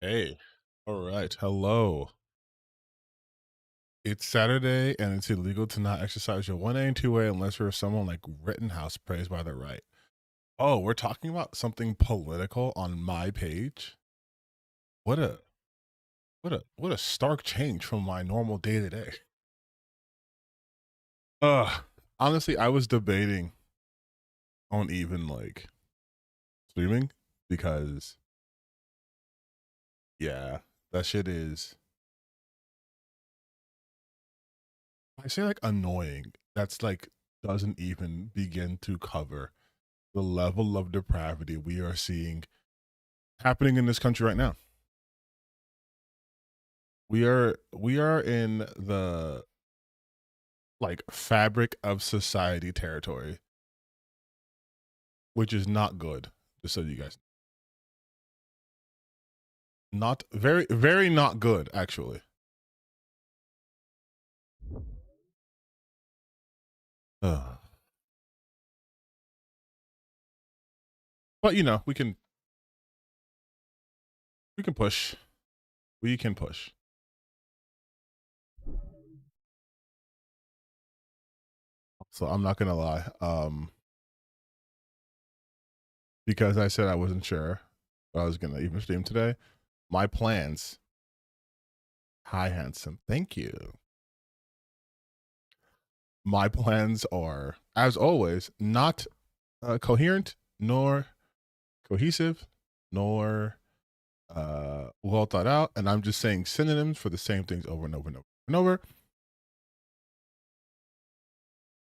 Hey, all right. Hello. It's Saturday and it's illegal to not exercise your 1A and 2A unless you're someone like Rittenhouse praised by the right. Oh, we're talking about something political on my page. What a what a stark change from my normal day to day. Honestly, I was debating on even like streaming because yeah, that shit is I say like annoying. That's like doesn't even begin to cover the level of depravity we are seeing happening in this country right now. We are in the like fabric of society territory, which is not good. Just so you guys, not very not good actually. Ugh. But you know, we can push. We can push. So I'm not gonna lie. Because I said I wasn't sure if I was gonna even stream today. My plans. Hi, handsome. Thank you. My plans are, as always, not coherent nor cohesive nor well thought out, and I'm just saying synonyms for the same things over and over and over and over.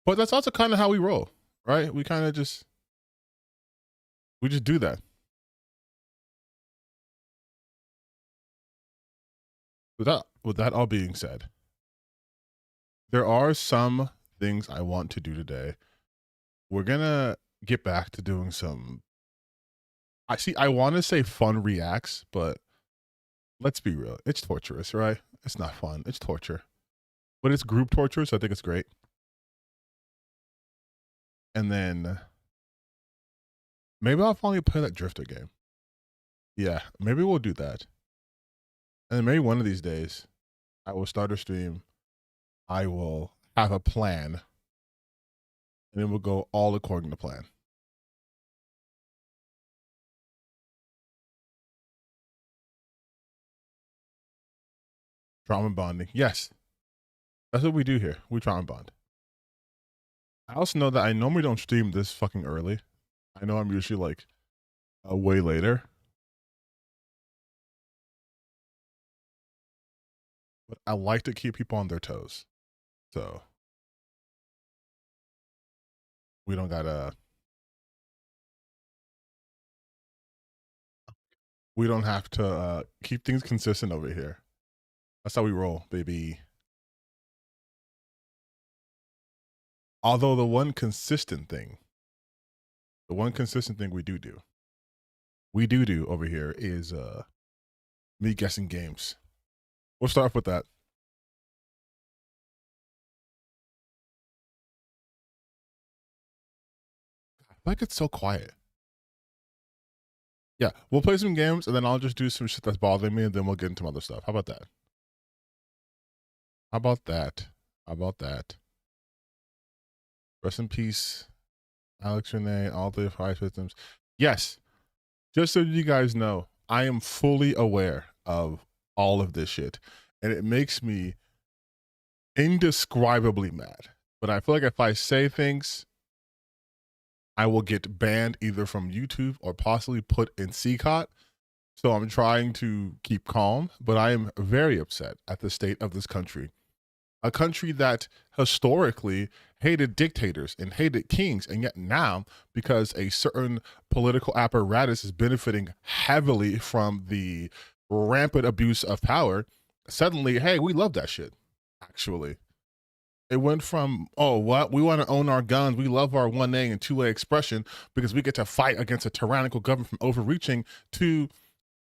But that's also kind of how we roll, right? We just do that. With that all being said, there are some things I want to do today. We're gonna get back to doing some. I want to say fun reacts, but let's be real. It's torturous, right? It's not fun. It's torture, but it's group torture, so I think it's great. And then maybe I'll finally play that Drifter game. Yeah, maybe we'll do that. And then maybe one of these days, I will start a stream. I will have a plan, and it will go all according to plan. Trauma bonding. Yes, that's what we do here. We trauma bond. I also know that I normally don't stream this fucking early. I know I'm usually like way later, but I like to keep people on their toes. So we don't have to keep things consistent over here. That's how we roll, baby. Although the one consistent thing we do over here is me guessing games. We'll start off with that. I feel like it's so quiet. Yeah, we'll play some games and then I'll just do some shit that's bothering me and then we'll get into some other stuff. How about that? How about that? How about that? Rest in peace, Alex Renee, all the fire systems. Yes, just so you guys know, I am fully aware of all of this shit, and it makes me indescribably mad. But I feel like if I say things, I will get banned either from YouTube or possibly put in CCOT. So I'm trying to keep calm, but I am very upset at the state of this country. A country that historically hated dictators and hated kings, and yet now, because a certain political apparatus is benefiting heavily from the rampant abuse of power, suddenly, hey, we love that shit. Actually, it went from, oh, what? We want to own our guns. We love our 1A and 2A expression because we get to fight against a tyrannical government from overreaching, to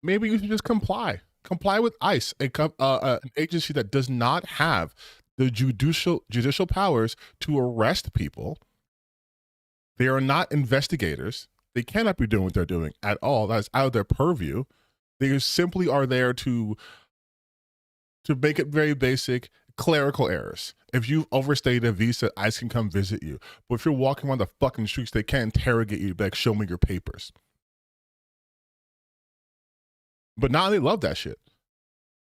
maybe you should just comply. Comply with ICE, an agency that does not have the judicial powers to arrest people. They are not investigators. They cannot be doing what they're doing at all. That is out of their purview. They simply are there to make it very basic, clerical errors. If you've overstayed a visa, ICE can come visit you. But if you're walking around the fucking streets, they can't interrogate you, like, show me your papers. But now they love that shit.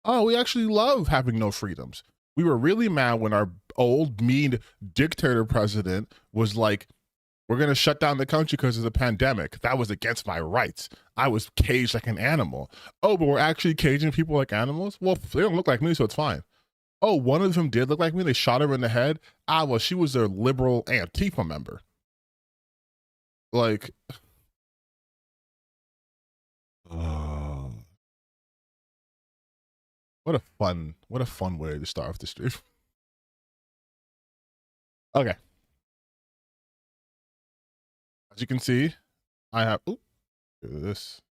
Oh, we actually love having no freedoms. We were really mad when our old, mean dictator president was like, we're going to shut down the country because of the pandemic. That was against my rights. I was caged like an animal. Oh, but we're actually caging people like animals? Well, they don't look like me, so it's fine. Oh, one of them did look like me. They shot her in the head. Ah, well, she was a liberal Antifa member. Like, oh, what a fun way to start off the stream. Okay. As you can see, I have, this.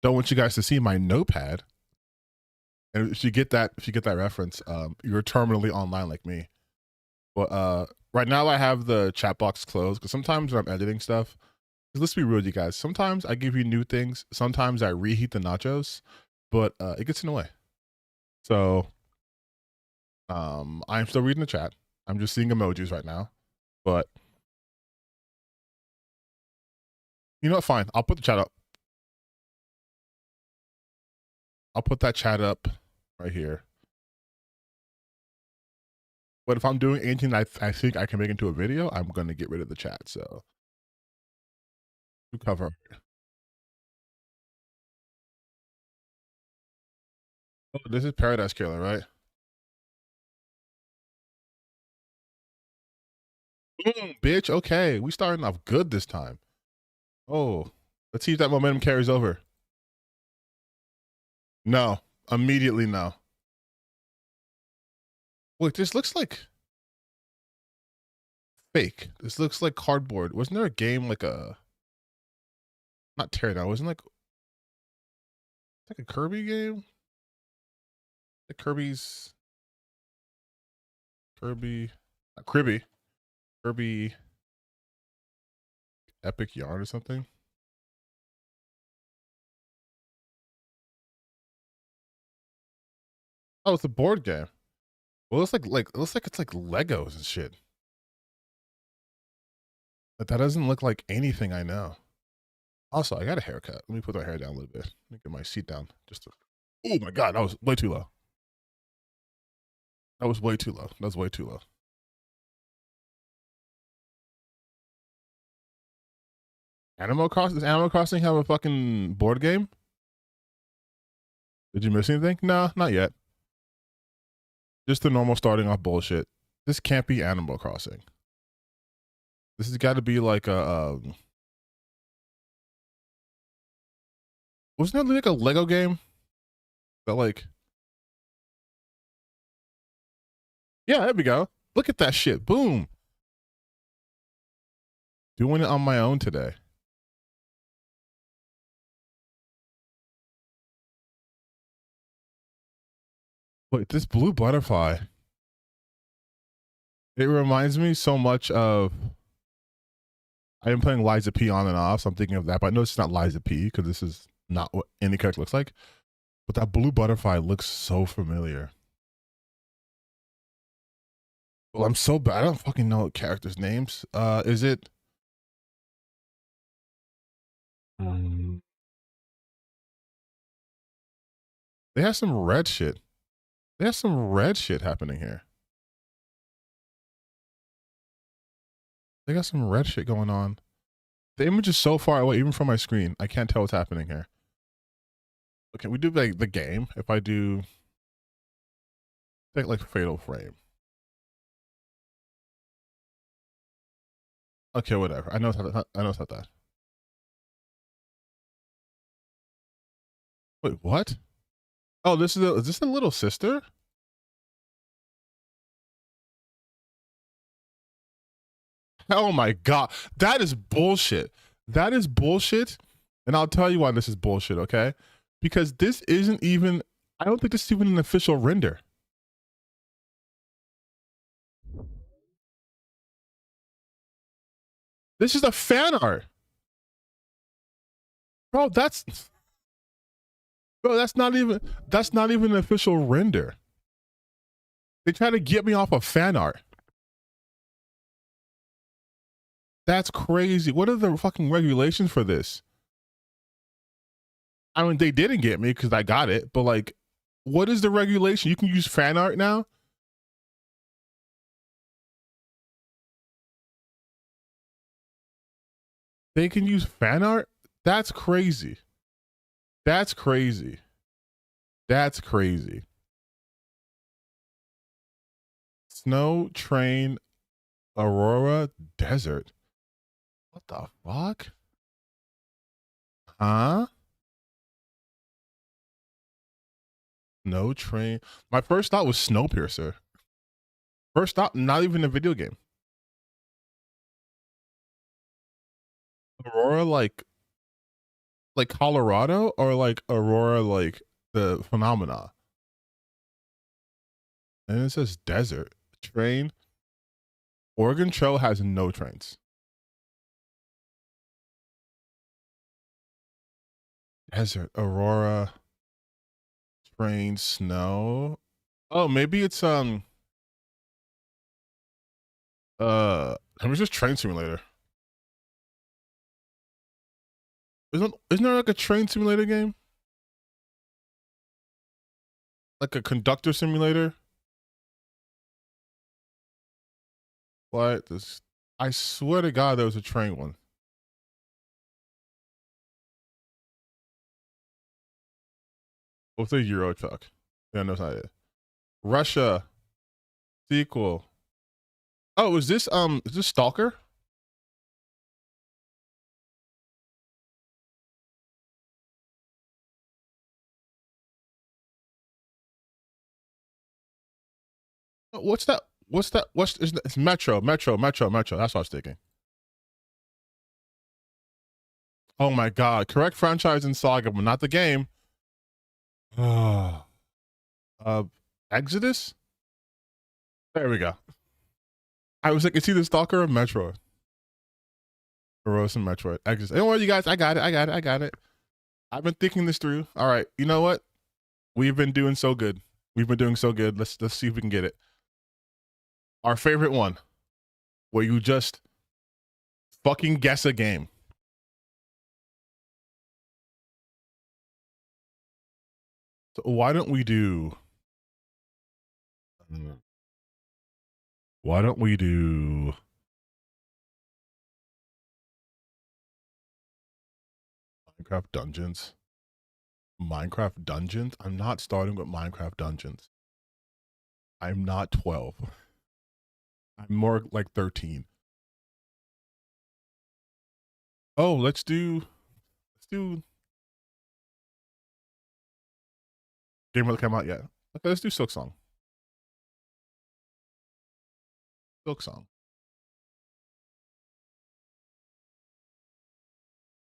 Don't want you guys to see my notepad. And if you get that reference, you're terminally online like me. But right now I have the chat box closed because sometimes when I'm editing stuff, let's be real with you guys. Sometimes I give you new things. Sometimes I reheat the nachos, but it gets in the way. So I'm still reading the chat. I'm just seeing emojis right now. But you know what? Fine. I'll put the chat up. I'll put that chat up right here. But if I'm doing anything I think I can make into a video, I'm going to get rid of the chat. So to cover. Oh, this is Paradise Killer, right? Bitch. Okay. We starting off good this time. Oh, let's see if that momentum carries over. No. Immediately no. Wait, this looks like fake. This looks like cardboard. Wasn't there a game like a not Teardown? Wasn't like a Kirby game? The Kirby's Kirby not Kirby Epic Yarn or something. Oh, it's a board game. Well, it's like it looks like it's like Legos and shit. But that doesn't look like anything I know. Also, I got a haircut. Let me put my hair down a little bit. Let me get my seat down. Oh my god, that was way too low. That was way too low. That was way too low. Animal Crossing? Does Animal Crossing have a fucking board game? Did you miss anything? No, not yet. Just the normal starting off bullshit. This can't be Animal Crossing. This has got to be like a. Wasn't there like a Lego game? That like. Yeah, there we go. Look at that shit. Boom. Doing it on my own today. Wait, this blue butterfly. It reminds me so much of. I've been playing Liza P on and off, so I'm thinking of that. But I know it's not Liza P because this is not what any character looks like. But that blue butterfly looks so familiar. Well, I'm so bad. I don't fucking know characters' names. Is it? They have some red shit. They have some red shit happening here. They got some red shit going on. The image is so far away, even from my screen. I can't tell what's happening here. Okay, we do like the game. If I do take like Fatal Frame. Okay, whatever. I know it's not, I know it's not that. Wait, what? Oh, is this a little sister? Oh my god. That is bullshit. That is bullshit. And I'll tell you why this is bullshit, okay? Because this isn't even I don't think this is even an official render. This is a fan art. Bro, that's Bro, that's not even an official render. They try to get me off of fan art. That's crazy. What are the fucking regulations for this? I mean, they didn't get me because I got it, but like, what is the regulation? You can use fan art now? They can use fan art? That's crazy. That's crazy. That's crazy. Snow, train, Aurora, desert. What the fuck? Huh? No train. My first thought was Snowpiercer. First thought, not even a video game. Aurora, like Colorado, or like Aurora, like the phenomena. And it says desert train. Oregon Trail has no trains. Desert, Aurora, train, snow. Oh, maybe it's it was just train simulator. Isn't there like a train simulator game? Like a conductor simulator? What this? I swear to God, there was a train one. What's a Euro truck? Yeah, no, it's not it. Russia sequel. Oh, is this Stalker? What's that? What's that? It's Metro? That's what I was thinking. Oh my God! Correct franchise and saga, but not the game. uh, Exodus. There we go. I was like, it's either Stalker or Metro. Heroes and Metroid. Exodus. Don't worry, you guys. I got it. I've been thinking this through. All right. You know what? We've been doing so good. We've been doing so good. Let's see if we can get it. Our favorite one, where you just fucking guess a game. So why don't we do? Why don't we do? Minecraft Dungeons. Minecraft Dungeons. I'm not starting with Minecraft Dungeons. I'm not 12. I'm more like 13. Oh, let's do game that came out yet. Okay, let's do Silk Song. Silk Song.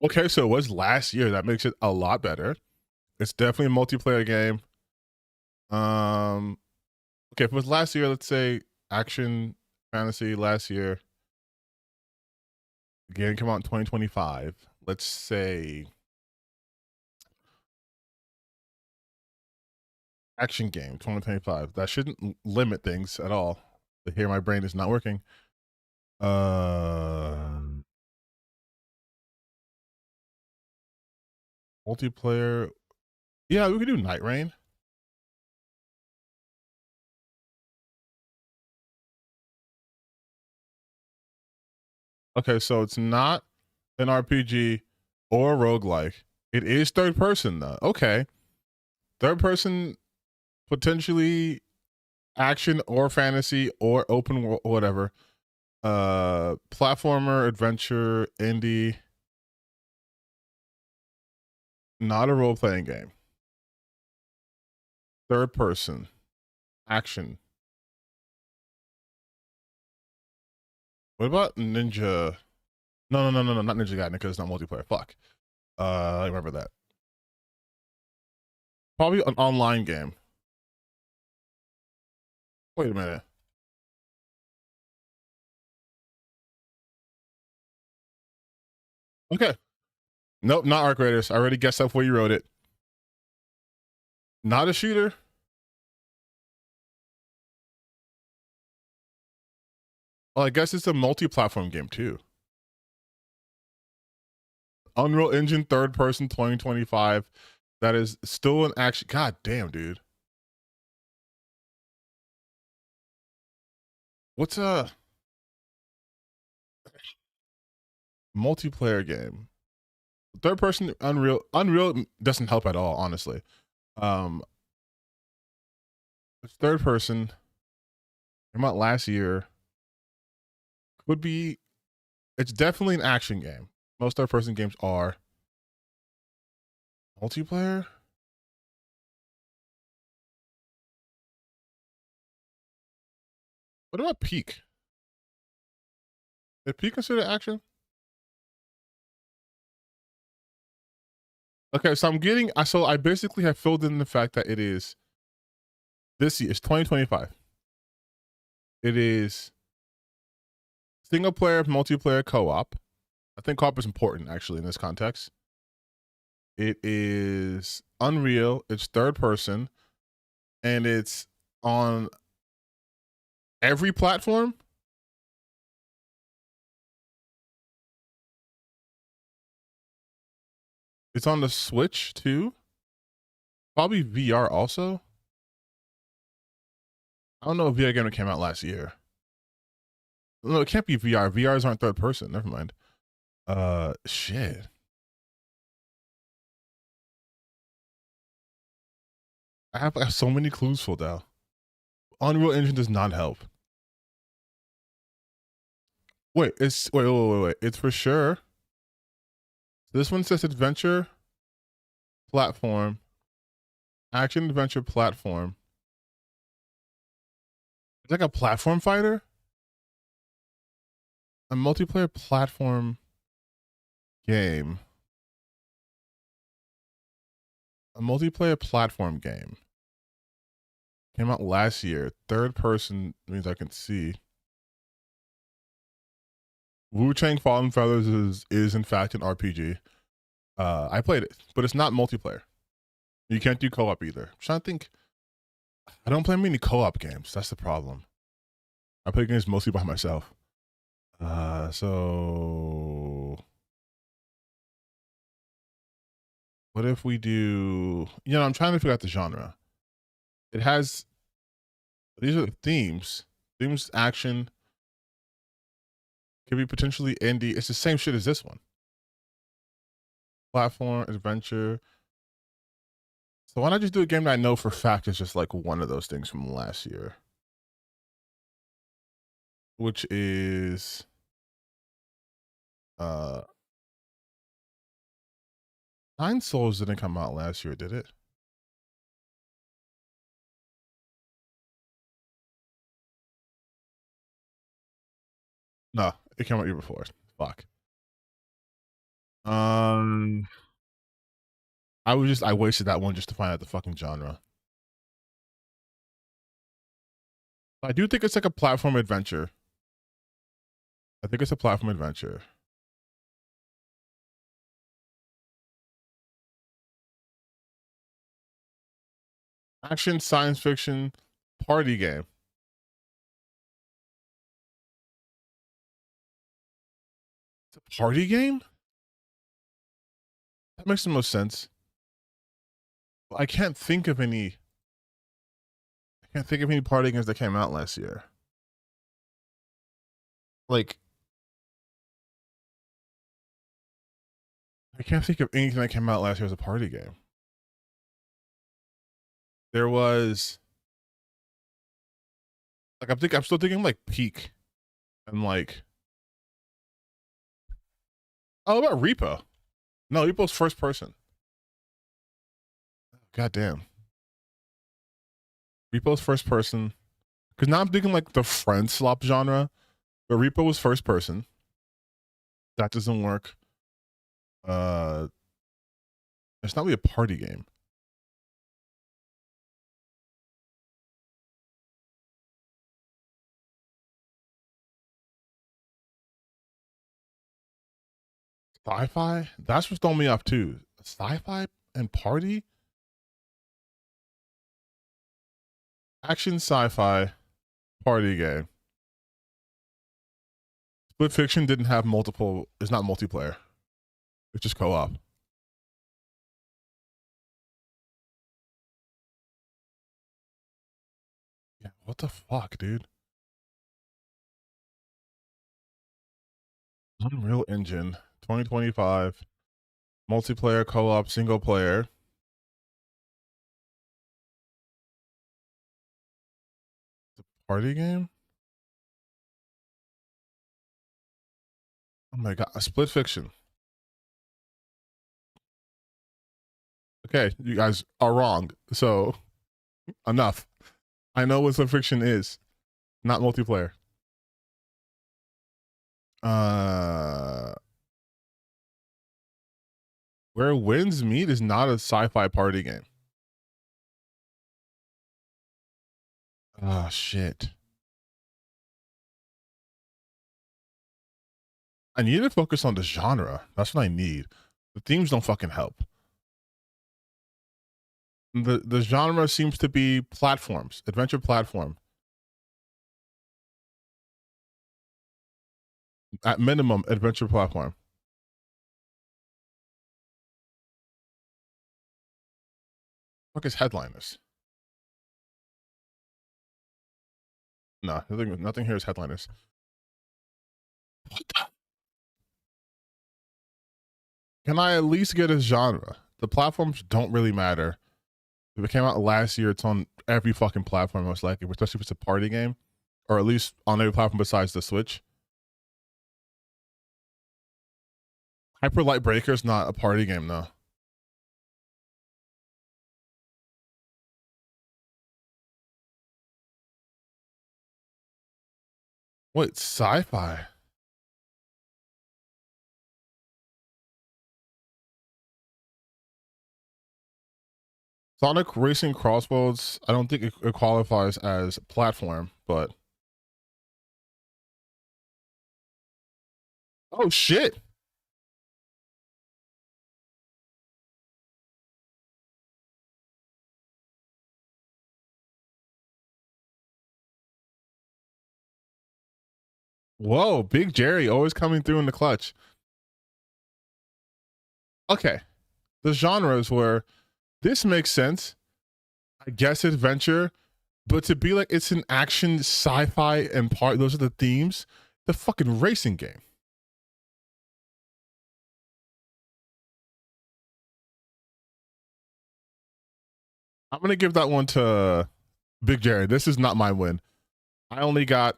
Okay, so it was last year. That makes it a lot better. It's definitely a multiplayer game. Okay, if it was last year, let's say action fantasy last year. The game came out in 2025. Let's say action game 2025. That shouldn't limit things at all. But here my brain is not working. Multiplayer. Yeah, we could do Night Rain. Okay, so it's not an RPG or a roguelike. It is third person though. Okay. Third person, potentially action or fantasy or open world, whatever. Platformer, adventure, indie. Not a role playing game. Third person, action. What about Ninja? No, not Ninja Gaiden because it's not multiplayer. Fuck. I remember that. Probably an online game. Wait a minute. Okay. Nope, not Arc Raiders. I already guessed that before you wrote it. Not a shooter. Well, I guess it's a multi-platform game too. Unreal Engine third person 2025. That is still an action. God damn, dude. What's a multiplayer game? Third person Unreal doesn't help at all, honestly. It's third person. Came out last year. Could be. It's definitely an action game. Most third person games are. Multiplayer. What about Peak? Is Peak considered action? Okay, so I'm getting. So I basically have filled in the fact that it is this year. It's 2025. It is single player, multiplayer, co-op. I think co-op is important actually in this context. It is Unreal. It's third person, and it's on every platform. It's on the Switch too. Probably VR also. I don't know if VR game came out last year. No, it can't be VR. VRs aren't third person. Never mind. Shit. I have so many clues filled out. Unreal Engine does not help. Wait, wait. It's for sure. This one says adventure platform, action adventure platform. It's like a platform fighter, a multiplayer platform game, a multiplayer platform game. Came out last year. Third person means I can see. Wu-Chang Fallen Feathers is in fact an RPG. I played it, but it's not multiplayer. You can't do co-op either. I'm trying to think. I don't play many co-op games. That's the problem. I play games mostly by myself. So what if we do? I'm trying to figure out the genre. It has these are the themes. Themes, action. Could be potentially indie. It's the same shit as this one. Platform, adventure. So why not just do a game that I know for a fact is just like one of those things from last year? Which is Nine Souls didn't come out last year, did it? No, it came out year before. Fuck. I wasted that one just to find out the fucking genre. I do think it's like a platform adventure. I think it's a platform adventure. Action, science fiction, party game. It's a party game? That makes the most sense. I can't think of any. I can't think of any party games that came out last year. Like, I can't think of anything that came out last year as a party game. There was like I'm still thinking like Peak and like about Repo. No, Repo's first person. God damn. Repo's first person. Because now I'm thinking like the friend slop genre, but Repo was first person. That doesn't work. It's not really a party game. Sci-fi? That's what's throwing me off too. Sci-fi and party? Action sci-fi party game. Split Fiction didn't have multiple. It's not multiplayer. It's just co-op. Yeah, what the fuck, dude? Unreal Engine 2025 multiplayer co-op single player. The party game? Oh my god, a Split Fiction. Okay, you guys are wrong. So enough. I know what Split Fiction is. Not multiplayer. Where Winds Meet is not a sci-fi party game. Oh shit. I need to focus on the genre. That's what I need. The themes don't fucking help. The genre seems to be platforms, adventure platform. At minimum, adventure platform. What is headliners? No, nothing here is headliners. What the? Can I at least get a genre? The platforms don't really matter. If it came out last year, it's on every fucking platform, most likely, especially if it's a party game, or at least on every platform besides the Switch. Hyper Light Breaker is not a party game, though. Wait, sci-fi? Sonic Racing Crossroads, I don't think it qualifies as platform, but oh shit. Whoa, Big Jerry always coming through in the clutch. Okay. The genres were this makes sense. I guess adventure, but to be like it's an action, sci-fi, and part those are the themes. The fucking racing game. I'm gonna give that one to Big Jerry. This is not my win. I only got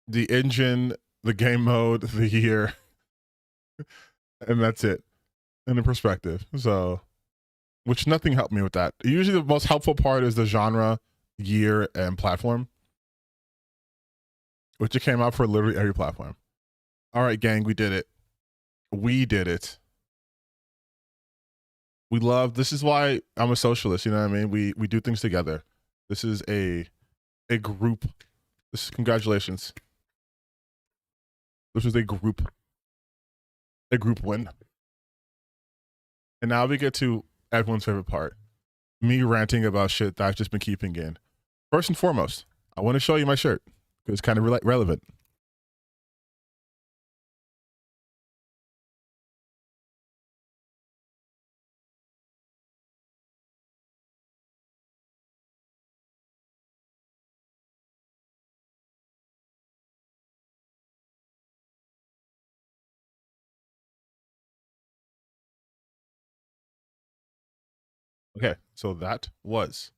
the engine, the game mode, the year, and that's it. In the perspective. So which nothing helped me with that. Usually the most helpful part is the genre, year, and platform. Which it came out for literally every platform. All right, gang, we did it. We did it. We love this is why I'm a socialist, you know what I mean? We do things together. This is a group. This is congratulations. This was a group win. And now we get to everyone's favorite part. Me ranting about shit that I've just been keeping in. First and foremost, I want to show you my shirt because it's kind of relevant. Okay, so that was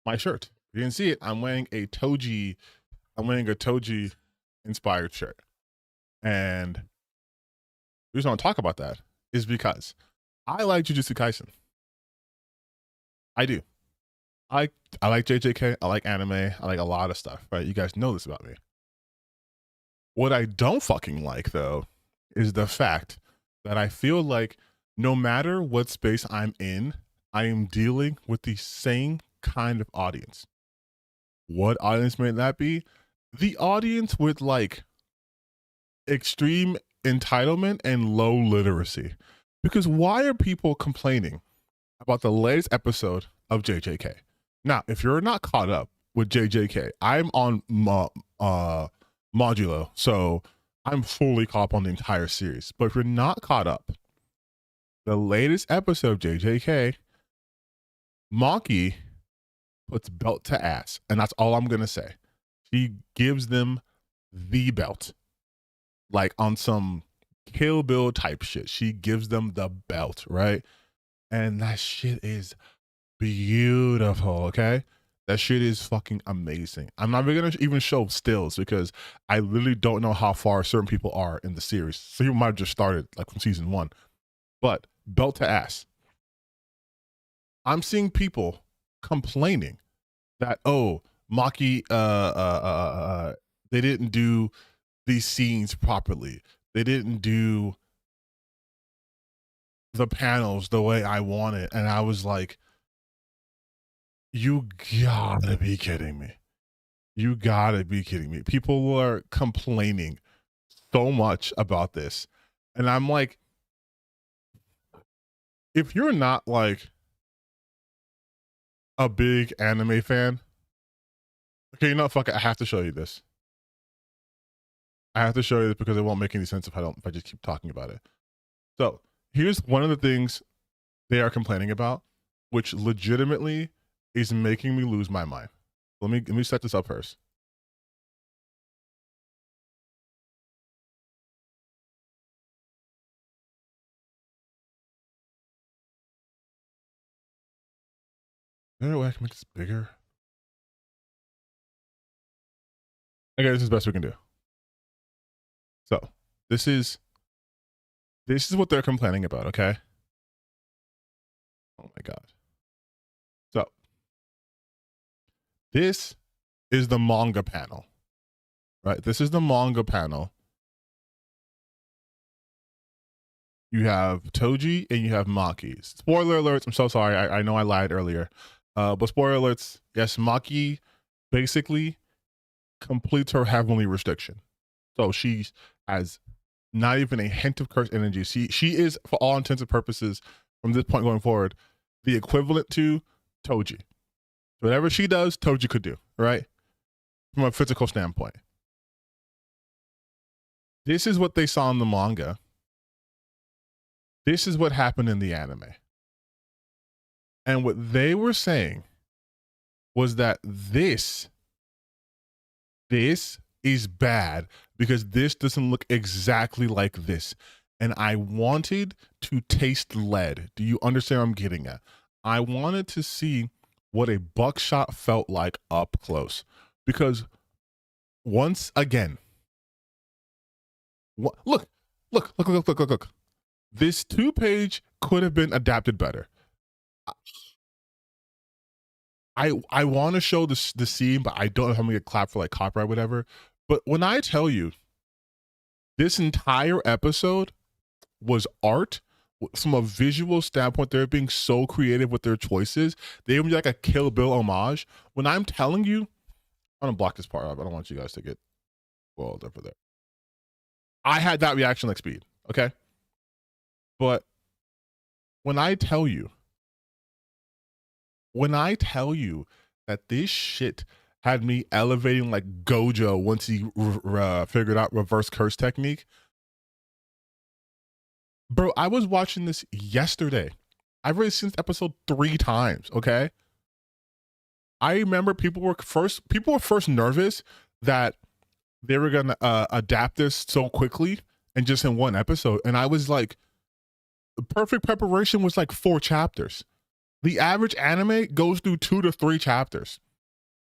my shirt. If you didn't see it, I'm wearing a Toji inspired shirt. And the reason I want to talk about that is because I like Jujutsu Kaisen. I do. I like JJK. I like anime. I like a lot of stuff, right? You guys know this about me. What I don't fucking like, though, is the fact that I feel like no matter what space I'm in, I am dealing with the same kind of audience. What audience may that be? The audience with like extreme entitlement and low literacy. Because why are people complaining about the latest episode of JJK? Now, if you're not caught up, with JJK. I'm on Modulo, so I'm fully caught up on the entire series. But if you're not caught up, the latest episode of JJK, Maki puts belt to ass, and that's all I'm gonna say. She gives them the belt, like on some Kill Bill type shit. She gives them the belt, right? And that shit is beautiful. Okay, that shit is fucking amazing. I'm not gonna even show stills because I literally don't know how far certain people are in the series. So you might have just started like from season 1, but belt to ass. I'm seeing people complaining that, oh, Maki, they didn't do these scenes properly. They didn't do the panels the way I want it. And I was like, you gotta be kidding me. You gotta be kidding me. People are complaining so much about this. And I'm like, if you're not like a big anime fan, okay, you know, fuck it, I have to show you this. I have to show you this because it won't make any sense if I just keep talking about it. So here's one of the things they are complaining about, which legitimately is making me lose my mind. Let me set this up first. Is there a way I can make this bigger? Okay, this is the best we can do. So this is what they're complaining about, okay? Oh my God. So this is the manga panel, right? This is the manga panel. You have Toji and you have Maki. Spoiler alerts, I'm so sorry. I know I lied earlier. But spoiler alerts, yes, Maki basically completes her heavenly restriction. So she has not even a hint of curse energy. She is, for all intents and purposes, from this point going forward, the equivalent to Toji. Whatever she does, Toji could do, right? From a physical standpoint. This is what they saw in the manga. This is what happened in the anime. And what they were saying was that this is bad because this doesn't look exactly like this. And I wanted to taste lead. Do you understand what I'm getting at? I wanted to see what a buckshot felt like up close. Because once again, look. This 2-page could have been adapted better. I want to show the scene, but I don't know if I'm gonna get clapped for like copyright, whatever. But when I tell you, this entire episode was art from a visual standpoint. They're being so creative with their choices. They even like a Kill Bill homage. When I'm telling you, I'm gonna block this part up. I don't want you guys to get spoiled over there. I had that reaction like Speed, okay? But when I tell you that this shit had me elevating like Gojo once he figured out reverse curse technique, bro, I was watching this yesterday. I've already seen this episode 3 times, okay? I remember people were first nervous that they were gonna adapt this so quickly and just in one episode. And I was like, the perfect preparation was like 4 chapters. The average anime goes through 2 to 3 chapters,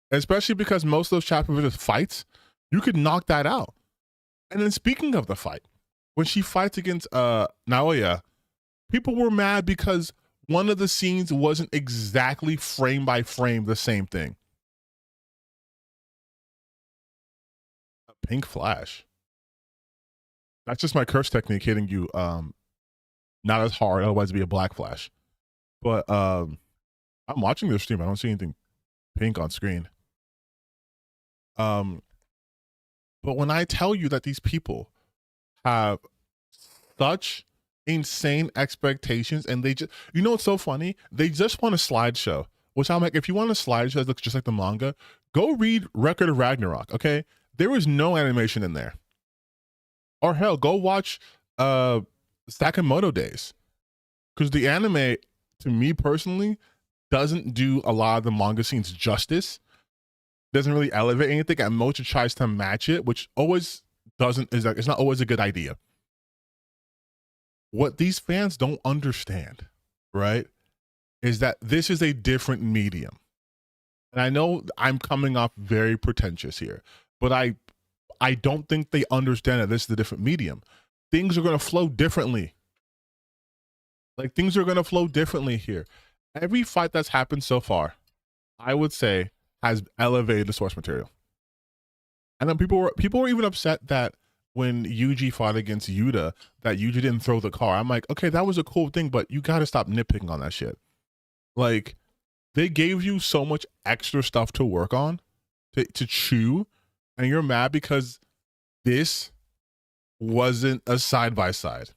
especially because most of those chapters are just fights. You could knock that out. And then speaking of the fight, when she fights against Naoya, people were mad because one of the scenes wasn't exactly frame by frame the same thing. A pink flash. That's just my curse technique hitting you not as hard, otherwise it'd be a black flash. But I'm watching this stream. I don't see anything pink on screen. But when I tell you that these people have such insane expectations and they just, you know what's so funny? They just want a slideshow, which I'm like, if you want a slideshow that looks just like the manga, Go read Record of Ragnarok, okay? There was no animation in there. Or hell, go watch Sakamoto Days. Because the anime, to me personally, doesn't do a lot of the manga scenes justice. Doesn't really elevate anything. And most tries to match it, which always doesn't, it's not always a good idea. What these fans don't understand, right, is that this is a different medium. And I know I'm coming off very pretentious here, but I don't think they understand that this is a different medium. Things are going to flow differently. Like, things are going to flow differently here. Every fight that's happened so far, I would say, has elevated the source material. And then people were even upset that when Yuji fought against Yuta, that Yuji didn't throw the car. I'm like, okay, that was a cool thing, but you got to stop nitpicking on that shit. Like, they gave you so much extra stuff to work on, to chew, and you're mad because this wasn't a side-by-side.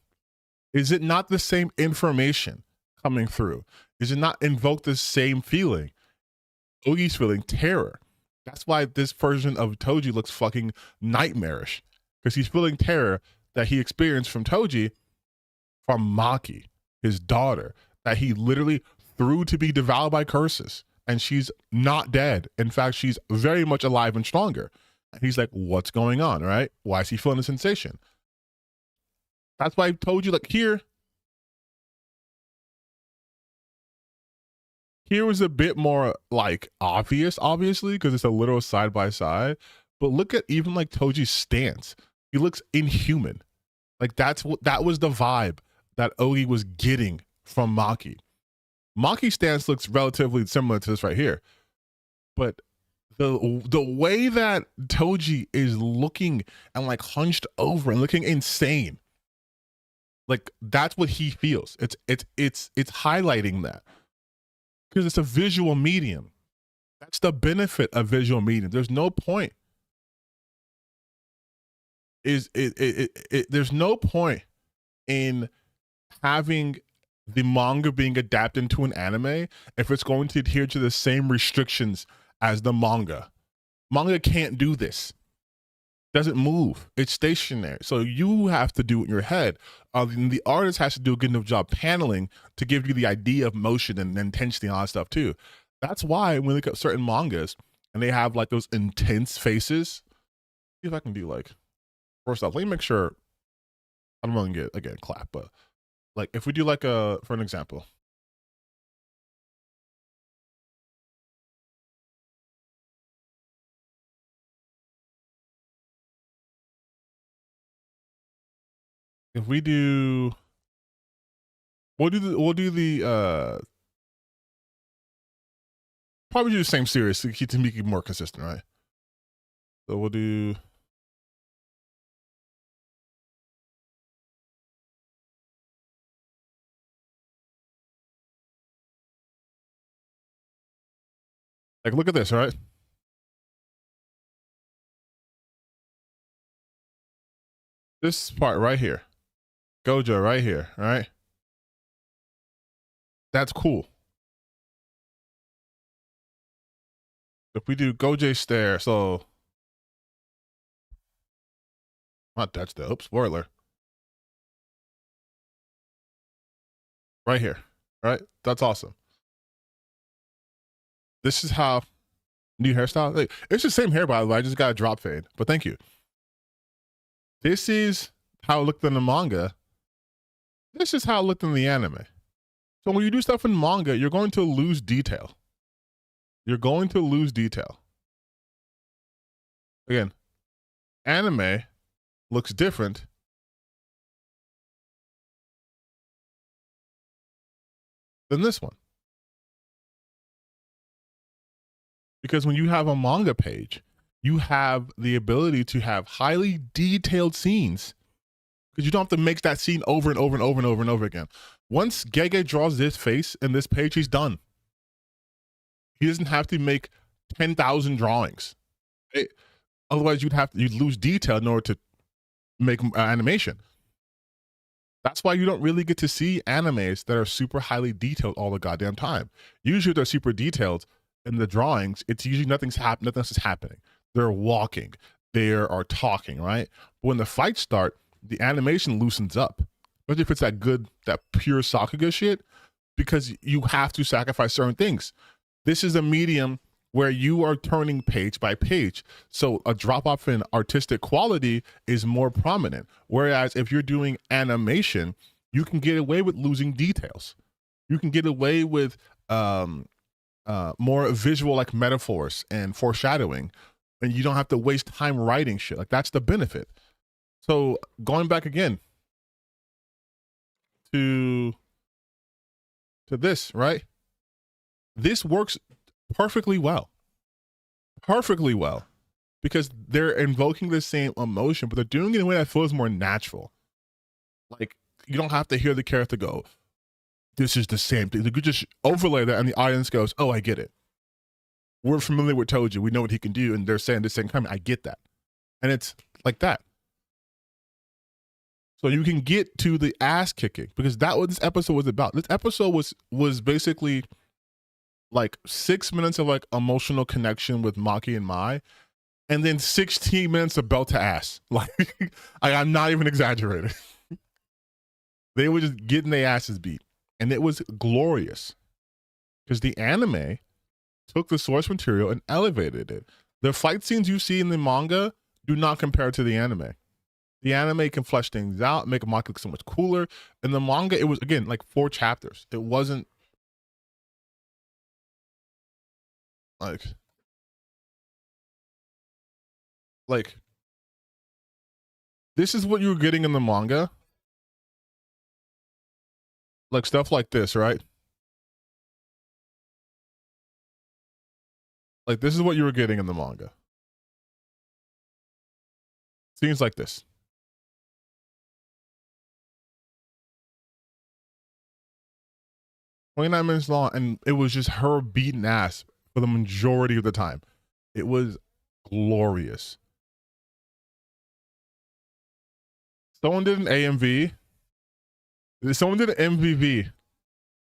Is it not the same information coming through? Does it not invoke the same feeling? Ogi's feeling terror. That's why this version of Toji looks fucking nightmarish, because he's feeling terror that he experienced from Toji, from Maki, his daughter, that he literally threw to be devoured by curses, and she's not dead. In fact, she's very much alive and stronger. And he's like, what's going on, right? Why is he feeling a sensation? That's why I told you, like, here was a bit more like obvious, obviously, because it's a literal side by side. But look at even like Toji's stance. He looks inhuman. Like, that was the vibe that Ogi was getting from Maki. Maki's stance looks relatively similar to this right here, but the way that Toji is looking and like hunched over and looking insane, like, that's what he feels. It's highlighting that, because it's a visual medium. That's the benefit of visual medium. There's no point. There's no point in having the manga being adapted into an anime if it's going to adhere to the same restrictions as the manga. Manga can't do this. Doesn't move. It's stationary. So you have to do it in your head. The artist has to do a good enough job paneling to give you the idea of motion and intensity and all that stuff too. That's why when we look at certain mangas and they have like those intense faces, see if I can do like, first off, let me make sure I don't want to get again clap, but like if we do like for an example, if we do, we'll do the probably do the same series to make it more consistent, right? So we'll do, like, look at this, right? This part right here, Gojo right here, right? That's cool. If we do Gojo stare, so not that's the oops, spoiler. Right here, right? That's awesome. This is how new hairstyle. Like, it's the same hair, by the way. I just got a drop fade, but thank you. This is how it looked in the manga. This is how it looked in the anime. So when you do stuff in manga, you're going to lose detail. You're going to lose detail. Again, anime looks different than this one. Because when you have a manga page, you have the ability to have highly detailed scenes, because you don't have to make that scene over and over and over and over and over again. Once Gege draws this face in this page, he's done. He doesn't have to make 10,000 drawings. Otherwise, you'd lose detail in order to make animation. That's why you don't really get to see animes that are super highly detailed all the goddamn time. Usually, they're super detailed. in the drawings, it's usually nothing else is happening. They're walking, they are talking, right? But when the fights start, the animation loosens up. Especially if it's that pure Sakuga shit, because you have to sacrifice certain things. This is a medium where you are turning page by page. So a drop off in artistic quality is more prominent. Whereas if you're doing animation, you can get away with losing details. You can get away with more visual like metaphors and foreshadowing, and you don't have to waste time writing shit. Like that's the benefit. So going back again to this, right? This works perfectly well. Perfectly well. Because they're invoking the same emotion, but they're doing it in a way that feels more natural. Like you don't have to hear the character go, this is the same thing. You could just overlay that and the audience goes, oh, I get it. We're familiar with Toji. We know what he can do. And they're saying the same comment. I get that. And it's like that. So you can get to the ass kicking, because that's what this episode was about. This episode was basically like 6 minutes of like emotional connection with Maki and Mai, and then 16 minutes of belt to ass. Like I'm not even exaggerating. They were just getting their asses beat. And it was glorious because the anime took the source material and elevated it. The fight scenes you see in the manga do not compare to the anime. The anime can flesh things out, make a Maki look so much cooler. In the manga, it was, again, like 4 chapters. It wasn't like this is what you were getting in the manga. Like stuff like this, right? Like this is what you were getting in the manga. Scenes like this. 29 minutes long, and it was just her beating ass for the majority of the time. It was glorious. Someone did an AMV. Someone did an MVV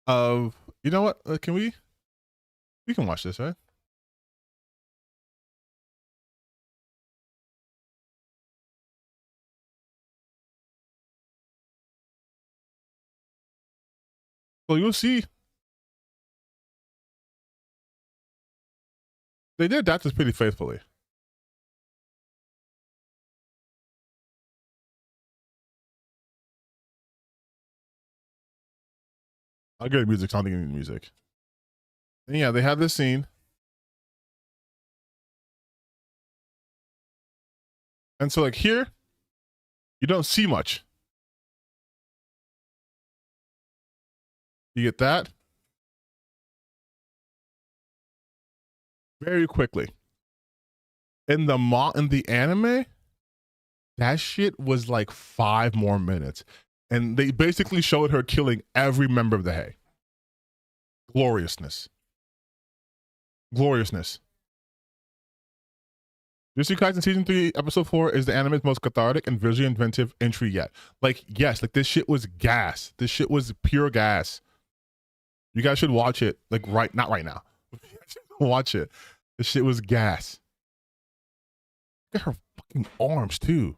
of, you know what? We can watch this, right? So you'll see. They did adapt this pretty faithfully. I'll get music, so I don't think I need music. And yeah, they have this scene. And so like here, you don't see much. You get that very quickly. In the anime, that shit was like 5 more minutes. And they basically showed her killing every member of the Hay. Gloriousness. Gloriousness. Jujutsu Kaisen Season 3, Episode 4 is the anime's most cathartic and visually inventive entry yet. Like, yes, like this shit was gas. This shit was pure gas. You guys should watch it, like not right now. Watch it. This shit was gas. Look at her fucking arms, too.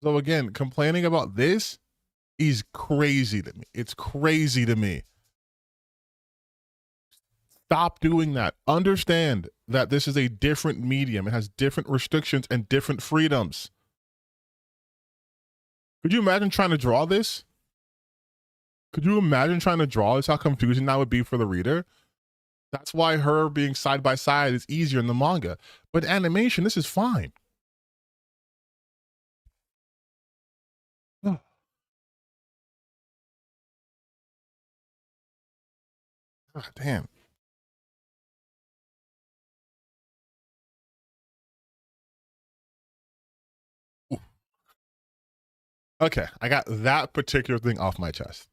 So again, complaining about this is crazy to me. It's crazy to me. Stop doing that. Understand that this is a different medium. It has different restrictions and different freedoms. Could you imagine trying to draw this? Could you imagine trying to draw this? How confusing that would be for the reader? That's why her being side by side is easier in the manga. But animation, this is fine. God damn. Ooh. Okay, I got that particular thing off my chest.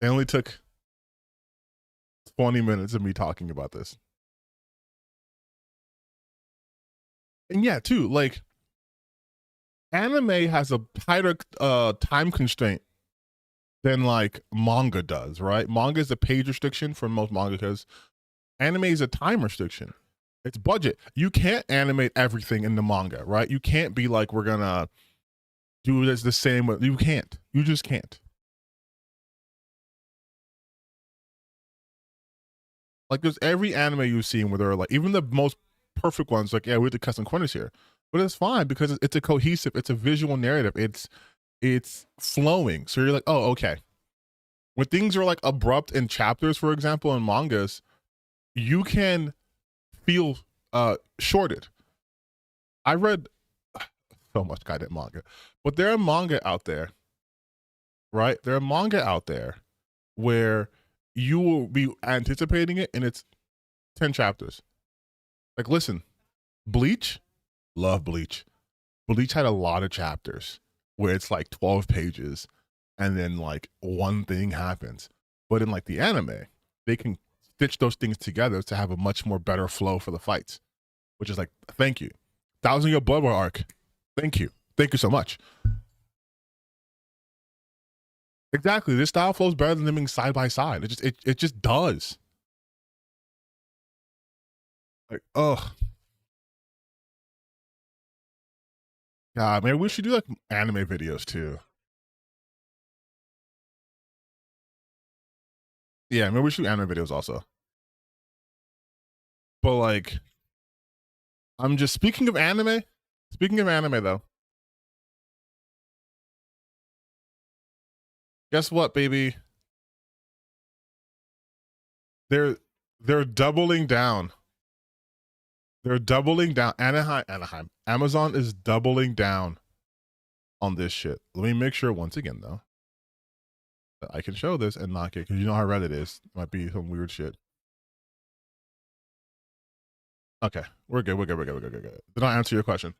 It only took 20 minutes of me talking about this. And yeah, too, like, anime has a tighter time constraint than like manga does, right? Manga is a page restriction for most manga because anime is a time restriction. It's budget. You can't animate everything in the manga, right? You can't be like, we're gonna do this the same way. You can't. You just can't. Like there's every anime you've seen where they're like, even the most perfect ones, like, yeah, we have to cut some corners here. But it's fine because it's a cohesive, it's a visual narrative. It's flowing. So you're like, oh, okay. When things are like abrupt in chapters, for example, in mangas, you can feel shorted. I read so much goddamn manga, but there are manga out there, right? There are manga out there where you will be anticipating it and it's 10 chapters. Like, listen, Bleach, love Bleach. Bleach had a lot of chapters where it's like 12 pages and then like one thing happens. But in like the anime, they can stitch those things together to have a much more better flow for the fights, which is like, thank you. 1,000-year Blood War arc. Thank you. Thank you so much. Exactly. This style flows better than them being side by side. It just does. Like, oh. God, maybe we should do like anime videos too. Yeah, maybe we should do anime videos also. But like, I'm just speaking of anime. Speaking of anime though, guess what, baby? They're they're doubling down. They're doubling down. Anaheim. Amazon is doubling down on this shit. Let me make sure once again though that I can show this and not get, because you know how Reddit is. It might be some weird shit. Okay, we're good. We're good. We're good. We're good. We're good. Did I answer your question?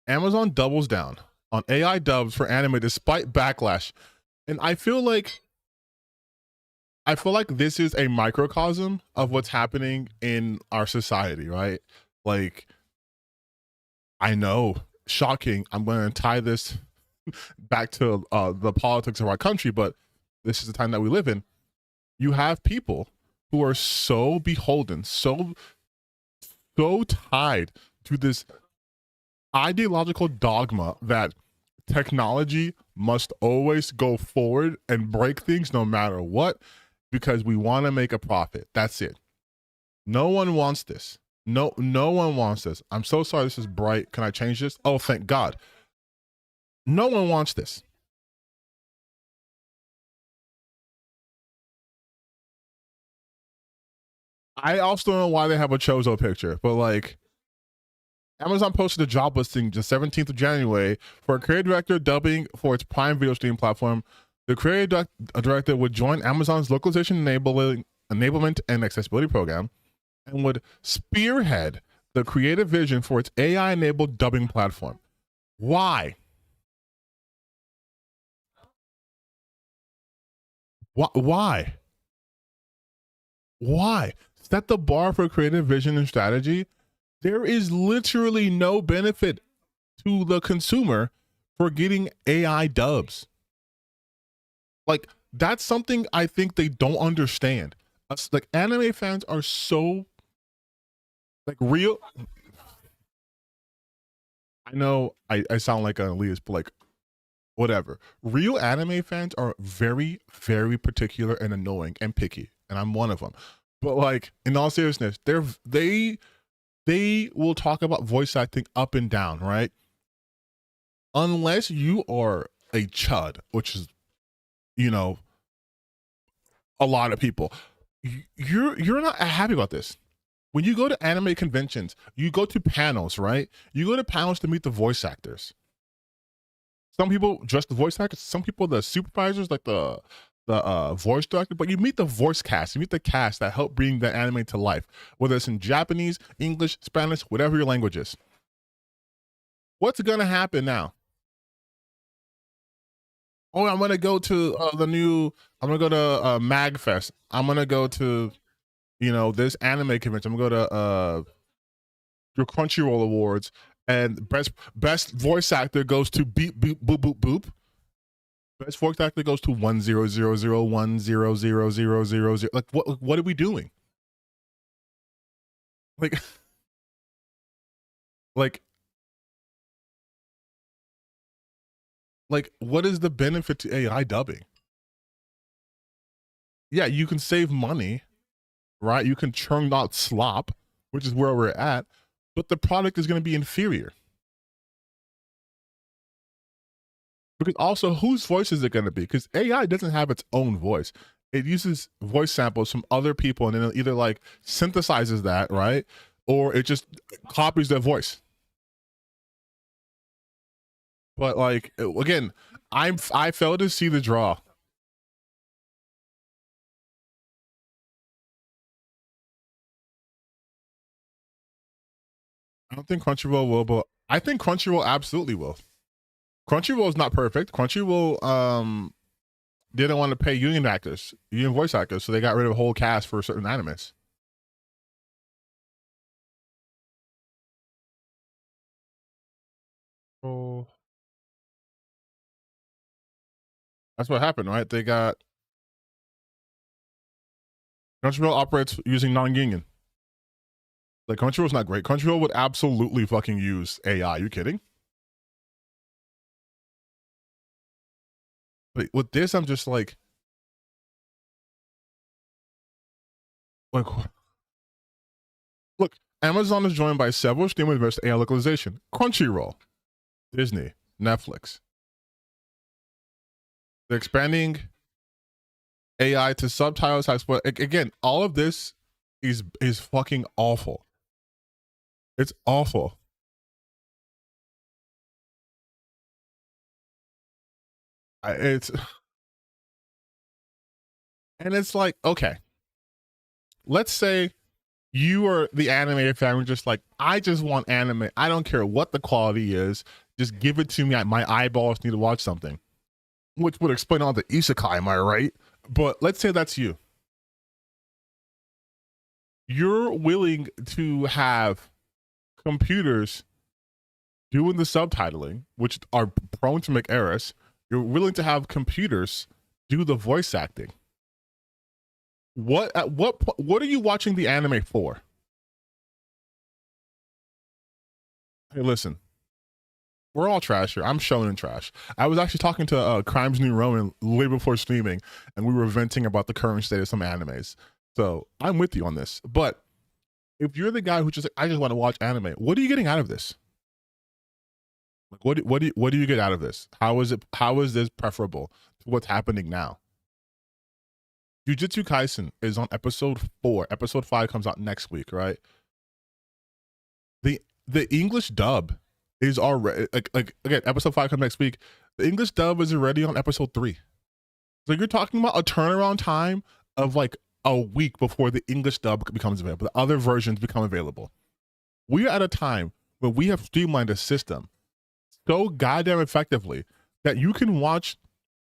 Amazon doubles down on AI dubs for anime despite backlash, and I feel like this is a microcosm of what's happening in our society, right? Like, I know, shocking. I'm going to tie this back to the politics of our country, but this is the time that we live in. You have people who are so beholden, so tied to this ideological dogma that technology must always go forward and break things no matter what, because we want to make a profit. That's it. No one wants this. No one wants this. I'm so sorry. This is bright. Can I change this? Oh, thank God. No one wants this. I also don't know why they have a Chozo picture, but like, Amazon posted a job listing the 17th of January for a creative director dubbing for its Prime Video streaming platform. The creative director would join Amazon's localization enablement and accessibility program and would spearhead the creative vision for its AI-enabled dubbing platform. Why? Why? Why? Set the bar for creative vision and strategy. There is literally no benefit to the consumer for getting AI dubs. Like, that's something I think they don't understand. Us, like, anime fans are so like real. I know I sound like an elitist, but like, whatever. Real anime fans are very, very particular and annoying and picky, and I'm one of them. But like, in all seriousness, they will talk about voice acting up and down, right? Unless you are a chud, which is, you know, a lot of people, you're not happy about this. When you go to anime conventions, you go to panels, right? You go to panels to meet the voice actors. Some people just the voice actors. Some people the supervisors, like the voice director. But you meet the voice cast. You meet the cast that help bring the anime to life, whether it's in Japanese, English, Spanish, whatever your language is. What's gonna happen now? Oh, I'm gonna go to the new. I'm gonna go to Magfest. I'm gonna go to, you know, this anime convention. I'm gonna go to your Crunchyroll Awards, and best voice actor goes to beep boop boop boop boop. Best voice actor goes to 10001000000. Like what are we doing? Like like what is the benefit to AI dubbing? Yeah, you can save money, right? You can churn out slop, which is where we're at, but the product is going to be inferior. Because also, whose voice is it going to be? Because AI doesn't have its own voice. It uses voice samples from other people, and then it either like synthesizes that, right, or it just copies their voice. But like again, I failed to see the draw. I don't think Crunchyroll will, but I think Crunchyroll absolutely will. Crunchyroll is not perfect. Crunchyroll didn't want to pay union voice actors, so they got rid of a whole cast for certain animes. Oh, that's what happened, right? They got Crunchyroll operates using non-union. Like Crunchyroll's not great. Crunchyroll would absolutely fucking use AI. You kidding? But with this, I'm just like look, Amazon is joined by several streamers versus AI localization. Crunchyroll, Disney, Netflix. They're expanding AI to subtitles. Again, all of this is fucking awful. It's awful. It's and it's like, okay, let's say you are the animated fan, just like, I just want anime. I don't care what the quality is. Just give it to me. My eyeballs need to watch something, which would explain all the isekai, am I right? But let's say that's you. You're willing to have computers doing the subtitling, which are prone to make errors. You're willing to have computers do the voice acting. What are you watching the anime for? Hey, listen, we're all trash here. I'm shonen trash. I was actually talking to Crimes New Roman way before streaming, and we were venting about the current state of some animes. So I'm with you on this. But if you're the guy who just like, I just want to watch anime, what are you getting out of this? Like, what do you get out of this? How is this preferable to what's happening now? Jujutsu Kaisen is on episode 4. Episode 5 comes out next week, right? The English dub is already like again, episode 5 comes next week. The English dub is already on episode 3. So you're talking about a turnaround time of like a week before the English dub becomes available. The other versions become available. We are at a time where we have streamlined a system so goddamn effectively that you can watch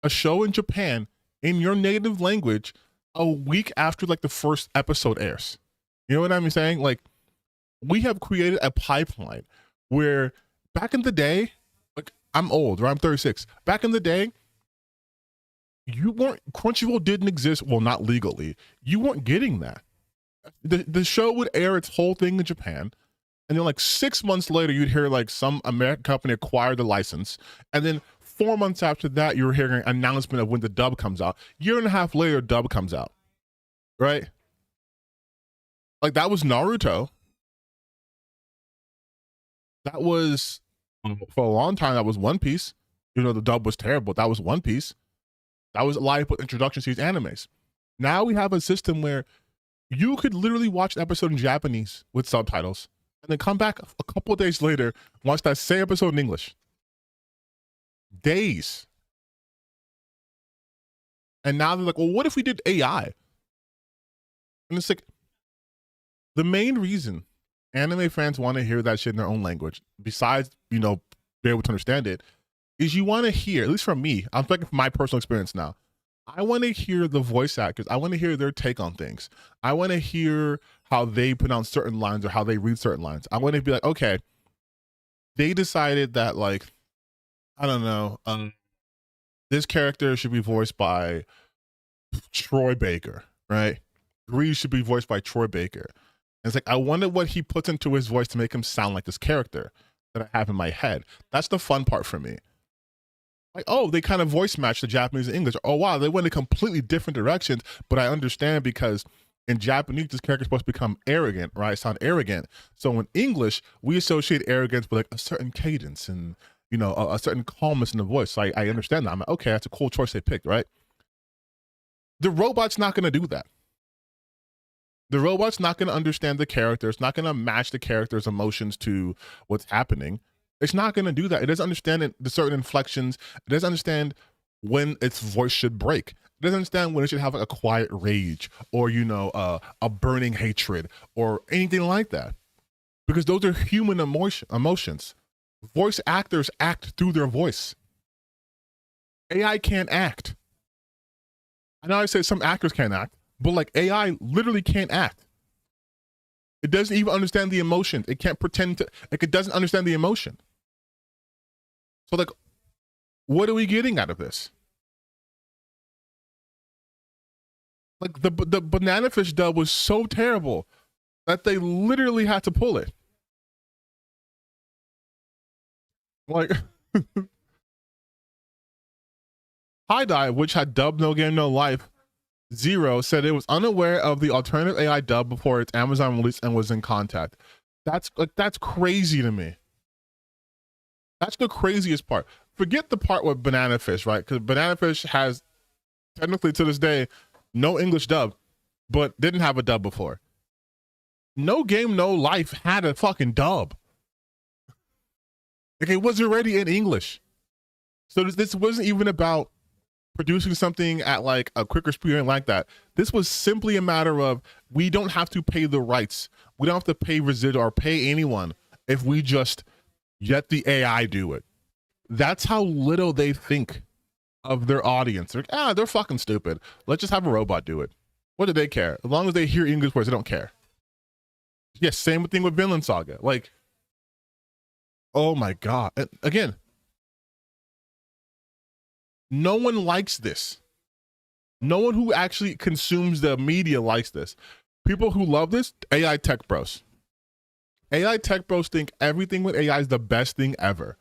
a show in Japan in your native language a week after like the first episode airs. You know what I'm saying? Like, we have created a pipeline where back in the day, like, I'm old, right? I'm 36. Back in the day, Crunchyroll didn't exist. Well, not legally. You weren't getting that. The show would air its whole thing in Japan. And then like 6 months later, you'd hear like some American company acquired the license. And then 4 months after that, you're hearing an announcement of when the dub comes out. Year and a half later, dub comes out. Right? Like, that was Naruto. That was, for a long time, that was One Piece. You know, the dub was terrible. That was One Piece. That was a live introduction to these animes. Now we have a system where you could literally watch an episode in Japanese with subtitles and then come back a couple of days later, watch that same episode in English. Days. And now they're like, well, what if we did AI? And it's like, the main reason anime fans want to hear that shit in their own language, besides, you know, be able to understand it, is you want to hear, at least from me, I'm speaking from my personal experience now, I want to hear the voice actors. I want to hear their take on things. I want to hear how they pronounce certain lines or how they read certain lines. I want to be like, okay, they decided that, like, I don't know, this character should be voiced by Troy Baker, right? Grease should be voiced by Troy Baker. And it's like, I wonder what he puts into his voice to make him sound like this character that I have in my head. That's the fun part for me. Like, oh, they kind of voice match the Japanese and English. Oh, wow, they went in completely different directions, but I understand because in Japanese, this character is supposed to become arrogant, right? Sound arrogant. So in English, we associate arrogance with like a certain cadence and, you know, a certain calmness in the voice. So I understand that. I'm like, okay, that's a cool choice they picked, right? The robot's not going to do that. The robot's not going to understand the character. It's not going to match the character's emotions to what's happening. It's not going to do that. It doesn't understand the certain inflections. It doesn't understand when its voice should break. It doesn't understand when it should have like a quiet rage or, you know, a burning hatred or anything like that. Because those are human emotions. Voice actors act through their voice. AI can't act. I know I say some actors can't act, but like AI literally can't act. It doesn't even understand the emotion. It can't pretend to, like it doesn't understand the emotion. So like, what are we getting out of this? Like the banana fish dub was so terrible that they literally had to pull it. Like High Dive, which had dubbed No Game No Life, Zero said it was unaware of the alternative AI dub before its Amazon release and was in contact. That's crazy to me. That's the craziest part. Forget the part with Banana Fish, right? Because Banana Fish has technically to this day no English dub, but didn't have a dub before. No Game No Life had a fucking dub. Like it was already in English. So this wasn't even about producing something at like a quicker speed or like that. This was simply a matter of we don't have to pay the rights. We don't have to pay residual or pay anyone if we just let the AI do it. That's how little they think of their audience. They're like, they're fucking stupid. Let's just have a robot do it. What do they care? As long as they hear English words, they don't care. Yes, same thing with Vinland Saga. Like, oh my God. And again, no one likes this. No one who actually consumes the media likes this. People who love this, AI tech bros. AI tech bros think everything with AI is the best thing ever.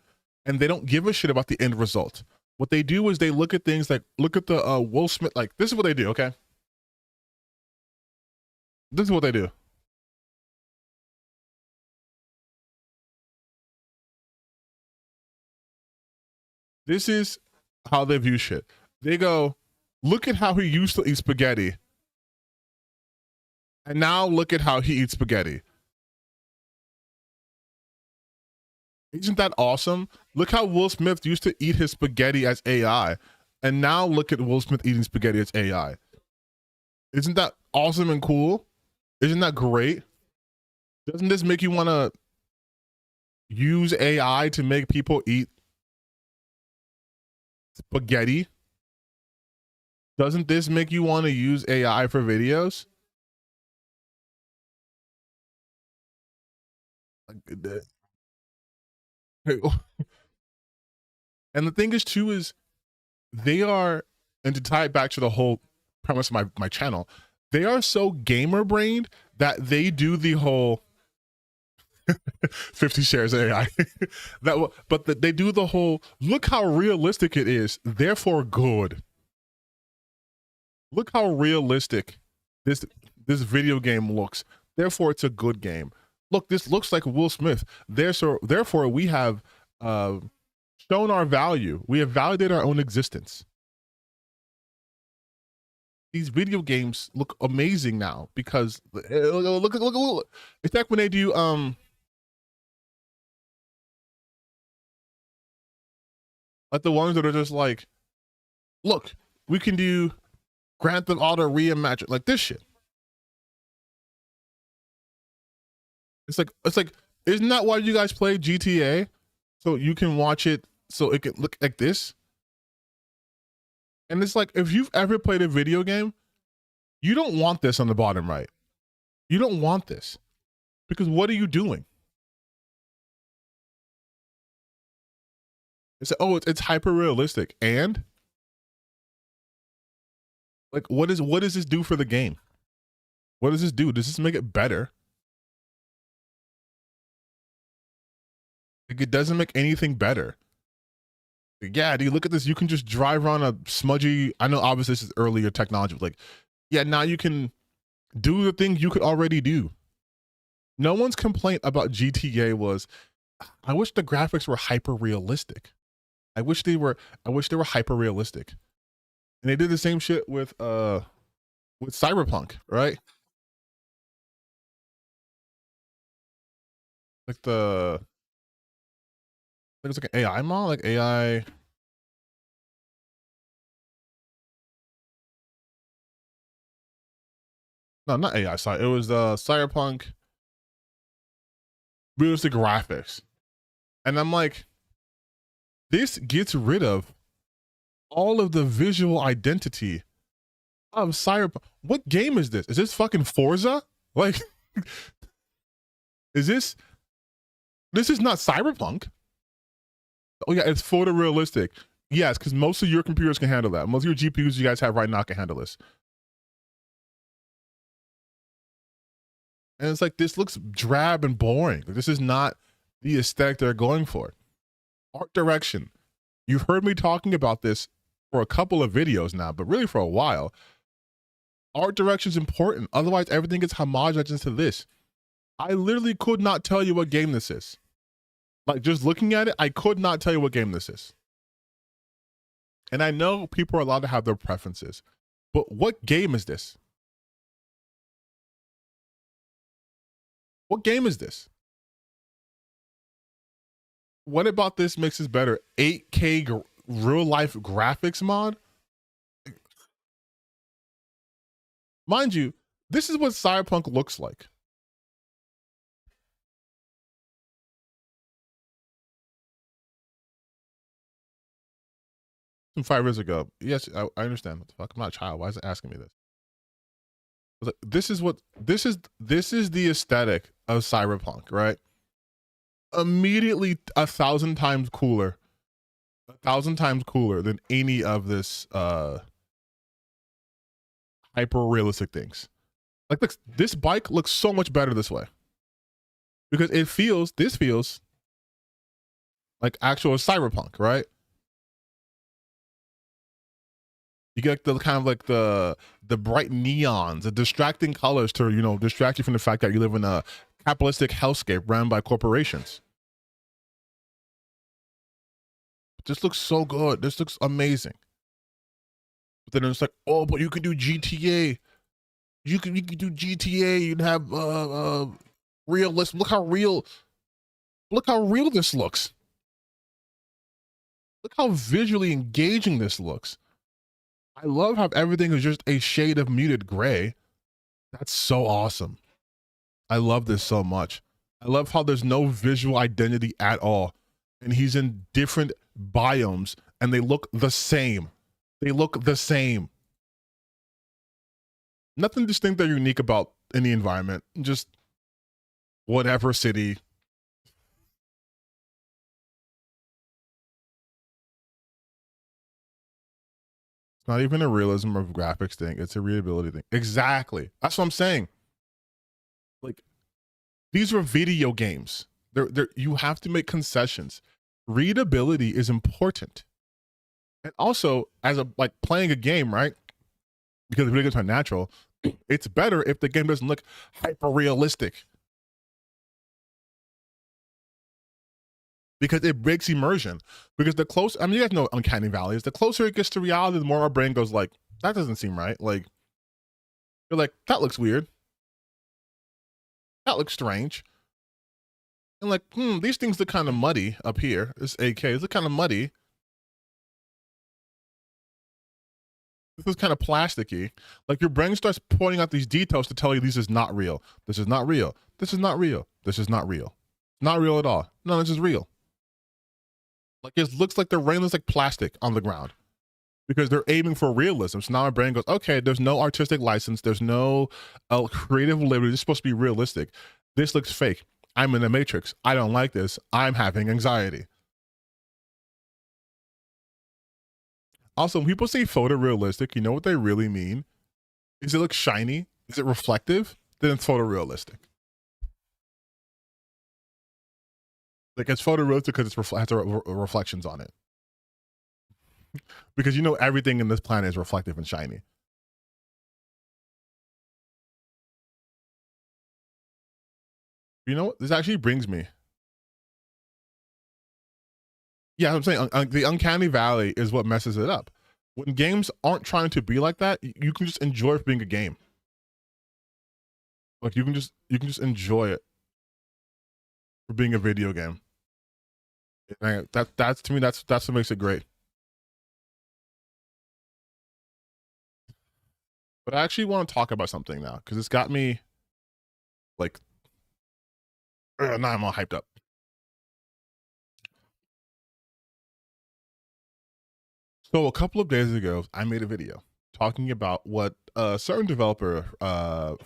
And they don't give a shit about the end result. What they do is they look at things like, look at the Will Smith, like this is what they do, okay? This is what they do. This is how they view shit. They go, look at how he used to eat spaghetti. And now look at how he eats spaghetti. Isn't that awesome? Look how Will Smith used to eat his spaghetti as AI. And now look at Will Smith eating spaghetti as AI. Isn't that awesome and cool? Isn't that great? Doesn't this make you want to use AI to make people eat spaghetti? Doesn't this make you want to use AI for videos? And the thing is too is they are, and to tie it back to the whole premise of my channel, they are so gamer brained that they do the whole 50 shares AI they do the whole look how realistic it is, therefore good. Look how realistic this video game looks, therefore it's a good game. Look, this looks like Will Smith, therefore we have shown our value. We have validated our own existence. These video games look amazing now because look. It's like when they do like the ones that are just like, look, we can do Grand Theft Auto reimagined, like this shit. It's like, isn't that why you guys play GTA? So you can watch it, so it can look like this. And it's like, if you've ever played a video game, you don't want this on the bottom right. You don't want this. Because what are you doing? It's, oh, it's hyper realistic. And Like, what does this do for the game? What does this do? Does this make it better? Like, it doesn't make anything better. Yeah, dude, look at this. You can just drive around a smudgy. I know, obviously, this is earlier technology. But like, yeah, now you can do the things you could already do. No one's complaint about GTA was, I wish the graphics were hyper realistic. I wish they were hyper realistic. And they did the same shit with Cyberpunk, right? Like the, I think it's like an AI mod, like AI. No, not AI. Sorry, it was Cyberpunk realistic graphics, and I'm like, this gets rid of all of the visual identity of Cyberpunk. What game is this? Is this fucking Forza? Like, is this? This is not Cyberpunk. Oh yeah, it's photorealistic. Yes, because most of your computers can handle that. Most of your GPUs you guys have right now can handle this. And it's like, this looks drab and boring. This is not the aesthetic they're going for. Art direction. You've heard me talking about this for a couple of videos now, but really for a while. Art direction is important. Otherwise, everything gets homogenized into this. I literally could not tell you what game this is. Like, just looking at it, I could not tell you what game this is. And I know people are allowed to have their preferences, but what game is this? What game is this? What about this makes this better? 8K real life graphics mod? Mind you, this is what Cyberpunk looks like. From 5 years ago. Yes, I understand. What the fuck? I'm not a child. Why is it asking me this? Like, this is the aesthetic of Cyberpunk, right? Immediately 1,000 times cooler. 1,000 times cooler than any of this hyper realistic things. Like, look, this bike looks so much better this way. Because this feels like actual Cyberpunk, right? You get the kind of like the bright neons, the distracting colors to, you know, distract you from the fact that you live in a capitalistic hellscape run by corporations. This looks so good. This looks amazing. But then it's like, oh, but you can do GTA. You can do GTA. You'd have realistic. Look how real this looks. Look how visually engaging this looks. I love how everything is just a shade of muted gray. That's so awesome. I love this so much. I love how there's no visual identity at all. And he's in different biomes and they look the same. They look the same. Nothing distinct or unique about any environment. Just whatever city. It's not even a realism of graphics thing. It's a readability thing. Exactly. That's what I'm saying. Like, these are video games. You have to make concessions. Readability is important. And also, as a like playing a game, right? Because the video games are natural, it's better if the game doesn't look hyper realistic. Because it breaks immersion. Because the closer, I mean, you guys know Uncanny Valley is, the closer it gets to reality, the more our brain goes like, that doesn't seem right. Like, you're like, that looks weird. That looks strange. And like, these things look kind of muddy up here. This AK, they look kind of muddy. This is kind of plasticky. Like, your brain starts pointing out these details to tell you this is not real. This is not real. This is not real. This is not real. Not real at all. No, this is real. Like, it looks like the rain looks like plastic on the ground because they're aiming for realism. So now my brain goes, okay, there's no artistic license. There's no creative liberty. This is supposed to be realistic. This looks fake. I'm in the Matrix. I don't like this. I'm having anxiety. Also, when people say photorealistic, you know what they really mean? Is it look shiny? Is it reflective? Then it's photorealistic. Like it's photorealistic because it has reflections on it. Because you know everything in this planet is reflective and shiny. You know what? This actually brings me. Yeah, I'm saying the uncanny valley is what messes it up. When games aren't trying to be like that, you can just enjoy it being a game. Like you can just enjoy it for being a video game. And that's to me that's what makes it great. But I actually want to talk about something now because it's got me like now I'm all hyped up. So a couple of days ago, I made a video talking about what a certain developer,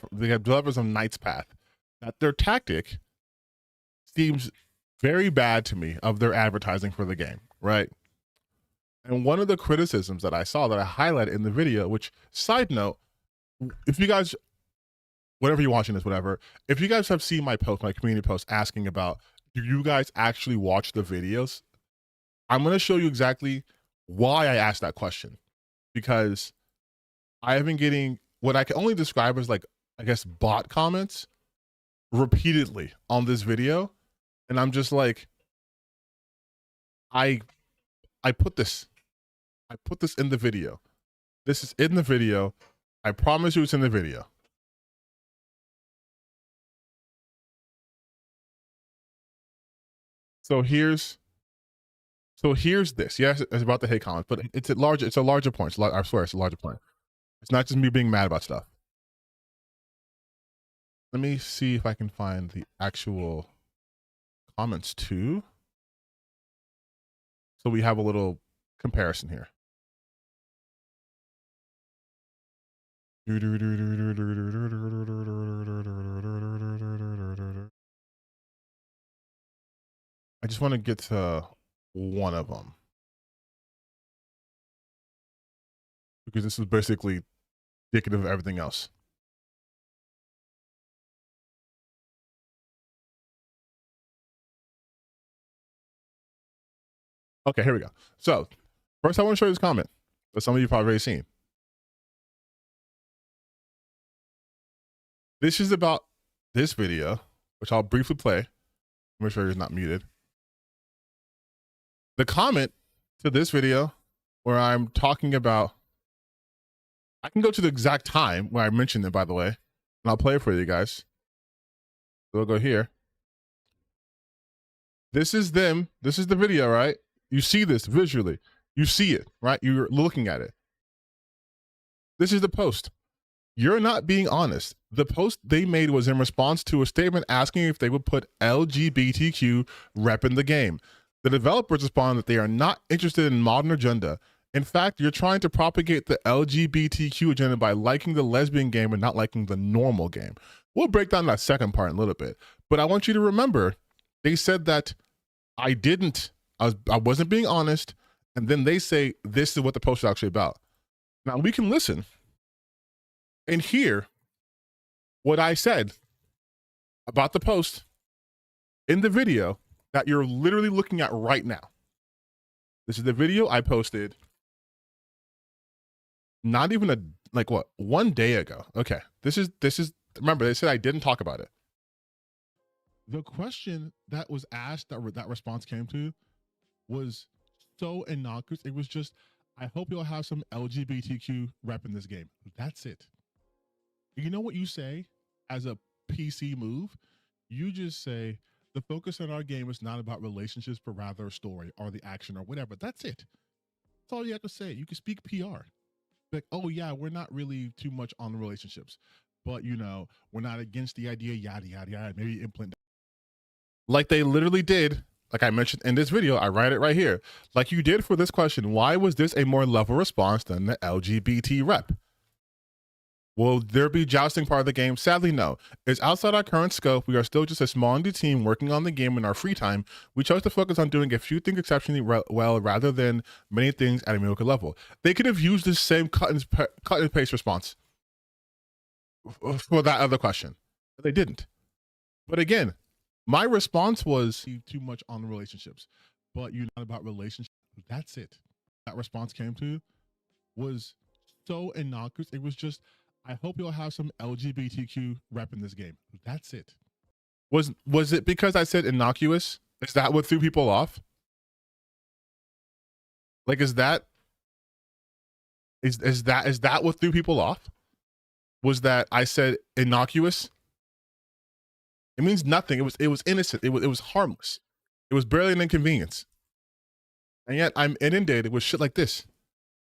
they have developers on Knight's Path, that their tactic seems very bad to me of their advertising for the game, right? And one of the criticisms that I saw that I highlighted in the video, which side note, if you guys, whenever you're watching this, whatever, if you guys have seen my post, my community post asking about, do you guys actually watch the videos? I'm going to show you exactly why I asked that question, because I have been getting what I can only describe as like, I guess, bot comments repeatedly on this video. And I'm just like, I put this in the video. This is in the video. I promise you it's in the video. So here's this. Yes, it's about the hate comments, but it's a larger point. I swear it's a larger point. It's not just me being mad about stuff. Let me see if I can find the actual comments too. So we have a little comparison here. I just want to get to one of them, because this is basically indicative of everything else. Okay, here we go. So first I want to show you this comment that some of you probably already seen. This is about this video, which I'll briefly play. Make sure it's not muted. The comment to this video where I'm talking about, I can go to the exact time where I mentioned it, by the way, and I'll play it for you guys. So we'll go here. This is them. This is the video, right? You see this visually. You see it, right? You're looking at it. This is the post. You're not being honest. The post they made was in response to a statement asking if they would put LGBTQ rep in the game. The developers responded that they are not interested in modern agenda. In fact, you're trying to propagate the LGBTQ agenda by liking the lesbian game and not liking the normal game. We'll break down that second part in a little bit. But I want you to remember, they said that I wasn't being honest. And then they say, this is what the post is actually about. Now we can listen and hear what I said about the post in the video that you're literally looking at right now. This is the video I posted not even one day ago. Okay. This is, remember, they said I didn't talk about it. The question that was asked, that response came to, was so innocuous. It was just, I hope you'll have some LGBTQ rep in this game. That's it. You know what you say as a PC move? You just say, the focus on our game is not about relationships, but rather a story or the action or whatever. That's it. That's all you have to say. You can speak PR. Like, oh yeah, we're not really too much on the relationships, but you know, we're not against the idea, yada, yada, yada. Maybe implement. Like they literally did. Like I mentioned in this video, I write it right here. Like you did for this question, why was this a more level response than the LGBT rep? Will there be jousting part of the game? Sadly, no. It's outside our current scope. We are still just a small indie team working on the game in our free time. We chose to focus on doing a few things exceptionally well rather than many things at a mediocre level. They could have used the same cut and paste response for that other question. They didn't. But again, my response was too much on relationships, but you're not about relationships. That's it. That response came to was so innocuous. It was just, I hope you'll have some LGBTQ rep in this game. That's it. Was it because I said innocuous? Is that what threw people off? Like, is that what threw people off? Was that I said innocuous? It means nothing. It was innocent. It was harmless. It was barely an inconvenience. And yet I'm inundated with shit like this.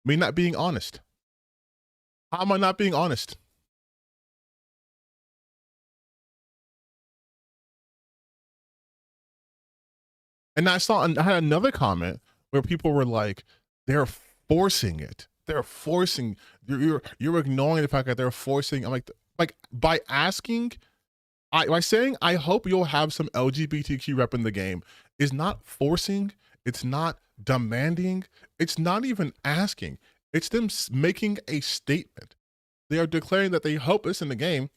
Me not being honest. How am I not being honest? And I had another comment where people were like, they're forcing it. They're forcing, you're ignoring the fact that they're forcing. I'm like by asking, by saying, I hope you'll have some LGBTQ rep in the game is not forcing. It's not demanding. It's not even asking. It's them making a statement. They are declaring that they hope it's in the game.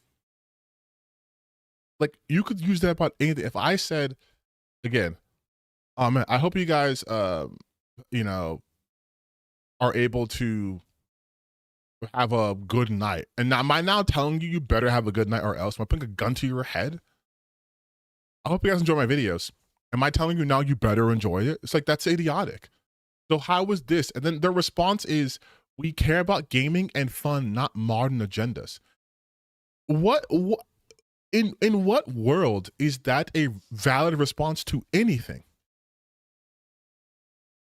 Like, you could use that about anything. If I said, again, man, I hope you guys, you know, are able to have a good night. And now, am I now telling you better have a good night or else? Am I putting a gun to your head? I hope you guys enjoy my videos. Am I telling you now you better enjoy it? It's like, that's idiotic. So how was this? And then their response is, we care about gaming and fun, not modern agendas. What in what world is that a valid response to anything?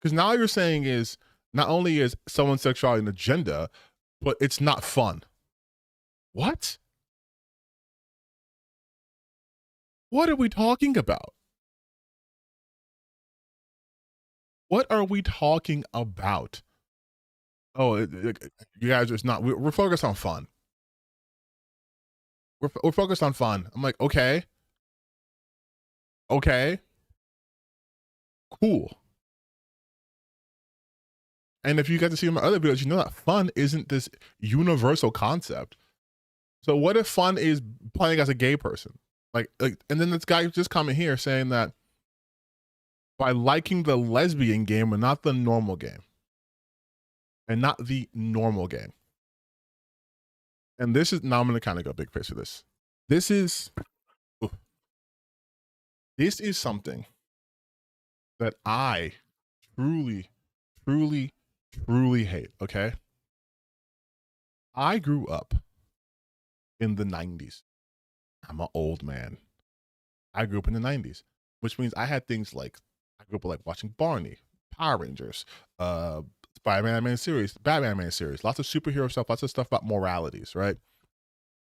Because now you're saying is not only is someone's sexuality an agenda, but it's not fun. What? What are we talking about? What are we talking about? Oh, you guys, it's not. We're focused on fun. We're focused on fun. I'm like, okay, cool. And if you get to see my other videos, you know that fun isn't this universal concept. So what if fun is playing as a gay person? Like, and then this guy just coming here saying that by liking the lesbian game and not the normal game. And not the normal game. And this is, now I'm gonna kind of go big face for this. This is something that I truly hate, okay? I grew up in the 90s. I'm an old man. I grew up in the 90s, which means I had things like, I grew up like watching Barney, Power Rangers, Spider-Man animated series, Batman animated series, lots of superhero stuff, lots of stuff about moralities, right?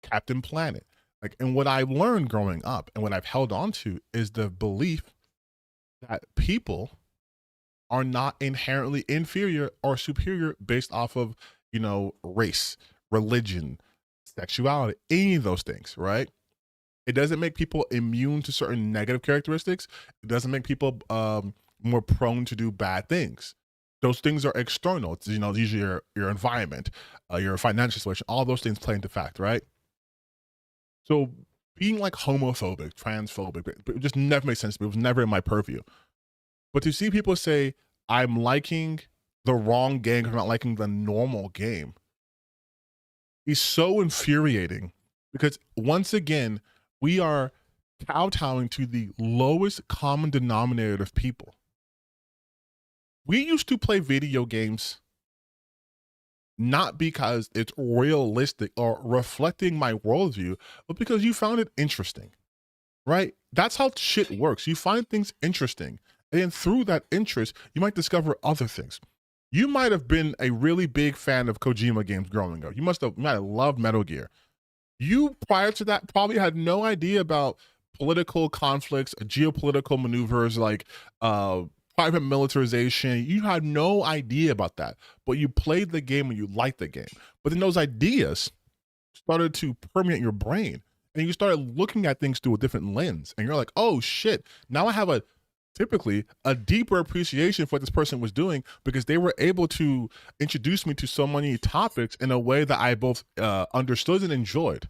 Captain Planet. Like, and what I learned growing up and what I've held on to is the belief that people are not inherently inferior or superior based off of, you know, race, religion, sexuality, any of those things, right? It doesn't make people immune to certain negative characteristics. It doesn't make people more prone to do bad things. Those things are external. It's, you know, usually your environment, your financial situation, all those things play into fact, right? So being like homophobic, transphobic, it just never made sense to me. It was never in my purview. But to see people say, I'm liking the wrong game, I'm not liking the normal game, is so infuriating because once again, we are kowtowing to the lowest common denominator of people. We used to play video games not because it's realistic or reflecting my worldview, but because you found it interesting, right? That's how shit works. You find things interesting, and then through that interest, you might discover other things. You might have been a really big fan of Kojima games growing up. You might have loved Metal Gear. You, prior to that, probably had no idea about political conflicts, geopolitical maneuvers, like private militarization. You had no idea about that, but you played the game and you liked the game. But then those ideas started to permeate your brain, and you started looking at things through a different lens, and you're like, oh shit, now I have typically a deeper appreciation for what this person was doing, because they were able to introduce me to so many topics in a way that I both understood and enjoyed.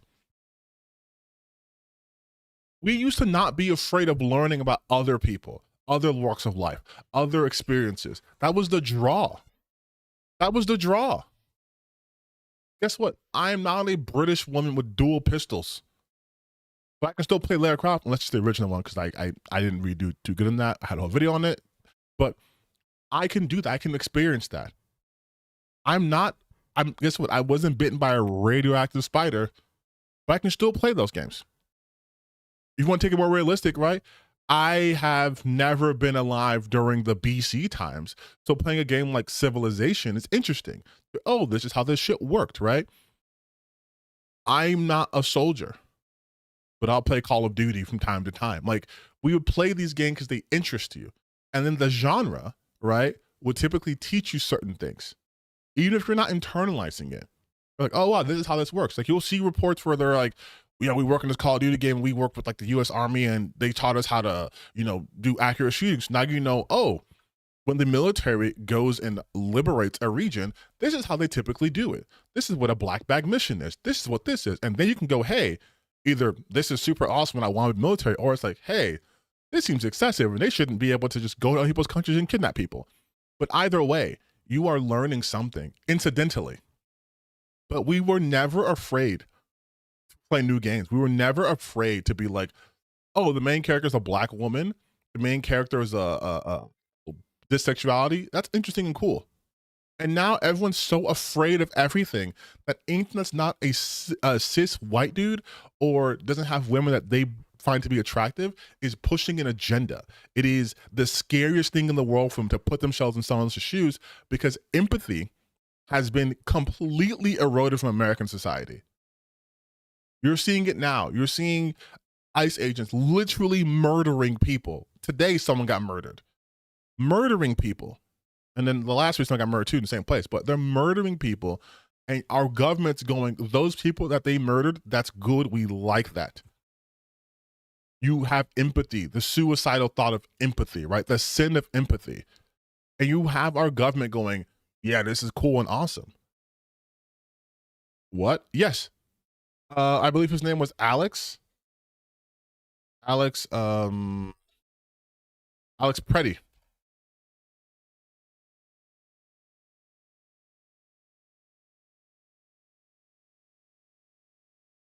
We used to not be afraid of learning about other people, other walks of life, other experiences. That was the draw. That was the draw. Guess what? I am not a British woman with dual pistols, but I can still play Lara Croft, unless it's the original one, because I didn't really do too good in that. I had a whole video on it, but I can do that. I can experience that. Guess what? I wasn't bitten by a radioactive spider, but I can still play those games. If you want to take it more realistic, right? I have never been alive during the BC times. So playing a game like Civilization is interesting. Oh, this is how this shit worked, right? I'm not a soldier, but I'll play Call of Duty from time to time. Like, we would play these games because they interest you. And then the genre, right, would typically teach you certain things, even if you're not internalizing it. You're like, oh, wow, this is how this works. Like, you'll see reports where they're like, you know, we work in this Call of Duty game, and we work with like the US Army, and they taught us how to, you know, do accurate shootings. Now you know, oh, when the military goes and liberates a region, this is how they typically do it. This is what a black bag mission is. This is what this is. And then you can go, hey, either this is super awesome and I want to be military, or it's like, hey, this seems excessive and they shouldn't be able to just go to other people's countries and kidnap people. But either way, you are learning something incidentally. But we were never afraid to play new games. We were never afraid to be like, oh, the main character is a black woman. The main character is this sexuality. That's interesting and cool. And now everyone's so afraid of everything that anything that's not a cis white dude or doesn't have women that they find to be attractive is pushing an agenda. It is the scariest thing in the world for them to put themselves in someone else's shoes, because empathy has been completely eroded from American society. You're seeing it now. You're seeing ICE agents literally murdering people. Today, someone got murdering people. And then the last week, someone got murdered too in the same place. But they're murdering people, and our government's going, those people that they murdered, that's good. We like that. You have empathy, the suicidal thought of empathy, right? The sin of empathy. And you have our government going, yeah, this is cool and awesome. What? Yes. I believe his name was Alex. Alex Preddy.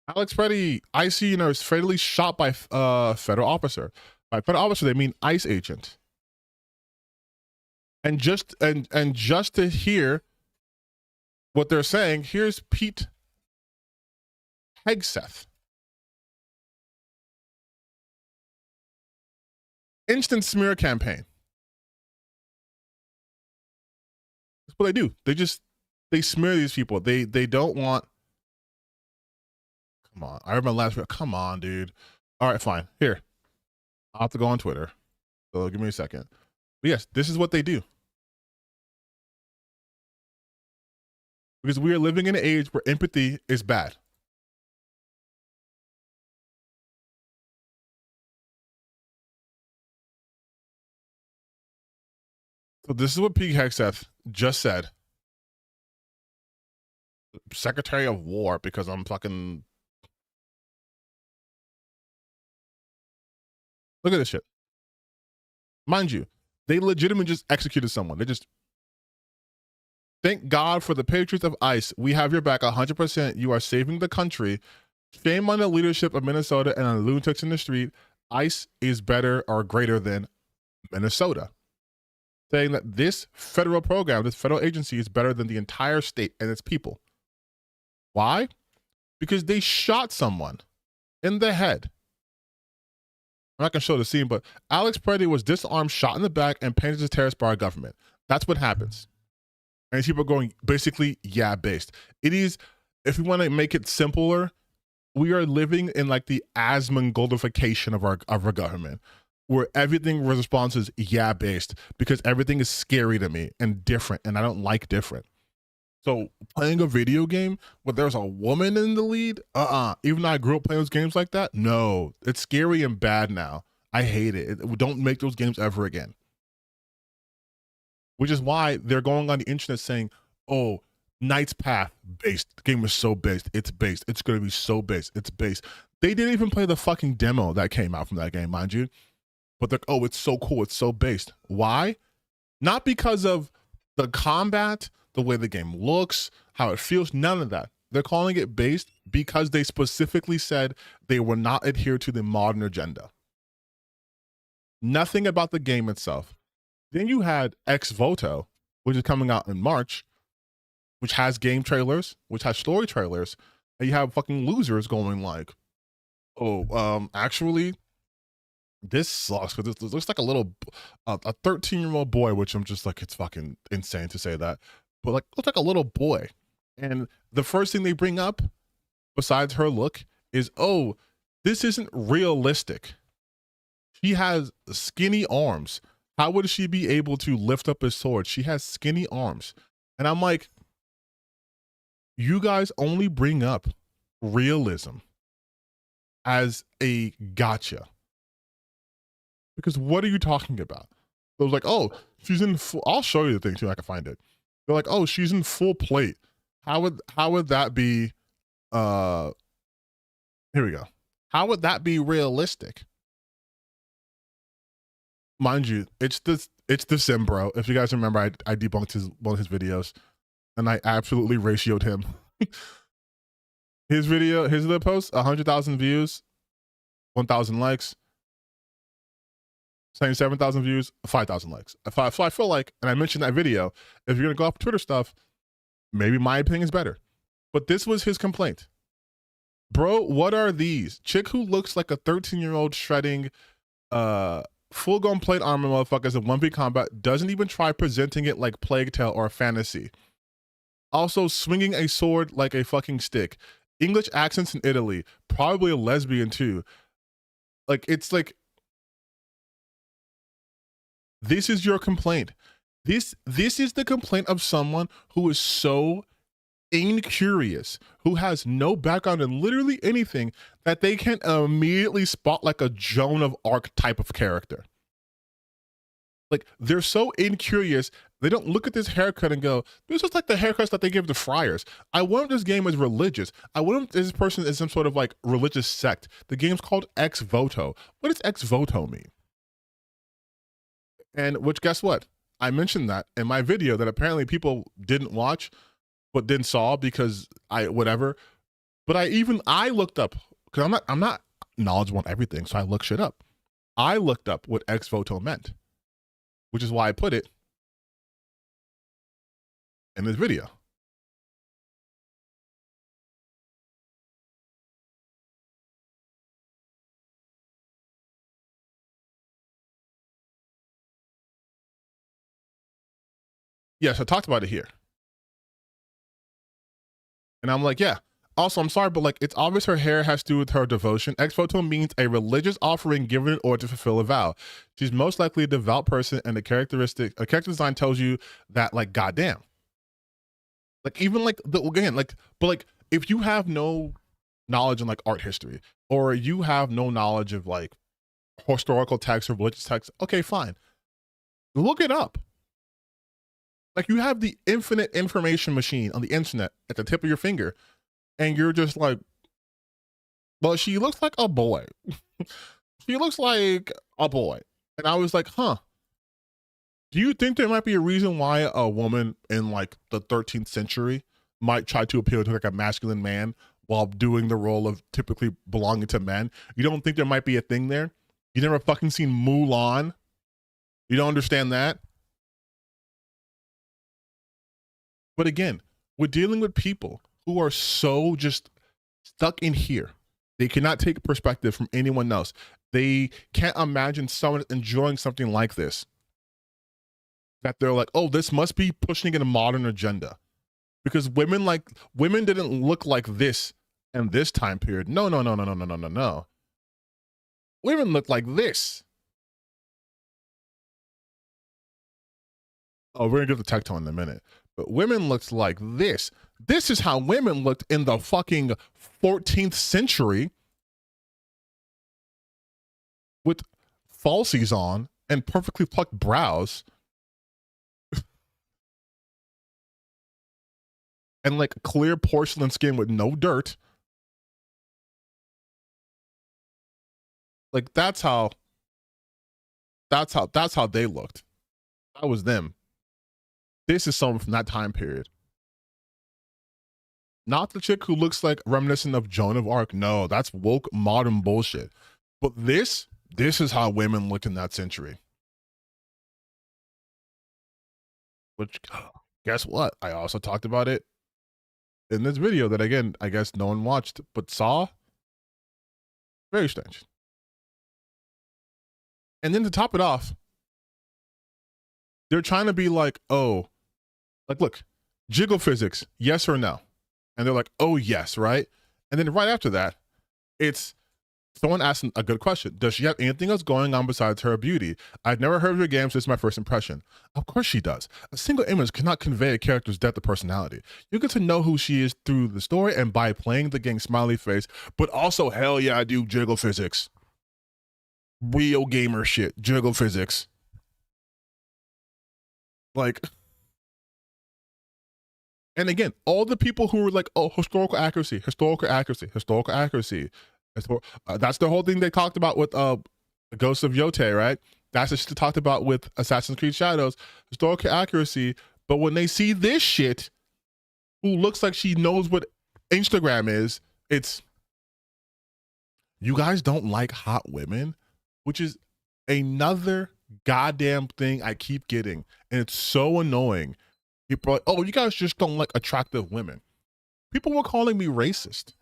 Alex Preddy, ICE, you know, is fatally shot by federal officer. By federal officer, they mean ICE agent. And just to hear what they're saying, here's Pete Hegseth. Instant smear campaign. That's what they do. They smear these people. They don't want. Come on. I remember last video. Come on, dude. All right, fine. Here. I'll have to go on Twitter. So give me a second. But yes, this is what they do. Because we are living in an age where empathy is bad. So this is what Pete Hegseth just said. Secretary of War, because I'm fucking. Look at this shit. Mind you, they legitimately just executed someone. They just. Thank God for the patriots of ICE. We have your back 100%. You are saving the country. Shame on the leadership of Minnesota and on the lunatics in the street. ICE is better or greater than Minnesota. Saying that this federal program, this federal agency is better than the entire state and its people. Why? Because they shot someone in the head. I'm not going to show the scene, but Alex Preddy was disarmed, shot in the back, and painted as a terrorist by our government. That's what happens. And people are going, basically, yeah, based. It is, if we want to make it simpler, we are living in like the Asmongold-ification of our government, where everything response is yeah based, because everything is scary to me and different, and I don't like different. So playing a video game where there's a woman in the lead, even though I grew up playing those games like that, no, it's scary and bad now. I hate it. Don't make those games ever again. Which is why they're going on the internet saying, oh, Knight's Path, based. The game is so based. It's based. It's going to be so based. It's based. They didn't even play the fucking demo that came out from that game, mind you. But they're, oh, it's so cool. It's so based. Why? Not because of the combat, the way the game looks, how it feels, none of that. They're calling it based because they specifically said they will not adhere to the modern agenda. Nothing about the game itself. Then you had Ex Voto, which is coming out in March, which has game trailers, which has story trailers, and you have fucking losers going like, oh, actually, this sucks because this looks like a little, a 13-year-old boy, which I'm just like, it's fucking insane to say that, but like, looks like a little boy. And the first thing they bring up, besides her look, is, oh, this isn't realistic. She has skinny arms. How would she be able to lift up a sword? She has skinny arms. And I'm like, you guys only bring up realism as a gotcha. Because what are you talking about? I was like, oh, she's in full, I'll show you the thing too, I can find it. They're like, oh, she's in full plate. How would that be, here we go. How would that be realistic? Mind you, it's the sim bro. If you guys remember, I debunked one of his videos, and I absolutely ratioed him. His video, his little post, 100,000 views, 1,000 likes, saying 7,000 views, 5,000 likes. So I feel like, and I mentioned that video, if you're gonna go off Twitter stuff, maybe my opinion is better. But this was his complaint. Bro, what are these? Chick who looks like a 13-year-old shredding full-grown plate armor motherfuckers in 1v combat doesn't even try presenting it like Plague Tale or Fantasy. Also swinging a sword like a fucking stick. English accents in Italy. Probably a lesbian too. Like, it's like, this is your complaint. This is the complaint of someone who is so incurious, who has no background in literally anything, that they can immediately spot like a Joan of Arc type of character. Like, they're so incurious, they don't look at this haircut and go, this is like the haircuts that they give to friars. I wonder if this game is religious. I wonder if this person is some sort of like religious sect. The game's called Ex Voto. What does Ex Voto mean? And which, guess what? I mentioned that in my video that apparently people didn't watch, but then saw because whatever. But I looked up, because I'm not knowledgeable on everything, so I looked shit up. I looked up what Ex Voto meant, which is why I put it in this video. Yes, I talked about it here. And I'm like, yeah. Also, I'm sorry, but like, it's obvious her hair has to do with her devotion. Ex voto means a religious offering given in order to fulfill a vow. She's most likely a devout person, and a character design tells you that, like, goddamn. Like, even like but like, if you have no knowledge in like art history, or you have no knowledge of like historical texts or religious texts, okay, fine. Look it up. Like, you have the infinite information machine on the internet at the tip of your finger, and you're just like, well, she looks like a boy. She looks like a boy. And I was like, huh. Do you think there might be a reason why a woman in like the 13th century might try to appeal to like a masculine man while doing the role of typically belonging to men? You don't think there might be a thing there? You never fucking seen Mulan? You don't understand that? But again, we're dealing with people who are so just stuck in here. They cannot take perspective from anyone else. They can't imagine someone enjoying something like this. That they're like, oh, this must be pushing in a modern agenda. Because women didn't look like this in this time period. No. Women look like this. Oh, we're gonna get the tech tone in a minute. But women looked like this. This is how women looked in the fucking 14th century with falsies on and perfectly plucked brows and like clear porcelain skin with no dirt. Like that's how they looked. That was them. This is someone from that time period. Not the chick who looks like reminiscent of Joan of Arc. No, that's woke modern bullshit. But this is how women looked in that century. Which, guess what? I also talked about it in this video that, again, I guess no one watched, but saw. Very strange. And then to top it off, they're trying to be like, oh, like, look, jiggle physics, yes or no? And they're like, oh, yes, right? And then right after that, it's someone asking a good question. Does she have anything else going on besides her beauty? I've never heard of her games. This is my first impression. Of course she does. A single image cannot convey a character's depth of personality. You get to know who she is through the story and by playing the game smiley face, but also, hell yeah, I do jiggle physics. Real gamer shit, jiggle physics. Like, and again, all the people who were like, oh, historical accuracy. That's the whole thing they talked about with Ghost of Yote, right? That's what they talked about with Assassin's Creed Shadows, historical accuracy. But when they see this shit, who looks like she knows what Instagram is, it's, you guys don't like hot women, which is another goddamn thing I keep getting. And it's so annoying. People are like, oh, you guys just don't like attractive women. People were calling me racist.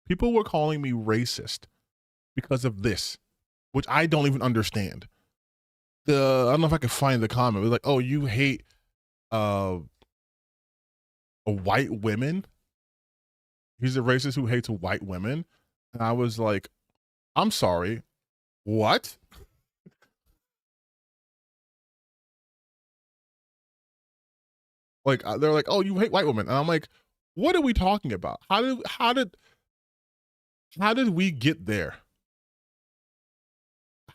People were calling me racist because of this, which I don't even understand. I don't know if I can find the comment. It was like, oh, you hate white women? He's a racist who hates white women. And I was like, I'm sorry, what? Like, they're like, oh, you hate white women. And I'm like, what are we talking about? How did we get there?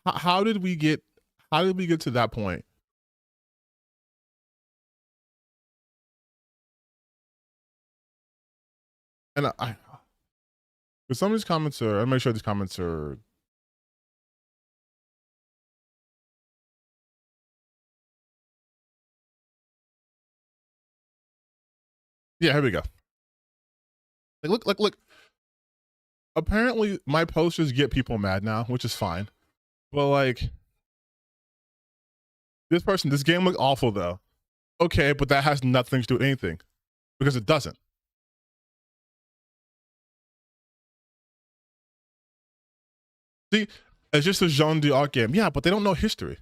How did we get to that point? And because some of these comments are, I'll make sure these comments are. Yeah, here we go. Like, look. Apparently, my posters get people mad now, which is fine. But like, this game looked awful though. Okay, but that has nothing to do with anything because it doesn't. See, it's just a Jean d'Arc game. Yeah, but they don't know history.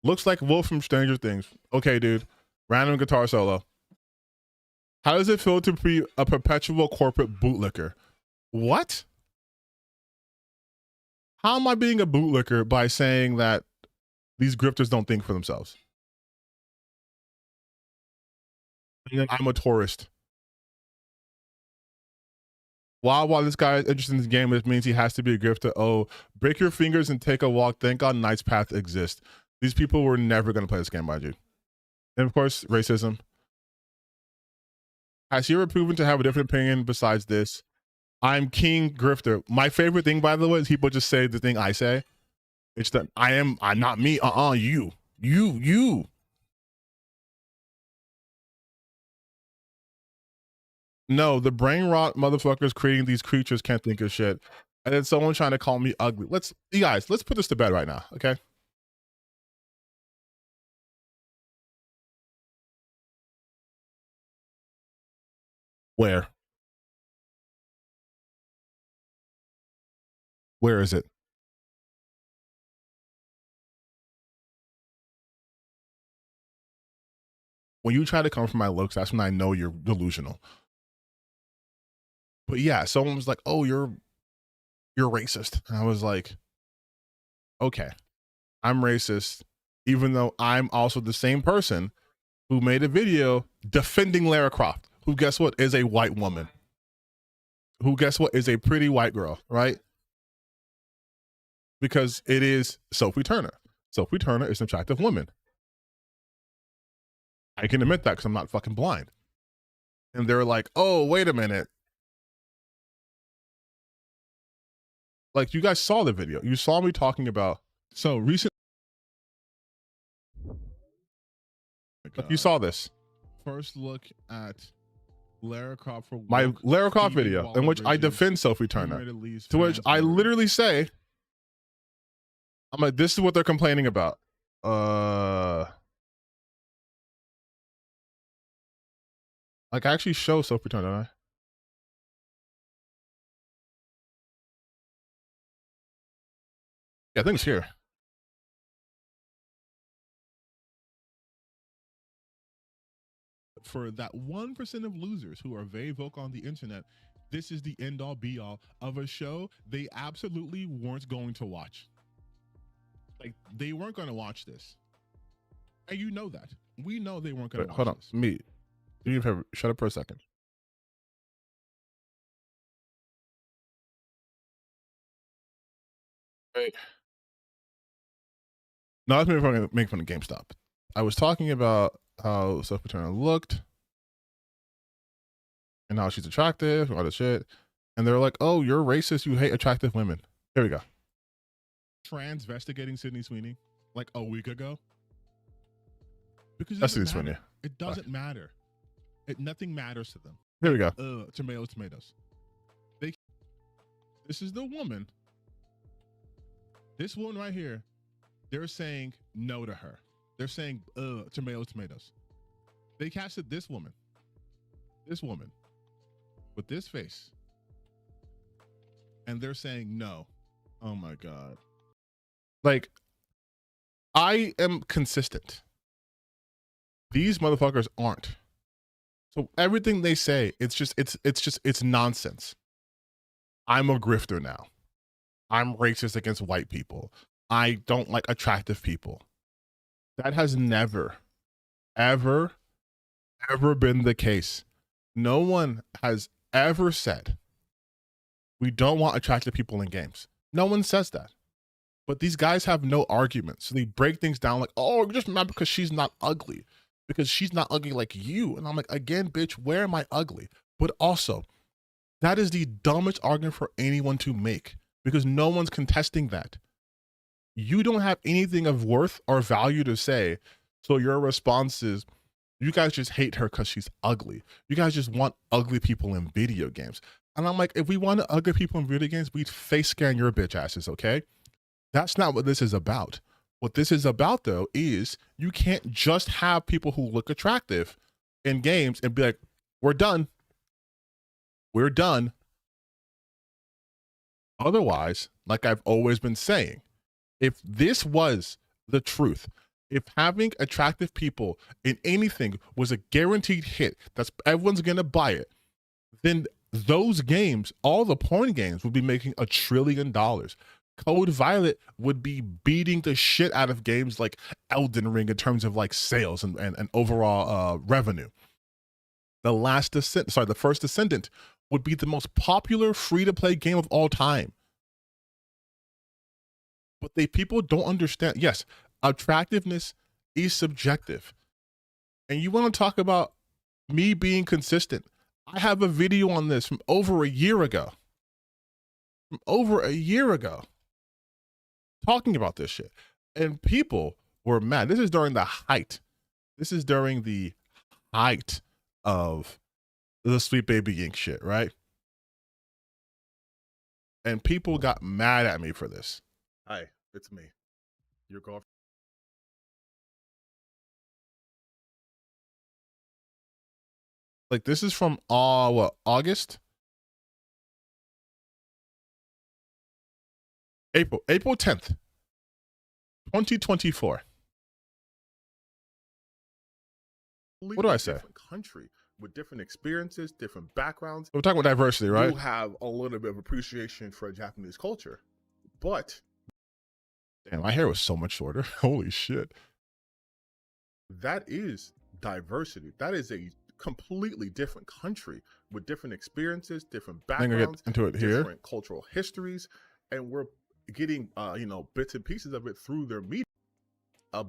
Looks like Wolf from Stranger Things. Okay, dude. Random guitar solo. How does it feel to be a perpetual corporate bootlicker? What? How am I being a bootlicker by saying that these grifters don't think for themselves? I'm a tourist. While this guy is interested in this game, it means he has to be a grifter. Oh, break your fingers and take a walk. Thank God Knight's Path exists. These people were never going to play this game, mind you. And of course, racism. Has he ever proven to have a different opinion besides this? I'm King Grifter. My favorite thing, by the way, is people just say the thing I say. It's that I'm not me. You. No, the brain rot motherfuckers creating these creatures can't think of shit. And then someone trying to call me ugly. You guys, let's put this to bed right now, okay? Where? Where is it? When you try to come from my looks, that's when I know you're delusional. But yeah, someone was like, "Oh, you're racist." And I was like, "Okay, I'm racist even though I'm also the same person who made a video defending Lara Croft, who guess what is a white woman, who guess what is a pretty white girl, right? Because it is Sophie Turner. Sophie Turner is an attractive woman. I can admit that because I'm not fucking blind. And they're like, oh, wait a minute. Like, you guys saw the video. You saw me talking about, so recent. Like, you saw this. First look at Lara Croft for my Lara Croft video in which I defend Sophie Turner. To which I literally say, I'm like, this is what they're complaining about. Like, I actually show Sophie Turner, don't I? Yeah, I think it's here. For that 1% of losers who are very vocal on the internet, this is the end all be all of a show they absolutely weren't going to watch. Like, they weren't going to watch this. And you know that. We know they weren't going to watch this. Hold on, me. Do you have shut up for a second? Right. No, I was making fun of GameStop. I was talking about how Sophie Turner looked and how she's attractive and all this shit. And they're like, oh, you're racist. You hate attractive women. Here we go. Transvestigating Sydney Sweeney like a week ago. Because that's Sydney Sweeney. It doesn't matter. Nothing matters to them. Here we go. Tomatoes. This is the woman. This one right here. They're saying no to her. They're saying, tomatoes. They casted this woman with this face. And they're saying no. Oh my God. Like, I am consistent. These motherfuckers aren't. So everything they say, it's nonsense. I'm a grifter now. I'm racist against white people. I don't like attractive people. That has never, ever been the case. No one has ever said, we don't want attractive people in games. No one says that. But these guys have no argument. So they break things down like, oh, you're just mad because she's not ugly. Because she's not ugly like you. And I'm like, again, bitch, where am I ugly? But also, that is the dumbest argument for anyone to make. Because no one's contesting that. You don't have anything of worth or value to say. So your response is, you guys just hate her because she's ugly. You guys just want ugly people in video games. And I'm like, if we wanted ugly people in video games, we'd face scan your bitch asses, okay? That's not what this is about. What this is about, though, is you can't just have people who look attractive in games and be like, we're done. We're done. Otherwise, like I've always been saying, if this was the truth, if having attractive people in anything was a guaranteed hit, that's everyone's going to buy it, then those games, all the porn games, would be making $1 trillion. Code Violet would be beating the shit out of games like Elden Ring in terms of like sales and overall revenue. The First Descendant would be the most popular free-to-play game of all time. But people don't understand. Yes, attractiveness is subjective. And you want to talk about me being consistent. I have a video on this from over a year ago. Talking about this shit. And people were mad. This is during the height. Of the Sweet Baby Inc. shit, right? And people got mad at me for this. Hi, it's me. Your girlfriend. Like, this is from August? April 10th, 2024. What do I say? Different country with different experiences, different backgrounds. We're talking about diversity, right? You have a little bit of appreciation for Japanese culture, but damn, my hair was so much shorter. Holy shit! That is diversity. That is a completely different country with different experiences, different backgrounds, get into it here. different cultural histories, and we're getting bits and pieces of it through their media.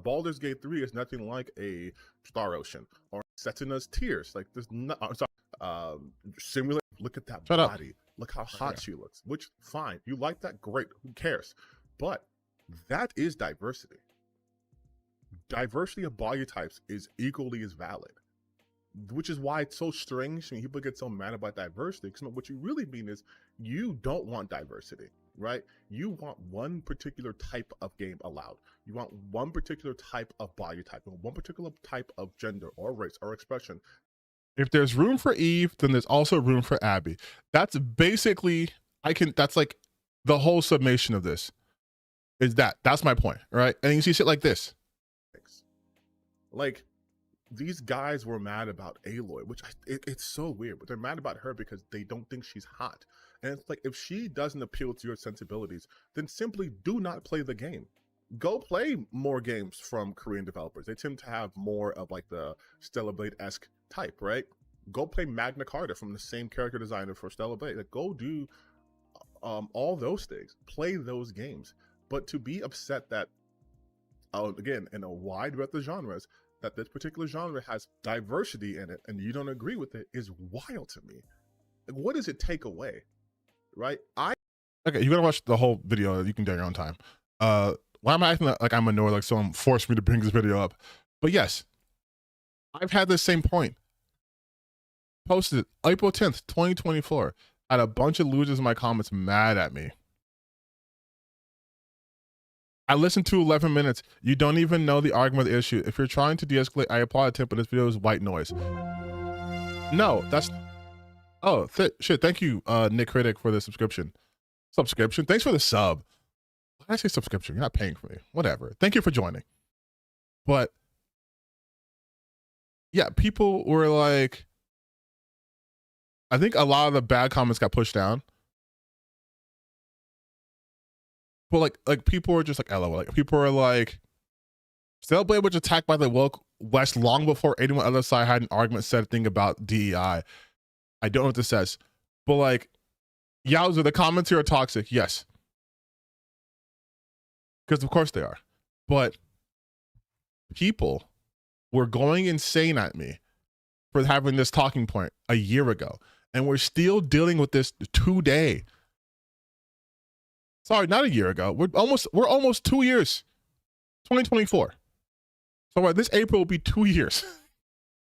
Baldur's Gate 3 is nothing like a Star Ocean or Setuna's Tears. Like there's not. I'm sorry. Simulate. Look at that Shut body. up. Look how hot she looks. Which fine. You like that? Great. Who cares? But that is diversity. Diversity of body types is equally as valid. Which is why it's so strange when people get so mad about diversity. Because what you really mean is you don't want diversity, right? You want one particular type of game allowed. You want one particular type of body type, one particular type of gender or race or expression. If there's room for Eve, then there's also room for Abby. That's basically, that's like the whole summation of this. That's my point, right? And you see shit like this. Like, these guys were mad about Aloy, which it's so weird, but they're mad about her because they don't think she's hot. And it's like, if she doesn't appeal to your sensibilities, then simply do not play the game. Go play more games from Korean developers. They tend to have more of like the Stellar Blade-esque type, right? Go play Magna Carta from the same character designer for Stellar Blade. Like, go do all those things. Play those games. But to be upset that, again, in a wide breadth of genres, that this particular genre has diversity in it and you don't agree with it is wild to me. Like, what does it take away, right? Okay, you gotta watch the whole video. You can do it your own time. Why am I acting like I'm annoyed, like someone forced me to bring this video up? But yes, I've had the same point. Posted it April 10th, 2024. Had a bunch of losers in my comments mad at me. I listened to 11 minutes. You don't even know the argument of the issue. If you're trying to de-escalate, I applaud attempt, but this video is white noise. No, that's... Oh, shit. Thank you, Nick Critic, for the subscription. Thanks for the sub. Why did I say subscription? You're not paying for me. Whatever. Thank you for joining. But, yeah, people were like... I think a lot of the bad comments got pushed down. But like people were just like, LOL. Like people were like, Stellar was attacked by the woke West long before anyone on the other side had an argument said thing about DEI. I don't know what this says, but like, Yowza, the comments here are toxic. Yes, because of course they are. But people were going insane at me for having this talking point a year ago, and we're still dealing with this today. Sorry, not a year ago. We're almost 2 years. 2024. So this April will be 2 years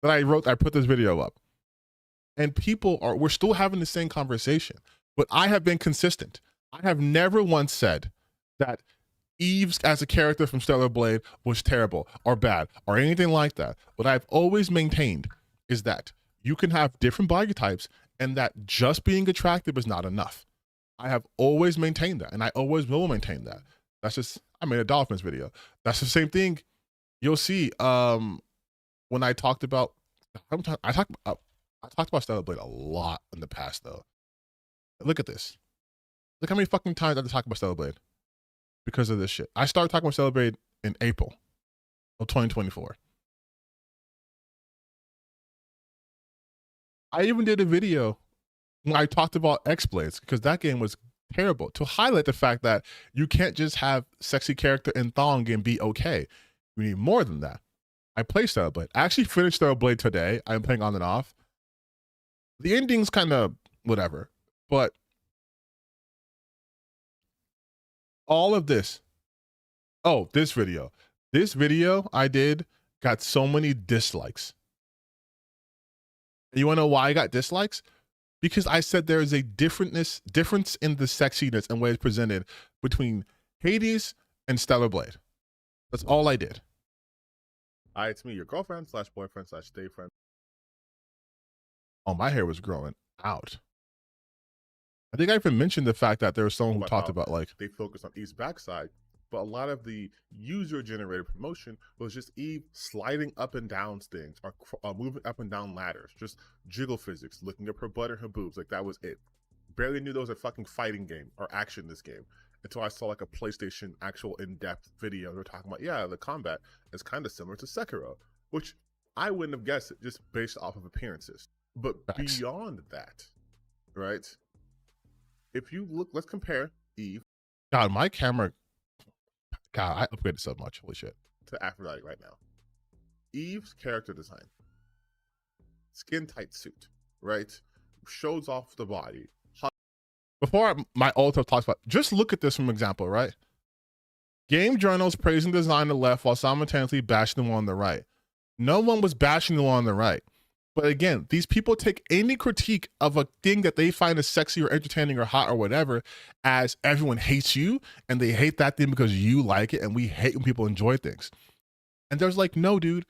that I put this video up. And we're still having the same conversation. But I have been consistent. I have never once said that Eve as a character from Stellar Blade was terrible or bad or anything like that. What I've always maintained is that you can have different body types and that just being attractive is not enough. I have always maintained that, and I always will maintain that. That's just, I made a Dolphins video. That's the same thing you'll see when I talked about, I talked about Stellar Blade a lot in the past, though. Look at this. Look how many fucking times I had to talk about Stellar Blade because of this shit. I started talking about Stellar Blade in April of 2024. I even did a video when I talked about X-Blades, because that game was terrible, to highlight the fact that you can't just have sexy character in Thong and be okay. You need more than that. I play Stellar Blade. I actually finished Stellar Blade today. I'm playing on and off. The ending's kind of whatever, but all of this. Oh, this video. This video I did got so many dislikes. You want to know why I got dislikes? Because I said there is a difference in the sexiness and way it's presented between Hades and Stellar Blade. That's all I did. Hi, it's me, your girlfriend / boyfriend / stay friend. Oh, my hair was growing out. I think I even mentioned the fact that there was someone who talked about like they focus on Eve's backside, but a lot of the user-generated promotion was just Eve sliding up and down things or moving up and down ladders, just jiggle physics, looking up her butt and her boobs. Like, that was it. Barely knew there was a fucking fighting game or action in this game until I saw like a PlayStation actual in-depth video. They're talking about, yeah, the combat is kind of similar to Sekiro. which I wouldn't have guessed it just based off of appearances. But Facts. beyond that, right? If you look, let's compare Eve. God, my camera. God, I upgraded so much. Holy shit. To Aphrodite right now. Eve's character design, skin tight suit, right? Shows off the body. Before my ultimate talks about, just look at this from example, right? Game journals praising design on the left while simultaneously bashing the one on the right. No one was bashing the one on the right. But again, these people take any critique of a thing that they find as sexy or entertaining or hot or whatever as everyone hates you and they hate that thing because you like it, and we hate when people enjoy things. And there's like, no, dude,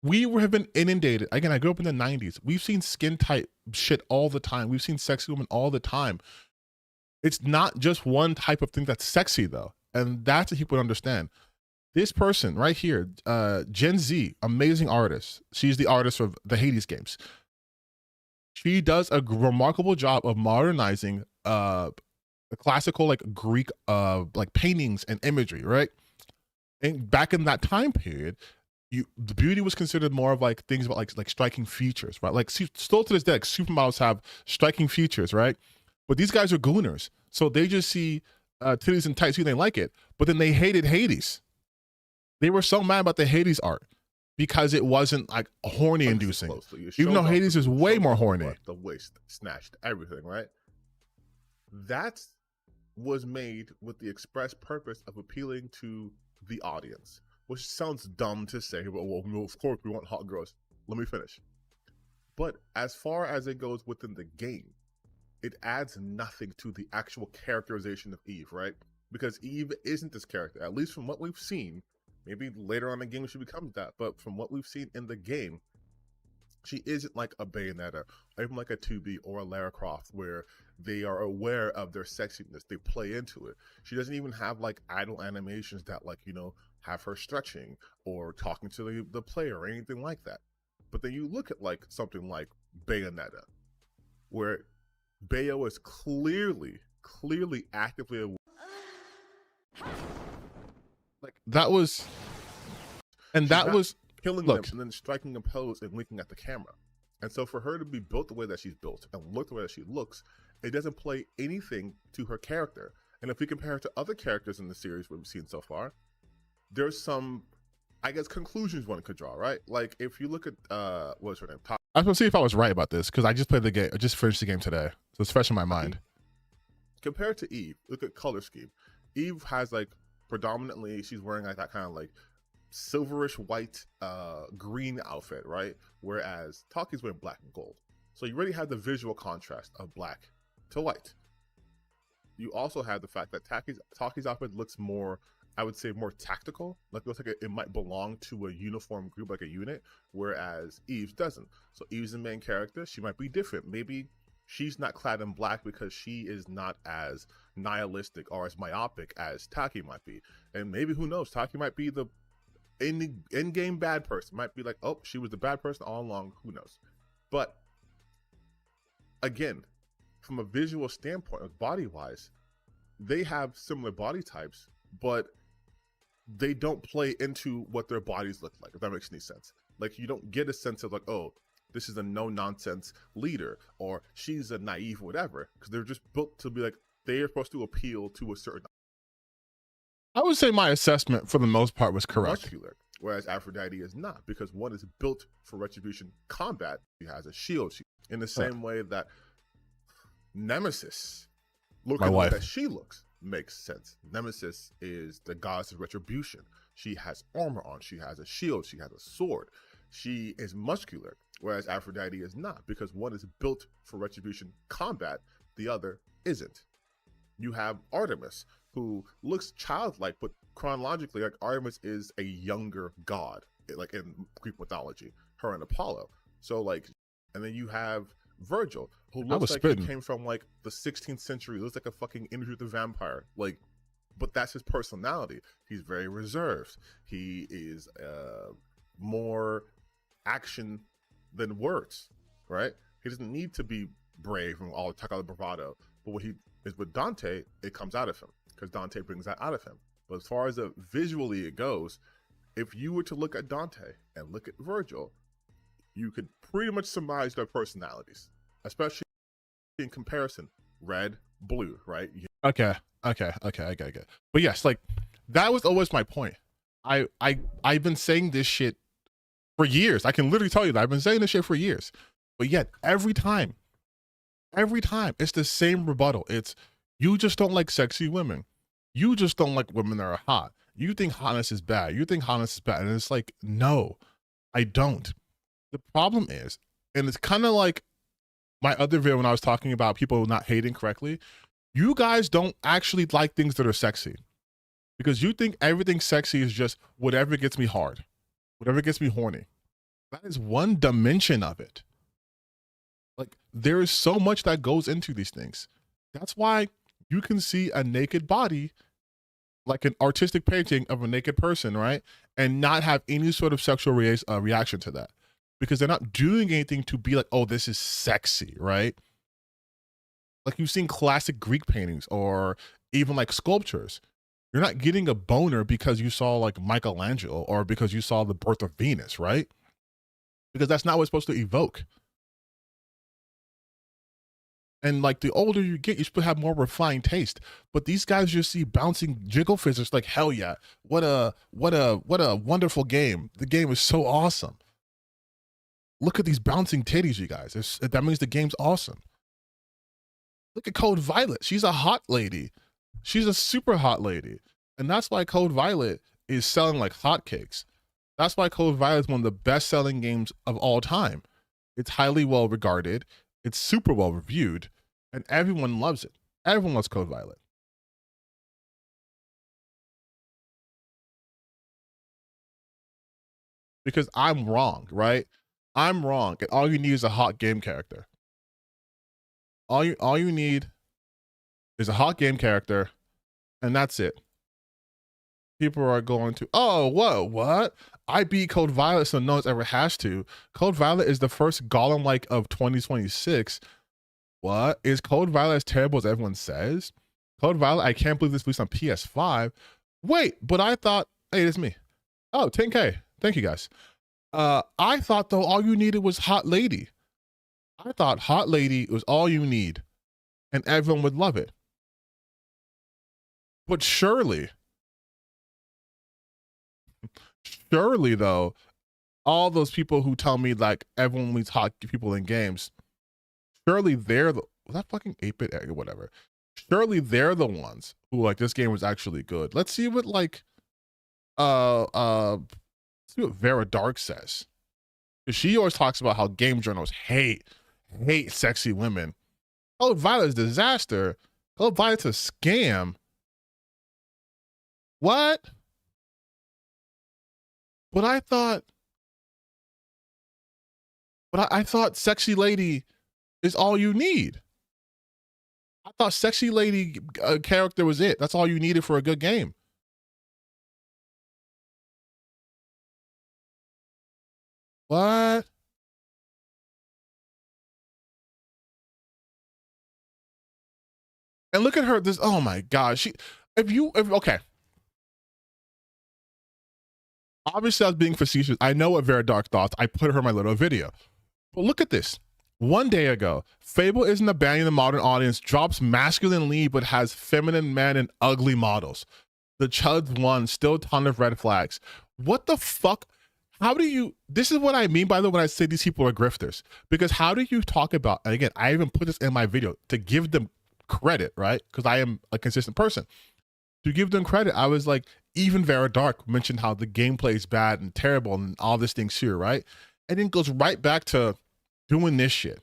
have been inundated. Again, I grew up in the 90s. We've seen skin tight shit all the time. We've seen sexy women all the time. It's not just one type of thing that's sexy though. And that's what people understand. This person right here, Gen Z, amazing artist. She's the artist of the Hades games. She does a remarkable job of modernizing the classical like Greek like paintings and imagery, right? And back in that time period, the beauty was considered more of like things about like striking features, right? Like still to this day, like, supermodels have striking features, right? But these guys are gooners, so they just see titties and tights, they like it, but then they hated Hades. They were so mad about the Hades art because it wasn't like horny inducing, even though Hades is way more horny. The waist snatched, everything, right? That was made with the express purpose of appealing to the audience, which sounds dumb to say, but well, of course we want hot girls. Let me finish. But as far as it goes within the game, it adds nothing to the actual characterization of Eve, right? Because Eve isn't this character, at least from what we've seen. Maybe later on in the game she becomes that, but from what we've seen in the game, she isn't like a Bayonetta, or even like a 2B or a Lara Croft, where they are aware of their sexiness, they play into it. She doesn't even have like idle animations that like, you know, have her stretching or talking to the player or anything like that. But then you look at like something like Bayonetta, where Bayo is clearly actively like that was, and that was killing them and then striking a pose and winking at the camera. And so for her to be built the way that she's built and look the way that she looks, it doesn't play anything to her character. And if we compare it to other characters in the series we've seen so far, there's some, I guess, conclusions one could draw, right? Like if you look at what's her name? I was gonna see if I was right about this because I just played the game. I just finished the game today, so it's fresh in my mind. Compared to Eve, look at color scheme. Eve has like predominantly, she's wearing like that kind of like silverish white green outfit, right? Whereas Taki's wearing black and gold. So you already have the visual contrast of black to white. You also have the fact that Taki's outfit looks more, I would say, more tactical. Like it looks like it might belong to a uniform group, like a unit, whereas Eve's doesn't. So Eve's the main character. She might be different. Maybe she's not clad in black because she is not as nihilistic or as myopic as Taki might be. And maybe, who knows, Taki might be the in-game bad person. Might be like, oh, she was the bad person all along. Who knows? But again, from a visual standpoint, like body-wise, they have similar body types, but they don't play into what their bodies look like, if that makes any sense. Like, you don't get a sense of like, oh, this is a no-nonsense leader, or she's a naive whatever, because they're just built to be like, they are supposed to appeal to a certain... I would say my assessment for the most part was correct. Muscular, whereas Aphrodite is not, because one is built for retribution combat. She has a shield. In the same way that Nemesis, looking like that she looks, makes sense. Nemesis is the goddess of retribution. She has armor on. She has a shield. She has a sword. She is muscular, whereas Aphrodite is not, because one is built for retribution combat, the other isn't. You have Artemis, who looks childlike, but chronologically, like, Artemis is a younger god, like in Greek mythology, her and Apollo. So like, and then you have Virgil, who looks like he came from like the 16th century, looks like a fucking Interview with the Vampire, like, but that's his personality. He's very reserved. He is more action than words, right? He doesn't need to be brave and all talk out of bravado, but what he is with Dante, it comes out of him, because Dante brings that out of him. But as far as visually it goes, if you were to look at Dante and look at Virgil, you could pretty much surmise their personalities, especially in comparison. Red, blue, right? Okay. But yes, like that was always my point. I've been saying this shit for years. I can literally tell you that I've been saying this shit for years. But yet every time it's the same rebuttal. It's you just don't like sexy women. You just don't like women that are hot. You think hotness is bad. You think hotness is bad. And it's like, no, I don't. The problem is, and it's kind of like my other video when I was talking about people not hating correctly, you guys don't actually like things that are sexy because you think everything sexy is just whatever gets me hard, whatever gets me horny. That is one dimension of it. Like there is so much that goes into these things. That's why you can see a naked body, like an artistic painting of a naked person, right? And not have any sort of sexual reaction to that because they're not doing anything to be like, oh, this is sexy, right? Like you've seen classic Greek paintings or even like sculptures. You're not getting a boner because you saw like Michelangelo or because you saw the birth of Venus, right? Because that's not what's supposed to evoke. And like the older you get, you should have more refined taste. But these guys just see bouncing jiggle physics like, hell yeah, what a wonderful game. The game is so awesome. Look at these bouncing titties, you guys. That means the game's awesome. Look at Code Violet. She's a hot lady. She's a super hot lady. And that's why Code Violet is selling like hotcakes. That's why Code Violet is one of the best-selling games of all time. It's highly well regarded. It's super well reviewed, and everyone loves it. Everyone loves Code Violet. Because I'm wrong, right? I'm wrong, and all you need is a hot game character. All you need is a hot game character, and that's it. People are going to, oh, whoa, what? I beat Code Violet so no one's ever has to. Code Violet is the first Gollum-like of 2026. What? Is Code Violet as terrible as everyone says? Code Violet, I can't believe this released on PS5. Wait, but I thought, hey, it's me. Oh, 10K. Thank you, guys. I thought, though, all you needed was Hot Lady. I thought Hot Lady was all you need, and everyone would love it. But surely, though, all those people who tell me, like, everyone needs hot people in games, surely they're the, was that fucking 8-bit, whatever. Surely they're the ones who like this game was actually good. Let's see what like let's see what Vera Dark says. She always talks about how game journals hate sexy women. Code Violet's a disaster. Code Violet's a scam. What? But I thought sexy lady is all you need. I thought sexy lady character was it. That's all you needed for a good game. What? And look at her. This. Oh my God. Okay. Obviously, I was being facetious. I know what Vera Dark thought. I put her in my little video. But look at this. One day ago, Fable isn't abandoning the modern audience, drops masculine lead, but has feminine men and ugly models. The Chuds won, still a ton of red flags. What the fuck? How do you, this is what I mean by the way when I say these people are grifters. Because how do you talk about, and again, I even put this in my video to give them credit, right? Because I am a consistent person. To give them credit, I was like, even Vera Dark mentioned how the gameplay is bad and terrible and all this thing's here, right? And then it goes right back to doing this shit.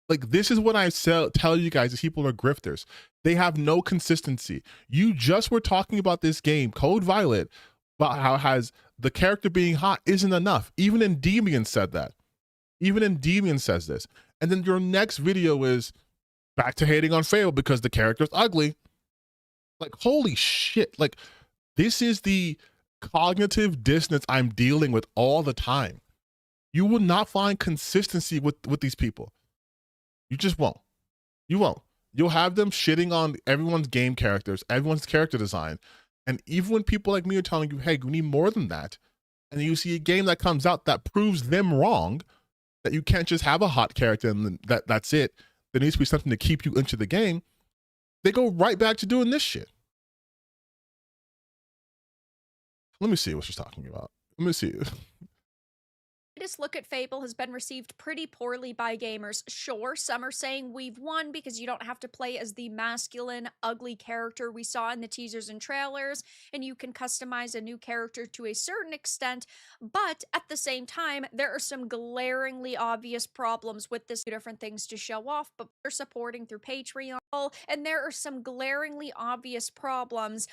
Like, this is what I tell you guys, these people are grifters. They have no consistency. You just were talking about this game, Code Violet, about how has the character being hot isn't enough. Even Endymion said that. Even Endymion says this. And then your next video is back to hating on Fable because the character's ugly. Like, holy shit. Like, this is the cognitive dissonance I'm dealing with all the time. You will not find consistency with these people. You just won't. You won't. You'll have them shitting on everyone's game characters, everyone's character design. And even when people like me are telling you, hey, we need more than that, and you see a game that comes out that proves them wrong, that you can't just have a hot character and that's it. There needs to be something to keep you into the game. They go right back to doing this shit. Let me see what she's talking about. Let me see. Latest look at Fable has been received pretty poorly by gamers. Sure, some are saying we've won because you don't have to play as the masculine, ugly character we saw in the teasers and trailers, and you can customize a new character to a certain extent, but at the same time, there are some glaringly obvious problems with this. Different things to show off, but they're supporting through Patreon, and there are some glaringly obvious problems.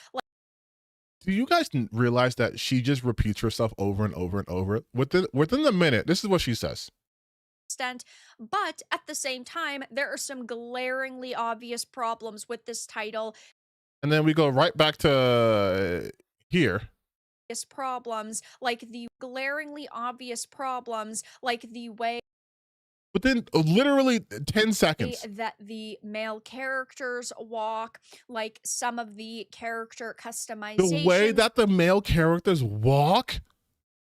Do you guys realize that she just repeats herself over and over and over? Within the minute, this is what she says. But at the same time, there are some glaringly obvious problems with this title. And then we go right back to here. Problems like the glaringly obvious problems, like the way Within literally 10 seconds that the male characters walk, like some of the character customization. The way that the male characters walk,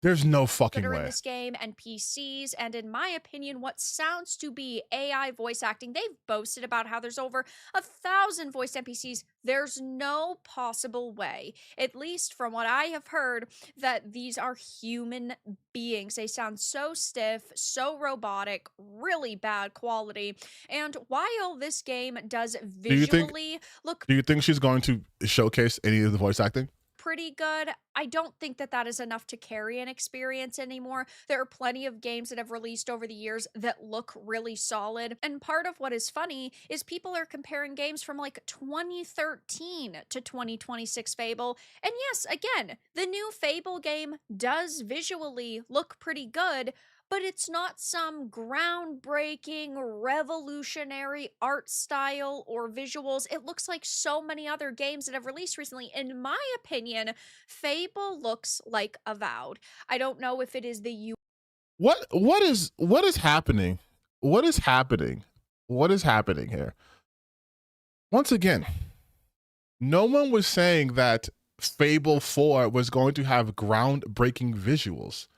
there's no fucking way. In this game and PCs, and in my opinion, what sounds to be AI voice acting. They've boasted about how there's over 1,000 voice NPCs. There's no possible way, at least from what I have heard, that these are human beings. They sound so stiff, so robotic, really bad quality. And while this game does visually look... Do you think she's going to showcase any of the voice acting? Pretty good. I don't think that is enough to carry an experience anymore. There are plenty of games that have released over the years that look really solid. And part of what is funny is people are comparing games from like 2013 to 2026 Fable. And yes, again, the new Fable game does visually look pretty good, but it's not some groundbreaking, revolutionary art style or visuals. It looks like so many other games that have released recently. In my opinion, Fable looks like Avowed. I don't know if it is the What is happening? What is happening? What is happening here? Once again, no one was saying that Fable 4 was going to have groundbreaking visuals.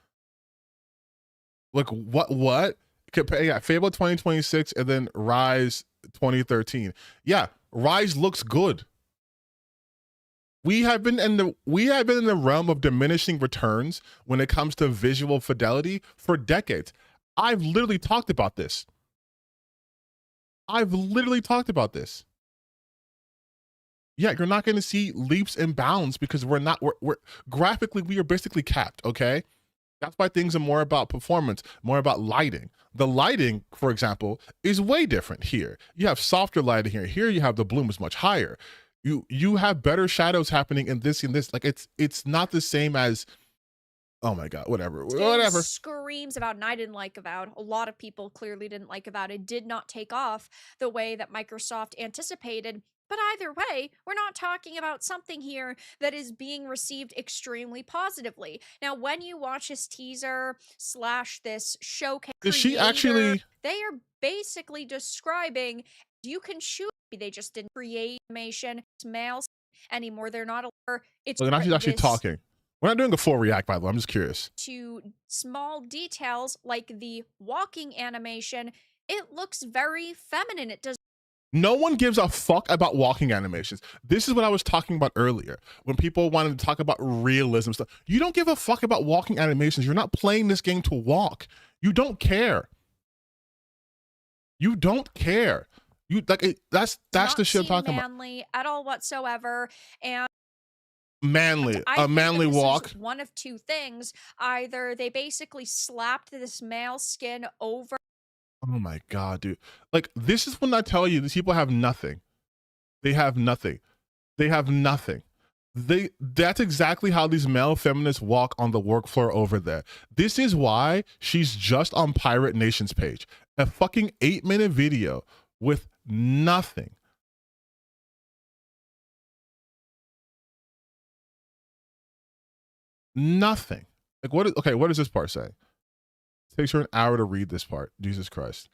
Like what? Yeah, Fable 2026 and then Rise 2013. Yeah, Rise looks good. We have been in the realm of diminishing returns when it comes to visual fidelity for decades. I've literally talked about this. Yeah, you're not going to see leaps and bounds because we're graphically, we are basically capped, okay? That's why things are more about performance, more about lighting. The lighting, for example, is way different here. You have softer lighting here. Here you have the bloom is much higher. You have better shadows happening in this. Like it's not the same as, oh my God, whatever. Screams about, and I didn't like Avowed. A lot of people clearly didn't like Avowed. It did not take off the way that Microsoft anticipated. But either way, we're not talking about something here that is being received extremely positively. Now, when you watch this teaser / this showcase, she actually... They are basically describing you can shoot. They just didn't create animation, males anymore. They're not. It's now she's actually talking. We're not doing a full react, by the way. I'm just curious. To small details like the walking animation, it looks very feminine. It does. No one gives a fuck about walking animations. This is what I was talking about earlier when people wanted to talk about realism stuff. You don't give a fuck about walking animations. You're not playing this game to walk. You don't care. You don't care. You like it, that's the shit I'm talking about. Manly at all whatsoever. And manly, a manly walk. One of two things: either they basically slapped this male skin over. Oh my God, dude. Like, this is when I tell you these people have nothing. They have nothing. That's exactly how these male feminists walk on the work floor over there. This is why she's just on Pirate Nation's page. A fucking 8-minute video with nothing. Nothing. Like, what does this part say? It takes her an hour to read this part. Jesus Christ.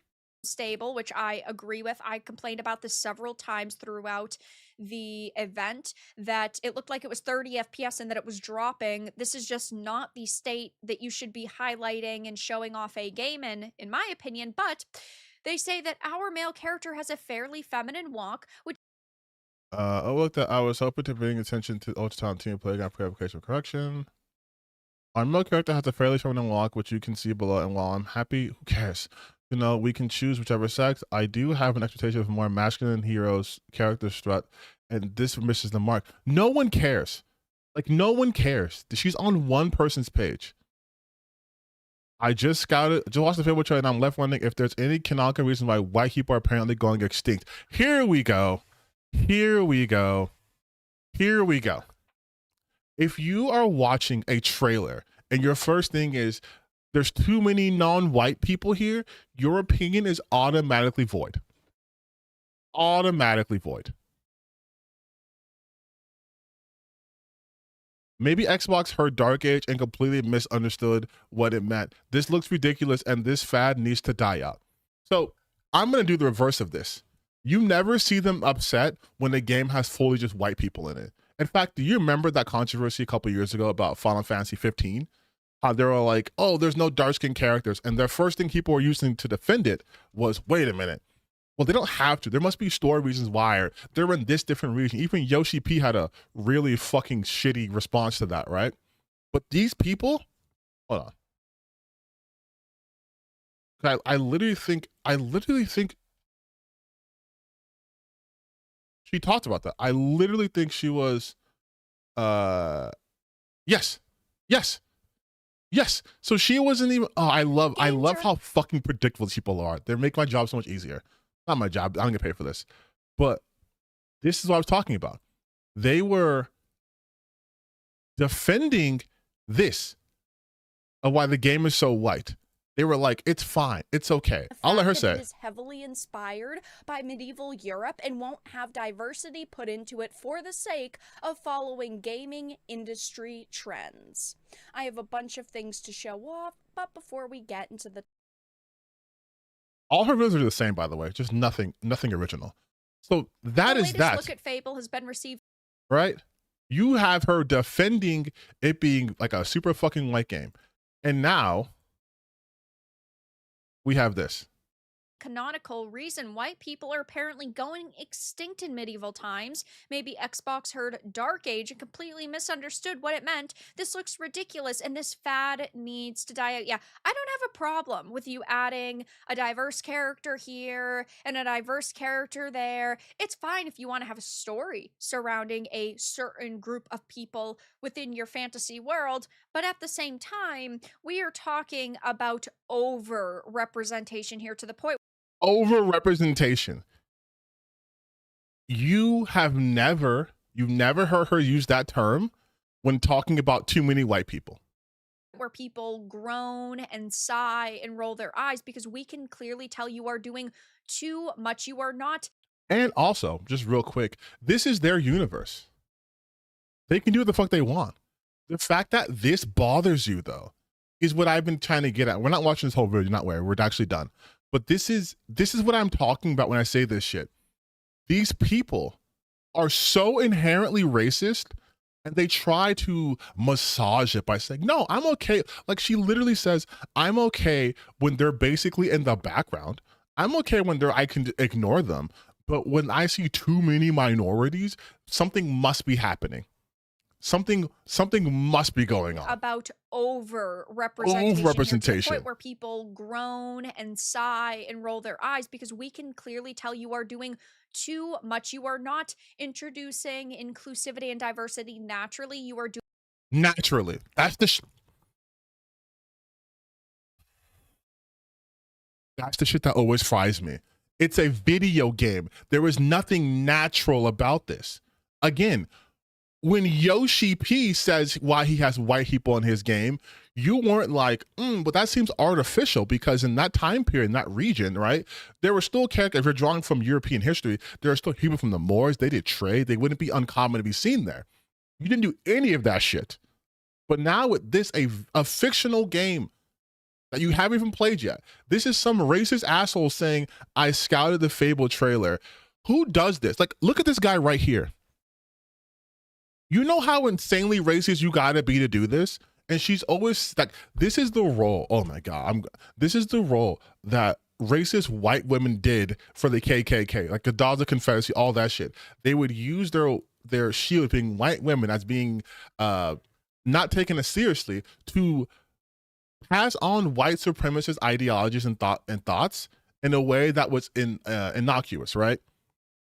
stable, which I agree with. I complained about this several times throughout the event, that it looked like it was 30 FPS and that it was dropping. This is just not the state that you should be highlighting and showing off a game in my opinion. But they say that our male character has a fairly feminine walk, which I looked at, I was hoping to bring attention to ultra team play for application correction. Our male character has a fairly feminine walk, which you can see below, and while I'm happy, who cares? You know, we can choose whichever sex. I do have an expectation of more masculine heroes character strut, and this misses the mark. No one cares. Like, no one cares. She's on one person's page. I just watched the video trailer, and I'm left wondering if there's any canonical reason why white people are apparently going extinct. Here we go. Here we go. Here we go. If you are watching a trailer and your first thing is, there's too many non-white people here, your opinion is automatically void. Automatically void. Maybe Xbox heard Dark Age and completely misunderstood what it meant. This looks ridiculous and this fad needs to die out. So I'm going to do the reverse of this. You never see them upset when the game has fully just white people in it. In fact, do you remember that controversy a couple years ago about Final Fantasy 15? How they were like, oh, there's no dark-skinned characters. And their first thing people were using to defend it was, wait a minute. Well, they don't have to. There must be story reasons why they're in this different region. Even Yoshi P had a really fucking shitty response to that, right? But these people, hold on. I literally think she talked about that. I literally think she was, yes. So she wasn't even, oh, I love how fucking predictable these people are. They make my job so much easier. Not my job, I don't get paid for this. But this is what I was talking about. They were defending this of why the game is so white. They were like, it's fine, it's okay. I'll let her say. It is heavily inspired by medieval Europe and won't have diversity put into it for the sake of following gaming industry trends. I have a bunch of things to show off, but before we get into the... All her videos are the same, by the way, just nothing original. So that is that. The latest look at Fable has been received. Right? You have her defending it being like a super fucking white game. And now we have this. Canonical reason white people are apparently going extinct in medieval times. Maybe Xbox heard Dark Age and completely misunderstood what it meant. This looks ridiculous and this fad needs to die out. Yeah, I don't have a problem with you adding a diverse character here and a diverse character there. It's fine if you want to have a story surrounding a certain group of people within your fantasy world, but at the same time, we are talking about over-representation here to the point. Over-representation. You've never heard her use that term when talking about too many white people. Where people groan and sigh and roll their eyes because we can clearly tell you are doing too much. You are not. And also, just real quick, this is their universe. They can do what the fuck they want. The fact that this bothers you, though, is what I've been trying to get at. We're not watching this whole video, not where we're actually done. But this is what I'm talking about when I say this shit. These people are so inherently racist and they try to massage it by saying, no, I'm okay. Like she literally says, I'm okay when they're basically in the background. I'm okay when I can ignore them. But when I see too many minorities, something must be happening. Something must be going on. About over-representation. Over-representation. To the point where people groan and sigh and roll their eyes because we can clearly tell you are doing too much. You are not introducing inclusivity and diversity naturally. You are doing... Naturally. That's the shit that always fries me. It's a video game. There is nothing natural about this. Again, when Yoshi P says why he has white people in his game, you weren't like, but that seems artificial because in that time period, in that region, right, there were still characters, if you're drawing from European history, there are still people from the Moors, they did trade, they wouldn't be uncommon to be seen there. You didn't do any of that shit. But now with this, a fictional game that you haven't even played yet. This is some racist asshole saying, I scouted the Fable trailer. Who does this? Like, look at this guy right here. You know how insanely racist you gotta be to do this? And she's always like, this is the role. Oh my God. This is the role that racist white women did for the KKK, like the Daughters of Confederacy, all that shit. They would use their shield being white women as being not taken as seriously to pass on white supremacist ideologies and thoughts in a way that was innocuous, right?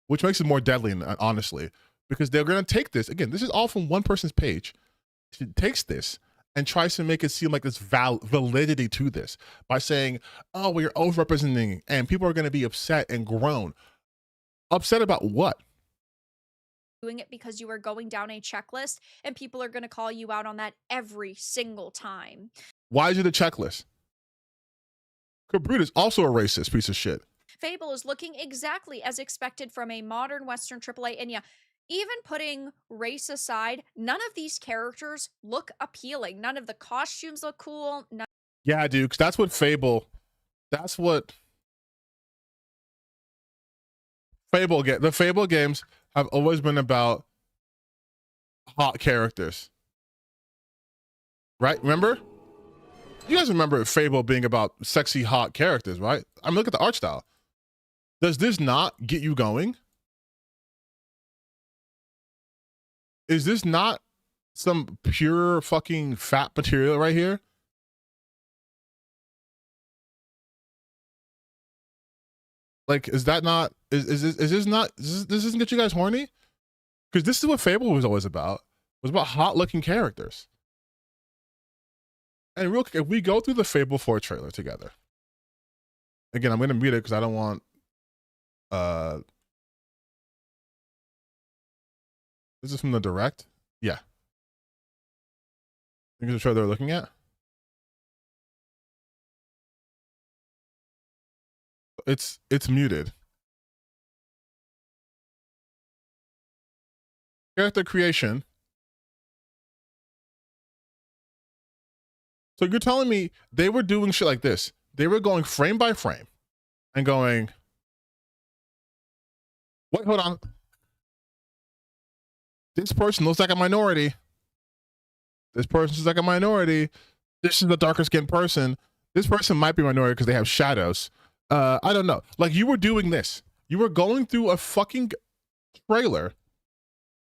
Which makes it more deadly, honestly, because they're going to take this again. This is all from one person's page. She takes this and tries to make it seem like there's validity to this by saying, oh, we're overrepresenting and people are going to be upset and groan. Upset about what? Doing it because you are going down a checklist and people are going to call you out on that every single time. Why is it a checklist? Cabrut is also a racist piece of shit. Fable is looking exactly as expected from a modern Western AAA, and yeah, even putting race aside, none of these characters look appealing. None of the costumes look cool. Yeah, dude, 'cause that's what Fable the Fable games have always been about hot characters. Right? Remember? You guys remember Fable being about sexy, hot characters, right? I mean, look at the art style. Does this not get you going? Is this not some pure fucking fat material right here? Like, is that not, is this not, this doesn't get you guys horny? Because this is what Fable was always about. It was about hot looking characters. And real quick, if we go through the Fable 4 trailer together, again, I'm going to mute it because I don't want, this is from the direct? Yeah. Think it's the trailer they're looking at? It's muted. Character creation. So you're telling me they were doing shit like this. They were going frame by frame and going, wait, hold on. This person looks like a minority. This person looks like a minority. This is the darker skinned person. This person might be a minority because they have shadows. I don't know. Like, you were doing this. You were going through a fucking trailer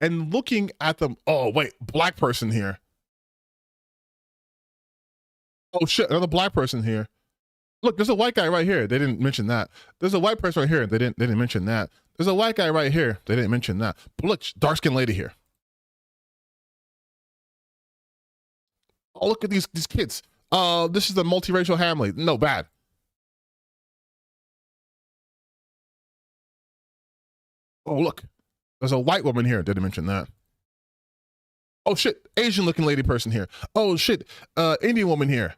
and looking at them. Oh, wait, black person here. Oh shit, another black person here. Look, there's a white guy right here. They didn't mention that. There's a white person right here. They didn't mention that. There's a white guy right here. They didn't mention that. But look, dark-skinned lady here. Oh, look at these kids. This is a multiracial family. No, bad. Oh, look. There's a white woman here. Didn't mention that. Oh shit, Asian looking lady person here. Oh shit, Indian woman here.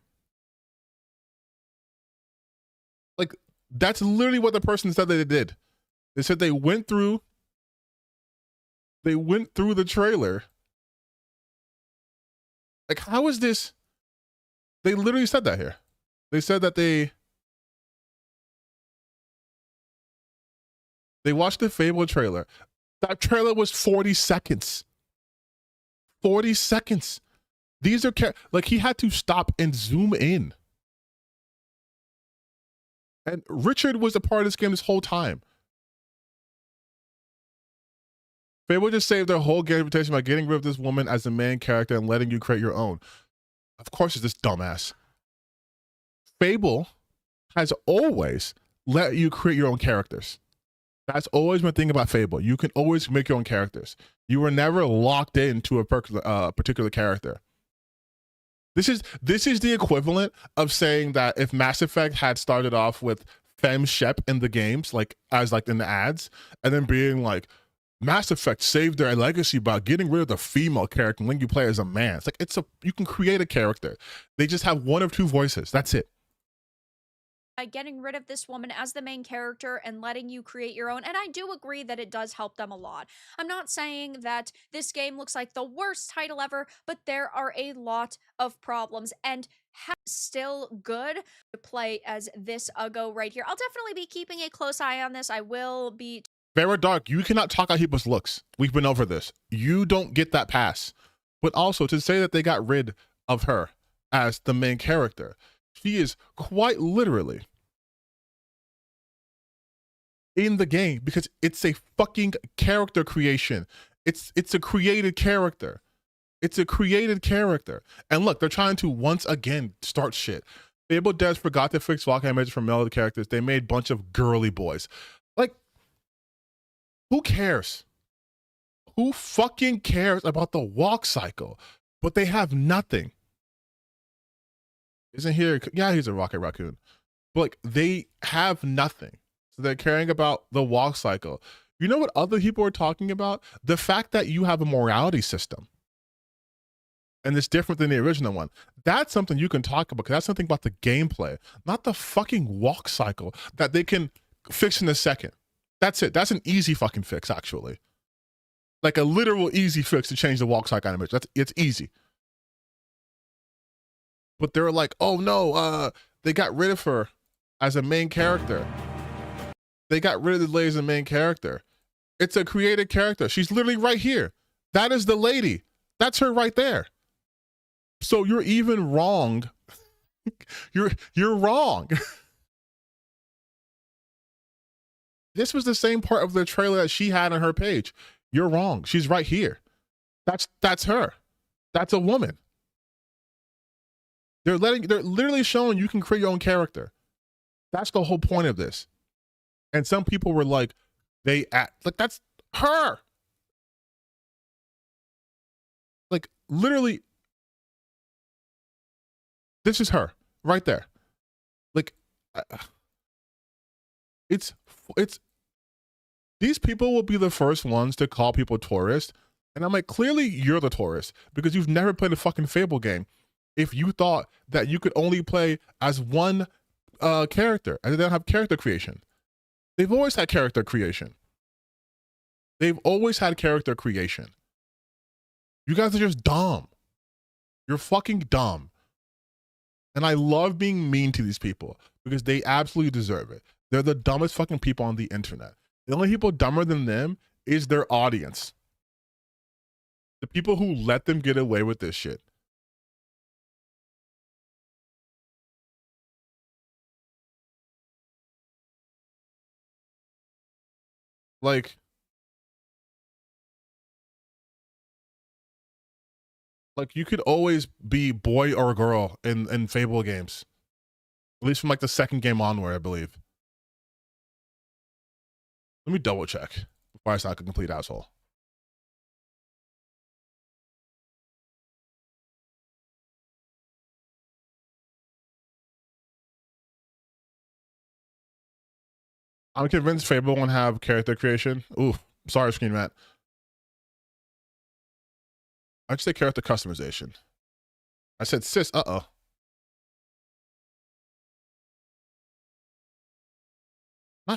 Like, that's literally what the person said that they did. They said they went through the trailer. Like, how is this? They literally said that here. They said that they watched the Fable trailer. That trailer was 40 seconds. 40 seconds. These are like, he had to stop and zoom in. And Richard was a part of this game this whole time. Fable just saved their whole game reputation by getting rid of this woman as the main character and letting you create your own. Of course, it's this dumbass. Fable has always let you create your own characters. That's always my thing about Fable. You can always make your own characters. You were never locked into a particular character. This is the equivalent of saying that if Mass Effect had started off with Fem Shep in the games, like in the ads, and then being like, Mass Effect saved their legacy by getting rid of the female character and letting you play as a man. It's like, you can create a character. They just have one of two voices. That's it. by getting rid of this woman as the main character and letting you create your own. And I do agree that it does help them a lot. I'm not saying that this game looks like the worst title ever, but there are a lot of problems, and still good to play as this Uggo right here. I'll definitely be keeping a close eye on this. I will be. Vera Dark, you cannot talk out people's looks. We've been over this. You don't get that pass. But also to say that they got rid of her as the main character, she is quite literally in the game because it's a fucking character creation. It's a created character. It's a created character. And look, they're trying to once again start shit. Fable Devs forgot to fix walk animations for male characters. They made a bunch of girly boys. Like, who cares? Who fucking cares about the walk cycle? But they have nothing. Isn't here? Yeah, he's a rocket raccoon. But like, they have nothing. So they're caring about the walk cycle. You know what other people are talking about? The fact that you have a morality system. And it's different than the original one. That's something you can talk about, because that's something about the gameplay, not the fucking walk cycle that they can fix in a second. That's it. That's an easy fucking fix, actually. Like a literal easy fix to change the walk cycle animation. It's easy. But they're like, oh no, they got rid of her as a main character. They got rid of the lady as a main character. It's a created character. She's literally right here. That is the lady. That's her right there. So you're even wrong. You're wrong. This was the same part of the trailer that she had on her page. You're wrong. She's right here. That's her. That's a woman. They're literally showing you can create your own character. That's the whole point of this. And some people were like, like, that's her. Like, literally, this is her right there. Like, it's these people will be the first ones to call people tourists. And I'm like, clearly you're the tourist because you've never played a fucking Fable game. If you thought that you could only play as one character and they don't have character creation. They've always had character creation. They've always had character creation. You guys are just dumb. You're fucking dumb. And I love being mean to these people because they absolutely deserve it. They're the dumbest fucking people on the internet. The only people dumber than them is their audience. The people who let them get away with this shit. Like you could always be boy or girl in Fable games. At least from like the second game onward, I believe. Let me double check before I sound like a complete asshole. I'm convinced Fable won't have character creation. Ooh, sorry, Screen Matt. I just say character customization. I said, sis, Not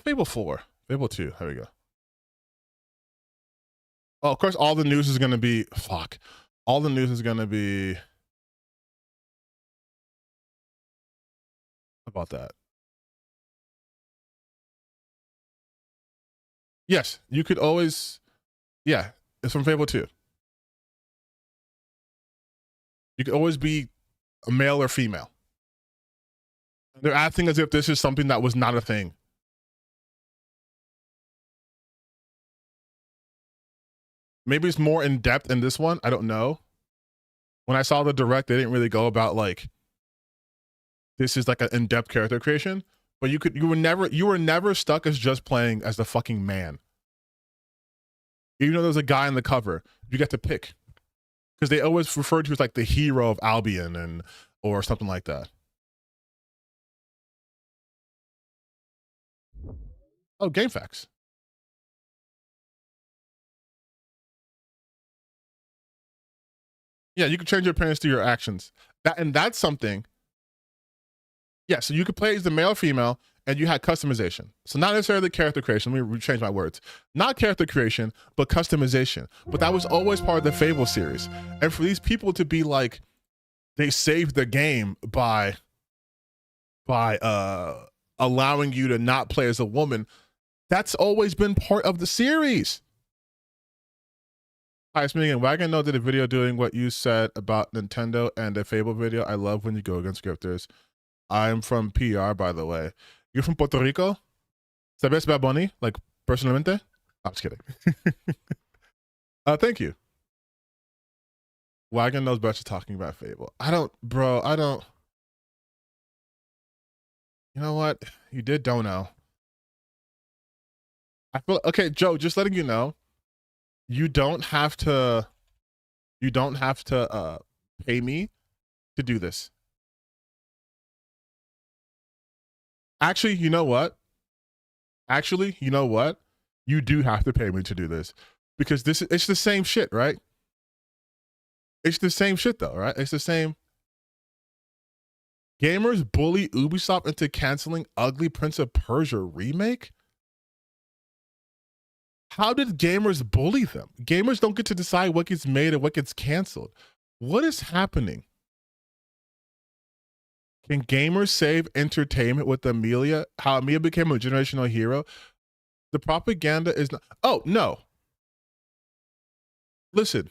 Fable 4. Fable 2. There we go. Oh, of course, all the news is going to be... Fuck. All the news is going to be... About that. Yes, you could always... Yeah, it's from Fable 2. You could always be a male or female. They're acting as if this is something that was not a thing. Maybe it's more in depth in this one. I don't know. When I saw the direct, they didn't really go about like, this is like an in-depth character creation. But you were never stuck as just playing as the fucking man. Even though there's a guy on the cover, you get to pick. Because they always refer to you as like the hero of Albion or something like that. Oh, game facts. Yeah, you can change your appearance through your actions. That's something Yeah, so you could play as the male or female, and you had customization. So not necessarily character creation. Let me change my words. Not character creation, but customization. But that was always part of the Fable series. And for these people to be like, they saved the game by allowing you to not play as a woman, that's always been part of the series. Hi, it's me again. Wagon Note did a video doing what you said about Nintendo and the Fable video. I love when you go against scripters. I'm from PR, by the way. You're from Puerto Rico? ¿Sabes Bad Bunny? Like, personalmente? I'm just kidding. Thank you. Wagon knows better talking about Fable. I don't. You know what? You did don't know. I feel, okay, Joe, just letting you know, you don't have to pay me to do this. Actually, you know what? You do have to pay me to do this, because it's the same shit, right? It's the same shit though, right? It's the same. Gamers bully Ubisoft into canceling Ugly Prince of Persia remake? How did gamers bully them? Gamers don't get to decide what gets made and what gets canceled. What is happening? Can gamers save entertainment with Amelia? How Amelia became a generational hero? The propaganda is not. Oh, no. Listen.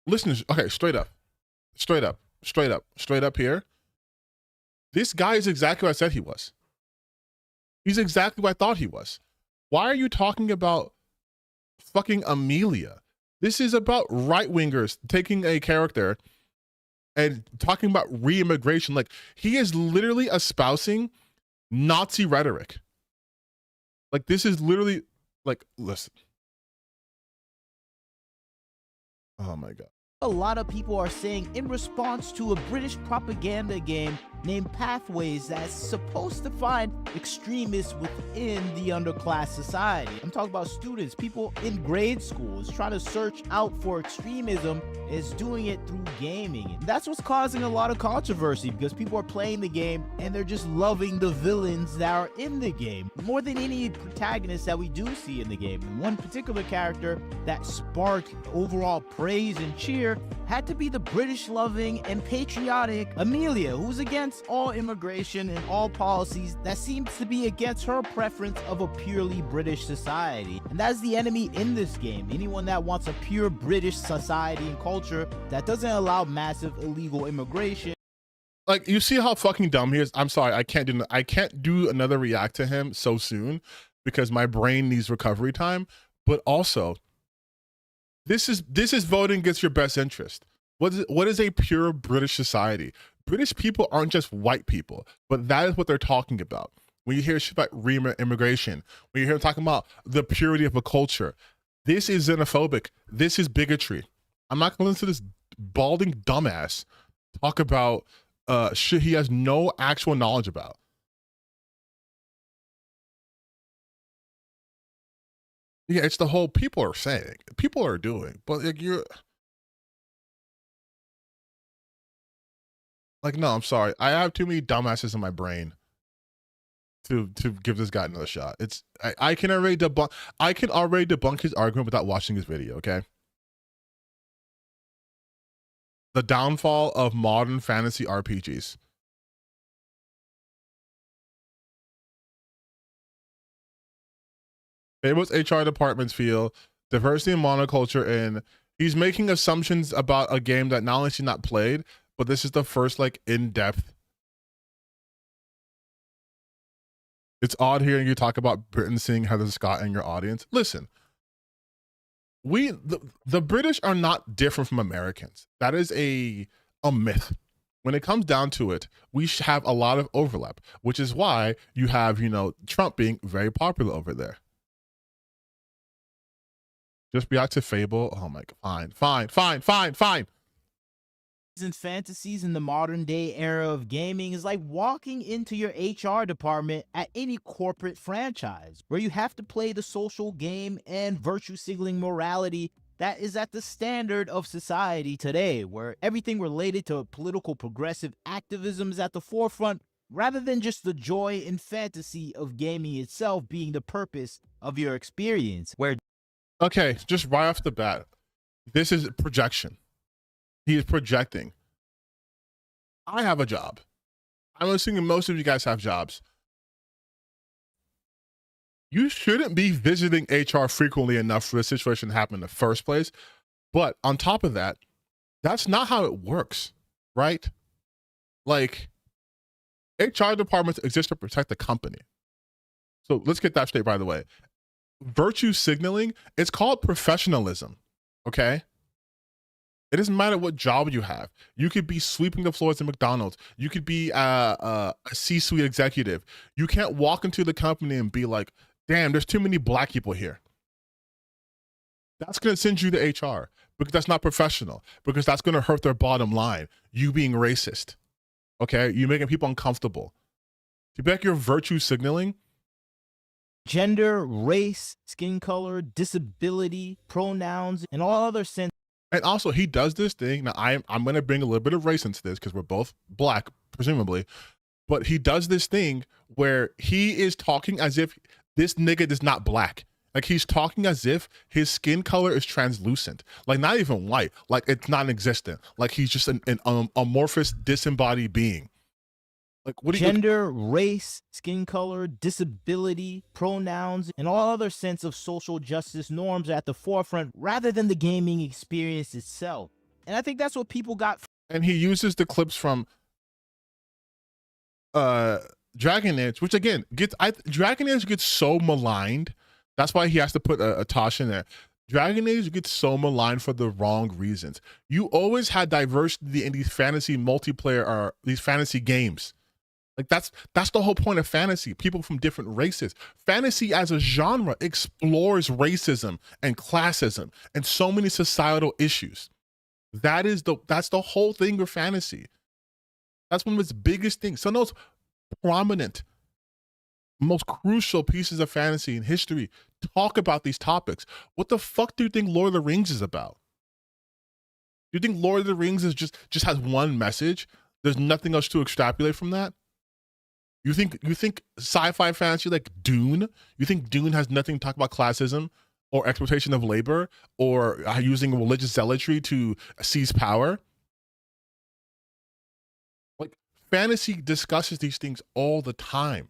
Okay, straight up here. This guy is exactly what I said he was. He's exactly what I thought he was. Why are you talking about fucking Amelia? This is about right-wingers taking a character and talking about re-immigration. Like, he is literally espousing Nazi rhetoric. Like, this is literally, like, listen. Oh my God. A lot of people are saying in response to a British propaganda game named Pathways that's supposed to find extremists within the underclass society. I'm talking about students, people in grade schools trying to search out for extremism is doing it through gaming. And that's what's causing a lot of controversy, because people are playing the game and they're just loving the villains that are in the game more than any protagonists that we do see in the game. And one particular character that sparked overall praise and cheer had to be the British-loving and patriotic Amelia, who's against all immigration and all policies that seems to be against her preference of a purely British society. And that's the enemy in this game. Anyone that wants a pure British society and culture that doesn't allow massive illegal immigration. Like, you see how fucking dumb he is? I'm sorry, I can't do another react to him so soon because my brain needs recovery time. But also, this is voting against your best interest. What is a pure British society? British people aren't just white people, but that is what they're talking about. When you hear shit about immigration, when you hear them talking about the purity of a culture, this is xenophobic. This is bigotry. I'm not going to listen to this balding dumbass talk about shit he has no actual knowledge about. Yeah, it's the whole people are saying, people are doing, but like you're like, no, I'm sorry. I have too many dumbasses in my brain to give this guy another shot. I can already debunk his argument without watching his video, okay? The downfall of modern fantasy RPGs. Fable's HR departments feel diversity and monoculture, and he's making assumptions about a game that not only she's not played, but this is the first like in-depth. It's odd hearing you talk about Britain seeing Heather Scott in your audience. Listen, the British are not different from Americans. That is a myth. When it comes down to it, we have a lot of overlap, which is why you have, Trump being very popular over there. Just react to Fable. Oh my God. Fine. And fantasies in the modern day era of gaming is like walking into your HR department at any corporate franchise, where you have to play the social game and virtue signaling morality that is at the standard of society today, where everything related to political progressive activism is at the forefront, rather than just the joy and fantasy of gaming itself being the purpose of your experience. Where Okay, just right off the bat, this is projection. He is projecting. I have a job. I'm assuming most of you guys have jobs. You shouldn't be visiting HR frequently enough for the situation to happen in the first place. But on top of that, that's not how it works, right? Like, HR departments exist to protect the company. So let's get that straight, by the way. Virtue signaling, it's called professionalism, okay? It doesn't matter what job you have. You could be sweeping the floors at McDonald's. You could be a C-suite executive. You can't walk into the company and be like, damn, there's too many black people here. That's going to send you to HR because that's not professional, because that's going to hurt their bottom line. You being racist, okay? You making people uncomfortable. To back your virtue signaling, gender, race, skin color, disability, pronouns, and all other sense. and also he does this thing. Now I'm going to bring a little bit of race into this because we're both black, presumably, but he does this thing where he is talking as if this nigga is not black. Like, he's talking as if his skin color is translucent, like not even white, like it's non-existent, like he's just an amorphous, disembodied being. Like, what do you gender, race, skin color, disability, pronouns, and all other sense of social justice norms are at the forefront rather than the gaming experience itself. And I think that's what people got. And he uses the clips from Dragon Age, which again Dragon Age gets so maligned. That's why he has to put a Tosh in there. Dragon Age gets so maligned for the wrong reasons. You always had diversity in these fantasy multiplayer or these fantasy games. Like, that's the whole point of fantasy. People from different races. Fantasy as a genre explores racism and classism and so many societal issues. That's the whole thing of fantasy. That's one of its biggest things. Some of those prominent, most crucial pieces of fantasy in history talk about these topics. What the fuck do you think Lord of the Rings is about? Do you think Lord of the Rings is just has one message? There's nothing else to extrapolate from that? You think sci-fi fantasy like Dune? You think Dune has nothing to talk about classism or exploitation of labor or using religious zealotry to seize power? Like, fantasy discusses these things all the time.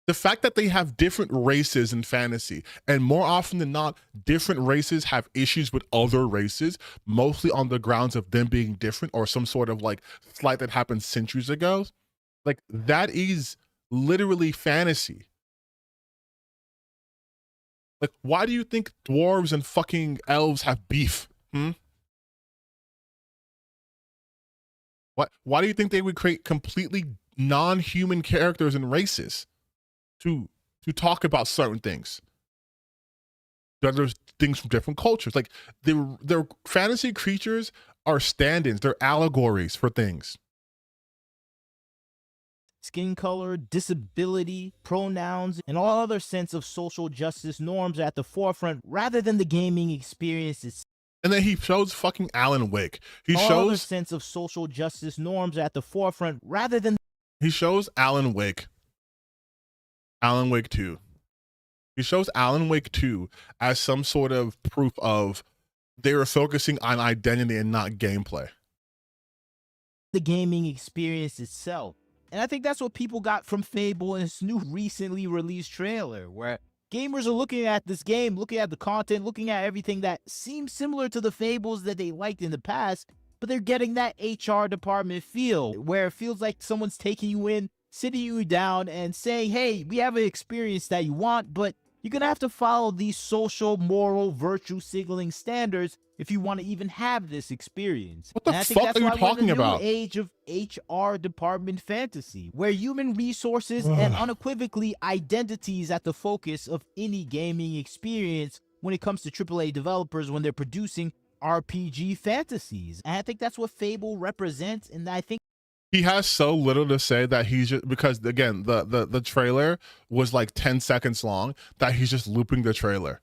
The fact that they have different races in fantasy, and more often than not, different races have issues with other races, mostly on the grounds of them being different or some sort of like slight that happened centuries ago. Like, that is literally fantasy. Like, why do you think dwarves and fucking elves have beef? Why do you think they would create completely non-human characters and races to talk about certain things? There's things from different cultures. Like, their fantasy creatures are stand-ins. They're allegories for things. Skin color, disability, pronouns, and all other sense of social justice norms are at the forefront rather than the gaming experience itself. And then he shows fucking Alan Wake. He all shows other sense of social justice norms are at the forefront rather than. He shows Alan Wake. Alan Wake 2. He shows Alan Wake 2 as some sort of proof of they were focusing on identity and not gameplay. The gaming experience itself. And I think that's what people got from Fable in its new recently released trailer, where gamers are looking at this game, looking at the content, looking at everything that seems similar to the Fables that they liked in the past, but they're getting that HR department feel, where it feels like someone's taking you in, sitting you down, and saying, hey, we have an experience that you want, but you're going to have to follow these social, moral, virtue signaling standards if you want to even have this experience. What the fuck are you talking about? New age of HR department fantasy, where human resources and unequivocally identity is at the focus of any gaming experience when it comes to AAA developers when they're producing RPG fantasies. And I think that's what Fable represents, and I think he has so little to say that he's just, because again, the trailer was like 10 seconds long, that he's just looping the trailer.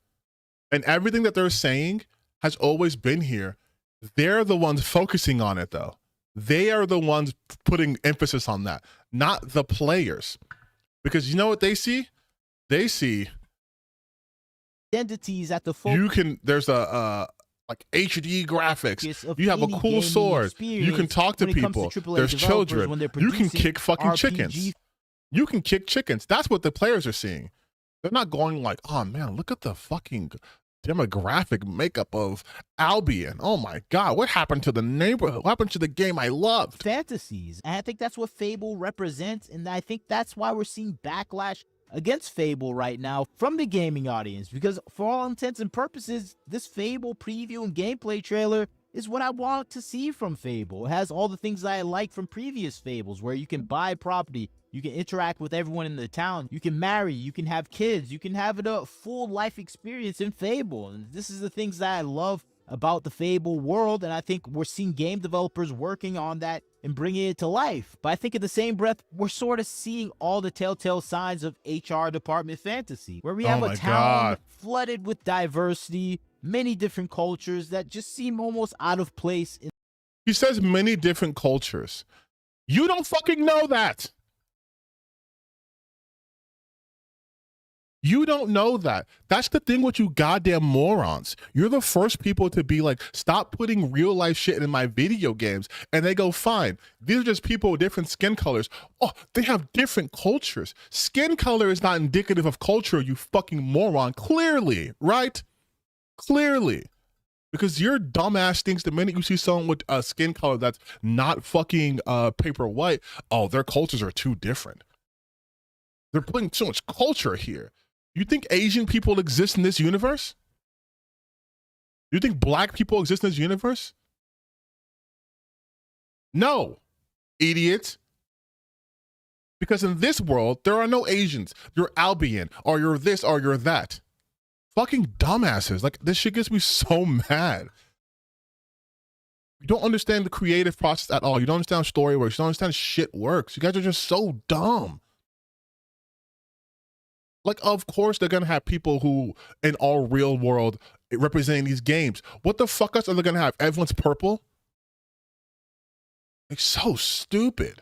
And everything that they're saying has always been here. They're the ones focusing on it, though. They are the ones putting emphasis on that, not the players. Because you know what they see? They see identities at the focus. you can, there's a like HD graphics. Of You have a any cool gaming sword. You can talk to when it comes people. AAA There's developers children. when they're You can producing kick fucking RPG. chickens. You can kick chickens. That's what the players are seeing. They're not going like, oh man, look at the fucking demographic makeup of Albion. Oh my God, what happened to the neighborhood? What happened to the game I loved? Fantasies. And I think that's what Fable represents. And I think that's why we're seeing backlash against Fable right now from the gaming audience. Because for all intents and purposes, this Fable preview and gameplay trailer is what I want to see from Fable. It has all the things that I like from previous Fables, where you can buy property, you can interact with everyone in the town, you can marry, you can have kids, you can have a full life experience in Fable. And this is the things that I love about the Fable world, and I think we're seeing game developers working on that and bringing it to life. But I think in the same breath, we're sort of seeing all the telltale signs of HR department fantasy, where we have a town flooded with diversity, many different cultures that just seem almost out of place. He says many different cultures. You don't fucking know that. You don't know that. That's the thing with you goddamn morons. You're the first people to be like, stop putting real life shit in my video games. And they go, fine. These are just people with different skin colors. Oh, they have different cultures. Skin color is not indicative of culture, you fucking moron. Clearly, right? Clearly. Because your dumbass thinks the minute you see someone with a skin color that's not fucking paper white, oh, their cultures are too different. They're putting so much culture here. You think Asian people exist in this universe? You think black people exist in this universe? No, idiot. Because in this world, there are no Asians. You're Albion, or you're this, or you're that. Fucking dumbasses. Like, this shit gets me so mad. You don't understand the creative process at all. You don't understand how story works. You don't understand how shit works. You guys are just so dumb. Like, of course, they're going to have people who, in our real world, representing these games. What the fuck else are they going to have? Everyone's purple? Like, so stupid.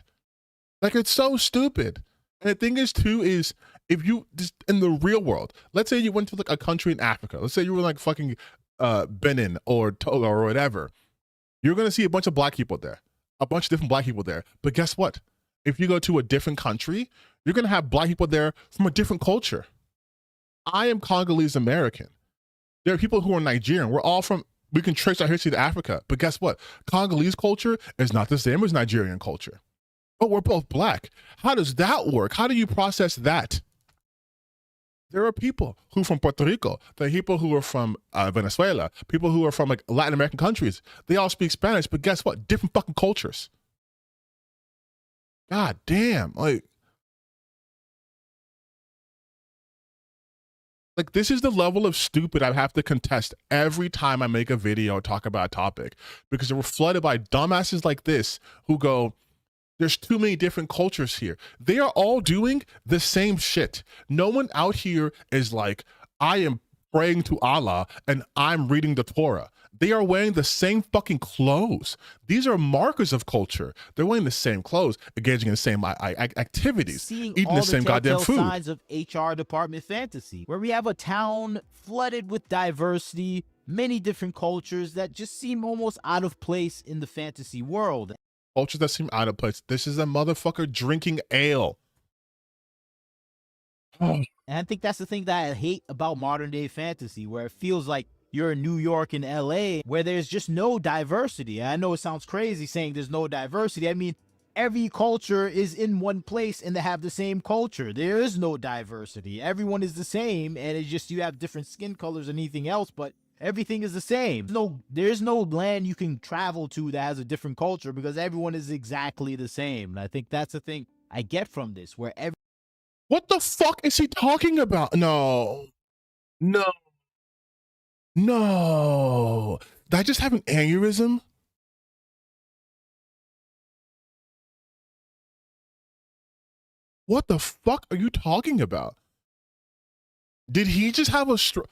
Like, it's so stupid. And the thing is, too, is if you, just in the real world, let's say you went to, like, a country in Africa. Let's say you were, like, fucking Benin or Togo or whatever. You're going to see a bunch of black people there. A bunch of different black people there. But guess what? If you go to a different country, you're going to have black people there from a different culture. I am Congolese American. There are people who are Nigerian. We can trace our history to Africa. But guess what? Congolese culture is not the same as Nigerian culture. But we're both black. How does that work? How do you process that? There are people who are from Puerto Rico. There are people who are from Venezuela. People who are from like Latin American countries. They all speak Spanish, but guess what? Different fucking cultures. God damn, like this is the level of stupid I have to contest every time I make a video or talk about a topic, because we're flooded by dumbasses like this who go, there's too many different cultures here. They are all doing the same shit. No one out here is like, I am praying to Allah and I'm reading the Torah. They are wearing the same fucking clothes. These are markers of culture. They're wearing the same clothes, engaging in the same activities, eating the same goddamn food. Signs of HR department fantasy, where we have a town flooded with diversity, many different cultures that just seem almost out of place in the fantasy world. Cultures that seem out of place. This is a motherfucker drinking ale. And I think that's the thing that I hate about modern day fantasy, where it feels like you're in New York and LA, where there's just no diversity. I know it sounds crazy saying there's no diversity. I mean, every culture is in one place and they have the same culture. There is no diversity. Everyone is the same, and it's just you have different skin colors and anything else, but everything is the same. There's no land you can travel to that has a different culture, because everyone is exactly the same. And I think that's the thing I get from this, where what the fuck is he talking about? No. Did I just have an aneurysm? What the fuck are you talking about? Did he just have a stroke?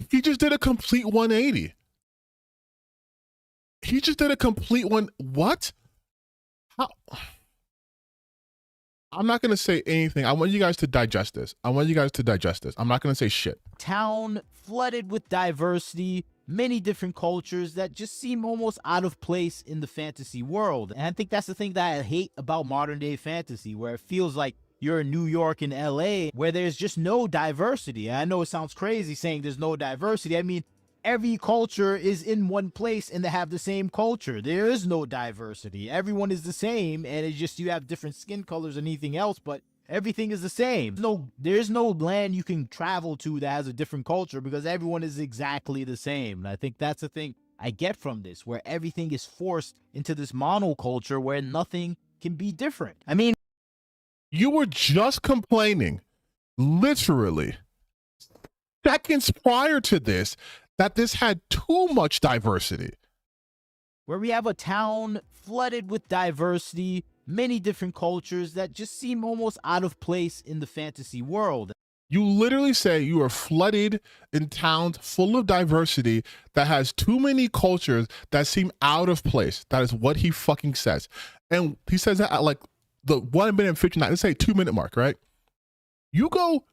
He just did a complete 180. He just did a complete what? How? I'm not going to say anything. I want you guys to digest this. I'm not going to say shit. Town flooded with diversity, many different cultures that just seem almost out of place in the fantasy world. And I think that's the thing that I hate about modern day fantasy, where it feels like you're in New York and LA, where there's just no diversity. And I know it sounds crazy saying there's no diversity. I mean, every culture is in one place and they have the same culture. There is no diversity. Everyone is the same, and it's just you have different skin colors and anything else, but everything is the same. There's no land you can travel to that has a different culture because everyone is exactly the same. And I think that's the thing I get from this, where everything is forced into this monoculture where nothing can be different. I mean, you were just complaining, literally, seconds prior to this, that this had too much diversity. Where we have a town flooded with diversity, many different cultures that just seem almost out of place in the fantasy world. You literally say you are flooded in towns full of diversity that has too many cultures that seem out of place. That is what he fucking says. And he says that at like the 1 minute and 59, let's say 2 minute mark, right? You go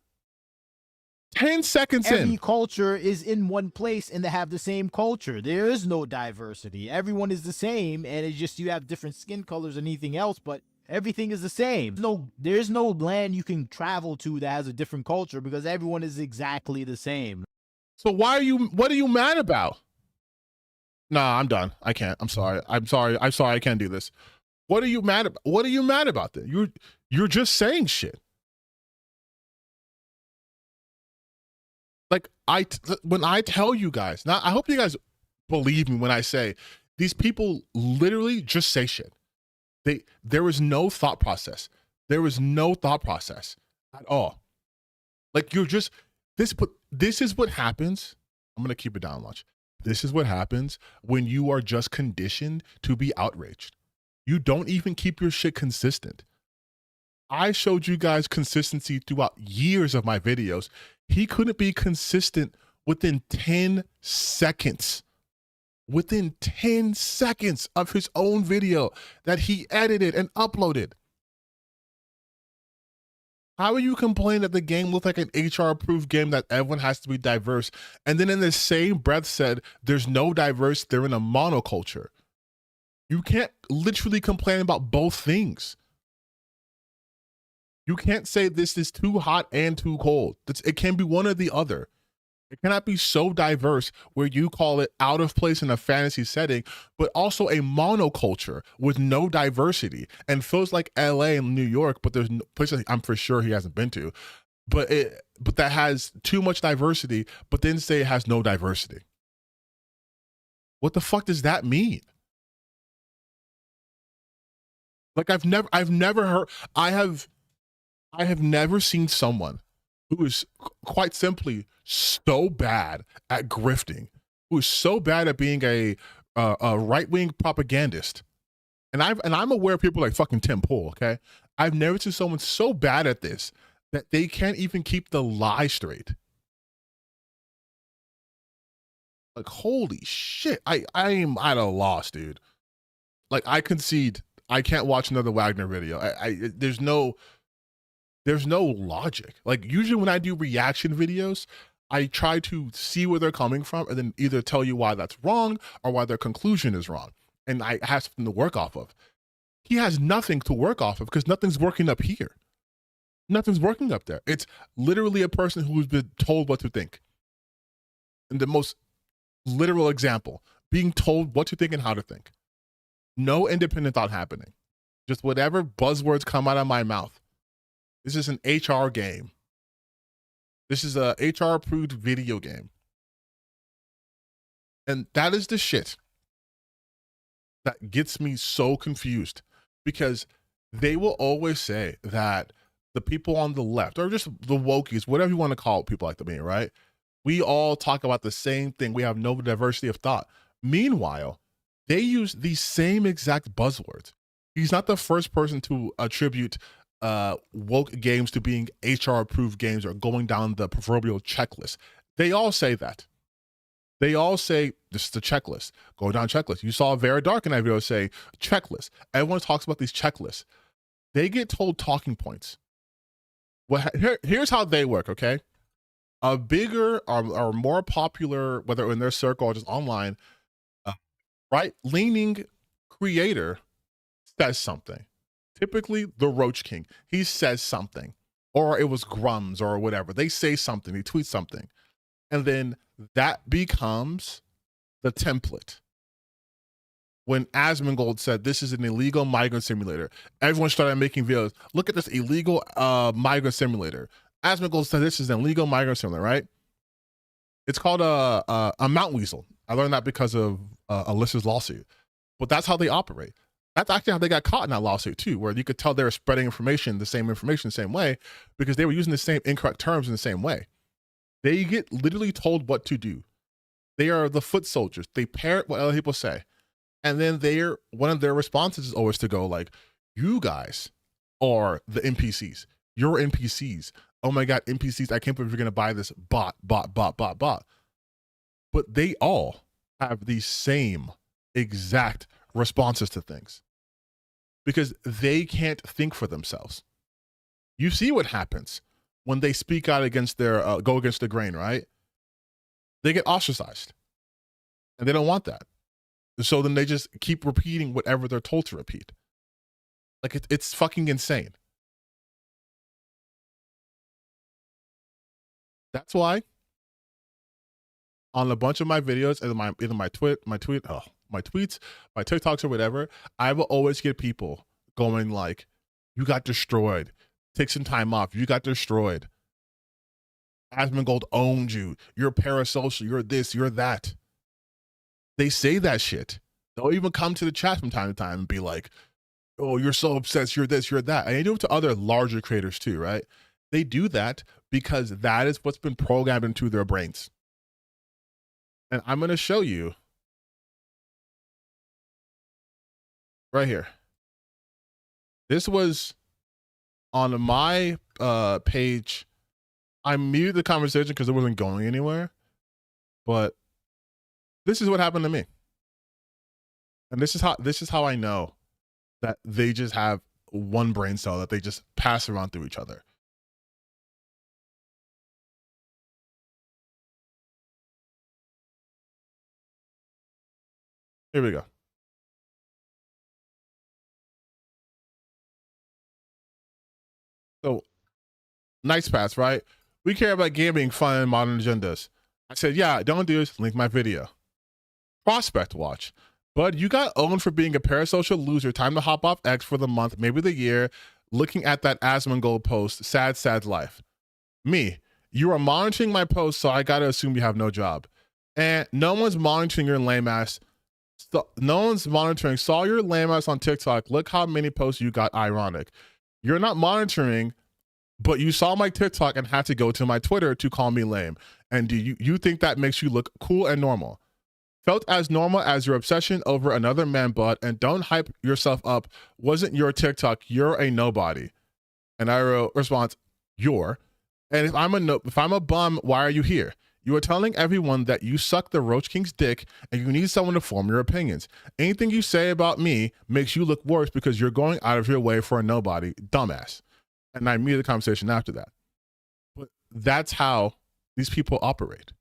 10 seconds in. Every culture is in one place and they have the same culture. There is no diversity. Everyone is the same, and it's just you have different skin colors and anything else, but everything is the same. There's no land you can travel to that has a different culture because everyone is exactly the same. So what are you mad about? Nah, I'm done. I can't. I'm sorry. I can't do this. What are you mad about? What are you mad about then? You're just saying shit. Like when I tell you guys, now I hope you guys believe me when I say these people literally just say shit. There is no thought process. There is no thought process at all. Like this is what happens. I'm going to keep it down much. This is what happens when you are just conditioned to be outraged. You don't even keep your shit consistent. I showed you guys consistency throughout years of my videos. He couldn't be consistent within 10 seconds. Within 10 seconds of his own video that he edited and uploaded. How are you complaining that the game looked like an HR-approved game that everyone has to be diverse, and then in the same breath said there's no diverse, they're in a monoculture? You can't literally complain about both things. You can't say this is too hot and too cold. It can be one or the other. It cannot be so diverse where you call it out of place in a fantasy setting, but also a monoculture with no diversity and feels like LA and New York, but there's no places I'm for sure he hasn't been to, but that has too much diversity, but then say it has no diversity. What the fuck does that mean? Like I have never seen someone who is quite simply so bad at grifting, who is so bad at being a right-wing propagandist. And I'm aware of people like fucking Tim Pool, okay? I've never seen someone so bad at this that they can't even keep the lie straight. Like, holy shit. I am at a loss, dude. Like, I concede I can't watch another Wagner video. There's no logic. Like usually when I do reaction videos, I try to see where they're coming from and then either tell you why that's wrong or why their conclusion is wrong. And I have something to work off of. He has nothing to work off of because nothing's working up here. Nothing's working up there. It's literally a person who's been told what to think. And the most literal example, being told what to think and how to think. No independent thought happening. Just whatever buzzwords come out of my mouth. This is an HR game. This is a HR approved video game. And that is the shit that gets me so confused, because they will always say that the people on the left, or just the wokies, whatever you want to call people like me, right? We all talk about the same thing. We have no diversity of thought. Meanwhile, they use these same exact buzzwords. He's not the first person to attribute woke games to being HR approved games or going down the proverbial checklist. They all say that. They all say, this is the checklist. Go down checklist. You saw Vera Dark in that video say, checklist. Everyone talks about these checklists. They get told talking points. Well, here's how they work, okay? A bigger or more popular, whether in their circle or just online, right-leaning creator says something. Typically, the Roach King. He says something. Or it was Grums or whatever. They say something. They tweet something. And then that becomes the template. When Asmongold said this is an illegal migrant simulator, everyone started making videos. Look at this illegal migrant simulator. Asmongold said this is an illegal migrant simulator, right? It's called a Mount Weasel. I learned that because of Alyssa's lawsuit. But that's how they operate. That's actually how they got caught in that lawsuit too, where you could tell they were spreading information the same way, because they were using the same incorrect terms in the same way. They get literally told what to do. They are the foot soldiers. They parrot what other people say. And then one of their responses is always to go like, you guys are the NPCs. You're NPCs. Oh my God, NPCs, I can't believe you're gonna buy this bot. But they all have the same exact responses to things because they can't think for themselves. You see what happens when they speak out against their, go against the grain, right? They get ostracized and they don't want that. So then they just keep repeating whatever they're told to repeat. Like it's fucking insane. That's why on a bunch of my videos and my tweets, my TikToks or whatever, I will always get people going like, you got destroyed. Take some time off. You got destroyed. Asmongold owned you. You're parasocial. You're this, you're that. They say that shit. They'll even come to the chat from time to time and be like, oh, you're so obsessed. You're this, you're that. And they do it to other larger creators too, right? They do that because that is what's been programmed into their brains. And I'm going to show you right here. This was on my page. I muted the conversation because it wasn't going anywhere. But this is what happened to me. And this is how I know that they just have one brain cell that they just pass around through each other. Here we go. So, nice pass, right? We care about gaming, fun, and modern agendas. I said, yeah, don't do this. Link my video. Prospect watch. But you got owned for being a parasocial loser. Time to hop off X for the month, maybe the year. Looking at that Asmongold post. Sad, sad life. Me. You are monitoring my post, so I got to assume you have no job. And no one's monitoring your lame ass. No one's monitoring. Saw your lame ass on TikTok. Look how many posts you got. Ironic. You're not monitoring, but you saw my TikTok and had to go to my Twitter to call me lame. And do you think that makes you look cool and normal? Felt as normal as your obsession over another man butt, and don't hype yourself up. Wasn't your TikTok. You're a nobody. And I wrote response, you're. And if I'm a bum, why are you here? You are telling everyone that you suck the Roach King's dick and you need someone to form your opinions. Anything you say about me makes you look worse because you're going out of your way for a nobody. Dumbass. And I muted the conversation after that. But that's how these people operate.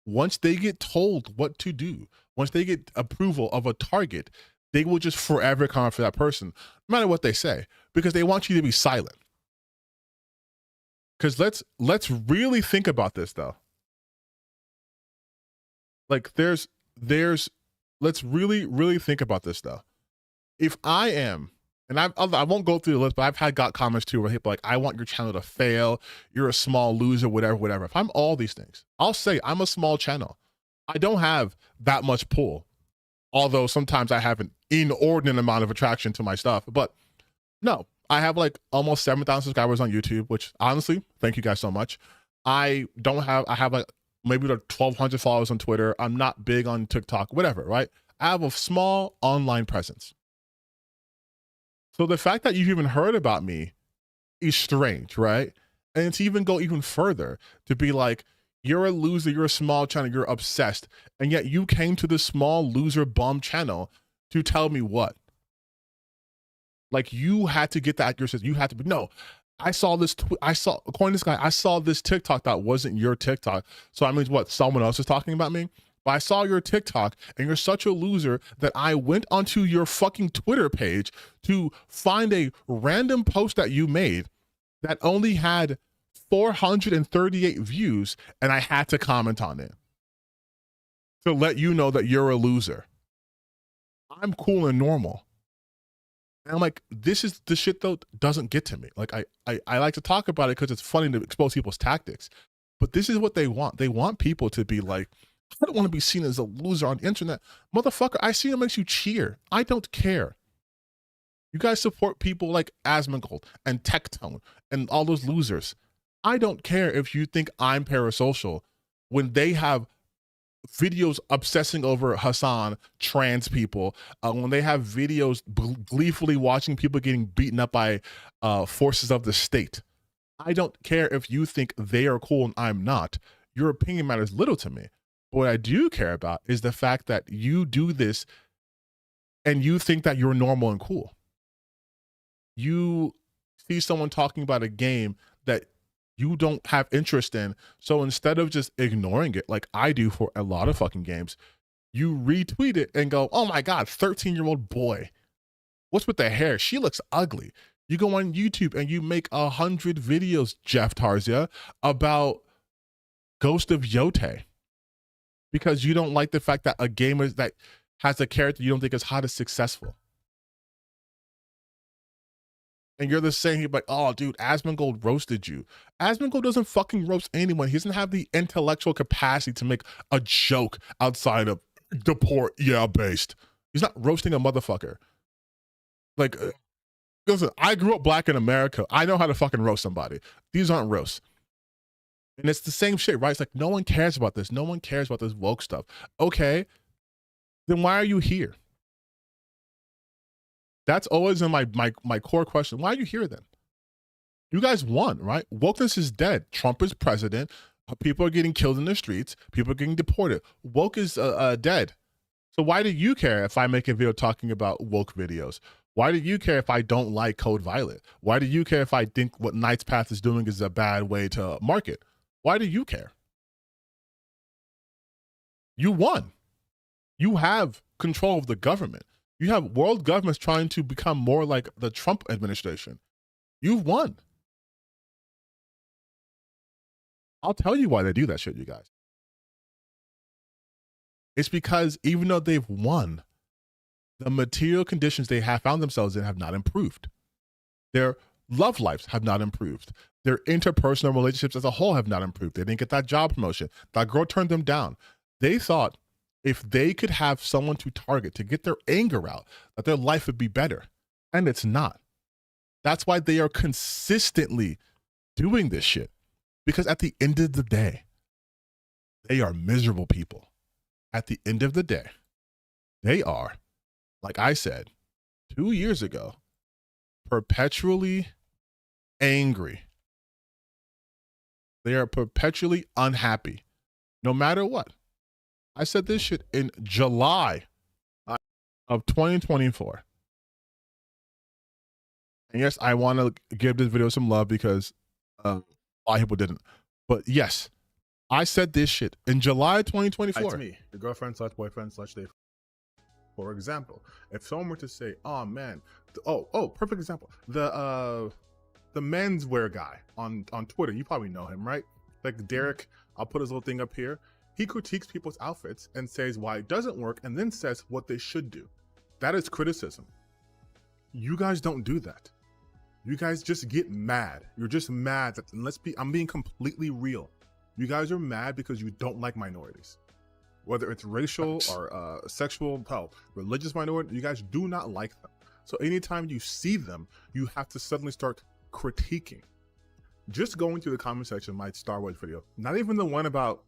Once they get told what to do, once they get approval of a target, they will just forever come after that person, no matter what they say, because they want you to be silent. Because let's really think about this though. Like let's really think about this though. If I am, and I won't go through the list, but I've got comments too where people are like, I want your channel to fail. You're a small loser, whatever. If I'm all these things, I'll say I'm a small channel. I don't have that much pull. Although sometimes I have an inordinate amount of attraction to my stuff, but no, I have like almost 7,000 subscribers on YouTube, which honestly, thank you guys so much. I have like maybe 1,200 followers on Twitter. I'm not big on TikTok, whatever, right? I have a small online presence. So the fact that you've even heard about me is strange, right? And to even go even further, to be like, You're a loser, you're a small channel, you're obsessed. And yet you came to this small loser bum channel to tell me what? Like, you had to get that out your system. You had to be, no, I saw this, according to this guy, I saw this TikTok that wasn't your TikTok. So that means what? Someone else is talking about me? But I saw your TikTok and you're such a loser that I went onto your fucking Twitter page to find a random post that you made that only had 438 views, and I had to comment on it to let you know that you're a loser. I'm cool and normal. And I'm like, this is the shit though doesn't get to me. Like, I like to talk about it because it's funny to expose people's tactics. But this is what they want. They want people to be like, I don't want to be seen as a loser on the internet. Motherfucker, I see it makes you cheer. I don't care. You guys support people like Asmongold and Tectone and all those losers. I don't care if you think I'm parasocial when they have videos obsessing over Hassan, trans people, when they have videos gleefully watching people getting beaten up by forces of the state. I don't care if you think they are cool and I'm not. Your opinion matters little to me. What I do care about is the fact that you do this and you think that you're normal and cool. You see someone talking about a game that you don't have interest in. So instead of just ignoring it, like I do for a lot of fucking games, you retweet it and go, oh my God, 13-year-old boy. What's with the hair? She looks ugly. You go on YouTube and you make 100 videos, Jeff Tarzia, about Ghost of Yote. Because you don't like the fact that a gamer that has a character you don't think is hot is successful. And you're the same, you're like, oh, dude, Asmongold roasted you. Asmongold doesn't fucking roast anyone. He doesn't have the intellectual capacity to make a joke outside of deport, yeah, based. He's not roasting a motherfucker. Like, listen, I grew up black in America. I know how to fucking roast somebody. These aren't roasts. And it's the same shit, right? It's like, no one cares about this. No one cares about this woke stuff. Okay, then why are you here? That's always in my core question. Why are you here then? You guys won, right? Wokeness is dead. Trump is president. People are getting killed in the streets. People are getting deported. Woke is dead. So why do you care if I make a video talking about woke videos? Why do you care if I don't like Code Violet? Why do you care if I think what Knight's Path is doing is a bad way to market? Why do you care? You won. You have control of the government. You have world governments trying to become more like the Trump administration. You've won. I'll tell you why they do that shit, you guys. It's because even though they've won, the material conditions they have found themselves in have not improved. Their love lives have not improved. Their interpersonal relationships as a whole have not improved. They didn't get that job promotion. That girl turned them down. They thought if they could have someone to target to get their anger out, that their life would be better. And it's not. That's why they are consistently doing this shit. Because at the end of the day, they are miserable people. At the end of the day, they are, like I said 2 years ago, perpetually angry. They are perpetually unhappy, no matter what. I said this shit in July of 2024. And yes, I want to give this video some love because a lot of people didn't. But yes, I said this shit in July 2024. That's me, your girlfriend slash boyfriend slash date. For example, if someone were to say, oh man, perfect example. The menswear guy on Twitter, you probably know him, right? Like Derek, I'll put his little thing up here. He critiques people's outfits and says why it doesn't work and then says what they should do. That is criticism. You guys don't do that. You guys just get mad. You're just mad that, and I'm being completely real. You guys are mad because you don't like minorities. Whether it's racial or sexual, religious minority, you guys do not like them. So anytime you see them, you have to suddenly start critiquing. Just going through the comment section of my Star Wars video, not even the one about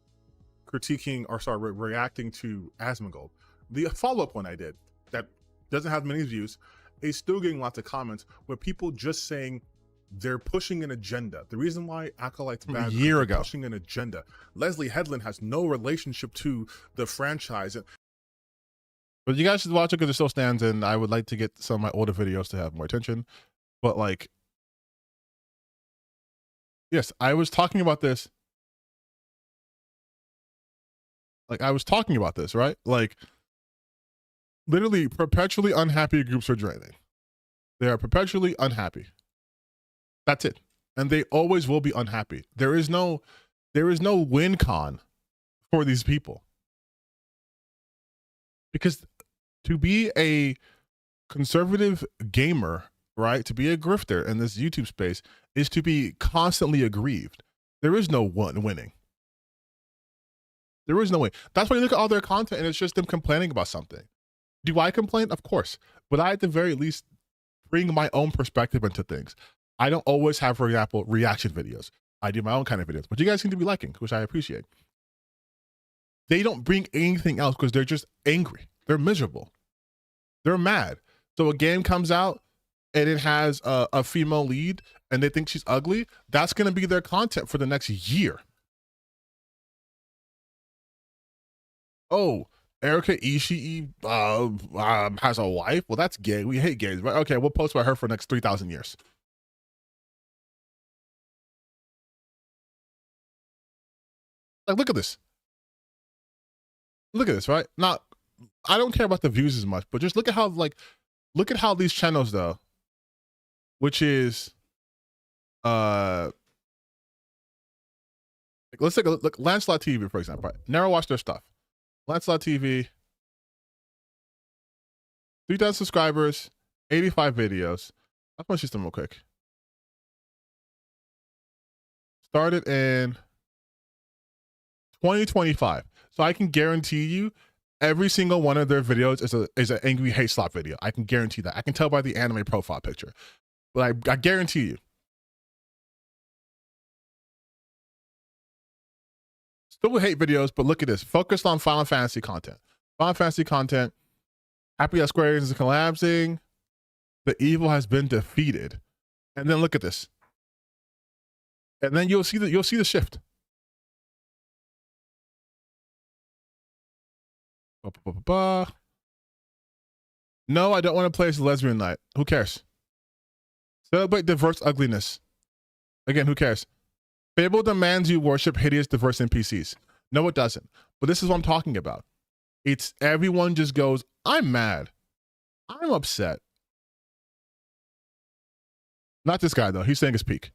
critiquing or reacting to Asmongold. The follow-up one I did that doesn't have many views is still getting lots of comments where people just saying They're pushing an agenda. The reason why Acolyte's From bad a is year they're ago. pushing an agenda. Leslie Headland has no relationship to the franchise. But you guys should watch it because it still stands, and I would like to get some of my older videos to have more attention. But like, yes, I was talking about this. Like, I was talking about this, right? Like, literally perpetually unhappy groups are draining. They are perpetually unhappy. That's it. And they always will be unhappy. There is no win con for these people. Because to be a conservative gamer, right, to be a grifter in this YouTube space is to be constantly aggrieved. There is no one winning. There is no way. That's why you look at all their content and it's just them complaining about something. Do I complain? Of course. But I at the very least bring my own perspective into things. I don't always have, for example, reaction videos. I do my own kind of videos, but you guys seem to be liking, which I appreciate. They don't bring anything else because they're just angry. They're miserable. They're mad. So a game comes out and it has a female lead and they think she's ugly. That's going to be their content for the next year. Oh, Erika Ishii has a wife? Well, that's gay. We hate gays, right? Okay, we'll post about her for the next 3,000 years. Like, look at this. Look at this, right? Now, I don't care about the views as much, but just look at how, like, look at how these channels, though, which is, like, let's take a look. Lancelot TV, for example, right? Never watch their stuff. Lancelot TV, 3,000 subscribers, 85 videos. I'll punch this them real quick. Started in 2025. So I can guarantee you every single one of their videos is an angry hate slap video. I can guarantee that. I can tell by the anime profile picture. But I guarantee you. Still hate videos, but look at this. Focused on Final Fantasy content. Final Fantasy content. Happy that Square Enix is collapsing. The evil has been defeated. And then look at this. And then you'll see the shift. No, I don't want to play as a lesbian night. Who cares? Celebrate diverse ugliness. Again, who cares? Fable demands you worship hideous, diverse NPCs. No, it doesn't. But this is what I'm talking about. It's everyone just goes, I'm mad. I'm upset. Not this guy, though. He's saying his peak.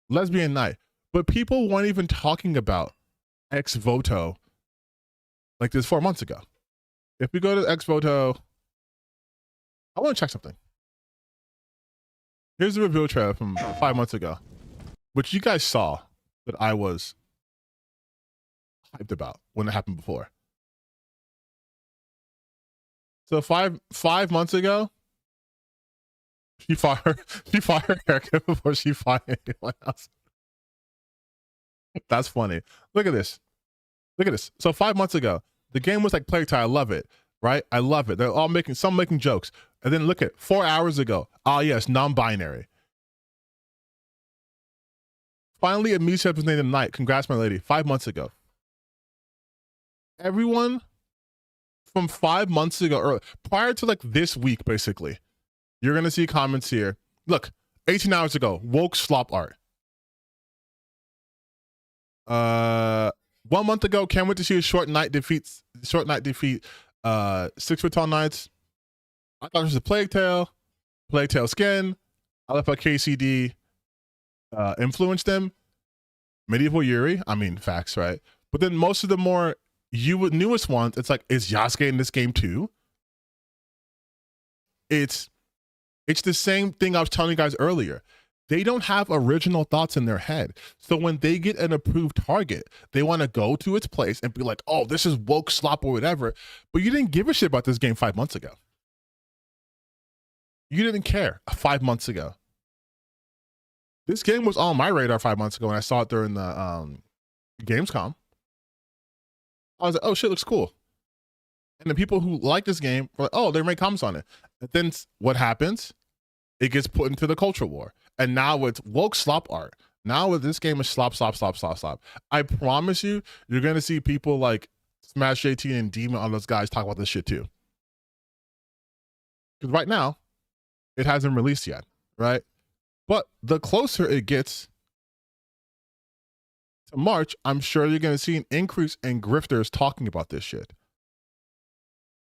Lesbian night. But people weren't even talking about Ex Voto like this 4 months ago. If we go to Ex Voto, I want to check something. Here's the reveal trailer from 5 months ago, which you guys saw that I was hyped about when it happened before. So five months ago, she fired Erica before she fired anyone else. That's funny. Look at this. Look at this. So 5 months ago, the game was like Playtime. I love it, right? I love it. They're all making jokes. And then look at 4 hours ago. Ah, yes, non-binary. Finally, a me was named Night. Congrats, my lady. 5 months ago. Everyone from 5 months ago, or prior to like this week, basically, you're going to see comments here. Look, 18 hours ago, woke slop art. 1 month ago, can't wait to see a short night defeat 6 foot tall knights. I thought it was a Plague Tale skin. I love how KCD influenced them. Medieval Yuri, I mean, facts, right? But then most of the more newest ones, it's like, is Yasuke in this game too? It's the same thing I was telling you guys earlier. They don't have original thoughts in their head. So when they get an approved target, they want to go to its place and be like, oh, this is woke slop or whatever. But you didn't give a shit about this game 5 months ago. You didn't care 5 months ago. This game was on my radar 5 months ago when I saw it during the Gamescom. I was like, oh shit, looks cool. And the people who like this game were like, oh, they make comments on it. And then what happens? It gets put into the culture war. And now it's woke slop art. Now with this game is slop. I promise you, you're gonna see people like Smash JT and Demon, all those guys talk about this shit too. Because right now, it hasn't released yet, right? But the closer it gets to March, I'm sure you're gonna see an increase in grifters talking about this shit.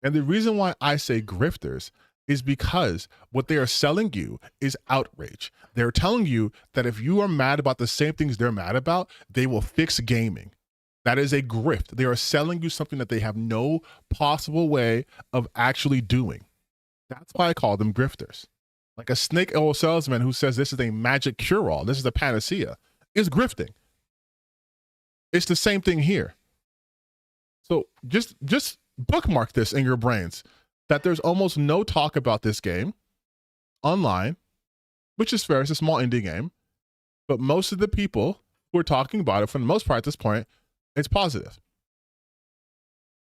And the reason why I say grifters is because what they are selling you is outrage. They're telling you that if you are mad about the same things they're mad about, they will fix gaming. That is a grift. They are selling you something that they have no possible way of actually doing. That's why I call them grifters. Like a snake oil salesman who says this is a magic cure-all, this is a panacea, is grifting. It's the same thing here. So just bookmark this in your brains, that there's almost no talk about this game online, which is fair. It's a small indie game, but most of the people who are talking about it, for the most part at this point, it's positive.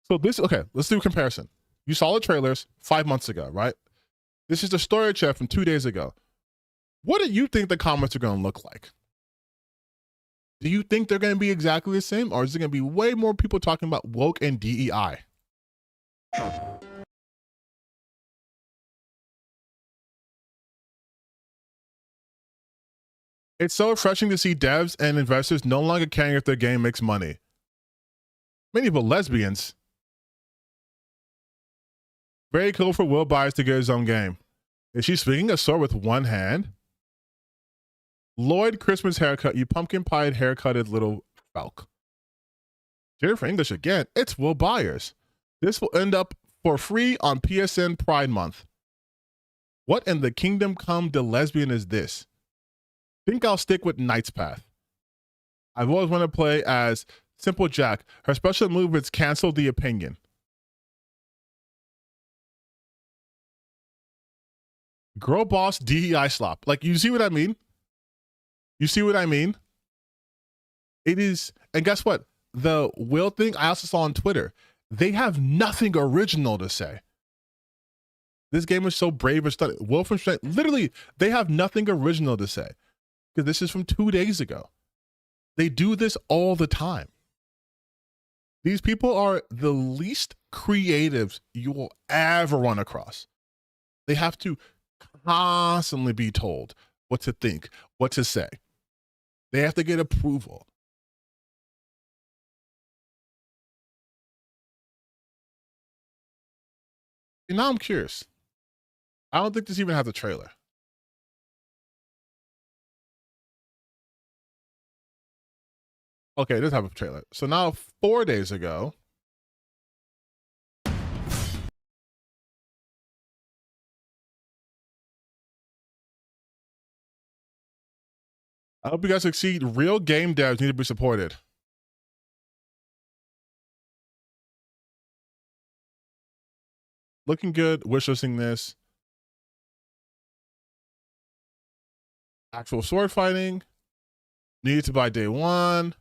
So okay, let's do a comparison. You saw the trailers 5 months ago, right? This is the story chat from 2 days ago. What do you think the comments are going to look like? Do you think they're going to be exactly the same, or is it going to be way more people talking about woke and DEI? It's so refreshing to see devs and investors no longer caring if their game makes money. Many people lesbians. Very cool for Will Byers to get his own game. Is she swinging a sword with one hand? Lloyd Christmas haircut, you pumpkin pie haircutted little falk. Jennifer English again. It's Will Byers. This will end up for free on PSN Pride Month. What in the kingdom come to lesbian is this? Think I'll stick with Knight's Path. I've always wanted to play as Simple Jack. Her special move is cancel the opinion. Girl boss DEI slop. Like, you see what I mean? You see what I mean? It is, and guess what? The Will thing I also saw on Twitter. They have nothing original to say. This game is so brave and stunning. Will from Strength, literally, they have nothing original to say. Because this is from 2 days ago. They do this all the time. These people are the least creatives you will ever run across. They have to constantly be told what to think, what to say. They have to get approval. And now I'm curious. I don't think this even has a trailer. Okay, it does have a trailer. So now 4 days ago, I hope you guys succeed. Real game devs need to be supported. Looking good. Wishlisting this. Actual sword fighting. Needed to buy day one.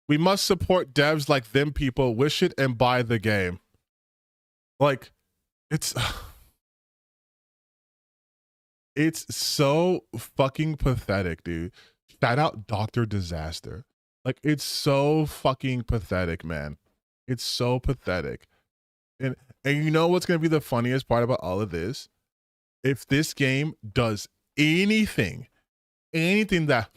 We must support devs like them people. Wish it and buy the game. Like, it's so fucking pathetic, dude. Shout out Dr. Disaster. Like, it's so fucking pathetic, man. It's so pathetic. And you know what's going to be the funniest part about all of this? If this game does anything that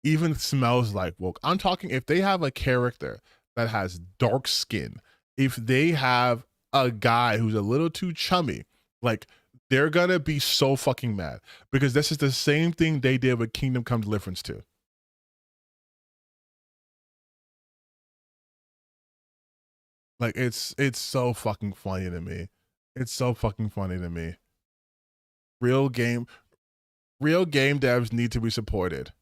even smells like woke. I'm talking if they have a character that has dark skin, if they have a guy who's a little too chummy, like, they're gonna be so fucking mad, because this is the same thing they did with Kingdom Come Deliverance 2. Like, it's so fucking funny to me. It's so fucking funny to me. Real game devs need to be supported.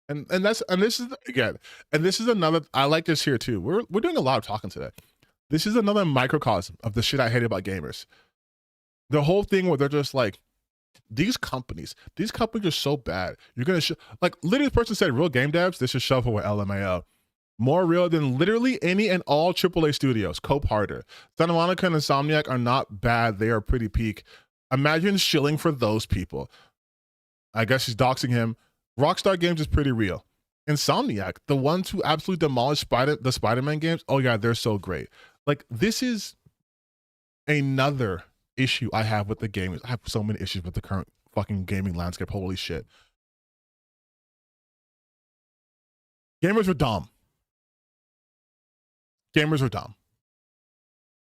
And this is again, and this is another, I like this here too. We're doing a lot of talking today. This is another microcosm of the shit I hate about gamers. The whole thing where they're just like, These companies are so bad. You're gonna like literally, the person said, "Real game devs, this is shovel with LMAO." More real than literally any and all AAA studios. Cope harder. Santa Monica and Insomniac are not bad. They are pretty peak. Imagine shilling for those people. I guess she's doxing him. Rockstar Games is pretty real. Insomniac, the ones who absolutely demolished the Spider-Man games, oh yeah, they're so great. Like, this is another issue I have with the game. I have so many issues with the current fucking gaming landscape. Holy shit. Gamers are dumb. Gamers are dumb.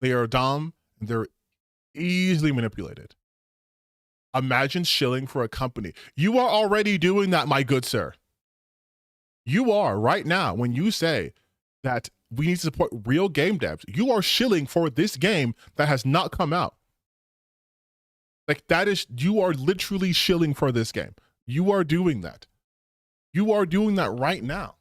They are dumb, and they're easily manipulated. Imagine shilling for a company. You are already doing that, my good sir. You are right now, when you say that we need to support real game devs, you are shilling for this game that has not come out. Like, that is, you are literally shilling for this game. You are doing that. You are doing that right now.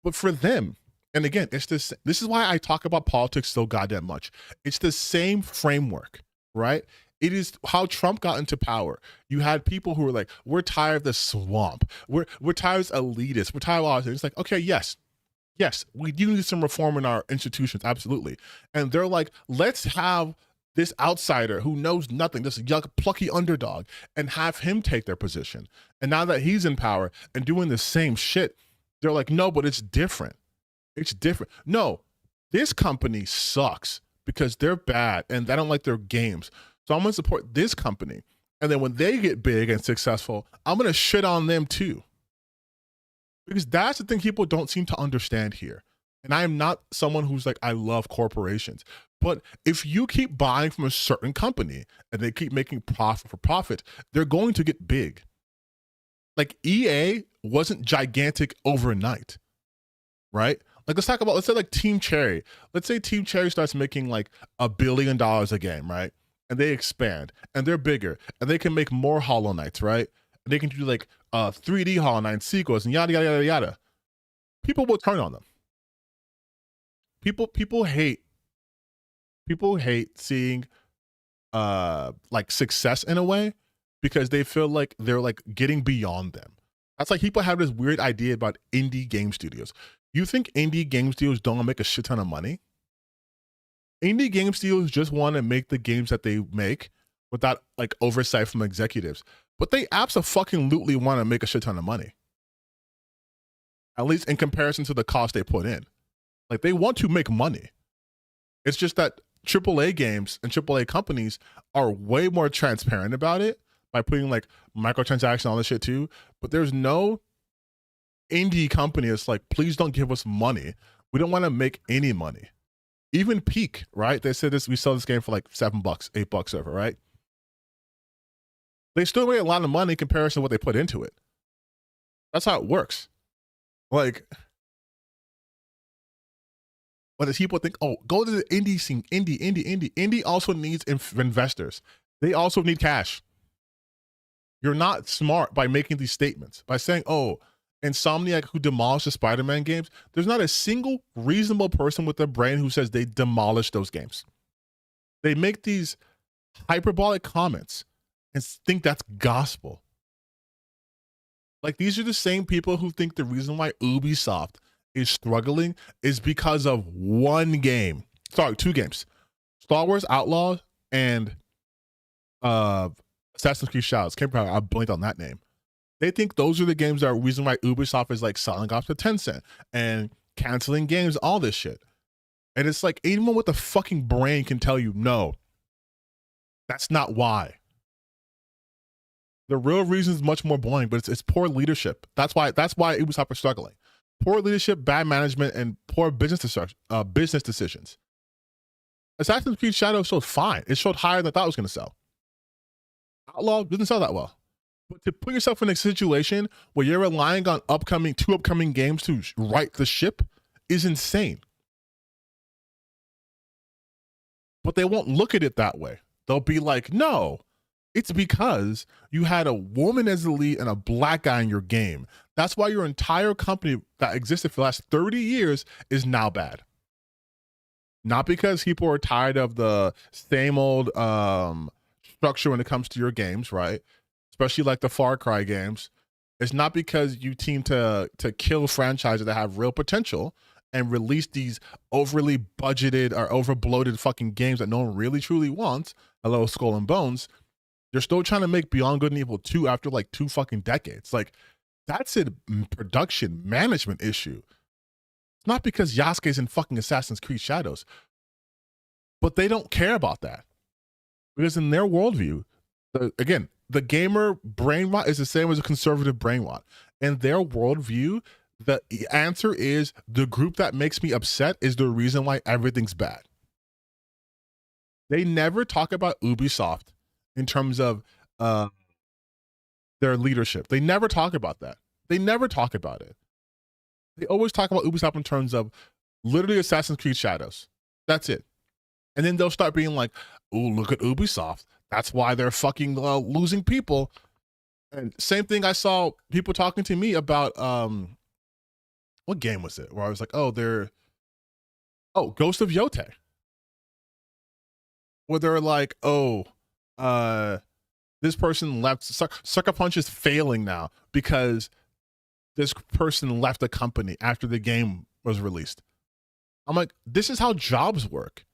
But for them, and again, it's this is why I talk about politics so goddamn much. It's the same framework, right? It is how Trump got into power. You had people who were like, we're tired of the swamp. We're tired of elitists. We're tired of all this. It's like, okay, yes, we do need some reform in our institutions, absolutely. And they're like, let's have this outsider who knows nothing, this young, plucky underdog, and have him take their position. And now that he's in power and doing the same shit, they're like, no, but it's different. It's different. No, this company sucks because they're bad and I don't like their games. So I'm going to support this company. And then when they get big and successful, I'm going to shit on them too. Because that's the thing people don't seem to understand here. And I am not someone who's like, I love corporations. But if you keep buying from a certain company and they keep making profit for profit, they're going to get big. Like, EA wasn't gigantic overnight, right? Like, let's say like Team Cherry. Let's say Team Cherry starts making like $1 billion a game, right? And they expand and they're bigger and they can make more Hollow Knights, right? And they can do like 3D Hollow Knight sequels and yada, yada, yada, yada. People will turn on them. People hate seeing like success in a way because they feel like they're like getting beyond them. That's like people have this weird idea about indie game studios. You think indie game studios don't make a shit ton of money? Indie game studios just want to make the games that they make without like oversight from executives. But they absolutely want to make a shit ton of money. At least in comparison to the cost they put in. Like, they want to make money. It's just that AAA games and AAA companies are way more transparent about it by putting like microtransactions and all this shit too. But there's no indie company that's like, please don't give us money. We don't want to make any money. Even Peak, right? They said this, we sell this game for like $7, $8 over, right? They still make a lot of money in comparison to what they put into it. That's how it works. Like, when people think, oh, go to the indie scene, indie also needs investors. They also need cash. You're not smart by making these statements, by saying, oh, Insomniac who demolished the Spider-Man games. There's not a single reasonable person with a brain who says they demolished those games. They make these hyperbolic comments and think that's gospel. Like, these are the same people who think the reason why Ubisoft is struggling is because of one game. Sorry, 2 games. Star Wars Outlaws and Assassin's Creed Shadows. I blinked on that name. They think those are the games that are the reason why Ubisoft is like selling off to Tencent and canceling games, all this shit. And it's like, anyone with a fucking brain can tell you, no, that's not why. The real reason is much more boring, but it's poor leadership. That's why Ubisoft is struggling. Poor leadership, bad management, and poor business decisions. Assassin's Creed Shadows showed fine. It showed higher than I thought it was going to sell. Outlaw didn't sell that well. But to put yourself in a situation where you're relying on two upcoming games to right the ship is insane. But they won't look at it that way. They'll be like, no, it's because you had a woman as the lead and a black guy in your game. That's why your entire company that existed for the last 30 years is now bad. Not because people are tired of the same old structure when it comes to your games, right? It's especially like the Far Cry games, it's not because you team to kill franchises that have real potential and release these overly budgeted or over bloated fucking games that no one really truly wants. Hello, Skull and Bones. You're still trying to make Beyond Good and Evil 2 after like 2 fucking decades. Like, that's a production management issue. It's not because Yasuke's in fucking Assassin's Creed Shadows, but they don't care about that because in their worldview, the gamer brain rot is the same as a conservative brain rot. In their worldview, the answer is the group that makes me upset is the reason why everything's bad. They never talk about Ubisoft in terms of their leadership. They never talk about that. They never talk about it. They always talk about Ubisoft in terms of literally Assassin's Creed Shadows. That's it. And then they'll start being like, oh, look at Ubisoft. That's why they're fucking losing people. And same thing, I saw people talking to me about, what game was it? Where I was like, Ghost of Yote. Where they're like, this person left. Sucker Punch is failing now because this person left the company after the game was released. I'm like, this is how jobs work.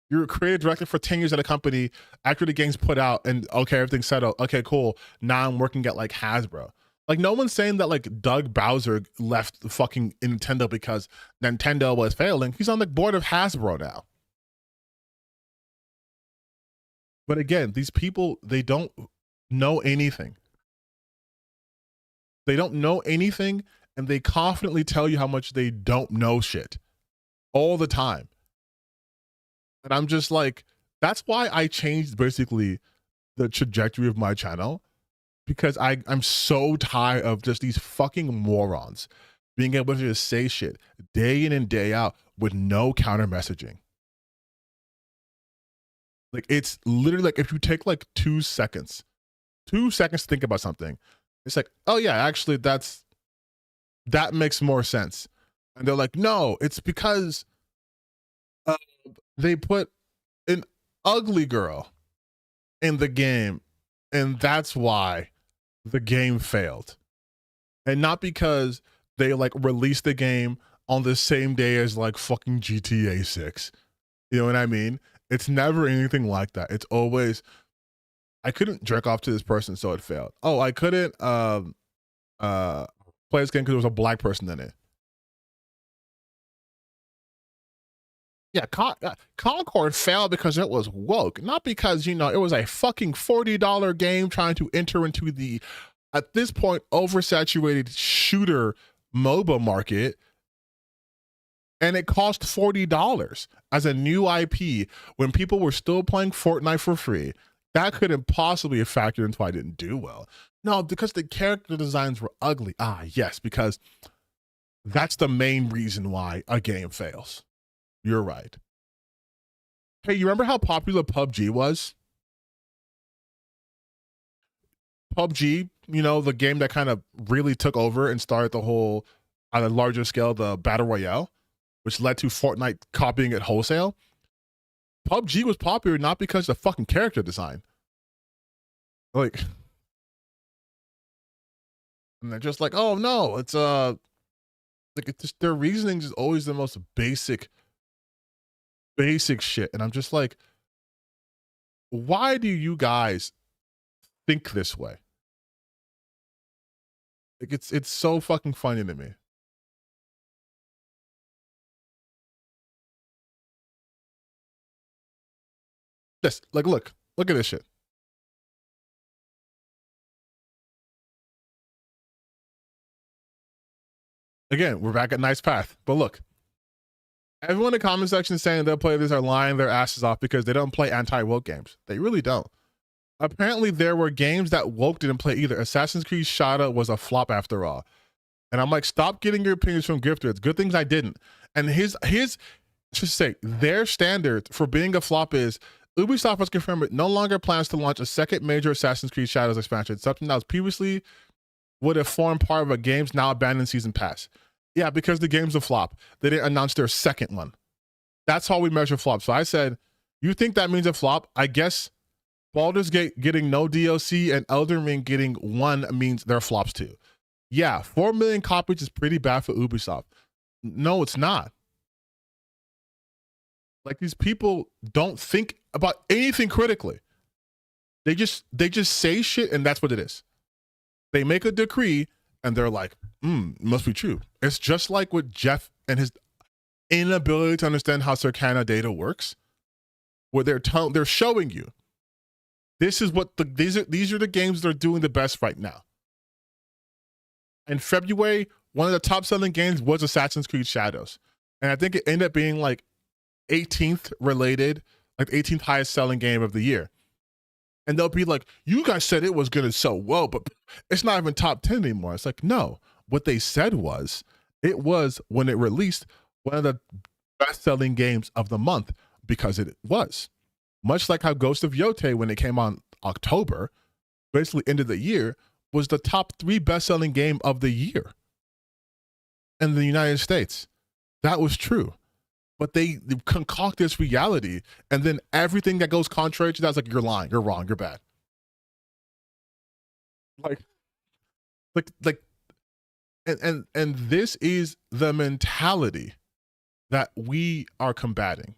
You're a creative director for 10 years at a company. After the game's put out and okay, everything's settled. Okay, cool. Now I'm working at like Hasbro. Like, no one's saying that like Doug Bowser left the fucking Nintendo because Nintendo was failing. He's on the board of Hasbro now. But again, these people, they don't know anything. They don't know anything, and they confidently tell you how much they don't know shit all the time. And I'm just like, that's why I changed basically the trajectory of my channel, because I'm so tired of just these fucking morons being able to just say shit day in and day out with no counter messaging. Like, it's literally like if you take like 2 seconds to think about something, it's like, oh yeah, actually that makes more sense. And they're like, no, it's because they put an ugly girl in the game and that's why the game failed. And not because they like released the game on the same day as like fucking GTA 6. You know what I mean? It's never anything like that. It's always, I couldn't jerk off to this person, so it failed. Oh, I couldn't play this game because there was a black person in it. Yeah, Concord failed because it was woke, not because, you know, it was a fucking $40 game trying to enter into the, at this point, oversaturated shooter MOBA market. And it cost $40 as a new IP when people were still playing Fortnite for free. That couldn't possibly have factored into why I didn't do well. No, because the character designs were ugly. Ah, yes, because that's the main reason why a game fails. You're right. Hey, you remember how popular PUBG was? PUBG, you know, the game that kind of really took over and started the whole, on a larger scale, the Battle Royale, which led to Fortnite copying it wholesale. PUBG was popular not because of the fucking character design. Like, and they're just like, oh no, it's like, it's just, their reasoning is always the most basic shit. And I'm just like, why do you guys think this way? Like, it's so fucking funny to me. Just like, look at this shit. Again, we're back at Nice Path, but look, everyone in the comment section saying they'll play this are lying their asses off because they don't play anti-woke games. They really don't. Apparently, there were games that woke didn't play either. Assassin's Creed Shadow was a flop after all. And I'm like, stop getting your opinions from gifters. Good things I didn't. And his just say their standard for being a flop is Ubisoft has confirmed it no longer plans to launch a second major Assassin's Creed Shadows expansion, something that was previously would have formed part of a game's now abandoned season pass. Yeah, because the game's a flop. They didn't announce their second one. That's how we measure flops. So I said, you think that means a flop? I guess Baldur's Gate getting no DLC and Elden Ring getting 1 means they're flops too. Yeah, 4 million copies is pretty bad for Ubisoft. No, it's not. Like, these people don't think about anything critically. They just say shit and that's what it is. They make a decree and they're like, must be true. It's just like with Jeff and his inability to understand how Circana data works, where they're showing you this is what these are the games that are doing the best right now. In February, one of the top selling games was Assassin's Creed Shadows. And I think it ended up being like 18th related, like 18th highest selling game of the year. And they'll be like, you guys said it was going to sell well, but it's not even top 10 anymore. It's like, no, what they said was, it was, when it released, one of the best selling games of the month, because it was. Much like how Ghost of Yote, when it came on October, basically end of the year, was the top 3 best-selling game of the year in the United States. That was true. But they concoct this reality, and then everything that goes contrary to that's like, you're lying, you're wrong, you're bad. And this is the mentality that we are combating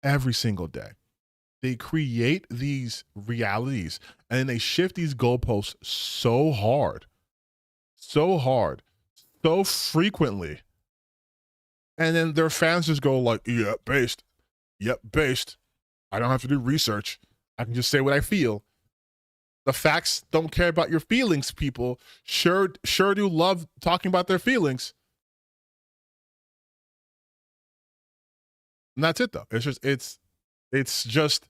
every single day. They create these realities and then they shift these goalposts so hard, so frequently. And then their fans just go like, yep, based. I don't have to do research. I can just say what I feel. The facts don't care about your feelings, people. Sure do love talking about their feelings. And that's it though. It's just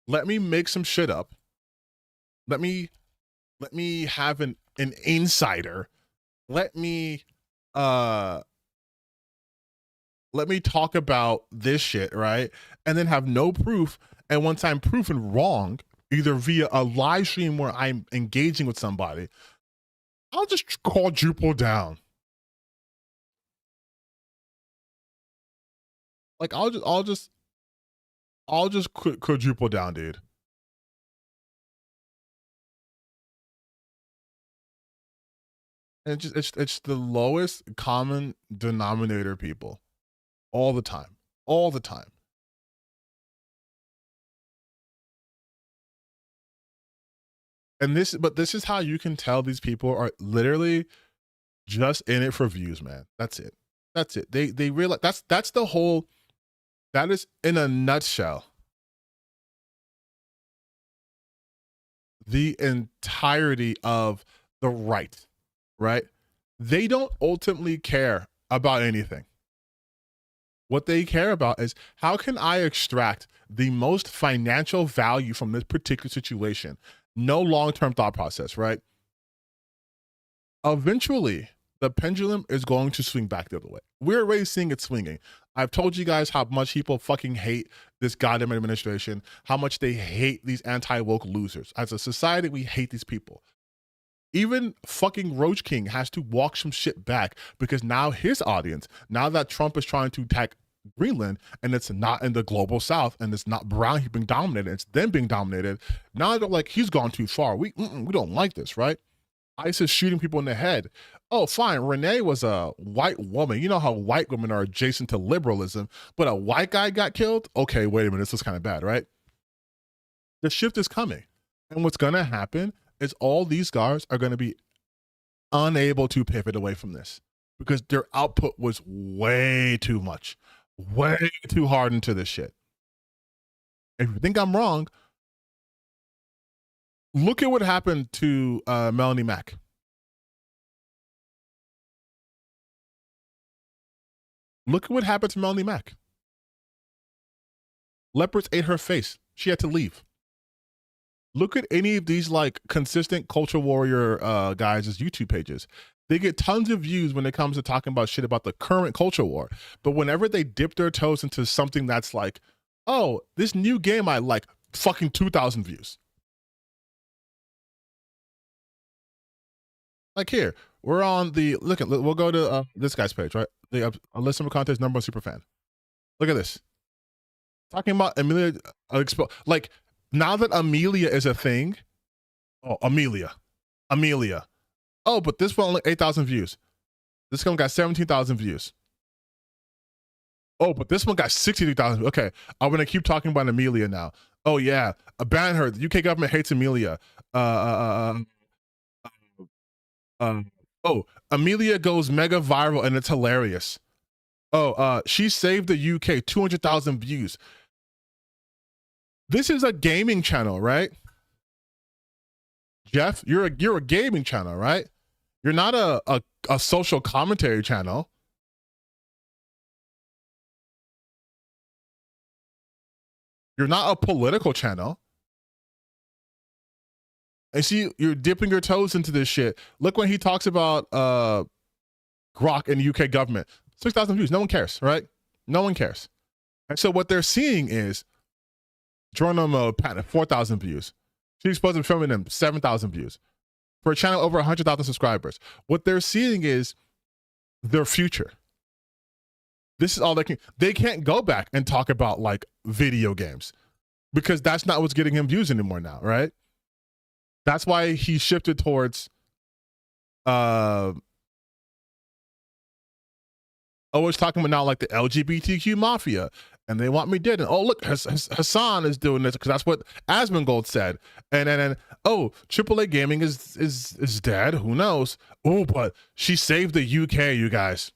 let me make some shit up. Let me have an insider. Let me talk about this shit, right? And then have no proof. And once I'm proven wrong, either via a live stream where I'm engaging with somebody, I'll just quadruple down. Like I'll just quadruple down, dude. And it's the lowest common denominator, people. All the time. And this is how you can tell these people are literally just in it for views, man. That's it. They realize that's the whole, that is in a nutshell the entirety of the right? They don't ultimately care about anything. What they care about is, how can I extract the most financial value from this particular situation? No long-term thought process, right? Eventually, the pendulum is going to swing back the other way. We're already seeing it swinging. I've told you guys how much people fucking hate this goddamn administration, how much they hate these anti-woke losers. As a society, we hate these people. Even fucking Roach King has to walk some shit back, because now his audience, now that Trump is trying to attack Greenland and it's not in the global south and it's not brown being dominated, it's them being dominated, now they're like, he's gone too far. We don't like this, right? ISIS shooting people in the head. Oh, fine. Renee was a white woman. You know how white women are adjacent to liberalism, but a white guy got killed? Okay, wait a minute. This is kind of bad, right? The shift is coming. And what's going to happen is all these guys are going to be unable to pivot away from this, because their output was way too much, way too hard into this shit. If you think I'm wrong, look at what happened to Melanie Mack. Look at what happened to Melanie Mack. Leopards ate her face. She had to leave. Look at any of these like consistent culture warrior guys' YouTube pages. They get tons of views when it comes to talking about shit about the current culture war. But whenever they dip their toes into something that's like, oh, this new game I like, fucking 2,000 views. Like here, we're on the, we'll go to this guy's page, right? The list of contest #1 super fan. Look at this. Talking about Emilia like now that Amelia is a thing, oh, Amelia. Oh, but this one only 8,000 views. This one got 17,000 views. Oh, but this one got 63,000. Okay, I'm gonna keep talking about Amelia now. Oh yeah, ban her. The UK government hates Amelia. Oh, Amelia goes mega viral and it's hilarious. Oh, she saved the UK 200,000 views. This is a gaming channel, right? Jeff, you're a gaming channel, right? You're not a social commentary channel. You're not a political channel. And see, you're dipping your toes into this shit. Look when he talks about Grok and the UK government. 6,000 views. No one cares, right? No one cares. And so what they're seeing is Geronimo Patton, 4,000 views. She's supposed to be filming them 7,000 views. For a channel over 100,000 subscribers. What they're seeing is their future. This is all they can't go back and talk about like video games because that's not what's getting him views anymore now, right? That's why he shifted towards always talking about now like the LGBTQ mafia and they want me dead. And oh, look, Hassan is doing this because that's what Asmongold said. And oh, AAA Gaming is dead. Who knows? Oh, but she saved the UK, you guys.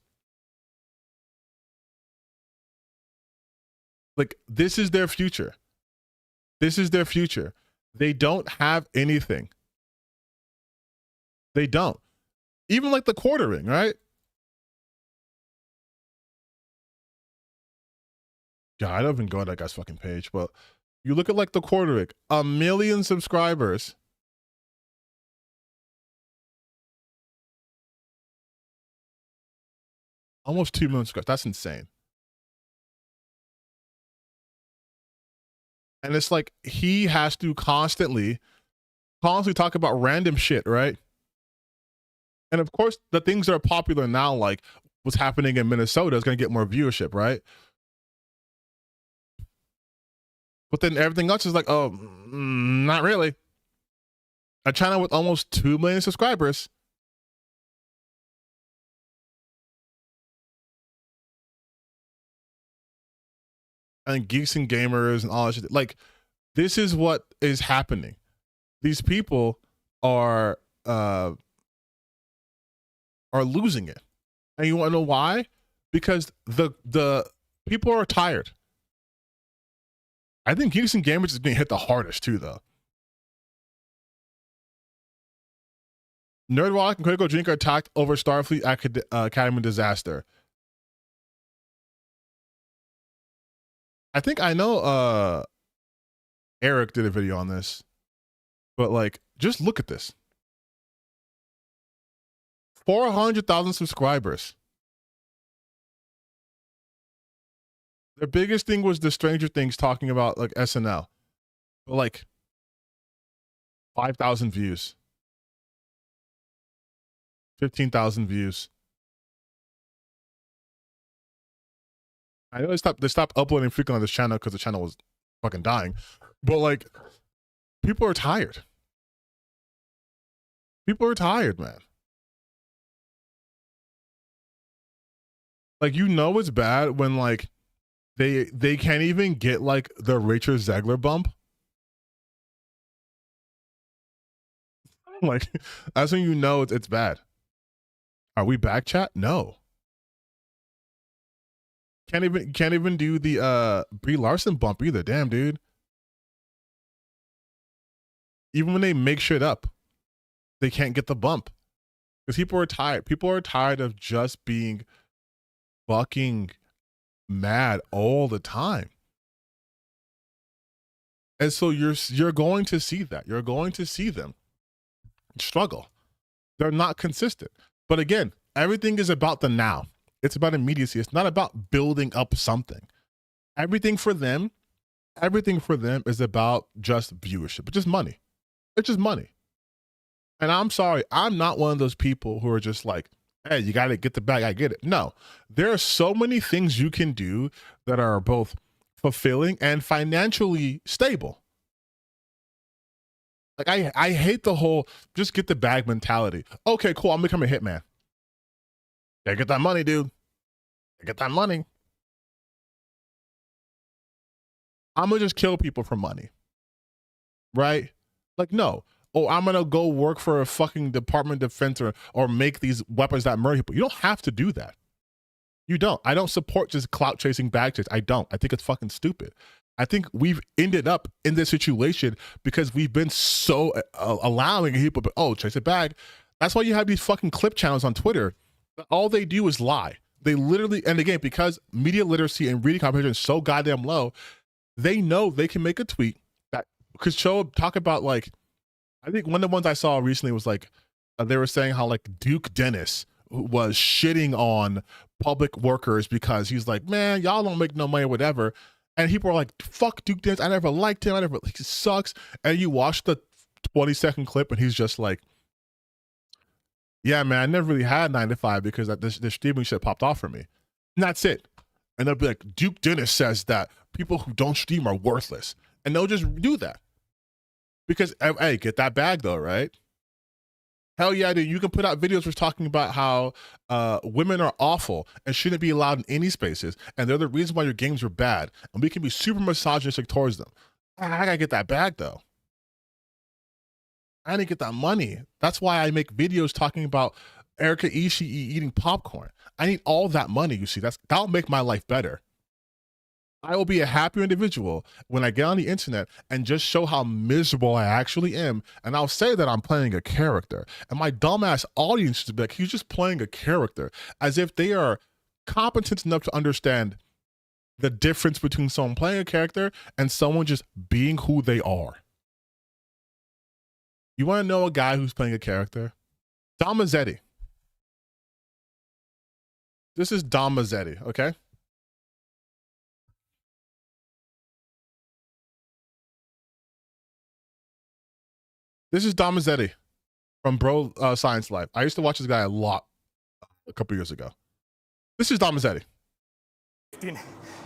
Like, this is their future. This is their future. They don't have anything. They don't. Even like the quartering, right? Yeah, I don't even go to that guy's fucking page, but you look at like the quartering, 1 million subscribers. Almost 2 million subscribers. That's insane. And it's like he has to constantly talk about random shit, right? And of course, the things that are popular now, like what's happening in Minnesota, is going to get more viewership, right? But then everything else is like, oh, not really. A channel with almost 2 million subscribers. And geeks and gamers and all that shit. Like, this is what is happening. These people are losing it. And you want to know why? Because the people are tired. I think geeks and gamers is being hit the hardest too, though. Nerdwalk and Critical Drink are attacked over Starfleet Academy disaster. I think I know Eric did a video on this, but like, just look at this. 400,000 subscribers. Their biggest thing was the Stranger Things talking about like SNL. But like 5,000 views. 15,000 views. I know they stopped uploading freaking on this channel because the channel was fucking dying. But like, people are tired. People are tired, man. Like, you know it's bad when like they can't even get like the Rachel Zegler bump. Like, that's when you know it's bad. Are we back, chat? No. Can't even do the Brie Larson bump either. Damn, dude. Even when they make shit up, they can't get the bump. Because people are tired. People are tired of just being fucking mad all the time. And so you're going to see that. You're going to see them struggle. They're not consistent. But again, everything is about the now. It's about immediacy. It's not about building up something. Everything for them is about just viewership. It's just money. It's just money. And I'm sorry, I'm not one of those people who are just like, hey, you got to get the bag. I get it. No, there are so many things you can do that are both fulfilling and financially stable. Like I hate the whole just get the bag mentality. Okay, cool. I'm becoming a hitman. Yeah, get that money, dude. Get that money. I'm gonna just kill people for money, right? Like, no. Oh, I'm gonna go work for a fucking Department of Defense or make these weapons that murder people. You don't have to do that. You don't. I don't support just clout chasing, bag chase. I don't. I think it's fucking stupid. I think we've ended up in this situation because we've been so allowing people, but oh, chase a bag. That's why you have these fucking clip channels on Twitter. All they do is lie. They literally, and again, because media literacy and reading comprehension is so goddamn low, they know they can make a tweet that could talk about, like, I think one of the ones I saw recently was like, they were saying how like Duke Dennis was shitting on public workers because he's like, man, y'all don't make no money or whatever. And people are like, fuck Duke Dennis. I never liked him. He sucks. And you watch the 20-second clip and he's just like, yeah, man, I never really had 9 to 5 because this streaming shit popped off for me. And that's it. And they'll be like, Duke Dennis says that people who don't stream are worthless. And they'll just do that. Because, hey, get that bag though, right? Hell yeah, dude. You can put out videos where talking about how women are awful and shouldn't be allowed in any spaces. And they're the reason why your games are bad. And we can be super misogynistic towards them. I gotta get that bag though. I need to get that money. That's why I make videos talking about Erica Ishii eating popcorn. I need all that money, you see. That'll make my life better. I will be a happier individual when I get on the internet and just show how miserable I actually am. And I'll say that I'm playing a character. And my dumbass audience will be like, he's just playing a character, as if they are competent enough to understand the difference between someone playing a character and someone just being who they are. You want to know a guy who's playing a character? Dom Mazzetti. This is Dom Mazzetti, okay? This is Dom Mazzetti from Bro Science Life. I used to watch this guy a lot a couple years ago. This is Dom Mazzetti.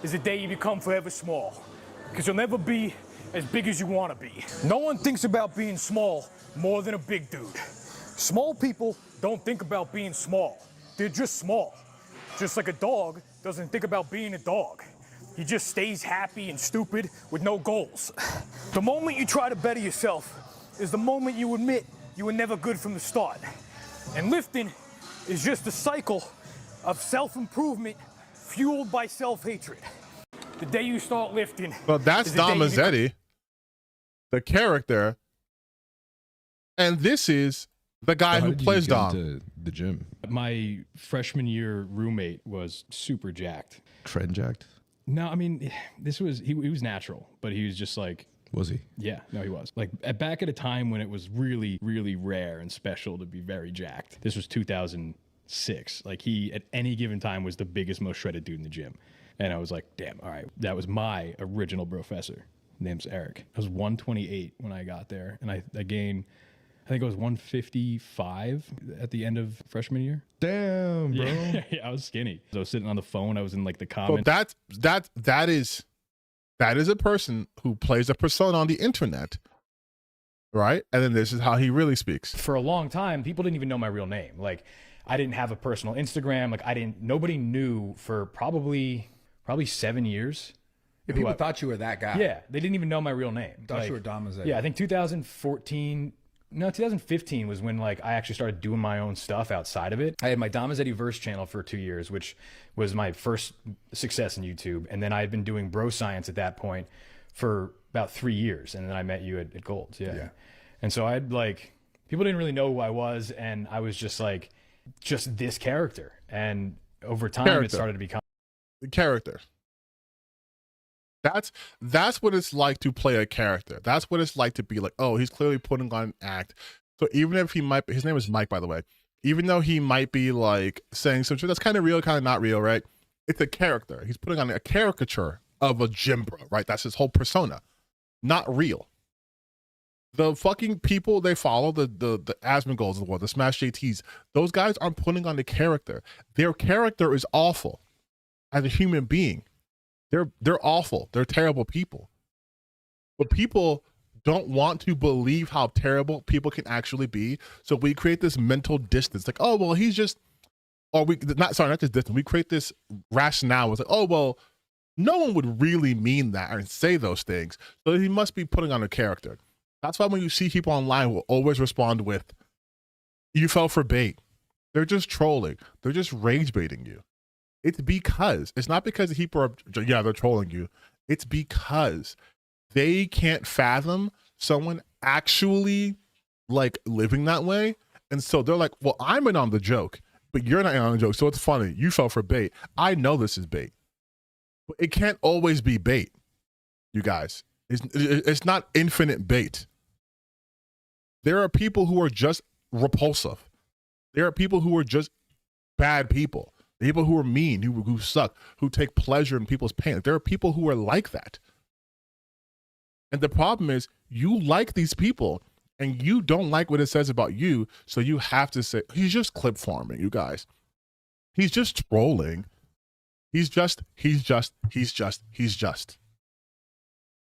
Is the day you become forever small, because you'll never be as big as you want to be. No one thinks about being small more than a big dude. Small people don't think about being small. They're just small. Just like a dog doesn't think about being a dog. He just stays happy and stupid with no goals. The moment you try to better yourself is the moment you admit you were never good from the start. And lifting is just a cycle of self-improvement fueled by self-hatred. The day you start lifting. Well, that's Dom Mazzetti, the character. And this is the guy who plays Dom. To the gym. My freshman year roommate was super jacked. Trend jacked? No, I mean, he was natural, but he was just like, was he? Yeah, no, he was. Like back at a time when it was really, really rare and special to be very jacked. This was 2006. Like he, at any given time, was the biggest, most shredded dude in the gym. And I was like, damn, all right, that was my original professor. Name's Eric. I was 128 when I got there, and I gained, I think it was 155 at the end of freshman year. Damn, bro. Yeah, I was skinny. So I was sitting on the phone. I was in like the comments. Well, that is a person who plays a persona on the internet, right? And then this is how he really speaks. For a long time, people didn't even know my real name. Like, I didn't have a personal Instagram. Like, nobody knew for probably 7 years. Yeah, people thought you were that guy. Yeah, they didn't even know my real name. Thought you were Dom Mazzetti. Yeah, I think 2015 was when like I actually started doing my own stuff outside of it. I had my Dom Mazzetti Verse channel for 2 years, which was my first success in YouTube. And then I had been doing Bro Science at that point for about 3 years. And then I met you at Gold's. Yeah. And so I'd like, people didn't really know who I was. And I was just like, just this character. And over time, it started to become the character. That's what it's like to play a character. That's what it's like to be like, oh, he's clearly putting on an act. So even if he might, his name is Mike, by the way, even though he might be like saying some shit that's kind of real, kind of not real, right? It's a character. He's putting on a caricature of a gym bro, right? That's his whole persona, not real. The fucking people they follow, the Asmongols of the world, the Smash JTs, those guys aren't putting on the character. Their character is awful as a human being. They're awful. They're terrible people. But people don't want to believe how terrible people can actually be. So we create this mental distance, like, oh well, he's just, or we not just distance. We create this rationale. It's like, oh well, no one would really mean that and say those things, so he must be putting on a character. That's why when you see people online will always respond with, "You fell for bait." They're just trolling. They're just rage baiting you. It's not because people are, yeah, they're trolling you. It's because they can't fathom someone actually like living that way. And so they're like, well, I'm in on the joke, but you're not in on the joke. So it's funny. You fell for bait. I know this is bait, but it can't always be bait, you guys. It's not infinite bait. There are people who are just repulsive. There are people who are just bad people. People who are mean, who suck, who take pleasure in people's pain. There are people who are like that. And the problem is you like these people and you don't like what it says about you. So you have to say, he's just clip farming, you guys. He's just trolling. He's just.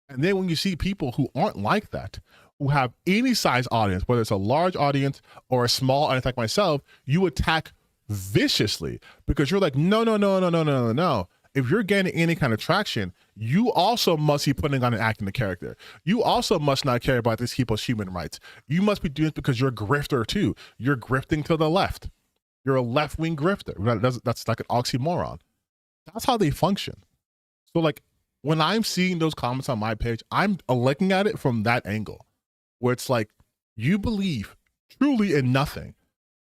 And then when you see people who aren't like that, who have any size audience, whether it's a large audience or a small audience like myself, you attack viciously because you're like, no. If you're gaining any kind of traction, you also must be putting on an acting character. You also must not care about these people's human rights. You must be doing it because you're a grifter too. You're grifting to the left. You're a left-wing grifter. That's like an oxymoron. That's how they function. So like when I'm seeing those comments on my page, I'm looking at it from that angle where it's like, you believe truly in nothing.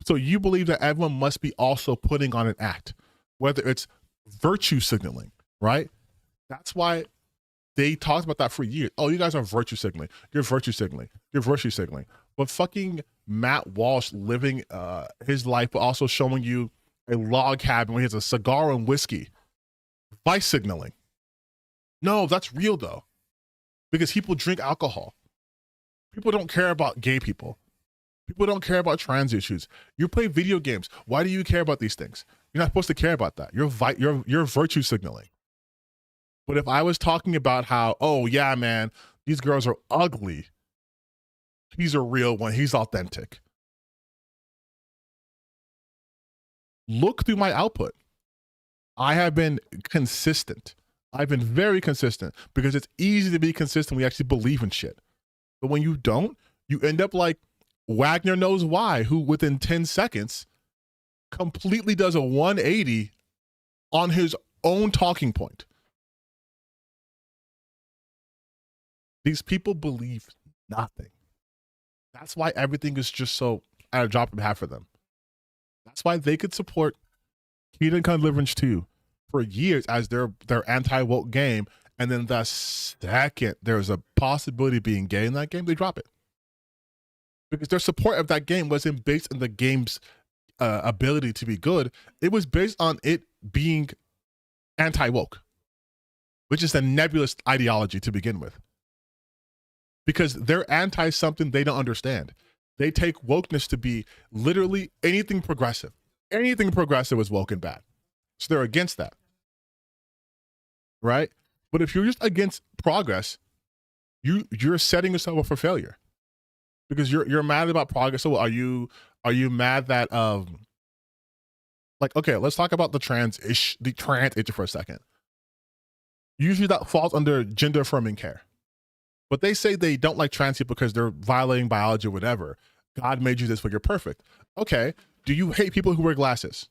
So you believe that everyone must be also putting on an act, whether it's virtue signaling, right? That's why they talked about that for years. Oh, you guys are virtue signaling. You're virtue signaling. You're virtue signaling. But fucking Matt Walsh living his life, but also showing you a log cabin where he has a cigar and whiskey. Vice signaling. No, that's real though. Because people drink alcohol. People don't care about gay people. People don't care about trans issues. You play video games. Why do you care about these things? You're not supposed to care about that. You're virtue signaling. But if I was talking about how, oh yeah, man, these girls are ugly. He's a real one. He's authentic. Look through my output. I have been consistent. I've been very consistent because it's easy to be consistent when you actually believe in shit. But when you don't, you end up like Wagner Knows Why, who within 10 seconds completely does a 180 on his own talking point. These people believe nothing. That's why everything is just so at a drop of a hat for them. That's why they could support Kingdom Come Deliverance 2 for years as their anti-woke game, and then the second there's a possibility of being gay in that game, they drop it. Because their support of that game wasn't based on the game's ability to be good. It was based on it being anti-woke, which is a nebulous ideology to begin with. Because they're anti something they don't understand. They take wokeness to be literally anything progressive. Anything progressive is woke and bad. So they're against that. Right? But if you're just against progress, you're setting yourself up for failure. Because you're mad about progress. So are you mad that like, okay, let's talk about the trans issue for a second. Usually that falls under gender affirming care. But they say they don't like trans people because they're violating biology or whatever. God made you this way, you're perfect. Okay, do you hate people who wear glasses?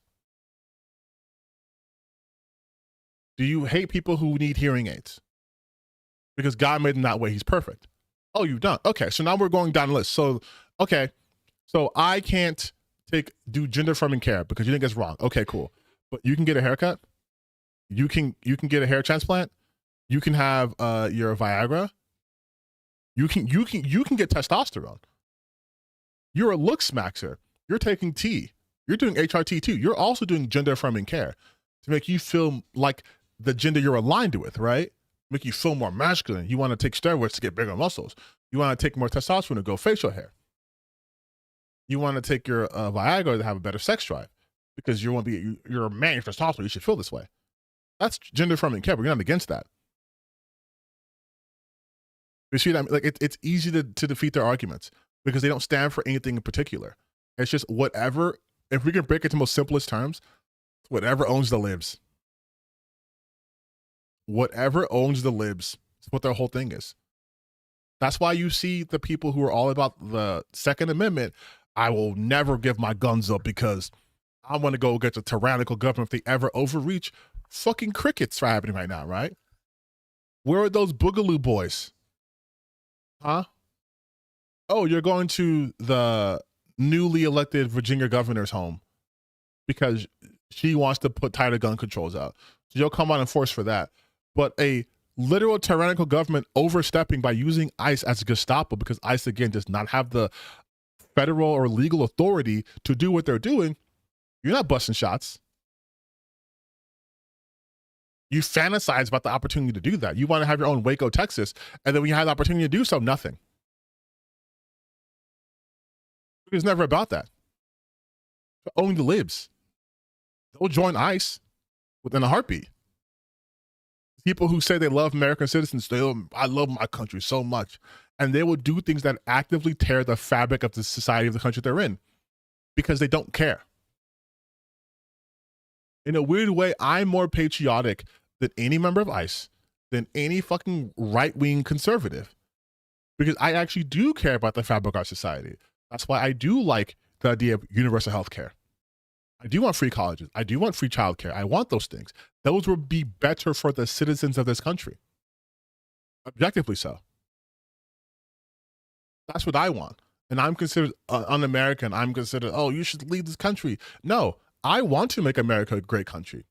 Do you hate people who need hearing aids? Because God made them that way, he's perfect. Oh, you don't? Okay, so now we're going down the list. So, okay, so I can't do gender affirming care because you think it's wrong. Okay, cool. But you can get a haircut. You can get a hair transplant. You can have your Viagra. You can get testosterone. You're a look smaxer. You're taking T. You're doing HRT too. You're also doing gender affirming care to make you feel like the gender you're aligned with, right? Make you feel more masculine. You want to take steroids to get bigger muscles. You want to take more testosterone to go facial hair. You want to take your Viagra to have a better sex drive because you're a man, you're testosterone. You should feel this way. That's gender affirming care. But you're not against that. You see that? Like it's easy to defeat their arguments because they don't stand for anything in particular. It's just whatever. If we can break it to most simplest terms, whatever owns the libs. Whatever owns the libs is what their whole thing is. That's why you see the people who are all about the Second Amendment. I will never give my guns up because I want to go against a tyrannical government if they ever overreach. Fucking crickets are happening right now, right? Where are those Boogaloo boys? Huh? Oh, you're going to the newly elected Virginia governor's home because she wants to put tighter gun controls out. So you'll come out in force for that. But a literal tyrannical government overstepping by using ICE as a Gestapo because ICE, again, does not have the federal or legal authority to do what they're doing, you're not busting shots. You fantasize about the opportunity to do that. You want to have your own Waco, Texas, and then when you have the opportunity to do so, nothing. It's never about that. Own the libs. They'll join ICE within a heartbeat. People who say they love American citizens, I love my country so much. And they will do things that actively tear the fabric of the society of the country they're in because they don't care. In a weird way, I'm more patriotic than any member of ICE, than any fucking right-wing conservative, because I actually do care about the fabric of our society. That's why I do like the idea of universal health care. I do want free colleges. I do want free childcare. I want those things. Those would be better for the citizens of this country. Objectively so. That's what I want. And I'm considered un-American. I'm considered, oh, you should leave this country. No, I want to make America a great country.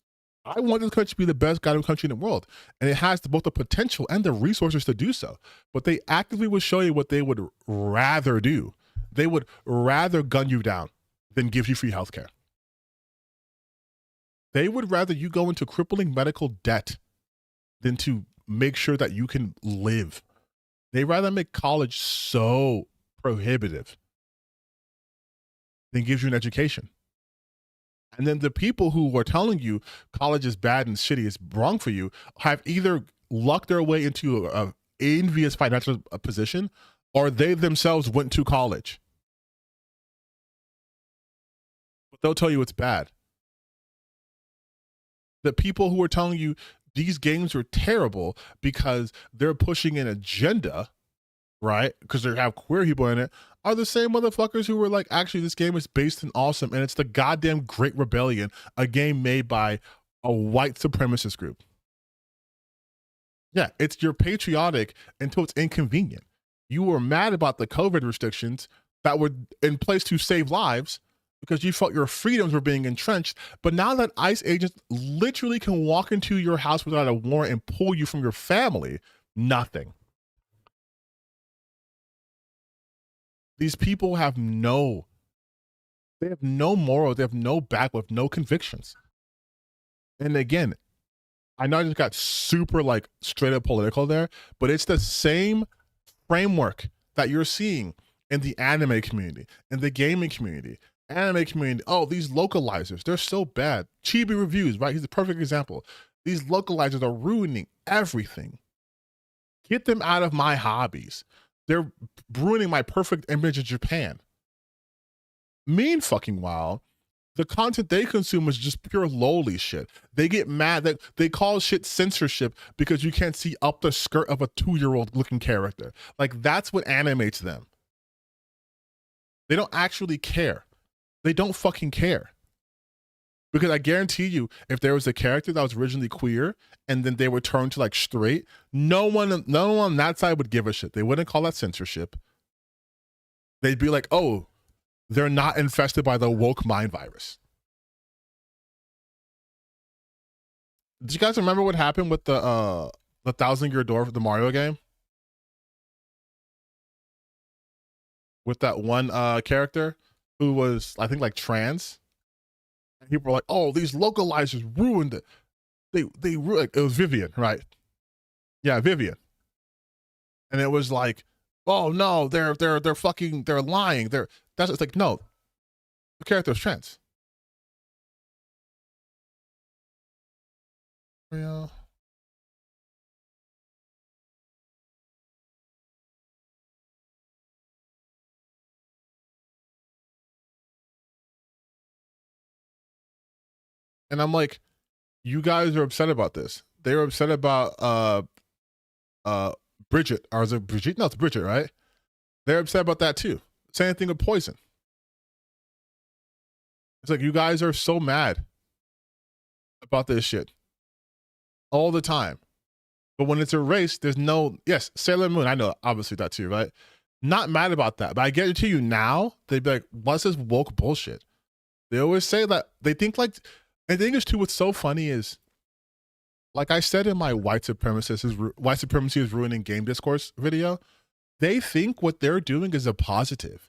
I want this country to be the best goddamn country in the world. And it has both the potential and the resources to do so. But they actively will show you what they would rather do. They would rather gun you down than give you free healthcare. They would rather you go into crippling medical debt than to make sure that you can live. They rather make college so prohibitive than gives you an education. And then the people who are telling you college is bad and shitty, is wrong for you, have either lucked their way into a envious financial position, or they themselves went to college. But they'll tell you it's bad. The people who are telling you these games are terrible because they're pushing an agenda, right? Because they have queer people in it, are the same motherfuckers who were like, actually, this game is based in awesome, and it's the goddamn Great Rebellion, a game made by a white supremacist group. Yeah, you're patriotic until it's inconvenient. You were mad about the COVID restrictions that were in place to save lives because you felt your freedoms were being entrenched. But now that ICE agents literally can walk into your house without a warrant and pull you from your family, nothing. These people have no moral, they have no backbone, no convictions. And again, I know I just got super like straight up political there, but it's the same framework that you're seeing in the anime community, in the gaming community. Anime community, oh, these localizers, they're so bad. Chibi reviews, right? He's a perfect example. These localizers are ruining everything. Get them out of my hobbies. They're ruining my perfect image of Japan. Meanwhile, the content they consume is just pure lowly shit. They get mad that they call shit censorship because you can't see up the skirt of a 2-year-old looking character. Like, that's what animates them. They don't actually care. They don't fucking care. Because I guarantee you, if there was a character that was originally queer and then they were turned to like straight, no one on that side would give a shit. They wouldn't call that censorship. They'd be like, oh, they're not infested by the woke mind virus. Do you guys remember what happened with the 1,000-Year Door for the Mario game? With that one character who was, I think, like trans. And people were like, oh, these localizers ruined it. They ruined it. It was Vivian, right? Yeah, Vivian. And it was like, oh no, they're lying. It's like, no, the character is trans. Yeah. And I'm like, you guys are upset about this. They were upset about Bridget, or is it Bridget? No, it's Bridget, right? They're upset about that too. Same thing with Poison. It's like, you guys are so mad about this shit all the time. But when it's a race, there's no, yes, Sailor Moon, I know, obviously that too, right? Not mad about that. But I get it to you now, they'd be like, what's this woke bullshit? They always say that, they think like, and the thing is too, what's so funny is, like I said in my white supremacy is ruining game discourse video, they think what they're doing is a positive.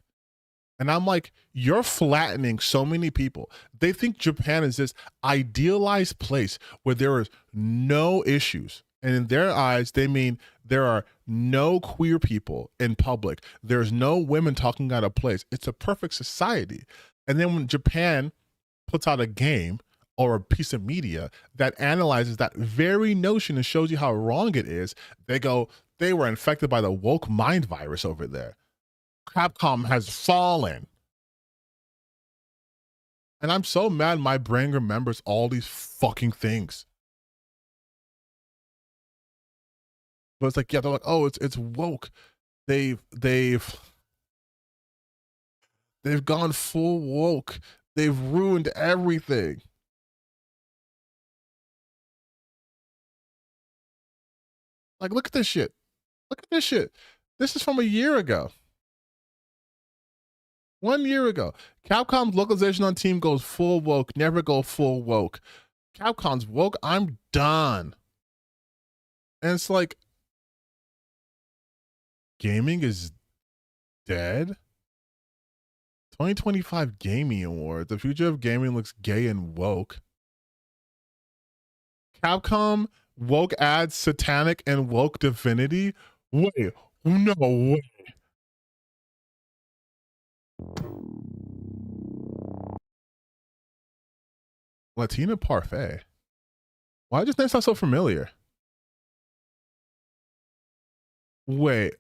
And I'm like, you're flattening so many people. They think Japan is this idealized place where there is no issues. And in their eyes, they mean there are no queer people in public. There's no women talking out of place. It's a perfect society. And then when Japan puts out a game or a piece of media that analyzes that very notion and shows you how wrong it is, they go, they were infected by the woke mind virus over there. Capcom has fallen. And I'm so mad my brain remembers all these fucking things. But it's like, yeah, they're like, oh, it's woke. They've gone full woke. They've ruined everything. Like, look at this shit. Look at this shit. This is from a year ago. 1 year ago. Capcom's localization on team goes full woke, never go full woke. Capcom's woke, I'm done. And it's like, gaming is dead? 2025 Gaming Award. The future of gaming looks gay and woke. Capcom woke adds satanic and woke divinity? Wait, no way. Latina Parfait. Why does that sound so familiar? Wait.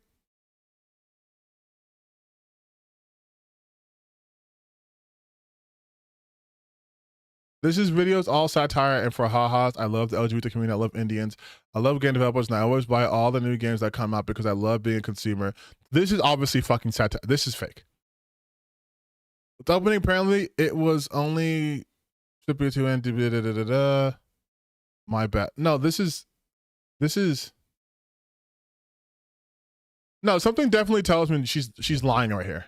This is videos all satire and for ha-has. I love the LGBT community. I love Indians. I love game developers, and I always buy all the new games that come out because I love being a consumer. This is obviously fucking satire. This is fake. With the opening, apparently, it was only to end. My bad. No, this is no, something definitely tells me she's lying right here.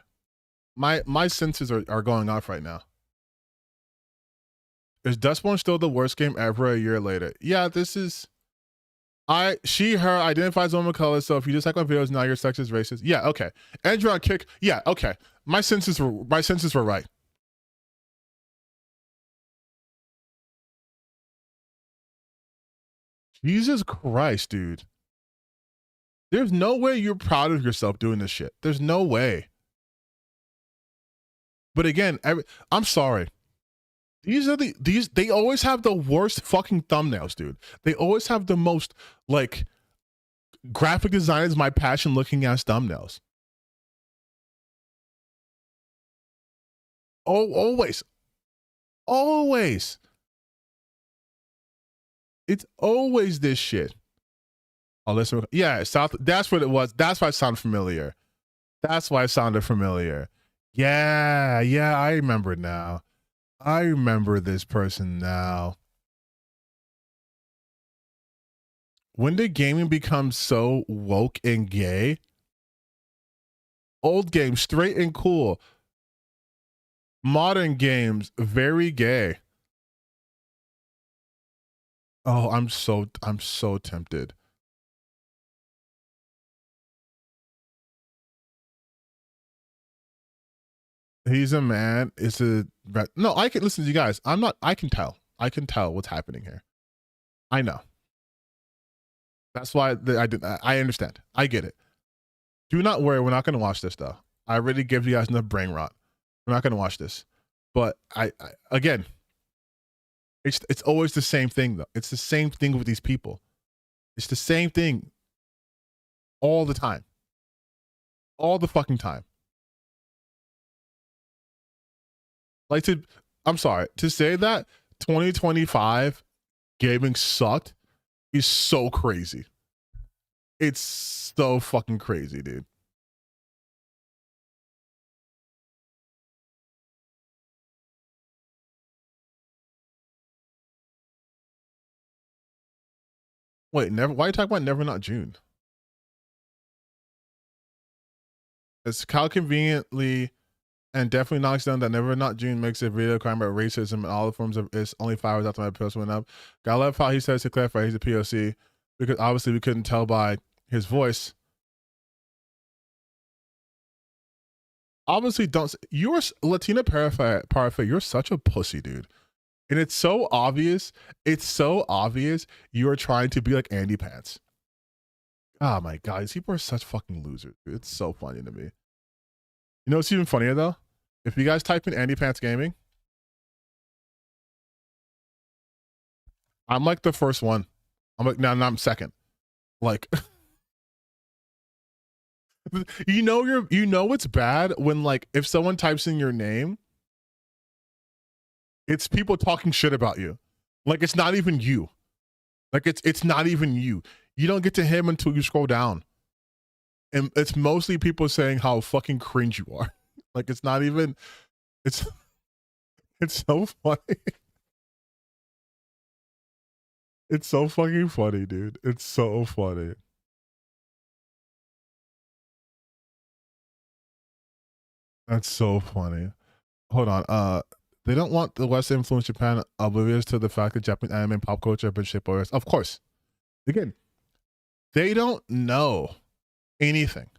My senses are going off right now. Is Dustborn still the worst game ever a year later? Yeah, this is she, her identifies woman of color, so if you dislike my videos, now you're sexist, racist. Yeah, okay. Andrew on kick. Yeah, okay. My senses were right. Jesus Christ, dude. There's no way you're proud of yourself doing this shit. There's no way. But again, I'm sorry. They always have the worst fucking thumbnails, dude. They always have the most, like, graphic design is my passion looking ass thumbnails. Oh, always. Always. It's always this shit. Oh, listen. Yeah, South. That's what it was. That's why it sounded familiar. That's why it sounded familiar. Yeah, I remember now. I remember this person now. When did gaming become so woke and gay? Old games, straight and cool. Modern games, very gay. Oh, I'm so tempted. He's a man. It's a no. I can listen to you guys. I'm not. I can tell. I can tell what's happening here. I know. That's why I understand. I get it. Do not worry. We're not going to watch this though. I already gave you guys enough brain rot. We're not going to watch this. But I again, it's always the same thing though. It's the same thing with these people. It's the same thing all the time. All the fucking time. Like I'm sorry, to say that 2025 gaming sucked is so crazy. It's so fucking crazy, dude. Wait, never. Why are you talking about Never Not June? It's how conveniently and definitely knocks down that Never Not June makes a video crime about racism and all the forms of it's only 5 hours after my post went up. I love how he says to clarify he's a POC because obviously we couldn't tell by his voice. Obviously, you're Latina Parfait. You're such a pussy, dude. And it's so obvious. It's so obvious you're trying to be like Andy Pants. Oh my God, these people are such fucking losers. Dude. It's so funny to me. You know what's even funnier though? If you guys type in Andy Pants Gaming, I'm like the first one. I'm like, no, I'm second. Like, you know it's bad when like if someone types in your name, it's people talking shit about you. Like it's not even you. Like it's not even you. You don't get to him until you scroll down. And it's mostly people saying how fucking cringe you are. Like it's not even it's so funny. It's so fucking funny, dude. It's so funny. That's so funny. Hold on. They don't want the West to influence Japan oblivious to the fact that Japanese anime and pop culture have been shaped by us. Of course. Again, they don't know anything.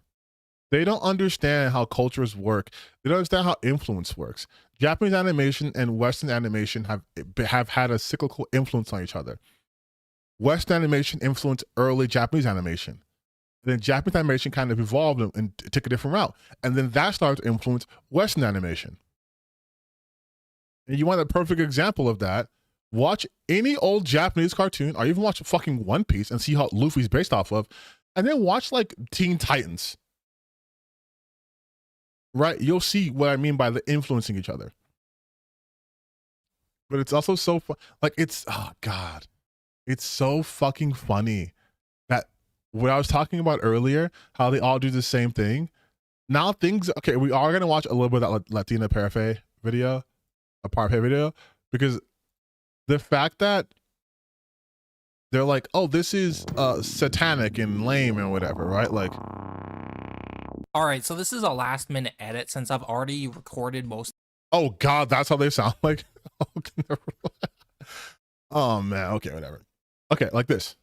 They don't understand how cultures work. They don't understand how influence works. Japanese animation and Western animation have had a cyclical influence on each other. Western animation influenced early Japanese animation. Then Japanese animation kind of evolved and took a different route. And then that started to influence Western animation. And you want a perfect example of that, watch any old Japanese cartoon or even watch fucking One Piece and see how Luffy's based off of. And then watch like Teen Titans. Right? You'll see what I mean by the influencing each other. But it's also so fun. Like it's, oh God. It's so fucking funny that what I was talking about earlier, how they all do the same thing. Now things, okay, we are going to watch a little bit of that Latina Parfait video, a Parfait video, because the fact that they're like, oh, this is satanic and lame and whatever, right? Like, all right, so this is a last minute edit since I've already recorded most. Oh God, that's how they sound like. Oh man, okay, whatever. Okay, like this.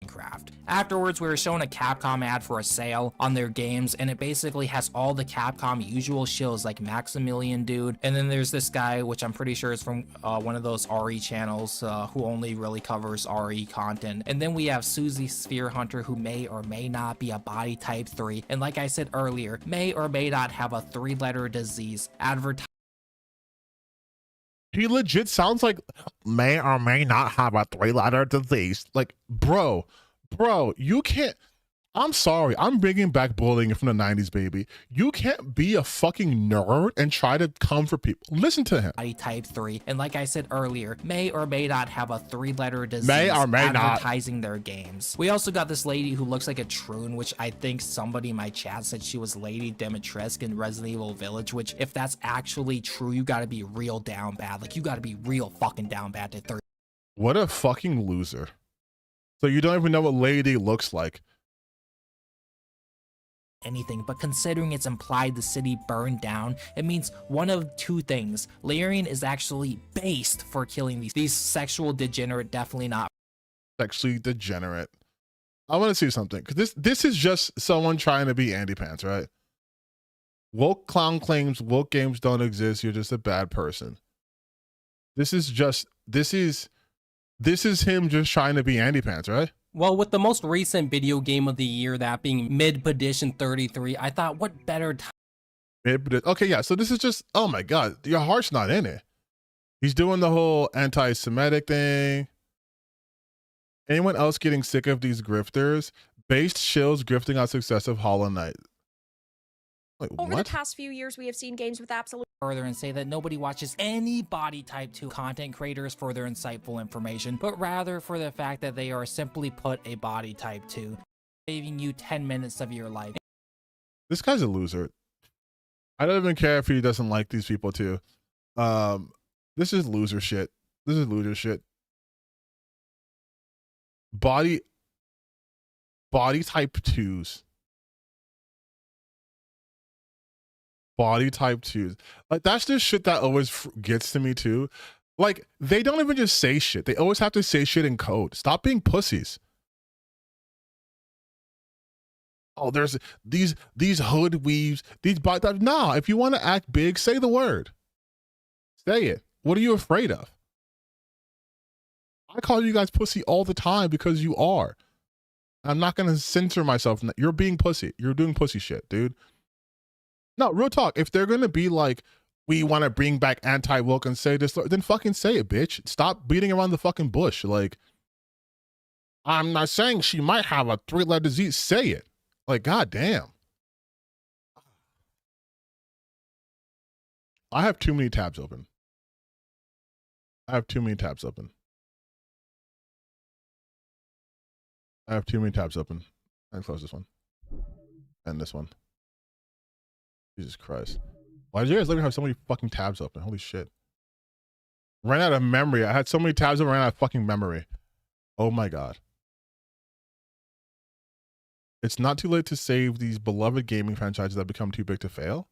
Craft. Afterwards, we were shown a Capcom ad for a sale on their games, and it basically has all the Capcom usual shills like Maximilian Dude, and then there's this guy, which I'm pretty sure is from one of those RE channels who only really covers RE content, and then we have Susie Sphere Hunter, who may or may not be a body type 3, and like I said earlier, may or may not have a 3-letter disease. He legit sounds like may or may not have a 3-letter disease. Like, bro, you can't. I'm sorry. I'm bringing back bullying from the 90s, baby. You can't be a fucking nerd and try to come for people. Listen to him. Body type 3, and like I said earlier, may or may not have a 3-letter disease. May or may advertising their games. We also got this lady who looks like a troon, which I think somebody in my chat said she was Lady Dimitrescu in Resident Evil Village, which if that's actually true, you gotta be real down bad. Like, you gotta be real fucking down bad to 30. What a fucking loser. So you don't even know what Lady looks like. Anything, but considering it's implied the city burned down, it means one of two things. Larian is actually based for killing these sexual degenerate, definitely not sexually degenerate. I want to see something, because this is just someone trying to be Andy Pants, right? Woke clown claims woke games don't exist, you're just a bad person. This is him just trying to be Andy Pants, right? Well, with the most recent video game of the year, that being Mid-Pedition 33, I thought, what better time? Okay, yeah, so this is just, oh my God, your heart's not in it. He's doing the whole anti-Semitic thing. Anyone else getting sick of these grifters? Based shills grifting on success of Hollow Knight. Wait, Over what? the past few years, we have seen games with absolute further and say that nobody watches any body type 2 content creators for their insightful information, but rather for the fact that they are simply put a body type 2, saving you 10 minutes of your life. This guy's a loser. I don't even care if he doesn't like these people too. This is loser shit. This is loser shit. Body type 2s. Body type 2s. Like, that's just shit that always gets to me too. Like, they don't even just say shit. They always have to say shit in code. Stop being pussies. Oh, there's these hood weaves, these body types. Nah, if you want to act big, say the word. Say it. What are you afraid of? I call you guys pussy all the time because you are. I'm not going to censor myself. You're being pussy. You're doing pussy shit, dude. No, real talk. If they're going to be like, we want to bring back anti-woke and say this, then fucking say it, bitch. Stop beating around the fucking bush. Like, I'm not saying she might have a 3-letter disease. Say it. Like, goddamn. I have too many tabs open. I have too many tabs open. I close this one. And this one. Jesus Christ. Why did you guys let me have so many fucking tabs open? Holy shit. Ran out of memory. I had so many tabs open, ran out of fucking memory. Oh my God. It's not too late to save these beloved gaming franchises that become too big to fail.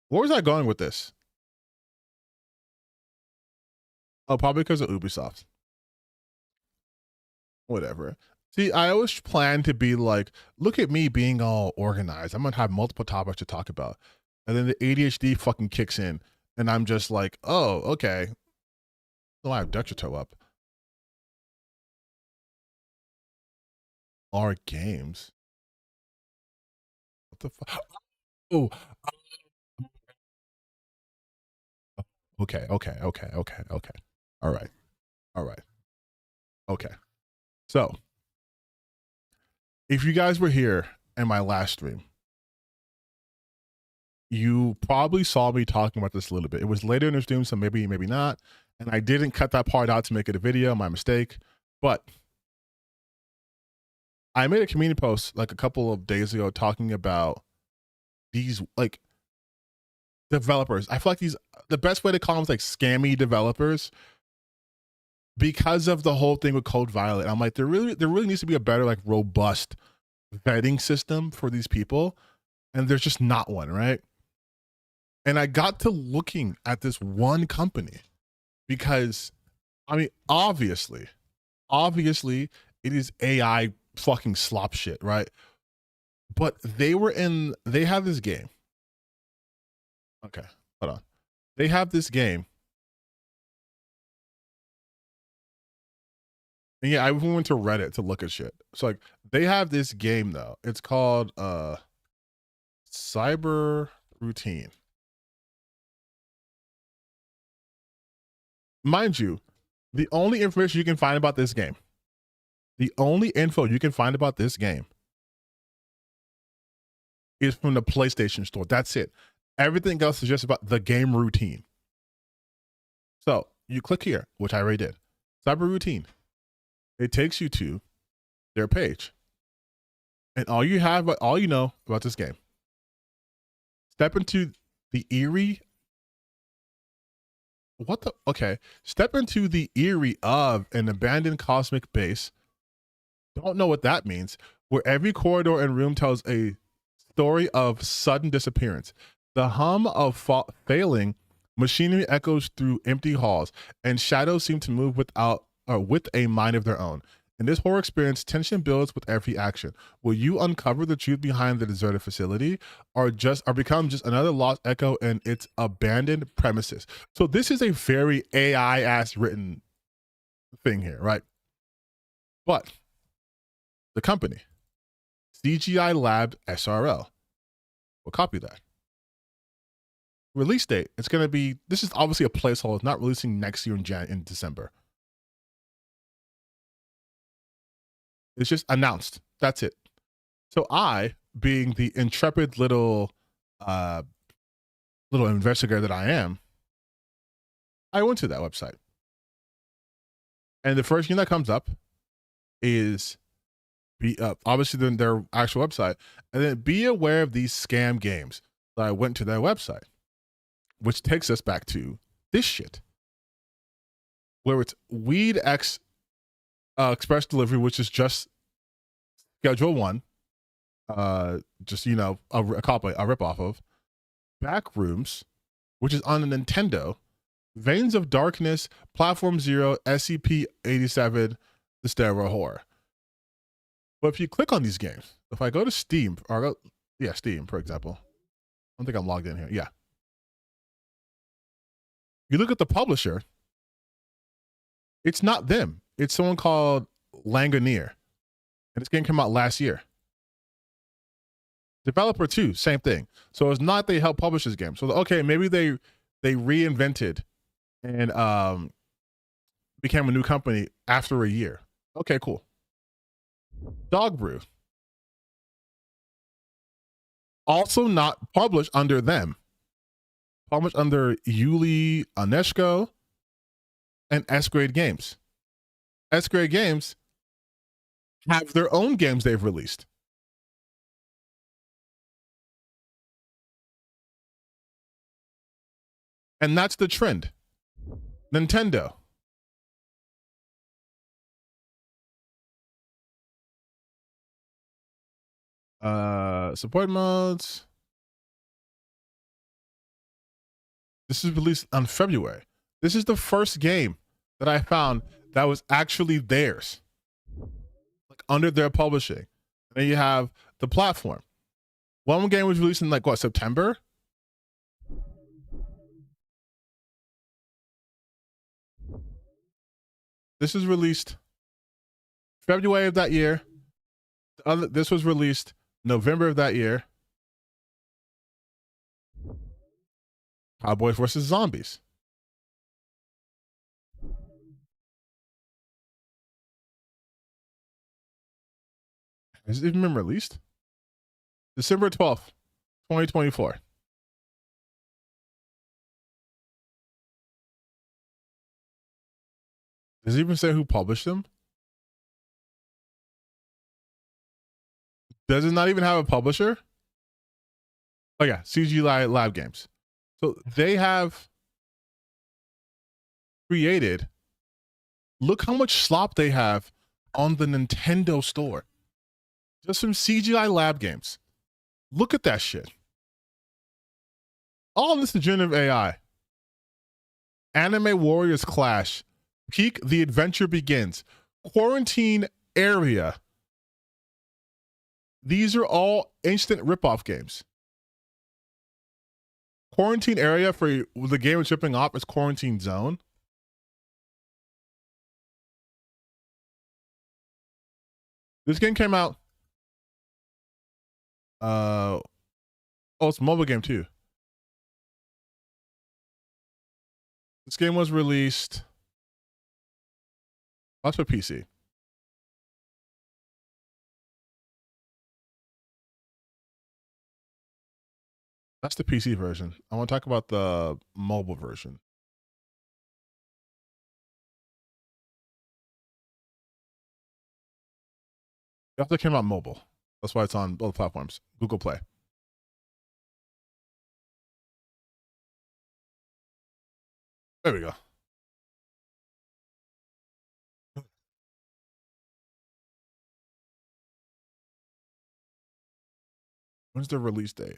Where was I going with this? Oh, probably because of Ubisoft. Whatever. See, I always plan to be like, look at me being all organized. I'm going to have multiple topics to talk about. And then the ADHD fucking kicks in. And I'm just like, oh, okay. Oh, I have Dexter toe up. Our games. What the fuck? Oh. Okay. All right. Okay. So, if you guys were here in my last stream, you probably saw me talking about this a little bit. It was later in the stream, so maybe not. And I didn't cut that part out to make it a video, my mistake. But I made a community post like a couple of days ago talking about these like developers. I feel like the best way to call them is like scammy developers because of the whole thing with Code Violet. I'm like, there really needs to be a better, like, robust vetting system for these people. And there's just not one, right? And I got to looking at this one company because, I mean, obviously it is AI fucking slop shit, right? But they have this game. Okay, hold on. They have this game. And yeah, I went to Reddit to look at shit. So like, they have this game though. It's called Cyber Routine. Mind you, the only information you can find about this game, the only info you can find about this game is from the PlayStation Store. That's it. Everything else is just about the game routine. So you click here, which I already did. Cyber Routine. It takes you to their page. And all you know about this game. Step into the eerie. Step into the eerie of an abandoned cosmic base. Don't know what that means. Where every corridor and room tells a story of sudden disappearance. The hum of failing machinery echoes through empty halls, and shadows seem to move with a mind of their own. In this horror experience, tension builds with every action. Will you uncover the truth behind the deserted facility, or become just another lost echo in its abandoned premises? So this is a very AI-ass written thing here, right? But the company, CGI Lab SRL, will copy that. Release date, it's going to be, this is obviously a placeholder. It's not releasing next year in December. It's just announced. That's it. So I, being the intrepid little little investigator that I am, I went to that website. And the first thing that comes up is obviously their actual website, and then be aware of these scam games. So I went to their website, which takes us back to this shit, where it's Weed X Express Delivery, which is just Schedule 1, just, you know, a copy, a ripoff of Backrooms, which is on a Nintendo, Veins of Darkness, Platform Zero, SCP-87, The Stairwell Horror. But if you click on these games, if I go to Steam, Steam, for example. I don't think I'm logged in here. Yeah. You look at the publisher, it's not them. It's someone called Langanier. And this game came out last year. Developer too, same thing. So it's not they help publish this game. So okay, maybe they reinvented and became a new company after a year. Okay, cool. Dog Brew. Also not published under them. Published under Yuli Oneshko and S-Grade Games. S-Grade Games have their own games they've released. And that's the trend. Nintendo. Support modes. This is released on February. This is the first game that I found that was actually theirs, like under their publishing. And then you have the platform. One game was released in like what, September? This is released February of that year. This was released November of that year. Cowboys versus Zombies. Has it even been released? December 12th, 2024. Does it even say who published them? Does it not even have a publisher? Oh yeah, CG Lab Games. So they have created, look how much slop they have on the Nintendo store. Just some CGI Lab Games. Look at that shit. All this is generative AI. Anime Warriors Clash. Peak the Adventure Begins. Quarantine Area. These are all instant ripoff games. Quarantine Area, for the game it's ripping off, is Quarantine Zone. This game came out. Oh, it's a mobile game too. This game was released. That's for PC. That's the PC version. I want to talk about the mobile version. It also came out mobile. That's why it's on both platforms. Google Play. There we go. When's the release date?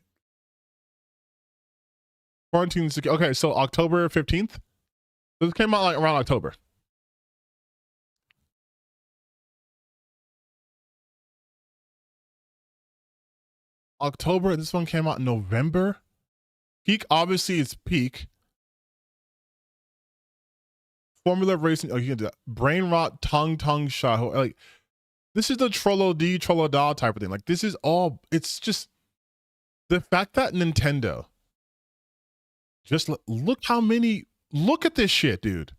Quarantine. Okay, so October 15th. This came out like around October. October. This one came out in November. Peak, obviously, it's Peak. Formula Racing. Oh, you can do that. Brain Rot, Tongue Shot. Like, this is the Trollo D, Trollo Da type of thing. Like, this is all. It's just the fact that Nintendo. Just look how many. Look at this shit, dude.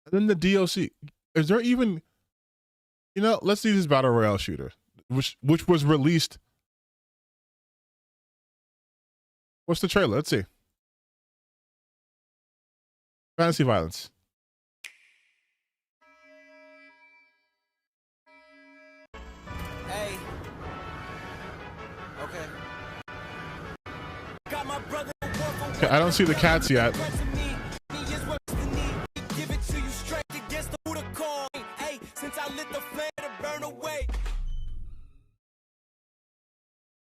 And then the DLC. Is there even? You know, let's see this battle royale shooter, which was released What's the trailer? Let's see. Fantasy violence. Hey. Okay. Got my brother. Okay, I don't see the cats yet.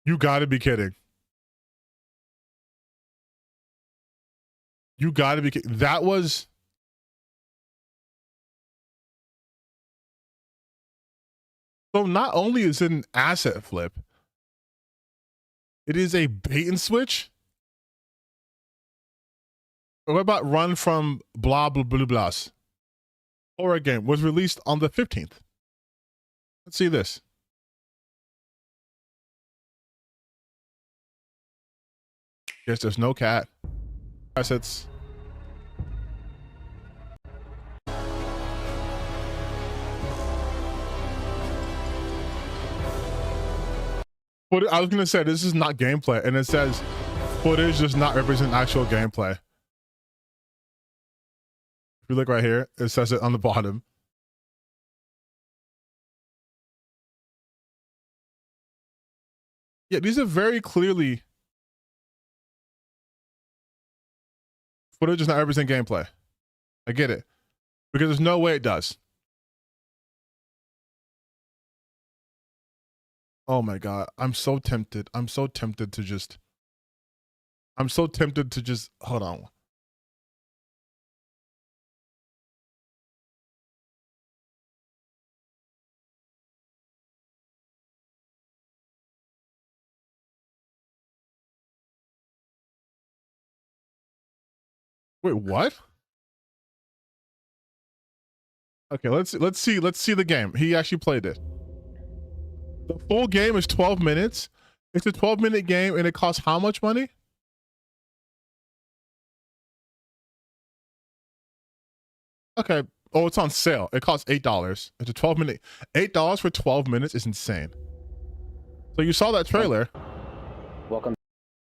You gotta be kidding. You gotta be kidding. That was... So not only is it an asset flip, it is a bait and switch. What about Run from blah blah blah blahs? Horror game was released on the 15th. Let's see this. Yes, there's no cat. Assets. But I was gonna say this is not gameplay, and it says footage does not represent actual gameplay. If you look right here, it says it on the bottom. Yeah, these are very clearly footage does not represent gameplay. I get it. Because there's no way it does. Oh my God. I'm so tempted. I'm so tempted to just hold on. Wait, what? Okay, let's see the game. He actually played it. The full game is 12 minutes. It's a 12-minute game and it costs how much money? Okay. Oh, it's on sale. It costs $8. It's a 12-minute. $8 for 12 minutes is insane. So you saw that trailer. Welcome.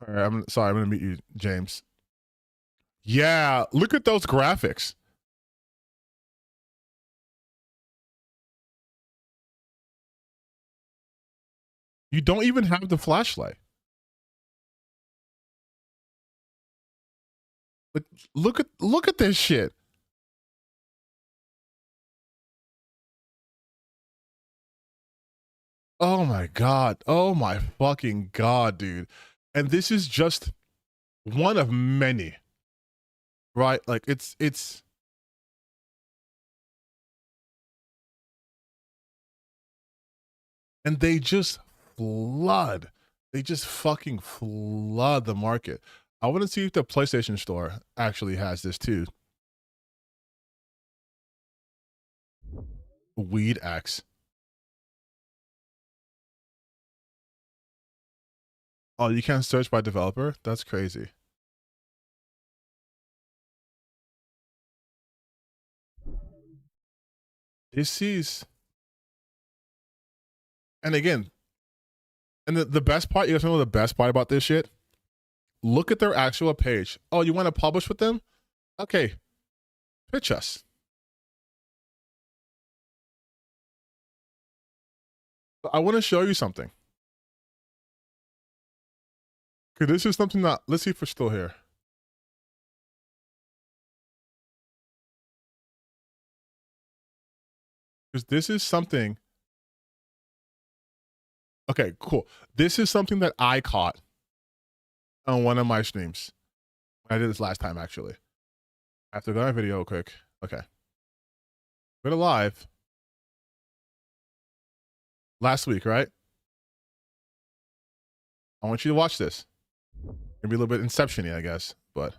All right, I'm sorry. I'm going to meet you, James. Yeah, look at those graphics. You don't even have the flashlight. Look at this shit. Oh my God. Oh my fucking God, dude. And this is just one of many. Right? Like it's and they just fucking flood the market. I want to see if the PlayStation Store actually has this too. Weed X. Oh, you can't search by developer? That's crazy. This is, and again, and the best part, you guys know the best part about this shit? Look at their actual page. Oh, you want to publish with them? Okay, pitch us. I want to show you something. Okay, this is something that, let's see if we're still here. Because this is something. Okay, cool. This is something that I caught on one of my streams. I did this last time, actually. I have to go to my video real quick. Okay. Go to live. Last week, right? I want you to watch this. Maybe a little bit Inception-y, I guess, but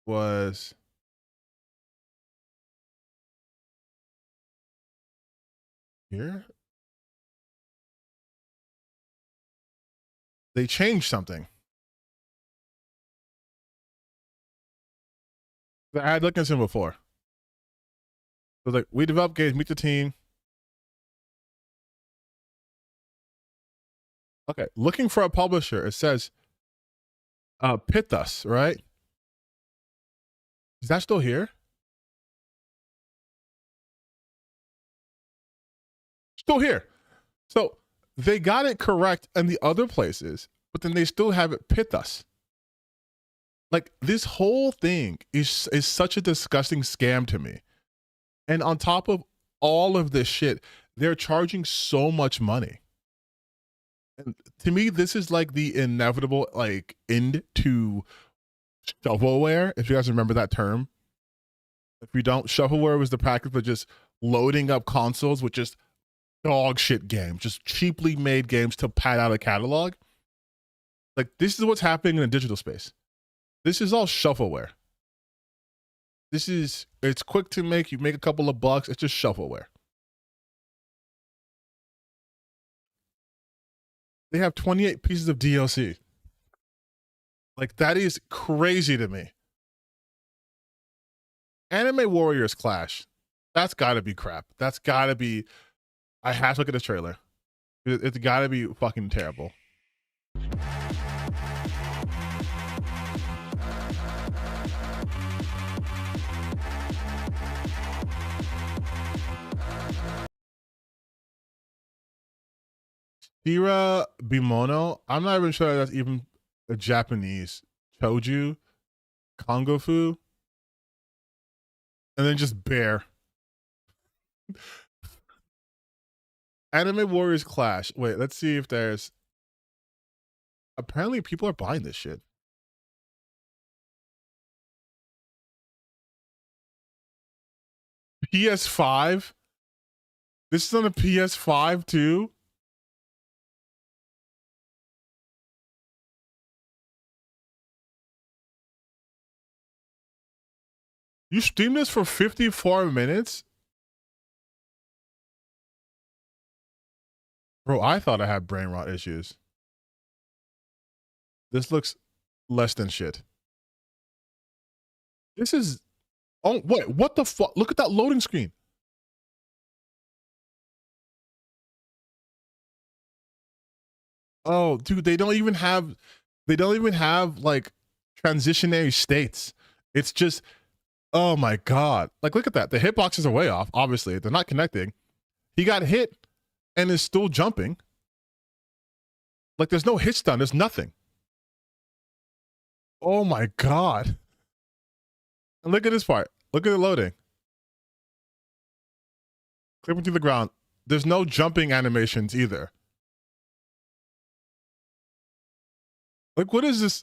was here. They changed something. I had looked into them before. So like, we develop games, meet the team. We develop games, meet the team. Okay, looking for a publisher. It says Pithus, right? Is that still here? Still here. So they got it correct in the other places, but then they still have it Pithus. Like, this whole thing is such a disgusting scam to me. And on top of all of this shit, they're charging so much money. And to me, this is like the inevitable like end to shovelware. If you guys remember that term. If you don't, shovelware was the practice of just loading up consoles with just dog shit games, just cheaply made games to pad out a catalog. Like, this is what's happening in the digital space. This is all shovelware. It's quick to make. You make a couple of bucks. It's just shovelware. They have 28 pieces of DLC. Like, that is crazy to me. Anime Warriors Clash. That's got to be crap. That's got to be... I have to look at this trailer. It's got to be fucking terrible. Shira Bimono. I'm not even sure that's even a Japanese. Choju. Kongo Fu. And then just Bear. Anime Warriors Clash. Wait, let's see if there's... Apparently people are buying this shit. PS5? This is on a PS5 too? You streamed this for 54 minutes? Bro, I thought I had brain rot issues. This looks less than shit. This is... Oh, wait, what the fuck? Look at that loading screen. Oh, dude, they don't even have like transitionary states. It's just, oh my God. Like, look at that. The hitboxes are way off. Obviously, they're not connecting. He got hit and is still jumping. Like, there's no hit stun. There's nothing. Oh my God. And look at this part. Look at the loading. Clipping to the ground. There's no jumping animations either. Like, what is this?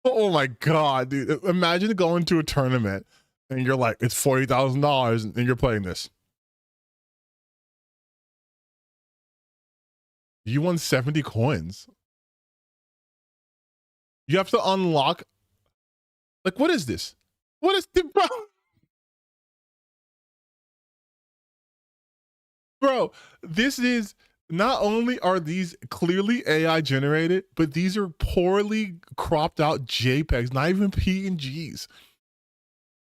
Oh my God, dude. Imagine going to a tournament and you're like, it's $40,000 and you're playing this. You won 70 coins. You have to unlock. Like, what is this? What is the bro? Bro, this is... Not only are these clearly AI generated, but these are poorly cropped out JPEGs, not even PNGs.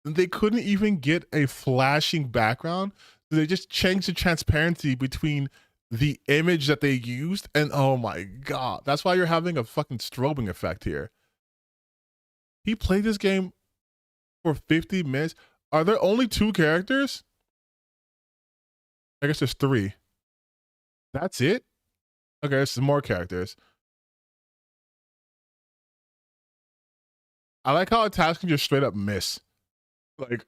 They couldn't even get a flashing background. They just changed the transparency between the image that they used and oh my God. That's why you're having a fucking strobing effect here. He played this game for 50 minutes. Are there only 2 characters? I guess there's 3. That's it? Okay, there's some more characters. I like how attacks can just straight up miss. Like,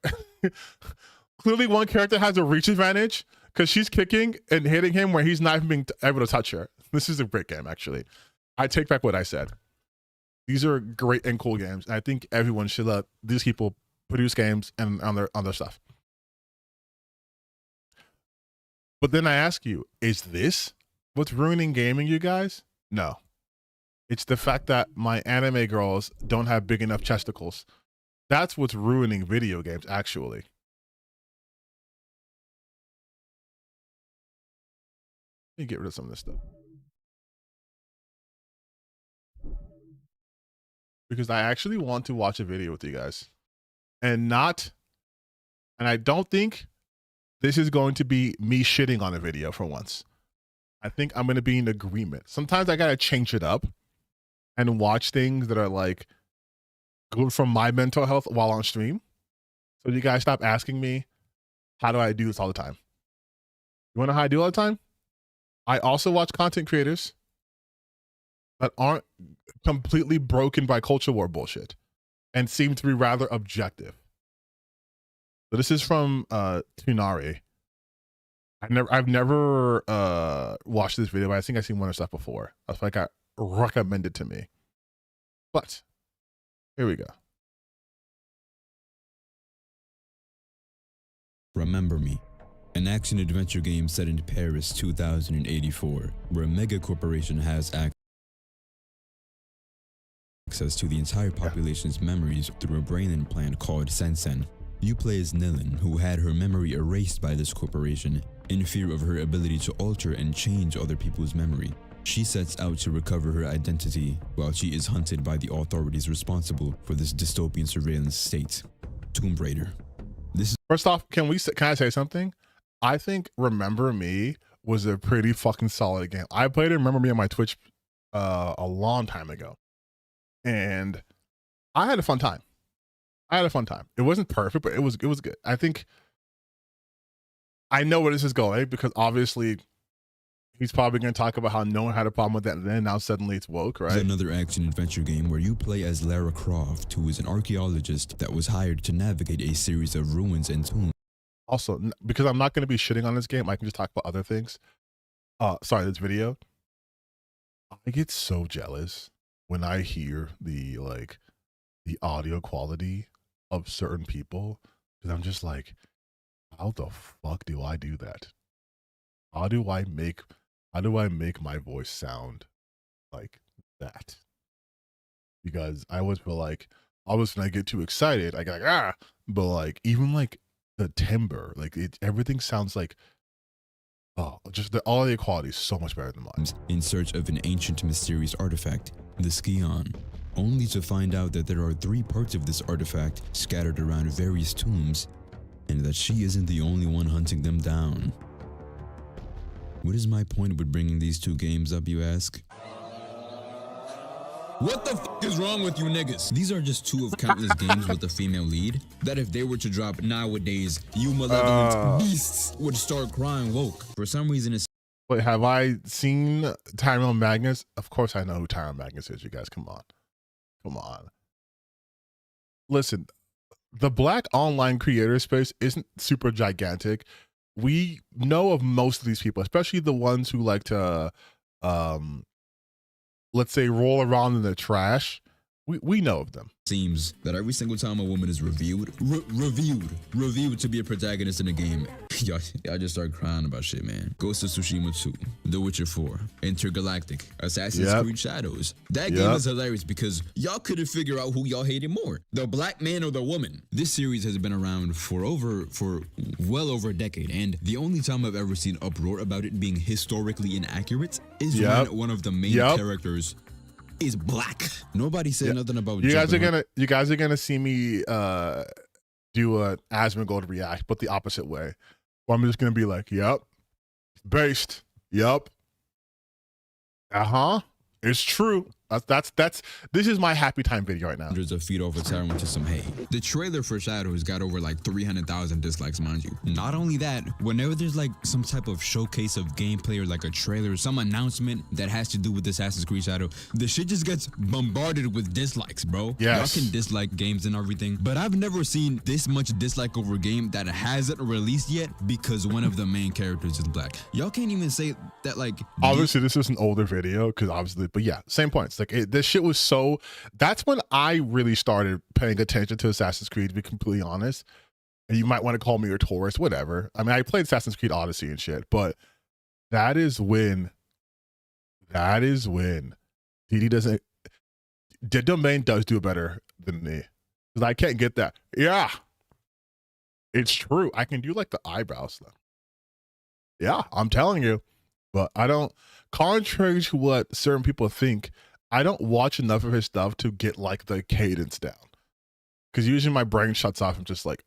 clearly one character has a reach advantage because she's kicking and hitting him where he's not even being able to touch her. This is a great game, actually. I take back what I said. These are great and cool games. I think everyone should let these people produce games and on their stuff. But then I ask you, is this what's ruining gaming, you guys? No. It's the fact that my anime girls don't have big enough chesticles. That's what's ruining video games, actually. Let me get rid of some of this stuff. Because I actually want to watch a video with you guys. And I don't think this is going to be me shitting on a video for once. I think I'm going to be in agreement. Sometimes I got to change it up and watch things that are like good for my mental health while on stream. So you guys stop asking me, how do I do this all the time? You want to know how I do all the time? I also watch content creators that aren't completely broken by culture war bullshit and seem to be rather objective. So this is from Tunari. I've never watched this video, but I think I've seen one of stuff before. I feel like I recommended to me. But here we go. Remember Me, an action-adventure game set in Paris 2084, where a mega corporation has access to the entire population's memories through a brain implant called Sensen. You play as Nilin, who had her memory erased by this corporation in fear of her ability to alter and change other people's memory. She sets out to recover her identity while she is hunted by the authorities responsible for this dystopian surveillance state. Tomb Raider. First off, can I say something? I think Remember Me was a pretty fucking solid game. I played it, Remember Me on my Twitch a long time ago. And I had a fun time. It wasn't perfect, but it was good. I think I know where this is going because obviously he's probably going to talk about how no one had a problem with that, and then now suddenly it's woke, right? It's another action-adventure game where you play as Lara Croft, who is an archaeologist that was hired to navigate a series of ruins and tombs. Also, because I'm not going to be shitting on this game, I can just talk about other things. This video. I get so jealous when I hear the audio quality of certain people, because I'm just like, how the fuck do I do that? How do I make my voice sound like that? Because I always feel like when I get too excited, I get like, but like even like the timbre, like everything sounds like, just the audio quality is so much better than mine. In search of an ancient mysterious artifact, the Skion, only to find out that there are 3 parts of this artifact scattered around various tombs, and that she isn't the only one hunting them down. What is my point with bringing these 2 games up, you ask? What the f is wrong with you niggas? These are just 2 of countless games with a female lead that if they were to drop nowadays, you malevolent beasts would start crying woke. For some reason, it's... Wait, have I seen Tyrone Magnus? Of course I know who Tyrone Magnus is, you guys. Come on. Listen, the Black online creator space isn't super gigantic. We know of most of these people, especially the ones who like to, let's say, roll around in the trash. We know of them. Seems that every single time a woman is reviewed to be a protagonist in a game, y'all just start crying about shit, man. Ghost of Tsushima 2, The Witcher 4, Intergalactic, Assassin's Creed Shadows. That game is hilarious because y'all couldn't figure out who y'all hated more, the black man or the woman. This series has been around for well over a decade, and the only time I've ever seen uproar about it being historically inaccurate is when one of the main characters is black. Nobody said nothing about you guys are gonna see me do a Asmongold react, but the opposite way. Where I'm just gonna be like, yep, based, yep, it's true. This is my happy time video right now. Hundreds of feet over tower into some hay. The trailer for Shadows got over like 300,000 dislikes, mind you. Not only that, whenever there's like some type of showcase of gameplay or like a trailer, some announcement that has to do with Assassin's Creed Shadow, the shit just gets bombarded with dislikes, bro. Yes. Y'all can dislike games and everything, but I've never seen this much dislike over a game that hasn't released yet because one of the main characters is black. Y'all can't even say that, like, obviously this is an older video because obviously, but yeah, same points. Like this shit was so, that's when I really started paying attention to Assassin's Creed, to be completely honest. And you might want to call me a tourist, whatever. I mean, I played Assassin's Creed Odyssey and shit, but that is when DD doesn't, the domain does do better than me. Because I can't get that. Yeah. It's true. I can do like the eyebrows though. Yeah, I'm telling you. But I don't, contrary to what certain people think, I don't watch enough of his stuff to get like the cadence down. Because usually my brain shuts off. I'm just like,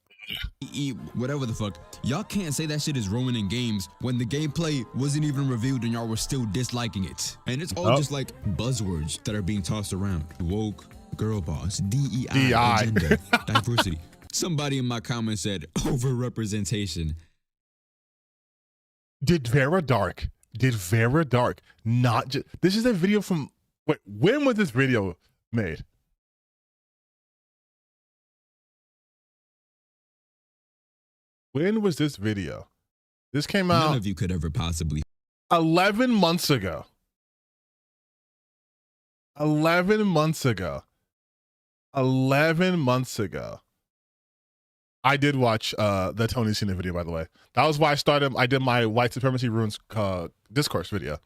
whatever the fuck. Y'all can't say that shit is ruining games when the gameplay wasn't even reviewed and y'all were still disliking it. And it's all just like buzzwords that are being tossed around. Woke, girl boss, DEI, agenda, diversity. Somebody in my comments said overrepresentation. Did Vera Dark not just, this is a video from, wait, when was this video made? When was this video? This came out. None of you could ever possibly. 11 months ago. 11 months ago. 11 months ago. I did watch the Tony Cena video, by the way. That was why I did my white supremacy ruins discourse video.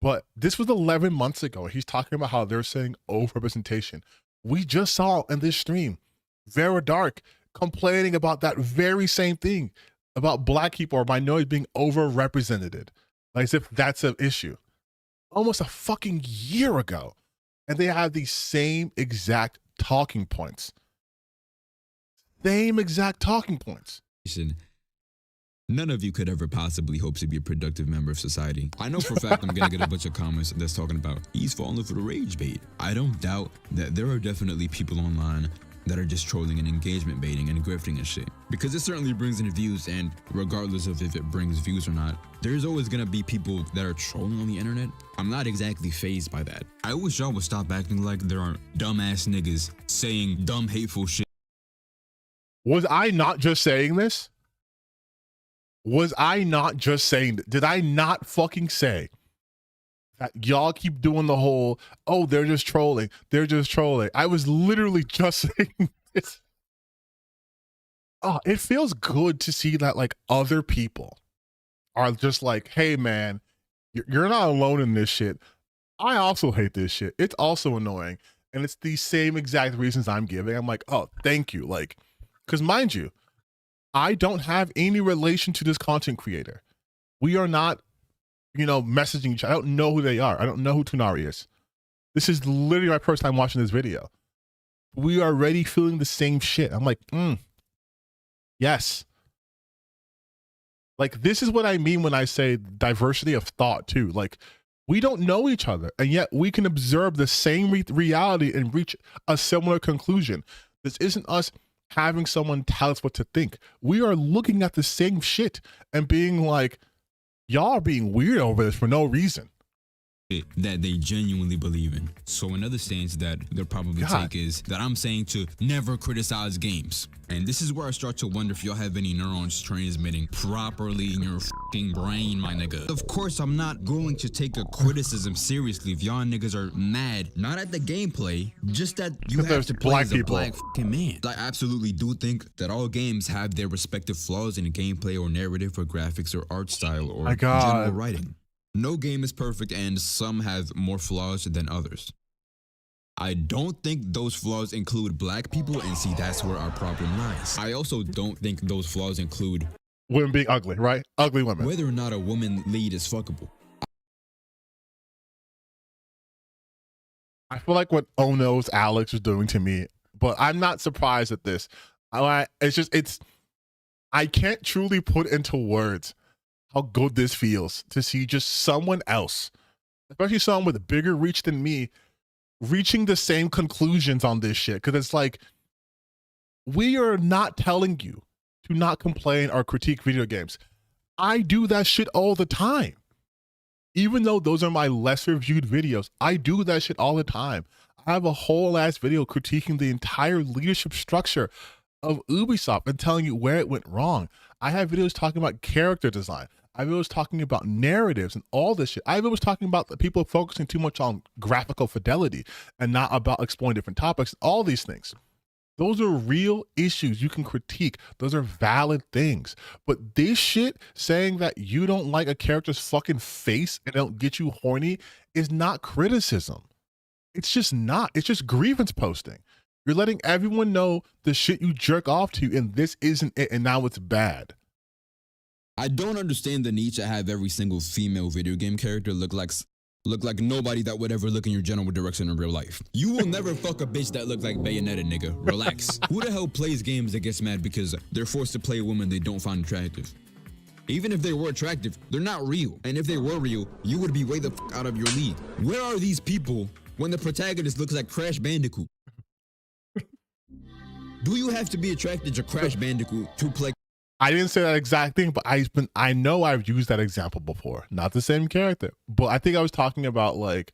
But this was 11 months ago. He's talking about how they're saying overrepresentation. We just saw in this stream Vera Dark complaining about that very same thing, about black people or minorities being overrepresented, like as if that's an issue. Almost a fucking year ago. And they have these same exact talking points. Same exact talking points. None of you could ever possibly hope to be a productive member of society. I know for a fact I'm gonna get a bunch of comments that's talking about he's falling for the rage bait. I don't doubt that there are definitely people online that are just trolling and engagement baiting and grifting and shit. Because it certainly brings in views, and regardless of if it brings views or not, there's always gonna be people that are trolling on the internet. I'm not exactly fazed by that. I wish y'all would stop acting like there aren't dumbass niggas saying dumb, hateful shit. Was I not just saying this? Was I not just saying, did I not fucking say that y'all keep doing the whole, oh, they're just trolling. They're just trolling. I was literally just saying this. Oh, it feels good to see that like other people are just like, hey man, you're not alone in this shit. I also hate this shit. It's also annoying. And it's the same exact reasons I'm giving. I'm like, oh, thank you. Like, because mind you, I don't have any relation to this content creator. We are not, messaging each other. I don't know who they are. I don't know who Tunari is. This is literally my first time watching this video. We are already feeling the same shit. I'm like, yes. Like, this is what I mean when I say diversity of thought too. Like, we don't know each other, and yet we can observe the same reality and reach a similar conclusion. This isn't us having someone tell us what to think. We are looking at the same shit and being like, y'all are being weird over this for no reason. That they genuinely believe in. So another stance that they'll probably take is that I'm saying to never criticize games. And this is where I start to wonder if y'all have any neurons transmitting properly in your fucking brain, my nigga. Of course, I'm not going to take a criticism seriously if y'all niggas are mad, not at the gameplay, just that you have to play as a black fucking man. I absolutely do think that all games have their respective flaws in gameplay or narrative or graphics or art style or general writing. No game is perfect, and some have more flaws than others. I don't think those flaws include black people, and see, that's where our problem lies. I also don't think those flaws include women being ugly, right? Ugly women. Whether or not a woman lead is fuckable. I feel like what Oh No's Alex is doing to me, but I'm not surprised at this. I can't truly put into words how good this feels to see just someone else, especially someone with a bigger reach than me, reaching the same conclusions on this shit. Because it's like, we are not telling you to not complain or critique video games. I do that shit all the time. Even though those are my lesser viewed videos, I do that shit all the time. I have a whole ass video critiquing the entire leadership structure of Ubisoft and telling you where it went wrong. I have videos talking about character design. I have videos talking about narratives and all this shit. I have videos talking about the people focusing too much on graphical fidelity and not about exploring different topics. All these things. Those are real issues you can critique. Those are valid things. But this shit, saying that you don't like a character's fucking face and it'll get you horny, is not criticism. It's just not. It's just grievance posting. You're letting everyone know the shit you jerk off to, and this isn't it, and now it's bad. I don't understand the need to have every single female video game character look like look like nobody that would ever look in your general direction in real life. You will never fuck a bitch that look like Bayonetta, nigga. Relax. Who the hell plays games that gets mad because they're forced to play a woman they don't find attractive? Even if they were attractive, they're not real. And if they were real, you would be way the fuck out of your league. Where are these people when the protagonist looks like Crash Bandicoot? Do you have to be attracted to Crash Bandicoot to play? I didn't say that exact thing, but I know I've used that example before. Not the same character, but I think I was talking about like,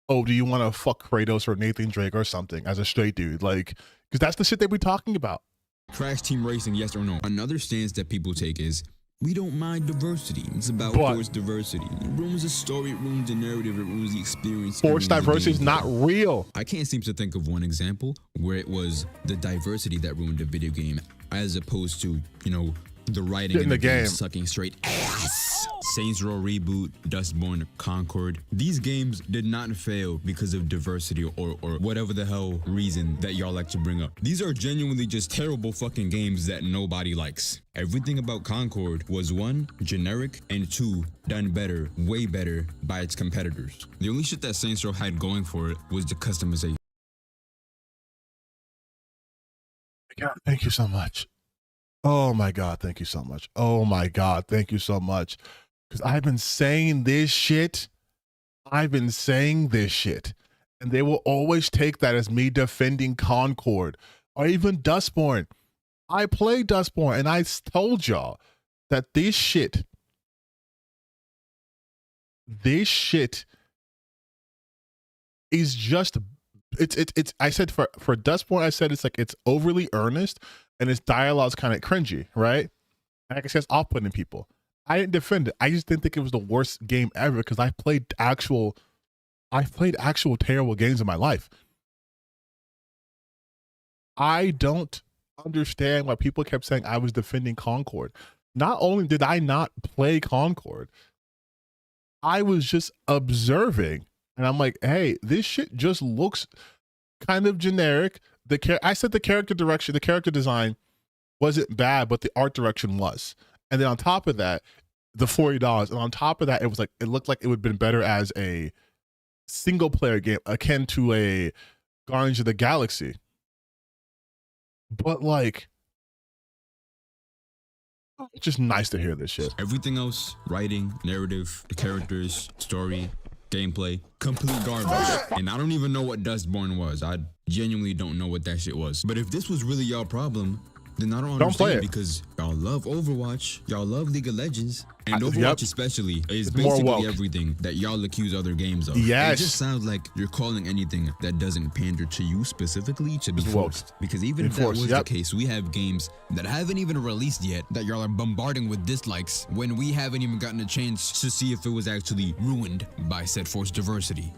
oh, do you want to fuck Kratos or Nathan Drake or something as a straight dude? Like, because that's the shit they be talking about. Crash Team Racing, yes or no? Another stance that people take is, we don't mind diversity. It's about forced diversity. It ruins the story, it ruins the narrative, it ruins the experience. Forced diversity is not real. I can't seem to think of one example where it was the diversity that ruined the video game as opposed to, you know, the writing in the game sucking straight ass. Saints Row Reboot, Dustborn, Concord. These games did not fail because of diversity or whatever the hell reason that y'all like to bring up. These are genuinely just terrible fucking games that nobody likes. Everything about Concord was 1, generic, and 2, done better, way better by its competitors. The only shit that Saints Row had going for it was the customization. God, thank you so much. Oh my God, thank you so much. Oh my God, thank you so much. Because I've been saying this shit. And they will always take that as me defending Concord or even Dustborn. I played Dustborn and I told y'all that this shit is just, it's I said for Dustborn, I said it's like, it's overly earnest and its dialogue's kind of cringy, right? And like I said, it's off-putting people. I didn't defend it. I just didn't think it was the worst game ever because I've played actual terrible games in my life. I don't understand why people kept saying I was defending Concord. Not only did I not play Concord, I was just observing, and I'm like, hey, this shit just looks kind of generic. I said the character direction, the character design wasn't bad, but the art direction was. And then on top of that, the $40, and on top of that, it looked like it would have been better as a single player game akin to a Guardians of the Galaxy. But like, it's just nice to hear this shit. Everything else, writing, narrative, the characters, story, gameplay, complete garbage. And I don't even know what Dustborn was. I genuinely don't know what that shit was. But if this was really y'all problem, then I don't understand because y'all love Overwatch, y'all love League of Legends, and Overwatch especially is basically everything that y'all accuse other games of. Yes. It just sounds like you're calling anything that doesn't pander to you specifically to be forced. Because even if that was the case, we have games that haven't even released yet that y'all are bombarding with dislikes when we haven't even gotten a chance to see if it was actually ruined by said forced diversity.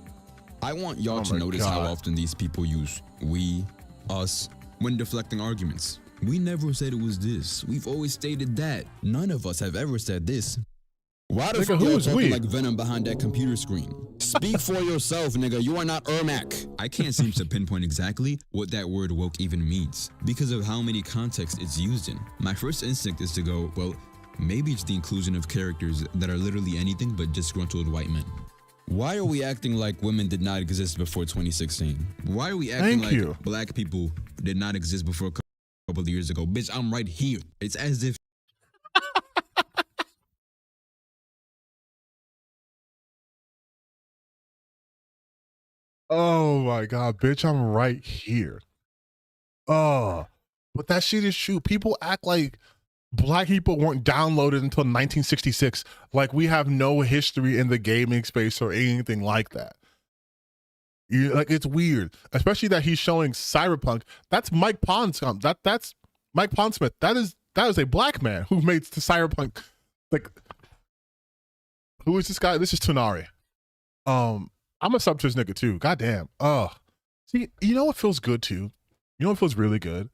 I want y'all to notice how often these people use we, us, when deflecting arguments. We never said it was this. We've always stated that. None of us have ever said this. Why the fuck y'all talking like Venom behind that computer screen? Speak for yourself, nigga. You are not Ermac. I can't seem to pinpoint exactly what that word woke even means because of how many contexts it's used in. My first instinct is to go, well, maybe it's the inclusion of characters that are literally anything but disgruntled white men. Why are we acting like women did not exist before 2016? Why are we acting like black people did not exist before a couple of years ago? Bitch, I'm right here. It's as if oh my God, bitch, I'm right here. But that shit is true. People act like black people weren't downloaded until 1966. Like we have no history in the gaming space or anything like that. Like it's weird, especially that he's showing Cyberpunk. That's Mike Pondsmith. That's Mike Pondsmith. That is a black man who made the Cyberpunk. Like, who is this guy? This is Tonari. I'm a substance nigga too. Goddamn. See, you know what feels good too? You know what feels really good?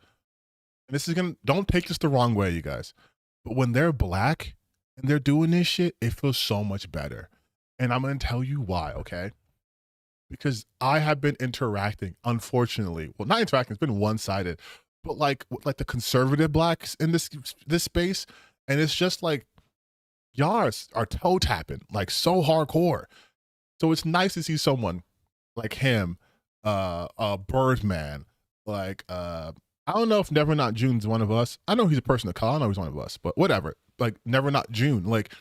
And this is don't take this the wrong way, you guys. But when they're black and they're doing this shit, it feels so much better. And I'm gonna tell you why, okay? Because I have been interacting, unfortunately. Well, not interacting, it's been one-sided, but like the conservative blacks in this space, and it's just like y'all are toe tapping like so hardcore. So it's nice to see someone like him, Birdman, like I don't know if Never Not June's one of us. I know he's a person of color. I know he's one of us, but whatever. Like Never Not June, like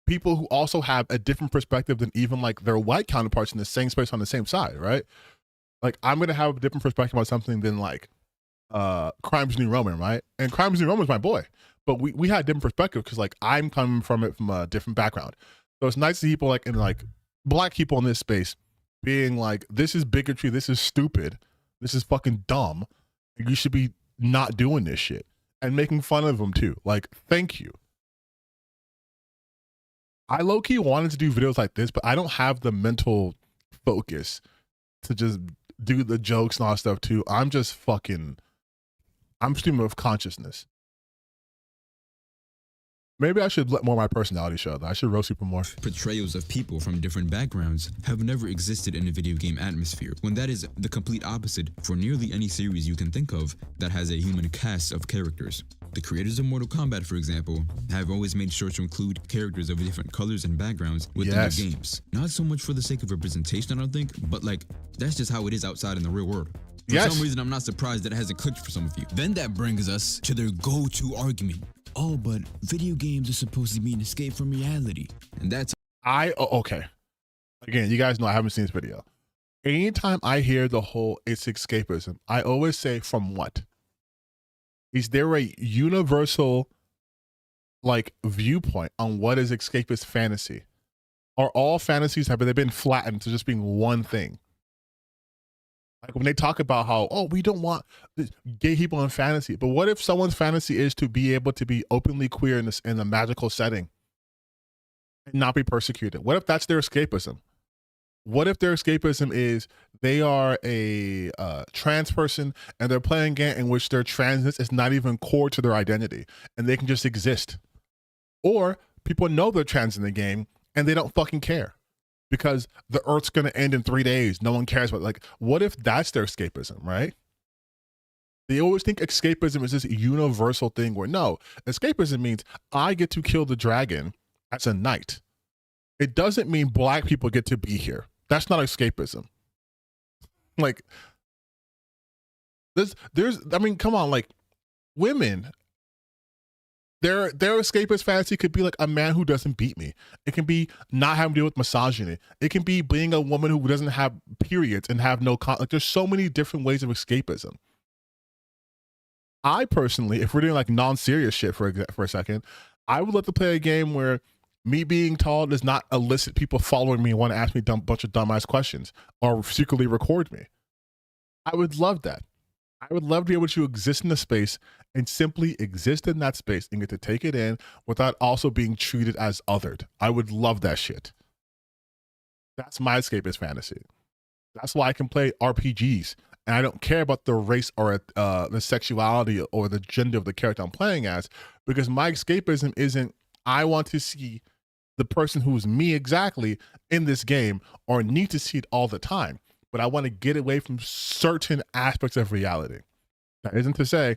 people who also have a different perspective than even like their white counterparts in the same space on the same side, right? Like I'm gonna have a different perspective on something than like Crime's New Roman, right? And Crime's New Roman's my boy, but we had a different perspective because like I'm coming from it from a different background. So it's nice to see people like in like black people in this space being like, this is bigotry, this is stupid, this is fucking dumb. You should be not doing this shit, and making fun of them too. Like, thank you. I low-key wanted to do videos like this, but I don't have the mental focus to just do the jokes and all that stuff too. I'm streaming of consciousness. Maybe I should let more of my personality show, though. I should roast people more. Portrayals of people from different backgrounds have never existed in a video game atmosphere, when that is the complete opposite for nearly any series you can think of that has a human cast of characters. The creators of Mortal Kombat, for example, have always made sure to include characters of different colors and backgrounds within their games. Not so much for the sake of representation, I don't think, but like, that's just how it is outside in the real world. For some reason, I'm not surprised that it hasn't clicked for some of you. Then that brings us to their go-to argument. Oh, but video games are supposed to be an escape from reality. And that's... okay. Again, you guys know I haven't seen this video. Anytime I hear the whole it's escapism, I always say, from what? Is there a universal like viewpoint on what is escapist fantasy? Are all fantasies, have they been flattened to just being one thing? Like when they talk about how, oh, we don't want gay people in fantasy, but what if someone's fantasy is to be able to be openly queer in a magical setting and not be persecuted? What if that's their escapism? What if their escapism is they are a trans person and they're playing a game in which their transness is not even core to their identity and they can just exist? Or people know they're trans in the game and they don't fucking care, because the Earth's gonna end in 3 days. No one cares about, like, what if that's their escapism, right? They always think escapism is this universal thing where no, escapism means I get to kill the dragon as a knight. It doesn't mean black people get to be here. That's not escapism. Like, I mean, come on, like, women, their escapist fantasy could be like a man who doesn't beat me. It can be not having to deal with misogyny. It can be being a woman who doesn't have periods and have no like. There's so many different ways of escapism. I personally, if we're doing like non-serious shit for a second, I would love to play a game where me being tall does not elicit people following me and want to ask me a bunch of dumbass questions or secretly record me. I would love that. I would love to be able to exist in a space and simply exist in that space and get to take it in without also being treated as othered. I would love that shit. That's my escapist fantasy. That's why I can play RPGs and I don't care about the race or the sexuality or the gender of the character I'm playing as, because my escapism isn't, I want to see the person who's me exactly in this game or need to see it all the time. But I want to get away from certain aspects of reality. That isn't to say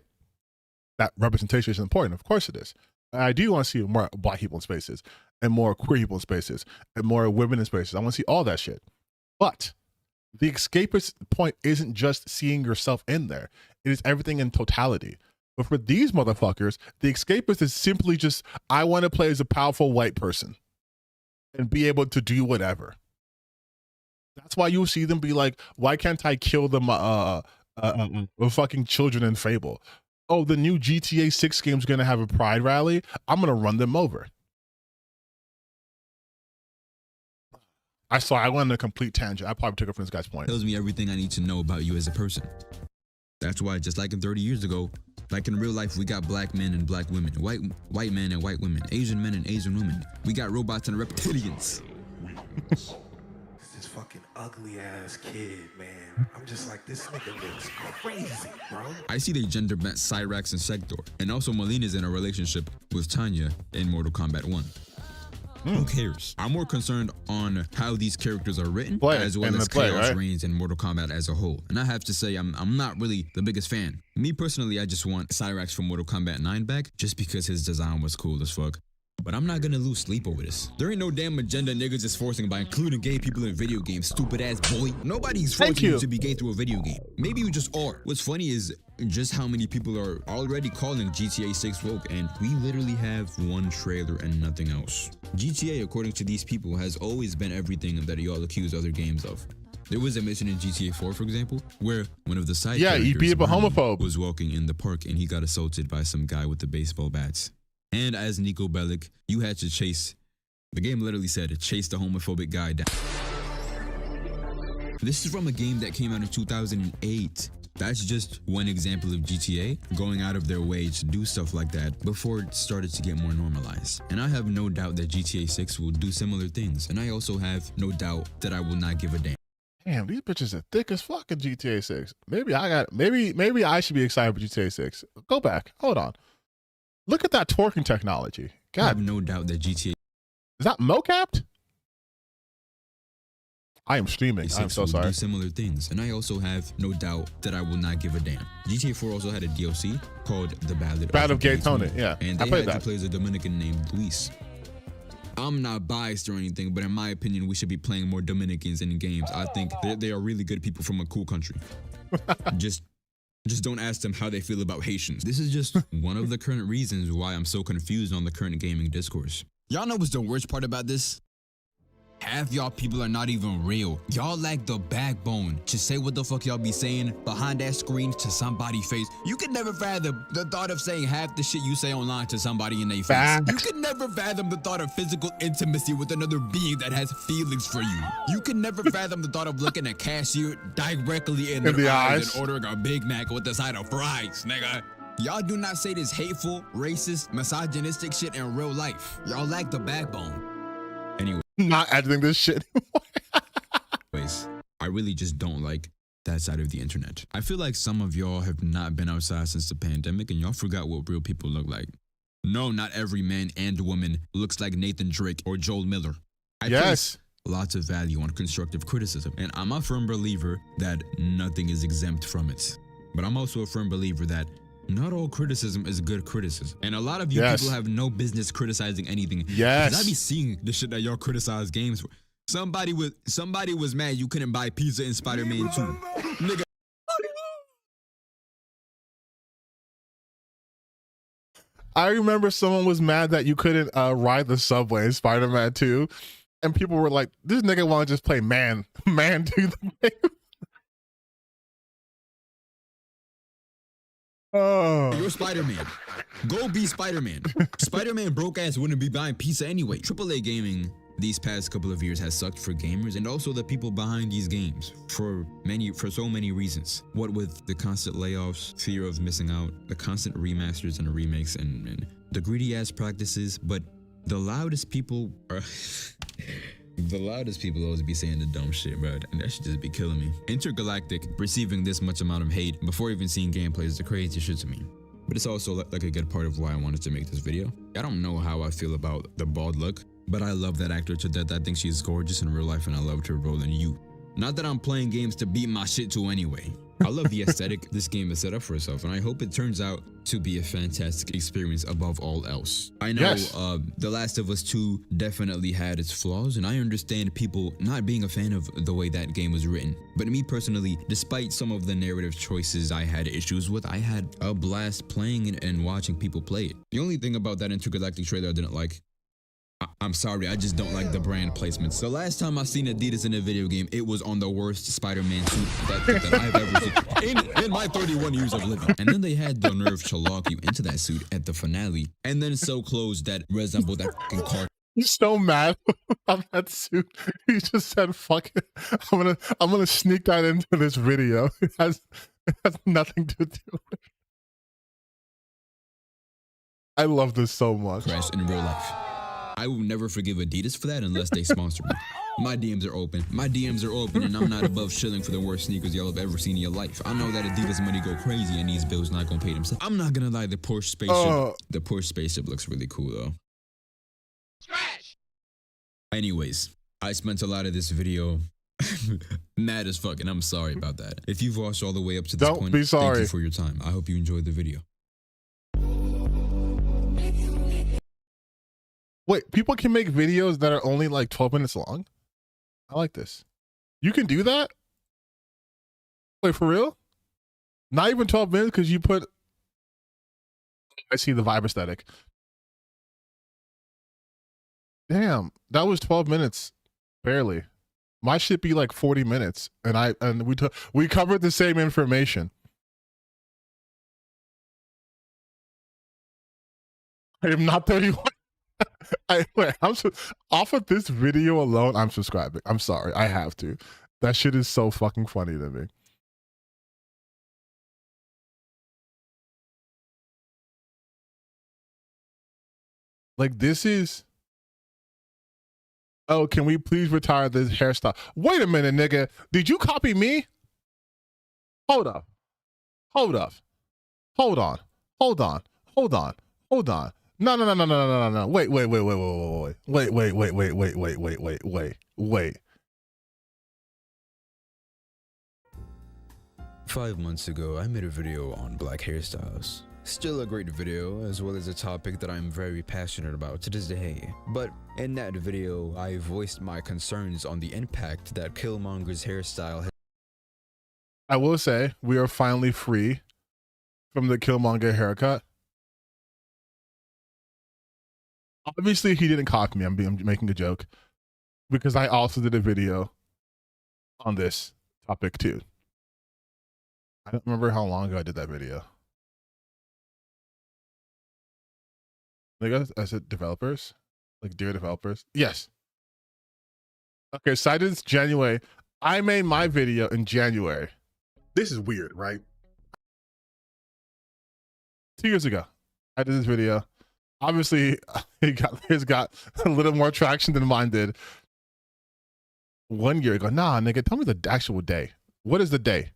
that representation is important. Of course it is. I do want to see more black people in spaces and more queer people in spaces and more women in spaces. I want to see all that shit. But the escapist point isn't just seeing yourself in there. It is everything in totality. But for these motherfuckers, the escapist is simply just, I want to play as a powerful white person and be able to do whatever. That's why you'll see them be like, why can't I kill them fucking children in Fable? Oh, the new GTA 6 game's gonna have a pride rally. I'm gonna run them over. I went on a complete tangent. I probably took it from this guy's point. Tells me everything I need to know about you as a person. That's why, just like in 30 years ago, like in real life, we got black men and black women, white men and white women, Asian men and Asian women. We got robots and reptilians. This fucking ugly ass kid, man. I'm just like, this nigga looks crazy, bro. I see they gender bent Cyrax and Sector, and also Molina's in a relationship with Tanya in Mortal Kombat 1. Who cares? I'm more concerned on how these characters are written, as well as Chaos reigns in Mortal Kombat as a whole. And I have to say, I'm not really the biggest fan. Me personally, I just want Cyrax from Mortal Kombat 9 back, just because his design was cool as fuck. But I'm not gonna lose sleep over this. There ain't no damn agenda niggas is forcing by including gay people in video games, stupid ass boy. Nobody's forcing you to be gay through a video game. Maybe you just are. What's funny is just how many people are already calling GTA 6 woke, and we literally have one trailer and nothing else. GTA, according to these people, has always been everything that y'all accuse other games of. There was a mission in GTA 4, for example, where one of the side characters, you beat up a homophobe, was walking in the park and he got assaulted by some guy with the baseball bats. And as Nico Bellic, you had to chase, the game literally said, chase the homophobic guy down. This is from a game that came out in 2008. That's just one example of GTA going out of their way to do stuff like that before it started to get more normalized. And I have no doubt that GTA 6 will do similar things. And I also have no doubt that I will not give a damn. Damn, these bitches are thick as fuck in GTA 6. Maybe I should be excited for GTA 6. Go back. Hold on. Look at that twerking technology. God. I have no doubt that GTA... Is that mocapped? I am streaming. I'm so sorry. Do similar things, and I also have no doubt that I will not give a damn. GTA 4 also had a DLC called The Ballad of Gay Tony. Yeah, and they had to play as a Dominican named Luis. I'm not biased or anything, but in my opinion, we should be playing more Dominicans in games. I think they are really good people from a cool country. Just don't ask them how they feel about Haitians. This is just one of the current reasons why I'm so confused on the current gaming discourse. Y'all know what's the worst part about this? Half y'all people are not even real. Y'all lack the backbone to say what the fuck y'all be saying behind that screen to somebody's face. You could never fathom the thought of saying half the shit you say online to somebody in their face. You could never fathom the thought of physical intimacy with another being that has feelings for you. You could never fathom the thought of looking a cashier directly in the eyes and ordering a Big Mac with a side of fries, nigga. Y'all do not say this hateful, racist, misogynistic shit in real life. Y'all lack the backbone. Anyway. Not editing this shit Anyways, I really just don't like that side of the internet. I feel like some of y'all have not been outside since the pandemic and y'all forgot what real people look like. No, not every man and woman looks like Nathan Drake or Joel Miller. I place lots of value on constructive criticism, and I'm a firm believer that nothing is exempt from it. But I'm also a firm believer that not all criticism is good criticism. And a lot of you people have no business criticizing anything. Because I be seeing the shit that y'all criticize games for. Somebody was mad you couldn't buy pizza in Spider-Man 2. Nigga. I remember someone was mad that you couldn't ride the subway in Spider-Man 2. And people were like, this nigga want to just play man do the game. Oh. You're Spider-Man. Go be Spider-Man. Spider-Man broke ass wouldn't be buying pizza anyway. AAA gaming these past couple of years has sucked for gamers and also the people behind these games for so many reasons. What with the constant layoffs, fear of missing out, the constant remasters and remakes, and the greedy ass practices, but the loudest people are the loudest people always be saying the dumb shit, bro, and that should just be killing me. Intergalactic receiving this much amount of hate before even seeing gameplay is the craziest shit to me. But it's also like a good part of why I wanted to make this video. I don't know how I feel about the bald look, but I love that actor to death. I think she's gorgeous in real life and I loved her role in You. Not that I'm playing games to beat my shit to anyway. I love the aesthetic this game is set up for itself, and I hope it turns out to be a fantastic experience above all else. I know The Last of Us 2 definitely had its flaws, and I understand people not being a fan of the way that game was written. But me personally, despite some of the narrative choices I had issues with, I had a blast playing it and watching people play it. The only thing about that Intergalactic trailer I didn't like, I'm sorry, I just don't like the brand placements. The last time I seen Adidas in a video game, it was on the worst Spider-Man suit that I've ever seen in my 31 years of living. And then they had the nerve to lock you into that suit at the finale, and then so close that resembled that fucking car. He's so mad about that suit. He just said, "Fuck it, I'm gonna sneak that into this video." It has nothing to do with it. I love this so much. Crash in real life. I will never forgive Adidas for that unless they sponsor me. My DMs are open. My DMs are open, and I'm not above shilling for the worst sneakers y'all have ever seen in your life. I know that Adidas money go crazy, and these bills not gonna pay themselves. I'm not gonna lie, the Porsche spaceship looks really cool though. Trash. Anyways, I spent a lot of this video mad as fuck, and I'm sorry about that. If you've watched all the way up to this point, thank you for your time. I hope you enjoyed the video. Wait, people can make videos that are only like 12 minutes long? I like this. You can do that? Wait, for real? Not even 12 minutes because you put... I see the vibe aesthetic. Damn, that was 12 minutes. Barely. My shit be like 40 minutes. And we covered the same information. I am not 31. Off of this video alone, I'm subscribing. I'm sorry. I have to. That shit is so fucking funny to me. Like, this is... Oh, can we please retire this hairstyle? Wait a minute, nigga. Did you copy me? Hold up. Hold up. Hold on. Hold on. Hold on. Hold on. No. Wait. 5 months ago, I made a video on black hairstyles. Still a great video, as well as a topic that I'm very passionate about to this day. But in that video, I voiced my concerns on the impact that Killmonger's hairstyle has. I will say, we are finally free from the Killmonger haircut. Obviously, he didn't copy me. I'm making a joke. Because I also did a video on this topic too. I don't remember how long ago I did that video. I said developers? Like dear developers? Yes. Okay, so I did this January. I made my video in January. This is weird, right? 2 years ago, I did this video. Obviously, it's got a little more traction than mine did. 1 year ago, nah, nigga, tell me the actual day. What is the day?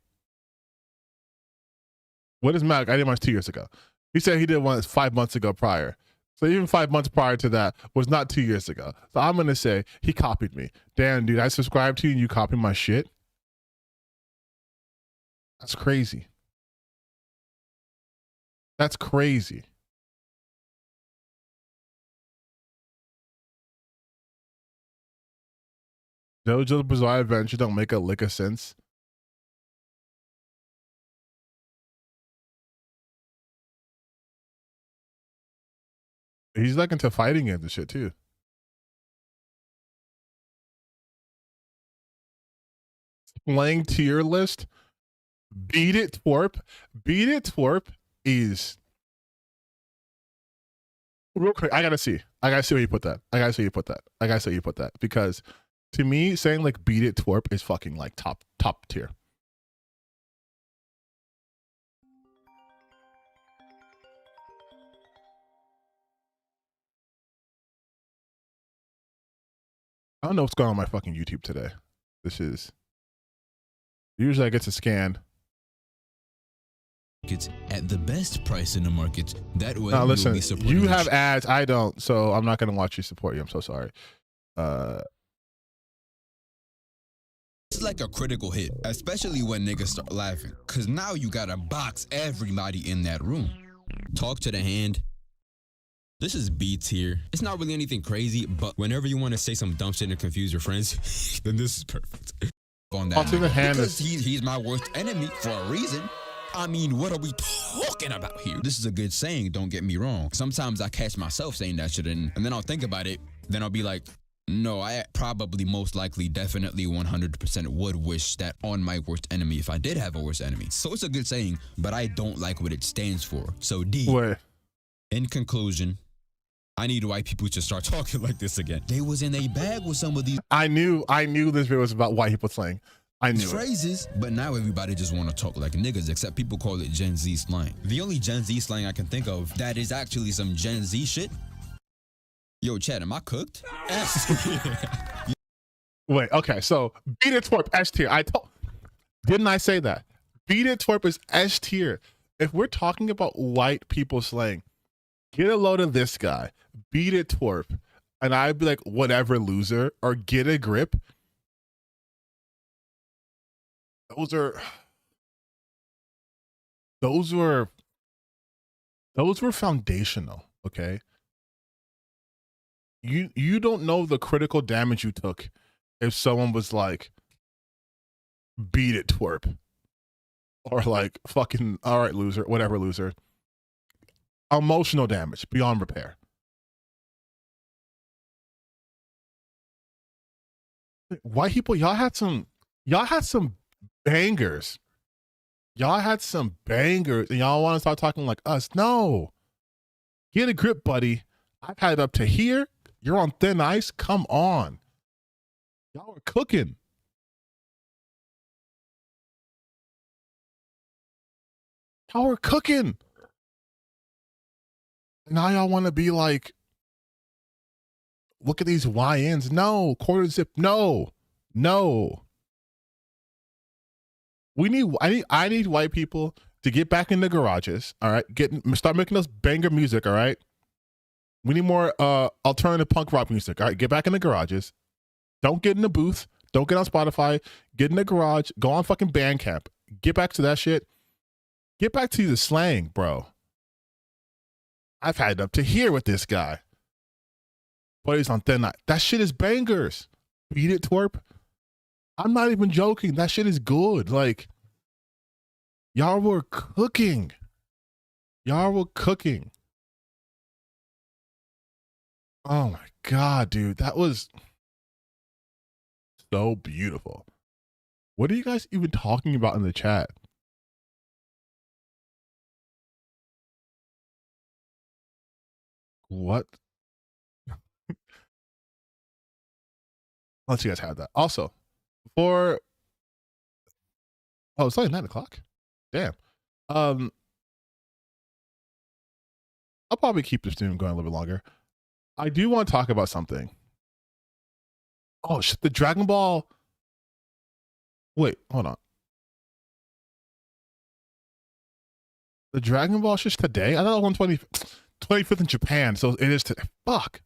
What is Mac? I did mine 2 years ago. He said he did one 5 months ago prior. So even 5 months prior to that was not 2 years ago. So I'm going to say he copied me. Damn, dude, I subscribed to you and you copied my shit? That's crazy. That's crazy. JoJo's Bizarre Adventure don't make a lick of sense. He's like into fighting games and shit too. Playing tier list. Beat It Twerp. Beat It Twerp is real quick. I gotta see where you put that. I gotta see where you put that. Because to me, saying like Beat It Twerp is fucking like top tier. I don't know what's going on my fucking YouTube today. This is usually I get to scan. It's at the best price in the market. That way, now listen, you have ads. I don't, so I'm not gonna watch you support you. I'm so sorry. It's like a critical hit, especially when niggas start laughing. Cause now you gotta box everybody in that room. Talk to the hand. This is B tier. It's not really anything crazy, but whenever you want to say some dumb shit and confuse your friends, then this is perfect. On that, Talk to the hand because he's my worst enemy for a reason. I mean, what are we talking about here? This is a good saying, don't get me wrong. Sometimes I catch myself saying that shit and then I'll think about it. Then I'll be like, no, I probably most likely definitely 100% would wish that on my worst enemy if I did have a worst enemy. So it's a good saying, but I don't like what it stands for. So D, in conclusion, I need white people to start talking like this again. They was in a bag with some of these. I knew this video was about white people slang. I knew phrases, but now everybody just want to talk like niggas, except people call it Gen Z slang. The only Gen Z slang I can think of that is actually some Gen Z shit. Yo, Chad, am I cooked? Wait, okay, so Beat It Twerp S tier. Didn't I say that? Beat It Twerp is S tier. If we're talking about white people slang, get a load of this guy, Beat It Twerp, and I'd be like, whatever, loser, or get a grip. Those were foundational, okay? You don't know the critical damage you took if someone was like, beat it, twerp, or like fucking all right, loser, whatever, loser. Emotional damage beyond repair. White people, y'all had some bangers. Y'all had some bangers, and y'all want to start talking like us. No. Get a grip, buddy. I've had it up to here. You're on thin ice. Come on. Y'all are cooking. Y'all are cooking. Now y'all want to be like, look at these YNs. No. Quarter zip. No. No. I need white people to get back in the garages. All right. Start making those banger music. All right. We need more alternative punk rock music. All right. Get back in the garages. Don't get in the booth. Don't get on Spotify. Get in the garage. Go on fucking Bandcamp. Get back to that shit. Get back to the slang, bro. I've had it up to here with this guy. But he's on thin ice. That shit is bangers. Beat it, twerp. I'm not even joking. That shit is good. Like, y'all were cooking. Y'all were cooking. Oh my God, dude. That was so beautiful. What are you guys even talking about in the chat? What? Let's you guys have that. Also, oh, it's only 9 o'clock. Damn. I'll probably keep the stream going a little bit longer. I do want to talk about something. Oh shit, the Dragon Ball. Wait, hold on. The Dragon Ball shit's today? I thought it was 25th in Japan, so it is today. Fuck.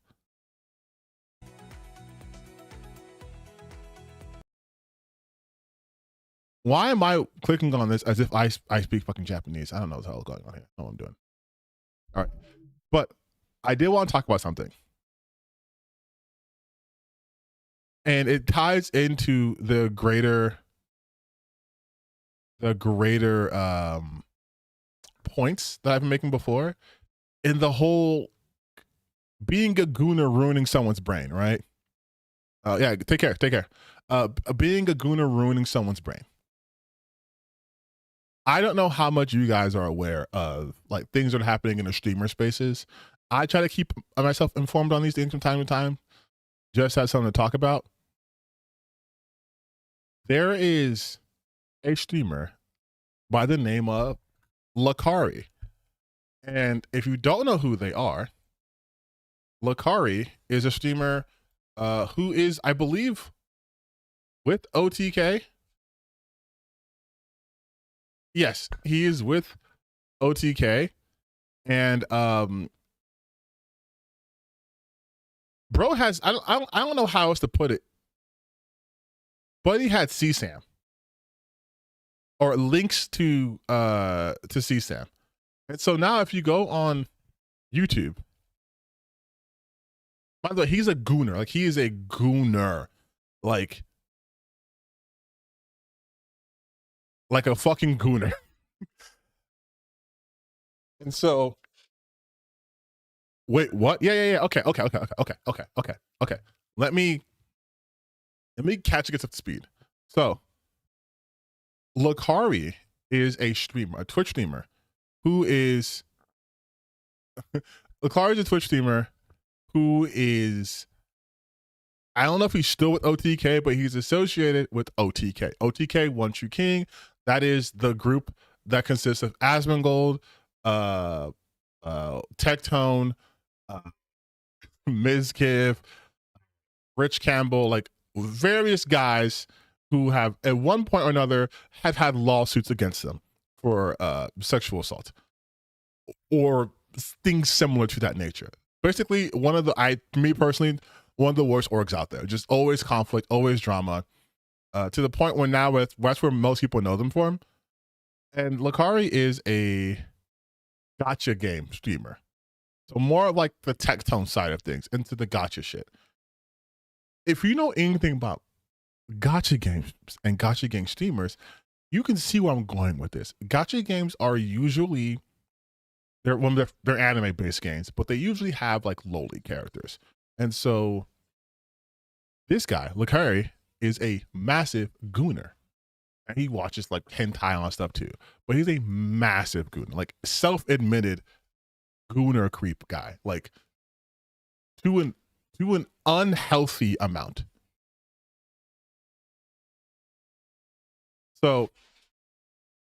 Why am I clicking on this as if I speak fucking Japanese? I don't know what the hell is going on here. I don't know what I'm doing. All right. But I did want to talk about something. And it ties into the greater points that I've been making before. In the whole being a gooner ruining someone's brain, right? Yeah, take care. Being a gooner ruining someone's brain. I don't know how much you guys are aware of like things that are happening in the streamer spaces. I try to keep myself informed on these things from time to time, just as something to talk about. There is a streamer by the name of Lakari. And if you don't know who they are, Lakari is a streamer who is, I believe, with OTK. Yes, he is with OTK. And bro has, I don't know how else to put it, but he had CSAM or links to CSAM. And so now if you go on YouTube, by the way, he's a gooner. Like, he is a gooner. Like a fucking gooner. And so, wait, what? Yeah. Okay. Let me catch you guys up to speed. So, Lakari is a streamer, a Twitch streamer, who is Lakari is a Twitch streamer who is, I don't know if he's still with OTK, but he's associated with OTK. OTK One True King. That is the group that consists of Asmongold, Tectone, Mizkiv, Rich Campbell, like various guys who have at one point or another have had lawsuits against them for sexual assault or things similar to that nature. Basically, me personally, one of the worst orgs out there. Just always conflict, always drama, to the point where now that's where most people know them from. And Lakari is a gotcha game streamer. So more of like the tech tone side of things, into the gotcha shit. If you know anything about gotcha games and gotcha game streamers, you can see where I'm going with this. Gotcha games are usually they're anime based games, but they usually have like lowly characters. And so this guy, Lakari, is a massive gooner. And he watches like hentai on stuff too. But he's a massive gooner, like self-admitted gooner creep guy, like to an unhealthy amount. So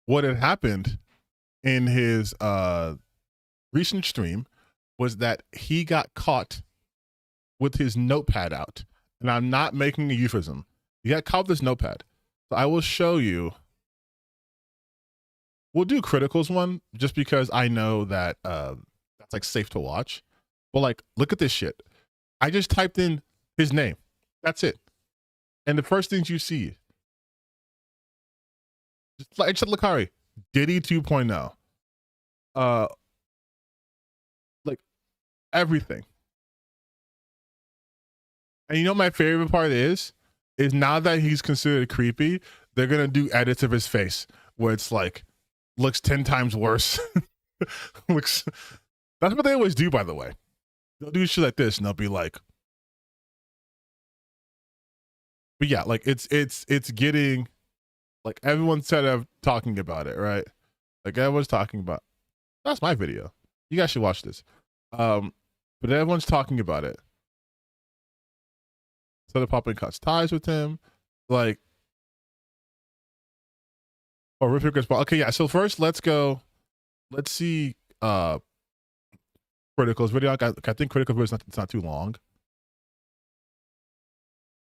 what had happened in his recent stream was that he got caught with his notepad out. And I'm not making a euphemism. He got caught with his notepad. So I will show you. We'll do criticals one just because I know that that's like safe to watch. But like, look at this shit. I just typed in his name. That's it. And the first things you see, just like Lakari, Diddy 2.0. Like everything. And you know what my favorite part is now that he's considered creepy, they're gonna do edits of his face where it's like looks 10 times worse. That's what they always do, by the way. They'll do shit like this and they'll be like, but yeah, like it's getting like everyone's set of talking about it, right? Like everyone's talking about, that's my video. You guys should watch this. But everyone's talking about it. So they're popping cuts ties with him. Like, oh, Rip Spot. Okay, yeah. So first let's see Critical's video. I think Critical video is it's not too long.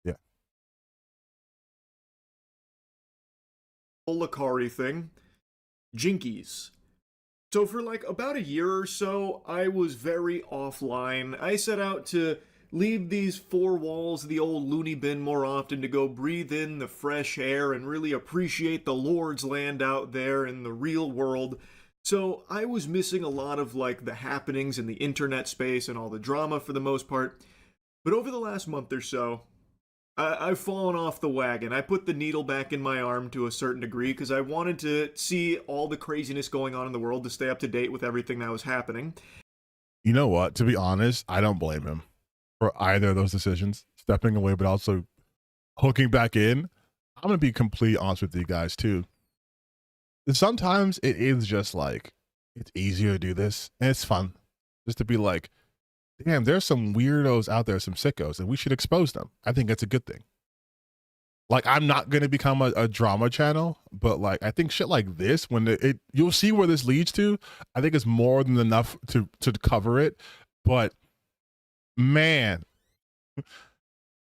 Yeah. Lakari thing. Jinkies. So for like about a year or so, I was very offline. I set out to leave these four walls of the old loony bin more often to go breathe in the fresh air and really appreciate the Lord's land out there in the real world. So I was missing a lot of like the happenings in the internet space and all the drama for the most part. But over the last month or so, I've fallen off the wagon. I put the needle back in my arm to a certain degree because I wanted to see all the craziness going on in the world to stay up to date with everything that was happening. You know what? To be honest, I don't blame him for either of those decisions, stepping away, but also hooking back in. I'm going to be completely honest with you guys too. Sometimes it is just like, it's easier to do this and it's fun just to be like, damn, there's some weirdos out there, some sickos, and we should expose them. I think that's a good thing. Like, I'm not going to become a drama channel, but like, I think shit like this, when you'll see where this leads to, I think it's more than enough to cover it. But man,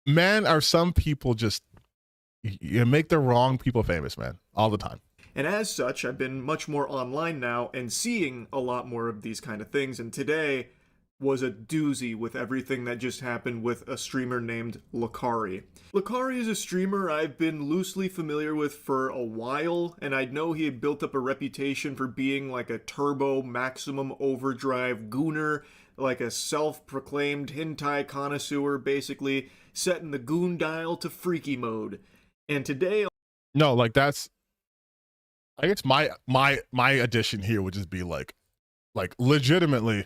are some people just, you make the wrong people famous, man, all the time. And as such, I've been much more online now and seeing a lot more of these kind of things. And today was a doozy with everything that just happened with a streamer named Lakari. Lakari is a streamer I've been loosely familiar with for a while, and I know he had built up a reputation for being like a turbo maximum overdrive gooner, like a self-proclaimed hentai connoisseur, basically setting the goon dial to freaky mode. And today, no, like that's, I guess my addition here would just be like legitimately,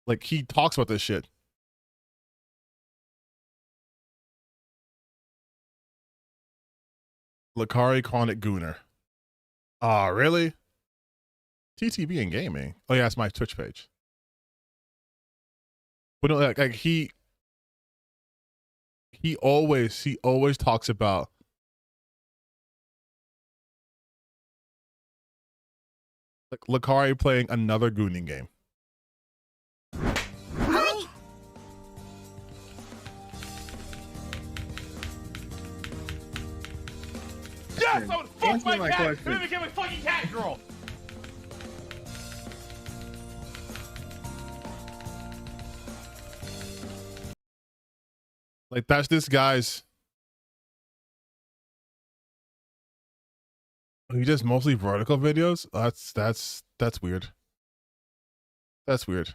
like he talks about this shit. Lakari Chronic Gooner. Ah, really? TTBN Gaming. Oh yeah, it's my Twitch page. But no, like he always talks about like Lakari playing another gooning game. Yes, I would fuck my cat. Then I became a fucking cat girl. Like that's this guy's. He does mostly vertical videos. That's weird. That's weird.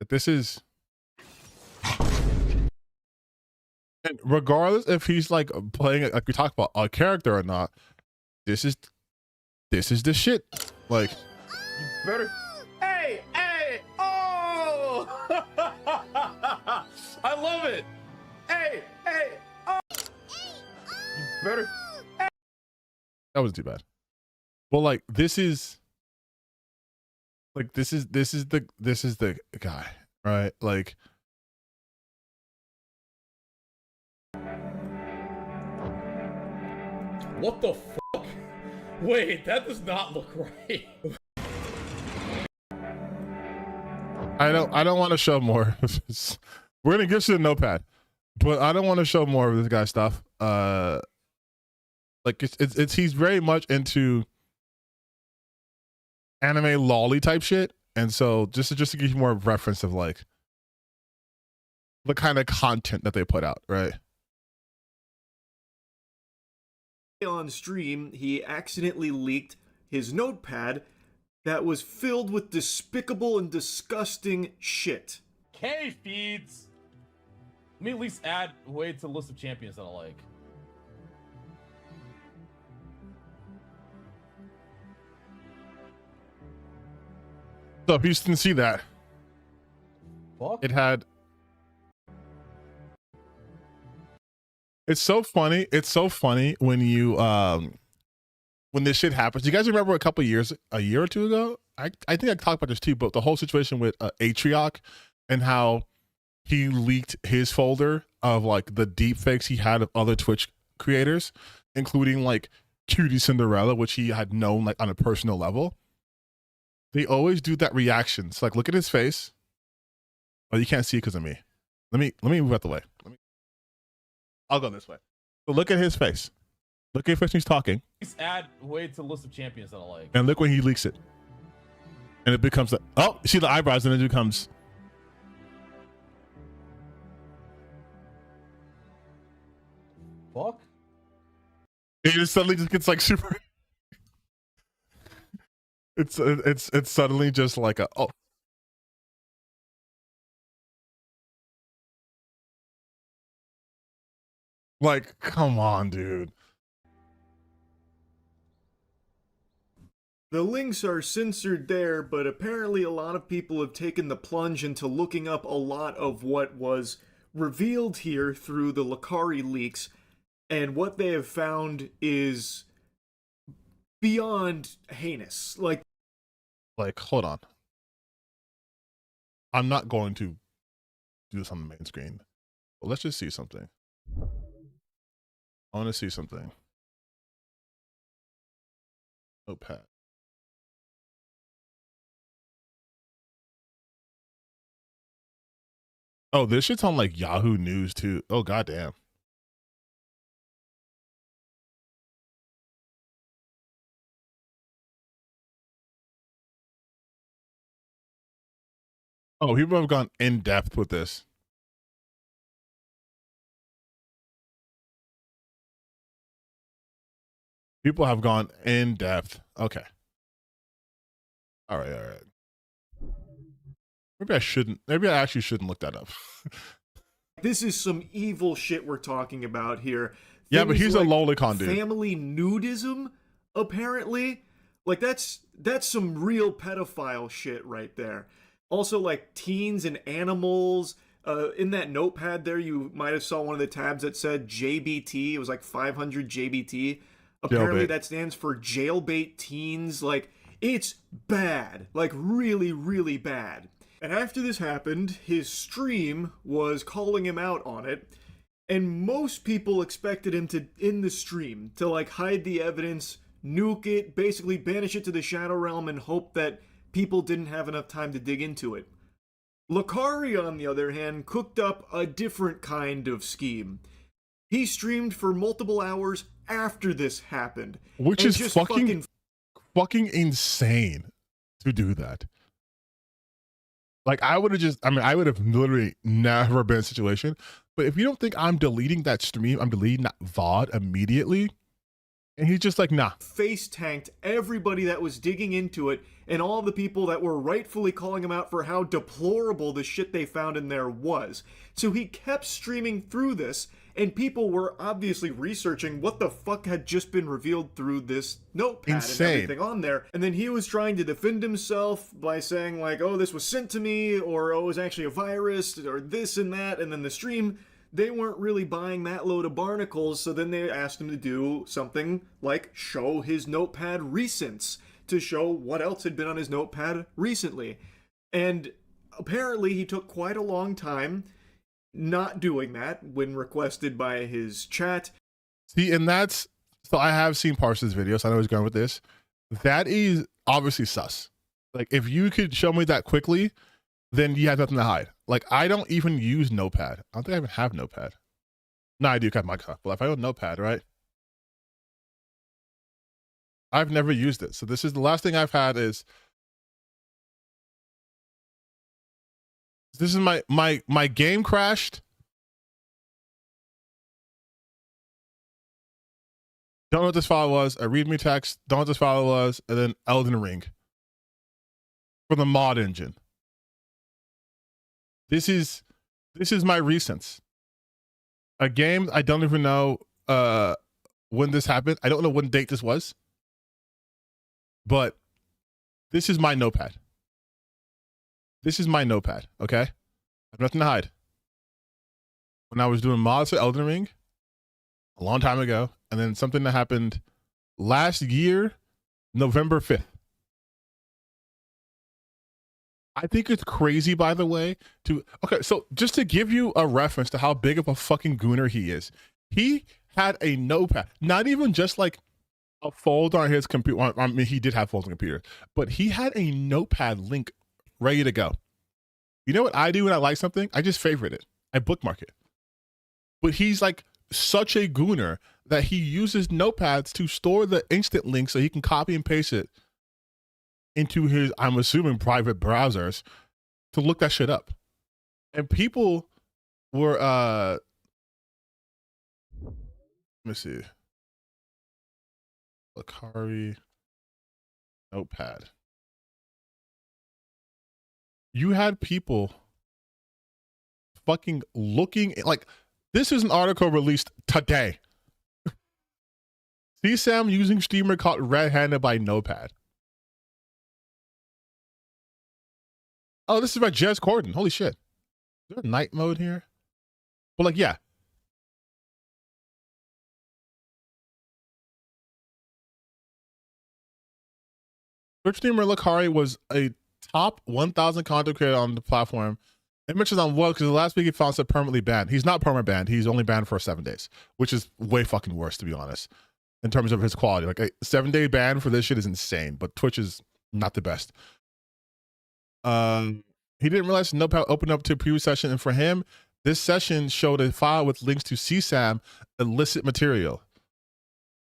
But this is, and regardless if he's like playing like we talked about a character or not, this is the shit. Like, You better. Hey, hey, oh! I love it. Hey, hey, oh! You better. that wasn't too bad. Well, like this is the guy, right? Like, What the fuck? Wait, that does not look right. I don't want to show more. We're gonna give you a notepad, but I don't want to show more of this guy's stuff. Like it's he's very much into anime lolly type shit, and so just to give you more reference of like the kind of content that they put out, right? On stream, he accidentally leaked his notepad that was filled with despicable and disgusting shit. K feeds. Let me at least add way to the list of champions that I like. So if you didn't see that, Fuck. it had. It's so funny. It's so funny when you when this shit happens. You guys remember a year or two ago? I think I talked about this too, but the whole situation with Atrioc and how he leaked his folder of like the deep fakes he had of other Twitch creators, including like Cutie Cinderella, which he had known like on a personal level. They always do that reaction. So like, look at his face. Oh, you can't see it because of me. Let me move out the way. I'll go this way. So look at his face. Look at his face when he's talking. Let's add way to the list of champions that I like. And look when he leaks it. And it becomes like, oh, you see the eyebrows, and it becomes. Fuck. It just suddenly just gets like super. It's suddenly just like a oh. Like, come on, dude. The links are censored there, but apparently a lot of people have taken the plunge into looking up a lot of what was revealed here through the Lakari leaks, and what they have found is beyond heinous. Like, hold on. I'm not going to do this on the main screen. But let's just see something. I want to see something. Notepad. Oh, this shit's on like Yahoo News too. Oh, goddamn. Oh, people have gone in depth with this. People have gone in depth. Okay. All right. All right. Maybe I actually shouldn't look that up. this is some evil shit we're talking about here. Yeah, but he's like a lolicon dude. Family nudism, apparently. Like, that's some real pedophile shit right there. Also, like, teens and animals. In that notepad there, you might have saw one of the tabs that said JBT. It was like 500 JBT. Apparently, that stands for jailbait teens. Like, it's bad. Like, really, really bad. And after this happened, his stream was calling him out on it. And most people expected him to, in the stream, to, like, hide the evidence, nuke it, basically banish it to the Shadow Realm and hope that people didn't have enough time to dig into it. Lakari, on the other hand, cooked up a different kind of scheme. He streamed for multiple hours after this happened. Which is just fucking insane to do that. Like I would have just, I mean, I would have literally never been in a situation. But if you don't think I'm deleting that stream, I'm deleting that VOD immediately. And he's just like, nah. Face tanked everybody that was digging into it and all the people that were rightfully calling him out for how deplorable the shit they found in there was. So he kept streaming through this, and people were obviously researching what the fuck had just been revealed through this notepad Insane. and everything on there. And then he was trying to defend himself by saying like, oh, this was sent to me, or oh, it was actually a virus, or this and that. And then the stream, they weren't really buying that load of barnacles, so then they asked him to do something like show his notepad recents, to show what else had been on his notepad recently. And apparently he took quite a long time not doing that when requested by his chat. See, and that's, so I have seen parts of this video, so I know he's going with this. That is obviously sus. Like, if you could show me that quickly, then you have nothing to hide. Like, I don't even use Notepad. I don't think I even have Notepad. No, I do have Microsoft, but if I own Notepad, right? I've never used it. So this is the last thing I've had is, this is my game crashed. Don't know what this file was. A readme text. Don't know what this file was. And then Elden Ring for the mod engine. This is my recents. A game I don't even know when this happened. I don't know what date this was. But this is my notepad. This is my notepad, okay? I have nothing to hide. When I was doing mods for Elden Ring a long time ago, and then something that happened last year, November 5th. I think it's crazy, by the way, okay, so just to give you a reference to how big of a fucking gooner he is, he had a notepad, not even just like a folder on his computer. I mean, he did have folders on the computer, but he had a notepad link ready to go. You know what I do when I like something? I just favorite it. I bookmark it. But he's like such a gooner that he uses notepads to store the instant link so he can copy and paste it into his, I'm assuming, private browsers to look that shit up. And people were, let me see. Lakari notepad. You had people fucking looking like, this is an article released today. CSAM using streamer caught red-handed by notepad. Oh, this is by Jez Corden. Holy shit. Is there a night mode here? But like, yeah. Twitch streamer Lakari was a top 1,000 content creator on the platform. It mentions on what, because last week he found himself permanently banned. He's not permanent banned. He's only banned for 7 days, which is way fucking worse, to be honest, in terms of his quality. Like a 7-day ban for this shit is insane, but Twitch is not the best. He didn't realize Notepad opened up to a preview session, and for him, this session showed a file with links to CSAM illicit material.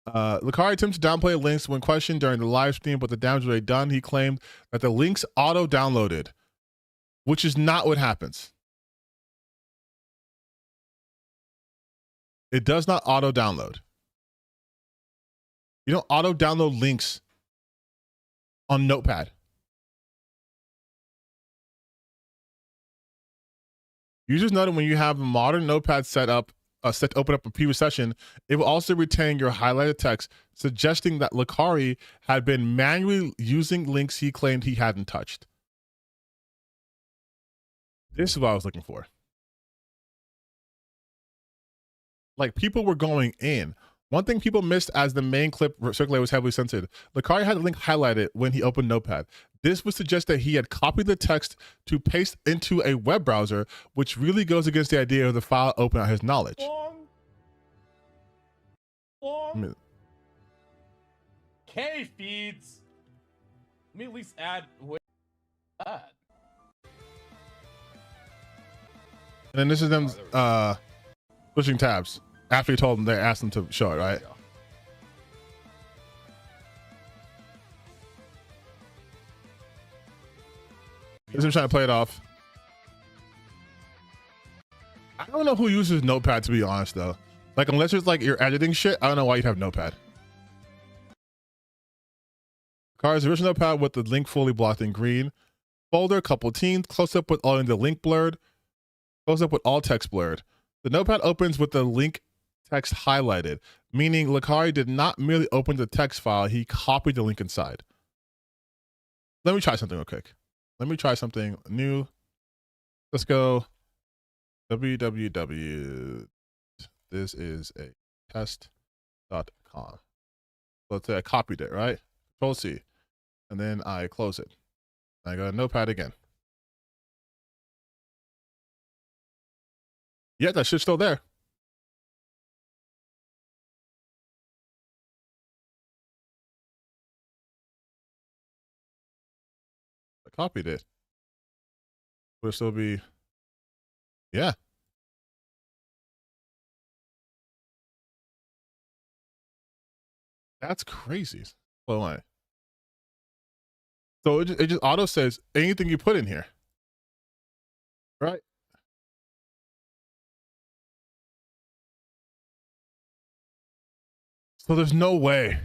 Lakari attempted to downplay links when questioned during the live stream, but the damage was already done. He claimed that the links auto-downloaded, which is not what happens. It does not auto-download. You don't auto-download links on Notepad. Users noted when you have a modern Notepad set up, open up a previous session, it will also retain your highlighted text, suggesting that Lakari had been manually using links he claimed he hadn't touched. This is what I was looking for. Like, people were going in. One thing people missed as the main clip circulated was heavily censored. Lakari had the link highlighted when he opened Notepad. This would suggest that he had copied the text to paste into a web browser, which really goes against the idea of the file open at his knowledge. K feeds. Let me at least add that. And then this is them pushing tabs after he told them, they asked them to show it, right? This is trying to play it off. I don't know who uses Notepad, to be honest, though. Like, unless it's like you're editing shit, I don't know why you'd have Notepad. Car's original Notepad with the link fully blocked in green. Folder, couple teens, close up with all in the link blurred. Close up with all text blurred. The Notepad opens with the link text highlighted, meaning Lakari did not merely open the text file, he copied the link inside. Let me try something real quick. Let me try something new. Let's go www. This is a test.com. So let's say I copied it, right? Control C. And then I close it. I go to Notepad again. Yeah, that shit's still there. I copied it. Would it still be? Yeah. That's crazy. Well, why? So it just auto says anything you put in here. Right? So there's no way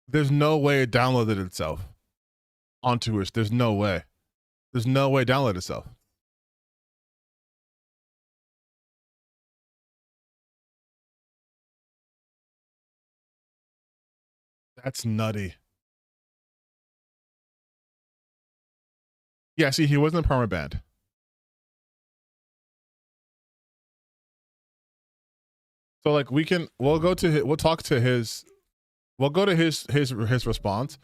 it downloaded itself onto it. There's no way. There's no way it downloaded itself. That's nutty. Yeah, see, he wasn't permabanned. So like we'll go to we'll talk to his, we'll go to his response.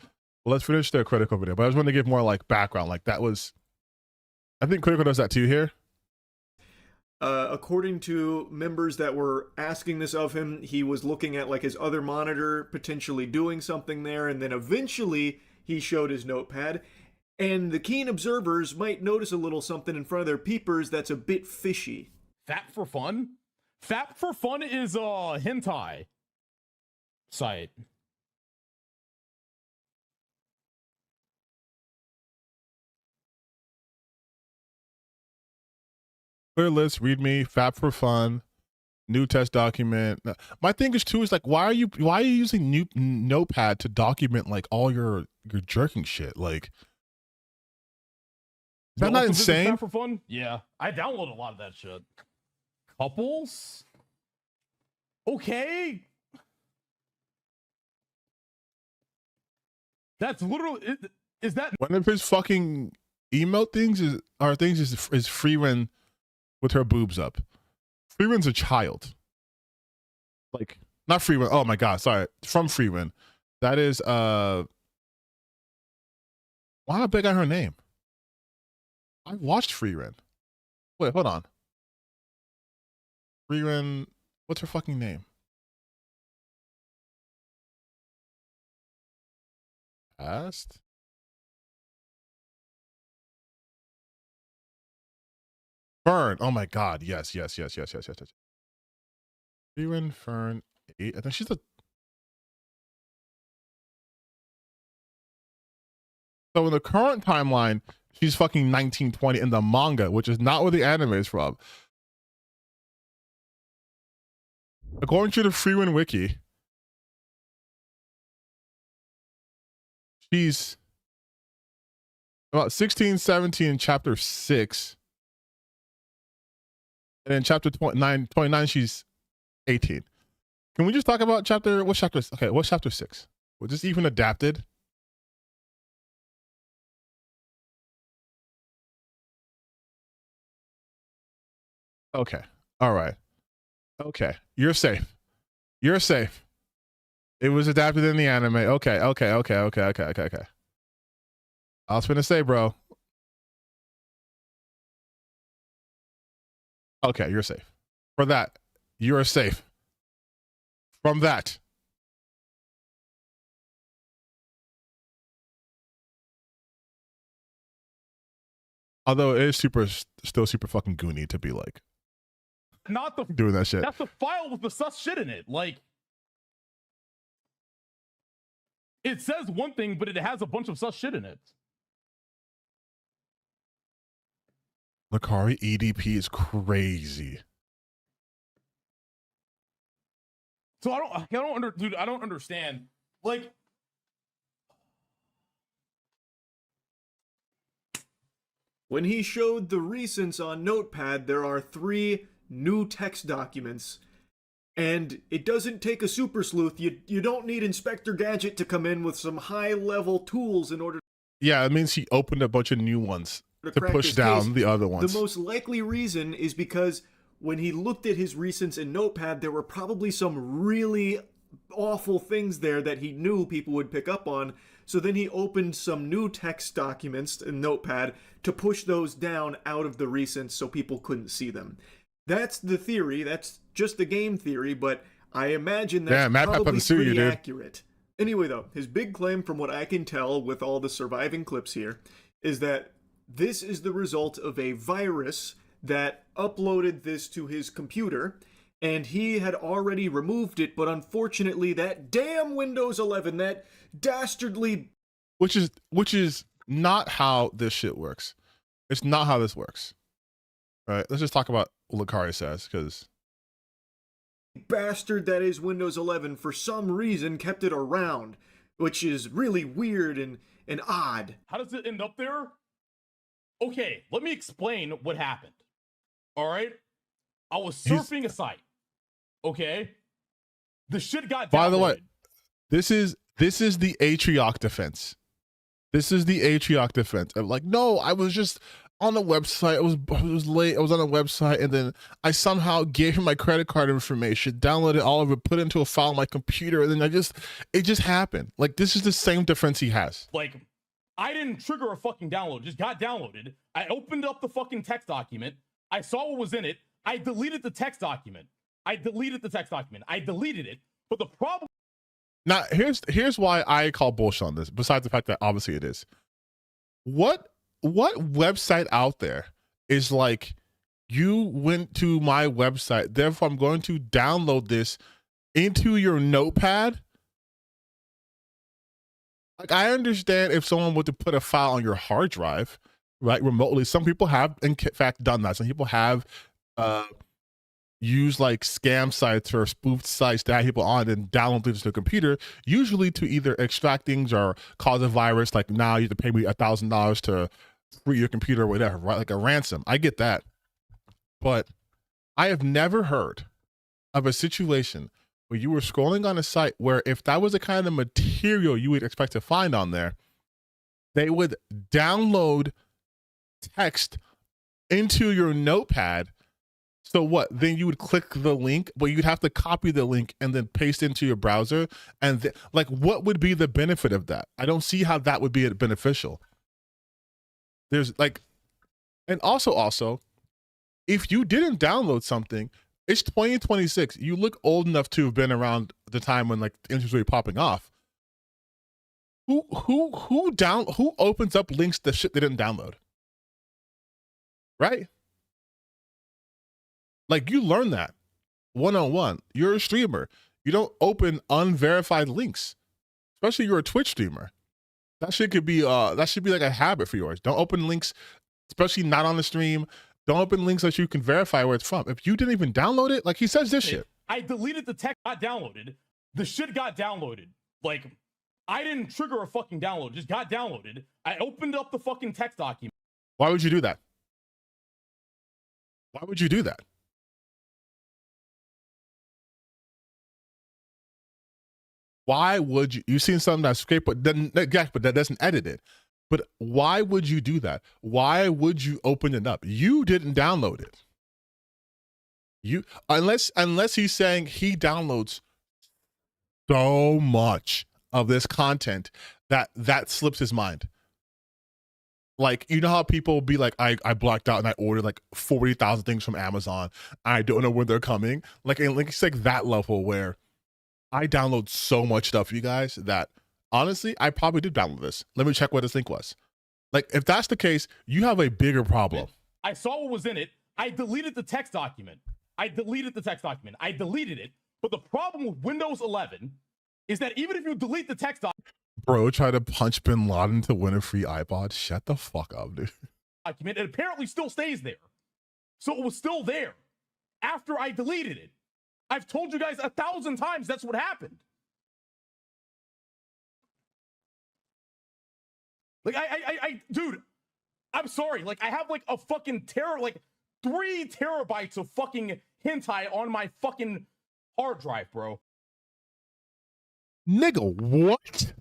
Well, let's finish the Critical video, but I just want to give more like background. Like that was, I think Critical does that too here. According to members that were asking this of him, he was looking at like his other monitor, potentially doing something there, and then eventually he showed his Notepad. And the keen observers might notice a little something in front of their peepers that's a bit fishy. Fap for Fun? Fap for Fun is a hentai site. Clear list, readme, Fap for Fun, new test document. My thing is too is like, why are you using new Notepad to document like all your jerking shit? Like, is that not insane? Fap for Fun? Yeah, I download a lot of that shit. Couples? Okay. That's literally, is that one of his fucking email things is Freeman with her boobs up. Freeman's a child. Like, not Freeman. Oh my god, sorry. From Freeman. That is why not big on her name? I watched Freeman. Wait, hold on. Freeman, what's her fucking name? Past? Fern. Oh my god. Yes. Freeman Fern 8. I think she's a. So in the current timeline, she's fucking 1920 in the manga, which is not where the anime is from. According to the Freeman Wiki, she's about 16, 17 in chapter 6. And in chapter 29, she's 18. Can we just talk about what's chapter 6? Was this even adapted? Okay. All right. Okay. You're safe. You're safe. It was adapted in the anime. Okay. I was gonna say, bro. Okay, you're safe. For that, you are safe. From that. Although it is still super fucking goony to be like not the doing that shit. That's the file with the sus shit in it. Like, it says one thing, but it has a bunch of sus shit in it. Lucari EDP is crazy. So I don't understand. Like, when he showed the recents on Notepad, there are 3 new text documents. And it doesn't take a super sleuth. You don't need Inspector Gadget to come in with some high-level tools in order. Yeah, it means he opened a bunch of new ones to crack push this down case. the other ones. The most likely reason is because when he looked at his recents in Notepad, there were probably some really awful things there that he knew people would pick up on. So then he opened some new text documents in Notepad to push those down out of the recents so people couldn't see them. That's the theory. That's just the game theory, but I imagine that's probably pretty accurate. Anyway, though, his big claim, from what I can tell with all the surviving clips here, is that this is the result of a virus that uploaded this to his computer, and he had already removed it, but unfortunately that damn Windows 11, that dastardly... Which is not how this shit works. It's not how this works. All right, let's just talk about what Lucari says, because... bastard that is Windows 11 for some reason kept it around, which is really weird and odd. How does it end up there? Okay, let me explain what happened. All right? I was surfing a site. Okay? The shit got downloaded. By the way, this is the Atrioc defense. This is the Atrioc defense. I'm like, no, I was just on the website. I was late. I was on a website, and then I somehow gave him my credit card information, downloaded all of it, put it into a file on my computer, and then it just happened. Like, this is the same defense he has. Like, I didn't trigger a fucking download. It just got downloaded. I opened up the fucking text document. I saw what was in it. I deleted the text document. I deleted it. But the problem... Now, here's why I call bullshit on this, besides the fact that obviously it is. What website out there is like, you went to my website, therefore I'm going to download this into your Notepad? Like, I understand if someone were to put a file on your hard drive, right, remotely. Some people have, in fact, done that. Some people have used like scam sites or spoofed sites to have people on and download things to the computer, usually to either extract things or cause a virus. Like, now you have to pay me $1,000 to free your computer or whatever, right? Like a ransom. I get that. But I have never heard of a situation where you were scrolling on a site where, if that was the kind of material you would expect to find on there, they would download text into your Notepad. So what? Then you would click the link, but you'd have to copy the link and then paste into your browser. And like, what would be the benefit of that? I don't see how that would be beneficial. There's like, and also, if you didn't download something, it's 2026. You look old enough to have been around the time when like the internet was popping off. Who opens up links to shit they didn't download? Right? Like, you learn that 101. You're a streamer. You don't open unverified links, especially you're a Twitch streamer. That shit could be that should be like a habit for yours. Don't open links, especially not on the stream. Don't open links that you can verify where it's from. If you didn't even download it, like he says this shit. I deleted the text, got downloaded. The shit got downloaded. Like, I didn't trigger a fucking download. It just got downloaded. I opened up the fucking text document. Why would you do that? Why would you do that? Why would you? You've seen something that's scraped, but that doesn't edit it. But why would you do that? Why would you open it up? You didn't download it. You unless he's saying he downloads so much of this content that slips his mind. Like, you know how people be like, I blocked out and I ordered like 40,000 things from Amazon. I don't know when they're coming. Like it's like that level where I download so much stuff, you guys, that honestly, I probably did download this. Let me check what this link was. Like, if that's the case, you have a bigger problem. I saw what was in it. I deleted the text document. I deleted it. But the problem with Windows 11 is that even if you delete the text document... Bro, try to punch Bin Laden to win a free iPod. Shut the fuck up, dude. document. It apparently still stays there. So it was still there after I deleted it. I've told you guys 1,000 times that's what happened. Like, dude, I'm sorry. Like, I have like a fucking 3 terabytes of fucking hentai on my fucking hard drive, bro. Nigga, what?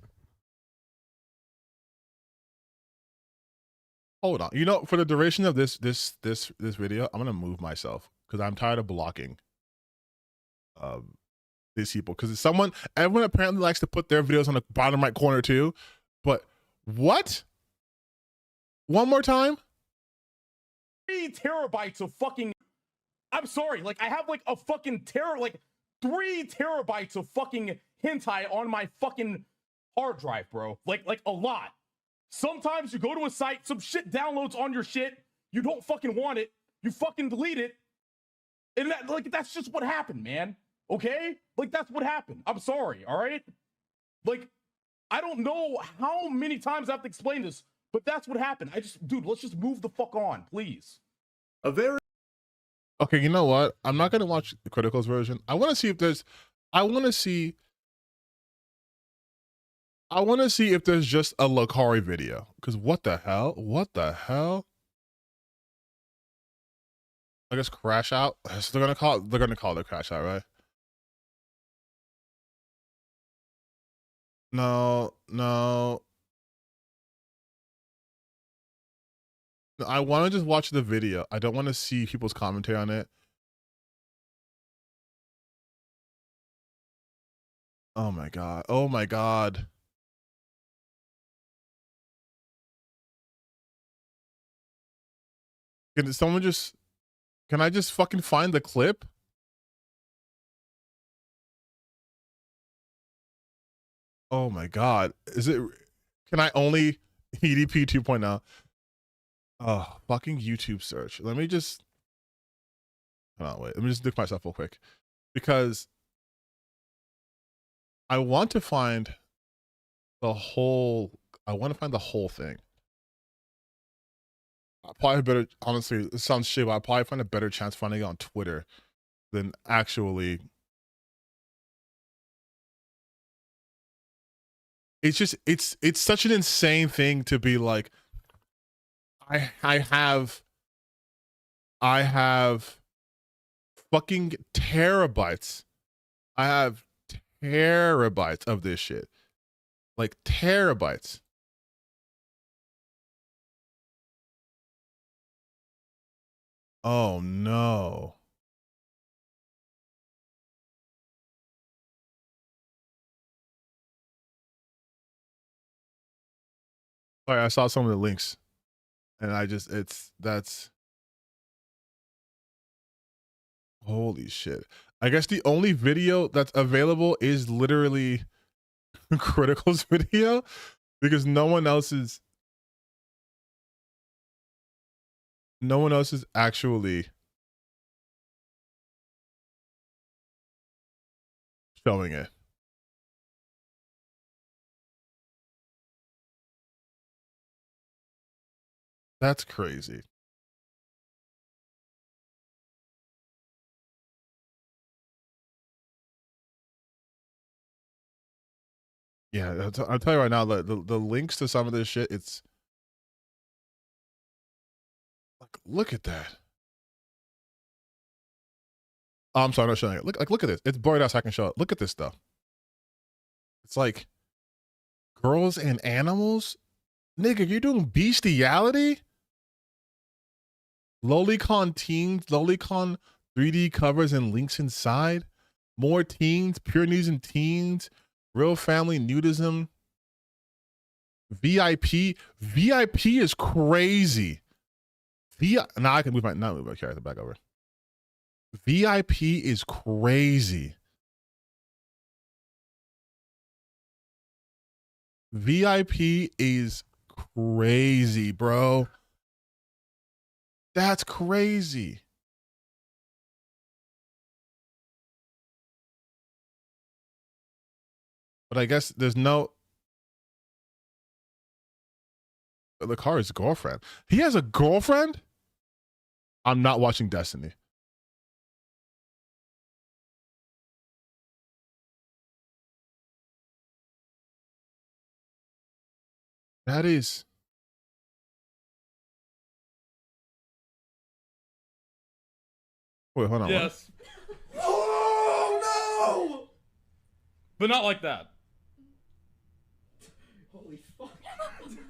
Hold on. You know, for the duration of this video, I'm gonna move myself because I'm tired of blocking these people. Because everyone apparently likes to put their videos on the bottom right corner too. But what? One more time? 3 terabytes of fucking. I'm sorry. Like, I have like a fucking 3 terabytes of fucking hentai on my fucking hard drive, bro. Like a lot. Sometimes you go to a site, some shit downloads on your shit, you don't fucking want it, you fucking delete it, and that's just what happened, man. Okay? Like, that's what happened. I'm sorry, all right? Like, I don't know how many times I have to explain this, but that's what happened. Dude, let's just move the fuck on, please. Okay, you know what? I'm not gonna watch the Critical's version. I want to see if there's just a Lakari video. Because what the hell? What the hell? I guess crash out. So they're gonna call it crash out, right? No. I want to just watch the video. I don't want to see people's commentary on it. Oh my god. Oh my god. Can I just fucking find the clip? Oh my god. Can I only EDP 2.0? Oh, fucking YouTube search. Let me just, hold on, wait. Let me just look myself real quick. Because I want to find the whole thing. I probably better, honestly, it sounds shit, but I probably find a better chance finding it on Twitter than actually. It's just, it's such an insane thing to be like, I have fucking terabytes. I have terabytes of this shit. Like terabytes. Oh no. Sorry, I saw some of the links and that's holy shit. I guess the only video that's available is literally Critical's video because no one else is actually showing it. That's crazy. Yeah, I'll tell you right now, the links to some of this shit, it's like, look at that. Oh, I'm sorry, I'm not showing it. Look at this. It's blurred out so I can show it. Look at this stuff. It's like girls and animals. Nigga, you're doing bestiality? Lolicon teens, Lolicon 3D covers and links inside. More teens, pure news and teens, real family nudism. VIP is crazy. Now I can move my character back over. VIP is crazy. VIP is crazy, bro. That's crazy. But I guess there's no Lucari's girlfriend. He has a girlfriend? I'm not watching Destiny. That is. Wait, hold on. Yes. Oh no! But not like that. Holy fuck. What does that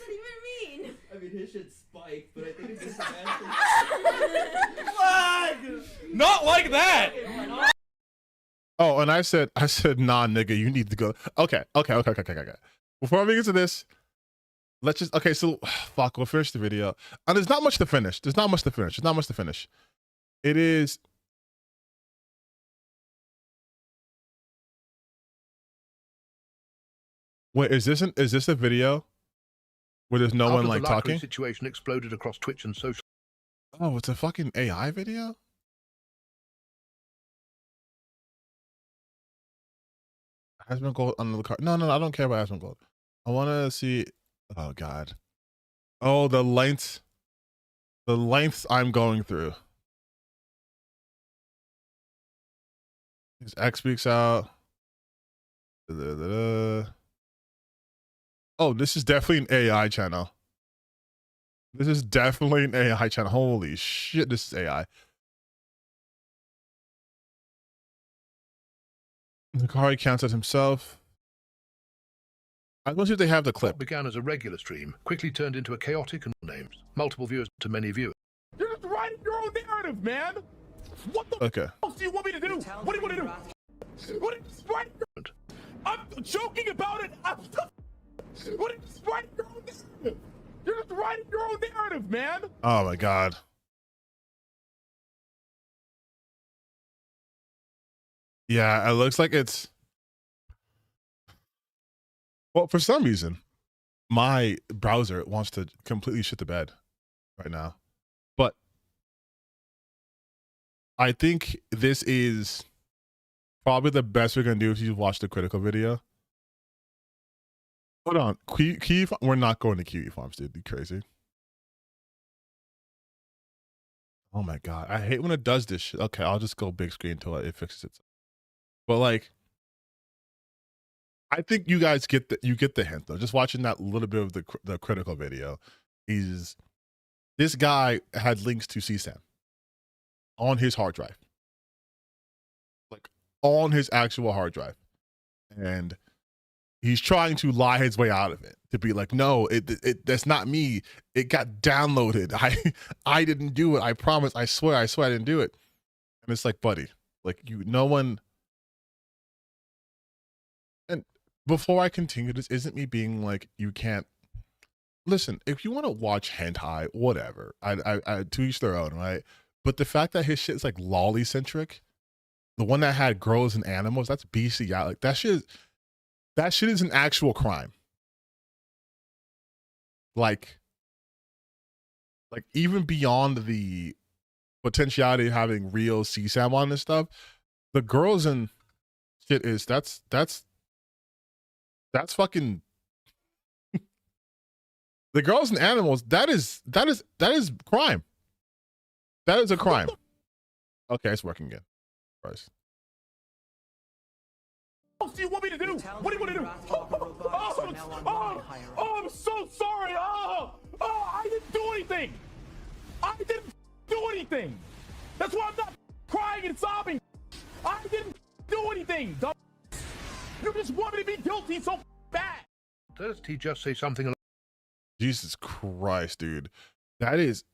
even mean? I mean, his shit spiked, but I think it's just a Not like that! Oh, and I said, nah, nigga, you need to go. Okay. Before we get to this, let's just, okay, so, fuck, we'll finish the video. And there's not much to finish. It is. Wait, is this a video where there's no one like talking? Situation exploded across Twitch and social. Oh, it's a fucking AI video? Asmongold Gold under the card. No, I don't care about Asmongold Gold. I want to see. Oh God. Oh, the lengths I'm going through. His X speaks out. Oh, this is definitely an AI channel. Holy shit, this is AI. Lucari counts at himself. I want to see if they have the clip. What began as a regular stream quickly turned into a chaotic and names. Multiple viewers to many viewers. You're just writing your own narrative, man. What the fuck do you want me to do? What do you want to do? What are you just writing? I'm joking about it. What are you just writing your own narrative? You're just writing your own narrative, man. Oh my God. Yeah, it looks like it's. Well, for some reason, my browser wants to completely shit the bed right now. But I think this is probably the best we're going to do if you watch the critical video. Hold on. We're not going to Kiwi Farms, dude. You crazy? Oh my God. I hate when it does this shit. Okay, I'll just go big screen until it fixes it. But like, I think you guys get the hint though. Just watching that little bit of the critical video, this guy had links to CSAM on his hard drive, like on his actual hard drive, and he's trying to lie his way out of it to be like, no, that's not me. It got downloaded. I didn't do it. I promise. I swear I didn't do it. And it's like, buddy, like no one. And before I continue, this isn't me being like, you can't listen. If you want to watch hentai, whatever. I to each their own, right? But the fact that his shit is like lolly centric, the one that had girls and animals, that's BC. Like that shit is an actual crime. Like even beyond the potentiality of having real CSAM on this stuff, the girls and shit is that's fucking the girls and animals. That is crime. That is a crime. Okay, it's working again. Christ. What do you want me to do? What do you want to do? Oh, I'm so sorry. I didn't do anything. That's why I'm not crying and sobbing. I didn't do anything. You just want me to be guilty so bad. Does he just say something? Jesus Christ, dude. That is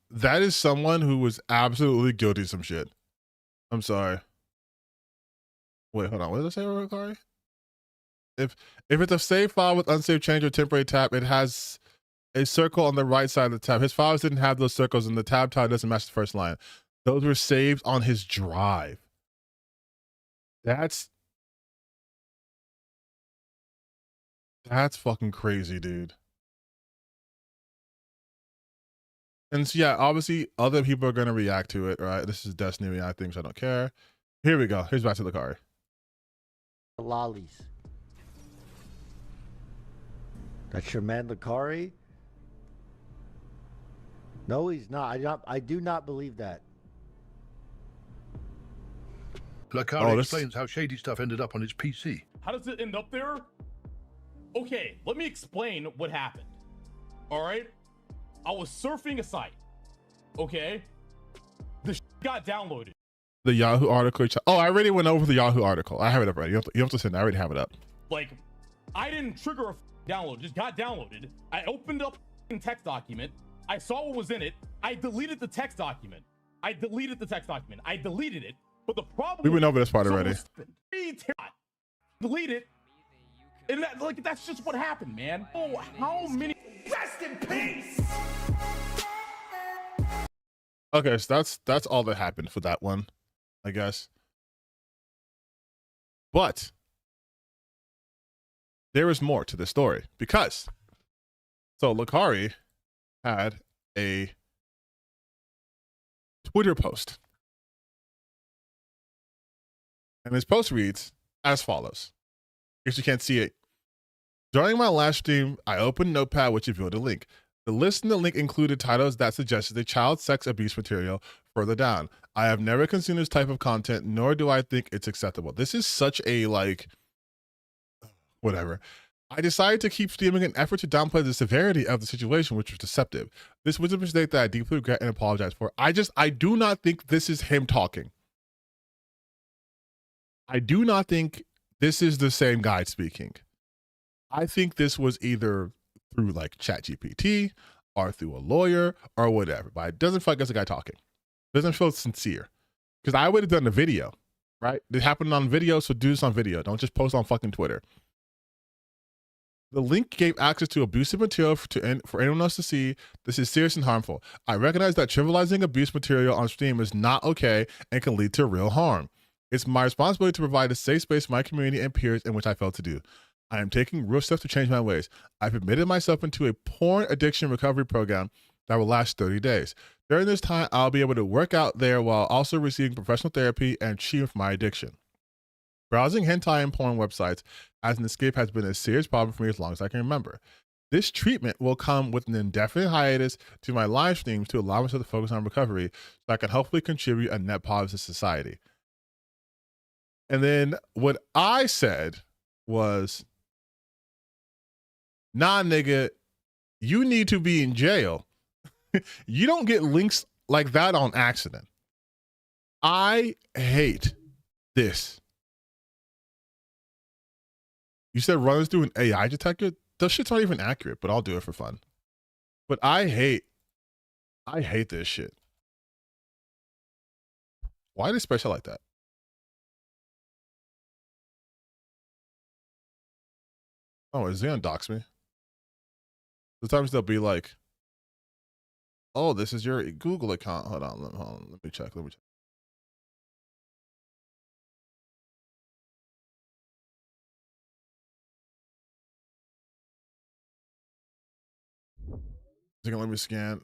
someone who was absolutely guilty of some shit. I'm sorry. Wait, hold on. What did I say, Rokari? If it's a save file with unsaved change or temporary tap, it has a circle on the right side of the tab. His files didn't have those circles, and the tab title doesn't match the first line. Those were saved on his drive. That's fucking crazy, dude. And so, yeah, obviously other people are going to react to it, right? This is Destiny react things. I don't care. Here we go. Here's back to Lucari. Lollies. That's your man, Lucari. No, he's not. I do not believe that. Lakari explains how shady stuff ended up on his PC. How does it end up there? Okay, let me explain what happened. All right, I was surfing a site. Okay, the got downloaded. The Yahoo article. Oh, I already went over the Yahoo article. I have it up already. You have to send. I already have it up. Like, I didn't trigger a download. Just got downloaded. I opened up a text document. I saw what was in it. I deleted the text document. I deleted it. But the problem. We went over this part already. Delete it. And that, like, that's just what happened, man. Oh, how many? Rest in peace. Okay, so that's all that happened for that one, I guess. But there is more to the story because so Lakari had a Twitter post. And his post reads as follows. In case you can't see it. During my last stream, I opened Notepad, which revealed a link. The list in the link included titles that suggested a child sex abuse material further down. I have never consumed this type of content, nor do I think it's acceptable. This is such a, like, whatever. I decided to keep streaming in an effort to downplay the severity of the situation, which was deceptive. This was a mistake that I deeply regret and apologize for. I do not think this is him talking. I do not think this is the same guy speaking. I think this was either through like ChatGPT or through a lawyer or whatever, but it doesn't feel like it's a guy talking. It doesn't feel sincere. Because I would have done the video, right? It happened on video, so do this on video. Don't just post on fucking Twitter. The link gave access to abusive material for anyone else to see. This is serious and harmful. I recognize that trivializing abuse material on stream is not okay and can lead to real harm. It's my responsibility to provide a safe space for my community and peers, in which I failed to do. I am taking real steps to change my ways. I've admitted myself into a porn addiction recovery program that will last 30 days. During this time, I'll be able to work out there while also receiving professional therapy and treatment for my addiction. Browsing hentai and porn websites as an escape has been a serious problem for me as long as I can remember. This treatment will come with an indefinite hiatus to my live streams to allow myself to focus on recovery so I can hopefully contribute a net positive to society. And then what I said was, nah, nigga, you need to be in jail. You don't get links like that on accident. I hate this. You said runs through an AI detector? Those shit's not even accurate, but I'll do it for fun. But I hate this shit. Why are they special like that? Oh, is he gonna dox me? Sometimes they'll be like, oh, this is your Google account. Hold on, let me check. Is he gonna let me scan?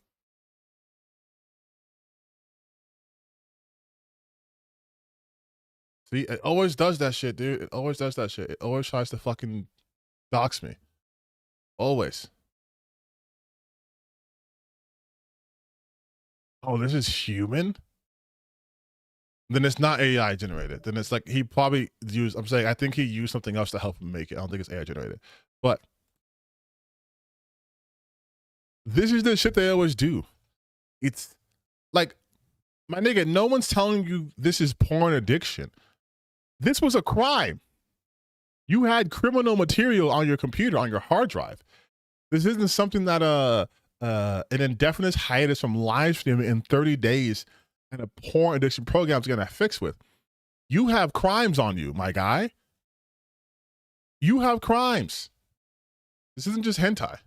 See, it always does that shit, dude. It always does that shit. It always tries to fucking dox me. Always. Oh, this is human? Then it's not AI generated. Then it's like he probably used, I'm saying, I think he used something else to help him make it. I don't think it's AI generated. But this is the shit they always do. It's like, my nigga, no one's telling you this is porn addiction. This was a crime. You had criminal material on your computer, on your hard drive. This isn't something that an indefinite hiatus from live streaming in 30 days and a porn addiction program is going to fix with. You have crimes on you, my guy. You have crimes. This isn't just hentai.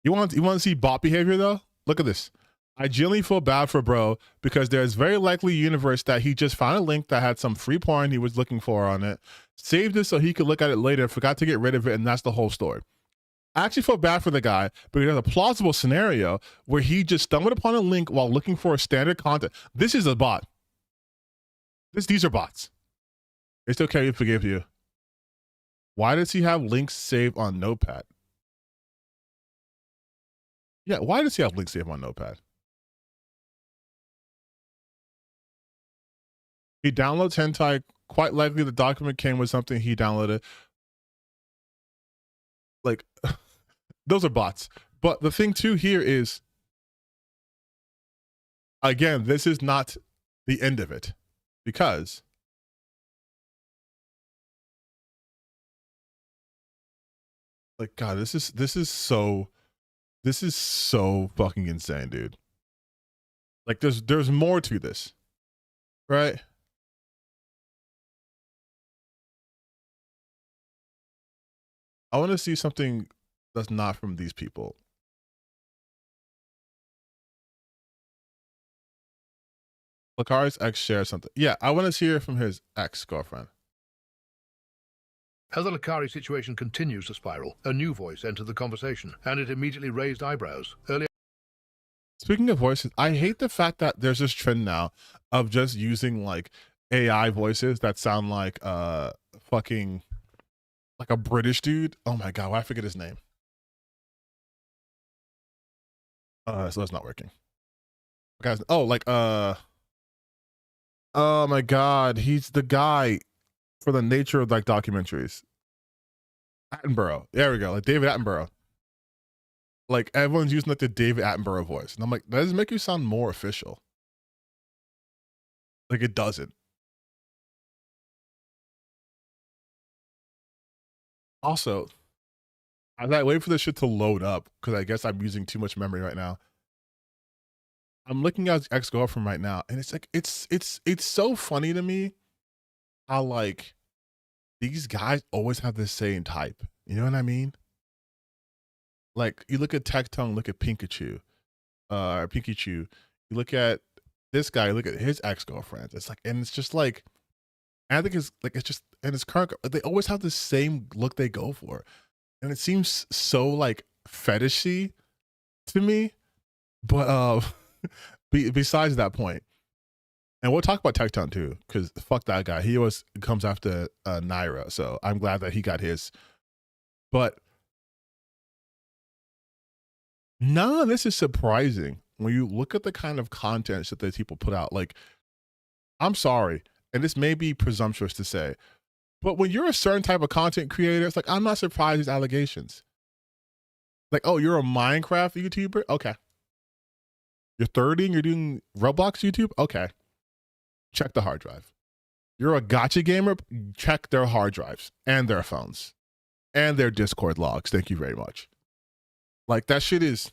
You want to see bot behavior though? Look at this. I genuinely feel bad for bro because there's very likely a universe that he just found a link that had some free porn he was looking for on it, saved it so he could look at it later, forgot to get rid of it, and that's the whole story. I actually feel bad for the guy because there's a plausible scenario where he just stumbled upon a link while looking for a standard content. This is a bot. These are bots. It's okay, we forgive you. Why does he have links saved on Notepad? Yeah, why does he have links saved on Notepad? He downloads hentai. Quite likely the document came with something he downloaded. Like, those are bots. But the thing too here is, again, this is not the end of it, because like, God, this is so fucking insane, dude. Like, there's more to this, right? I want to see something that's not from these people. Lakari's ex shares something. Yeah, I want to hear from his ex-girlfriend. As the Lakari situation continues to spiral, a new voice entered the conversation, and it immediately raised eyebrows. Earlier, Speaking of voices, I hate the fact that there's this trend now of just using like AI voices that sound like fucking like a British dude. Oh my God, why I forget his name? So it's not working. Guys, oh, like oh my God, he's the guy for the nature of like documentaries. Attenborough. There we go. Like David Attenborough. Like everyone's using like the David Attenborough voice. And I'm like, that doesn't make you sound more official. Like it doesn't. Also, as I wait for this shit to load up, because I guess I'm using too much memory right now. I'm looking at his ex-girlfriend right now, and it's like it's so funny to me how like these guys always have the same type. You know what I mean? Like you look at Tectone, look at Pikachu, or Pikachu. You look at this guy, look at his ex-girlfriends. It's like, and it's just like, I think it's like, it's just, and it's current. They always have the same look they go for, and it seems so like fetishy to me. But besides that point, and we'll talk about Tectone too, because fuck that guy. He always comes after Naira, so I'm glad that he got his. But none of this is surprising when you look at the kind of content that these people put out. Like, I'm sorry, and this may be presumptuous to say, but when you're a certain type of content creator, it's like, I'm not surprised at these allegations. Like, oh, you're a Minecraft YouTuber? Okay. You're 30 and you're doing Roblox YouTube? Okay. Check the hard drive. You're a gacha gamer? Check their hard drives and their phones and their Discord logs. Thank you very much. Like, that shit is...